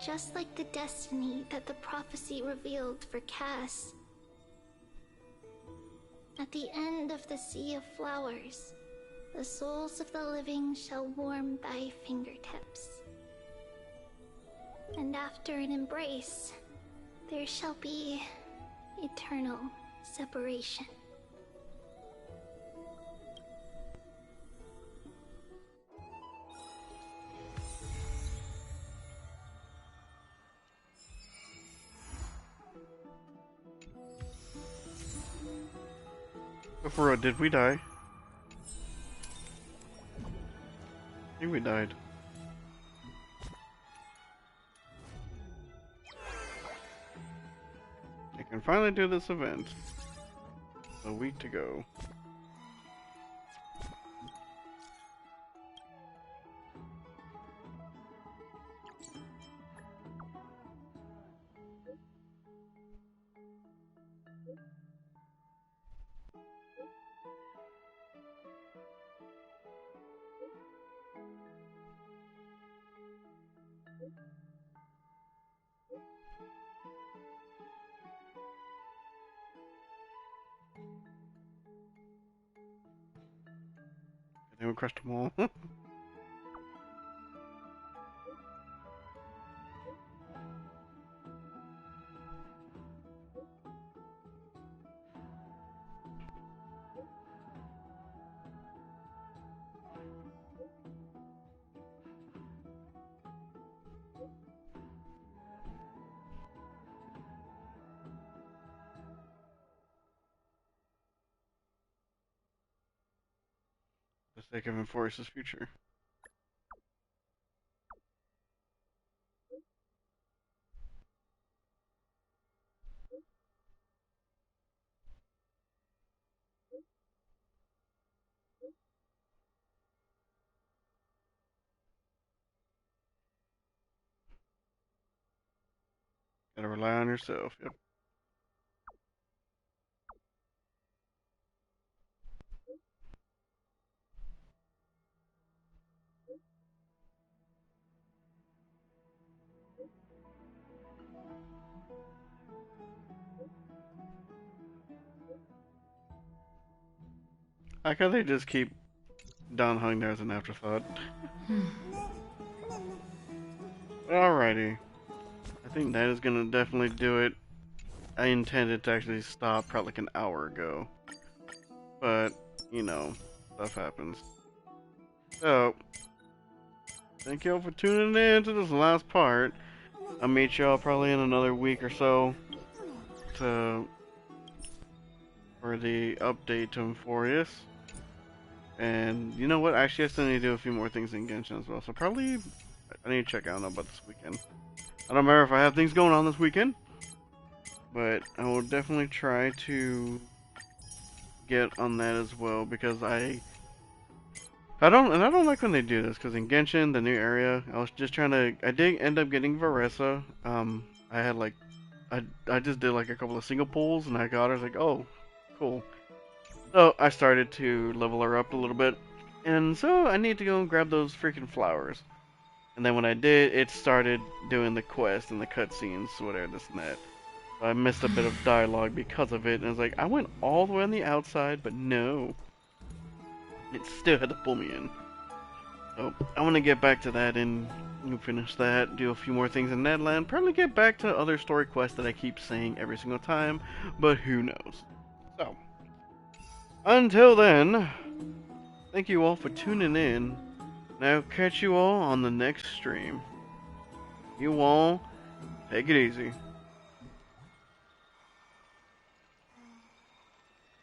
Just like the destiny that the prophecy revealed for Cass. At the end of the Sea of Flowers, the souls of the living shall warm thy fingertips. And after an embrace, there shall be eternal separation. For real, did we die? I think we died. I can finally do this event. A week to go. I think we crushed them all. For the sake of Amphoreus' future. Gotta rely on yourself, yep. I like how they just keep Don hung there as an afterthought. Alrighty. I think that is gonna definitely do it. I intended to actually stop probably like an hour ago. But, you know, stuff happens. So, thank y'all for tuning in to this last part. I'll meet y'all probably in another week or so for the update to Amphoreus. And you know what? Actually, I still need to do a few more things in Genshin as well. So probably I need to check out about this weekend. I don't remember if I have things going on this weekend, but I will definitely try to get on that as well because I don't like when they do this because in Genshin, the new area, I did end up getting Varesa. I had like I just did like a couple of single pulls and I got her. I was like, oh, cool. So I started to level her up a little bit, and so I need to go and grab those freaking flowers. And then when I did, it started doing the quest and the cutscenes, whatever, this and that. So I missed a bit of dialogue because of it, and I was like, I went all the way on the outside, but no. It still had to pull me in. So I want to get back to that and finish that, do a few more things in Nedland, probably get back to other story quests that I keep saying every single time, but who knows. So, until then, thank you all for tuning in, and I'll catch you all on the next stream. You all, take it easy.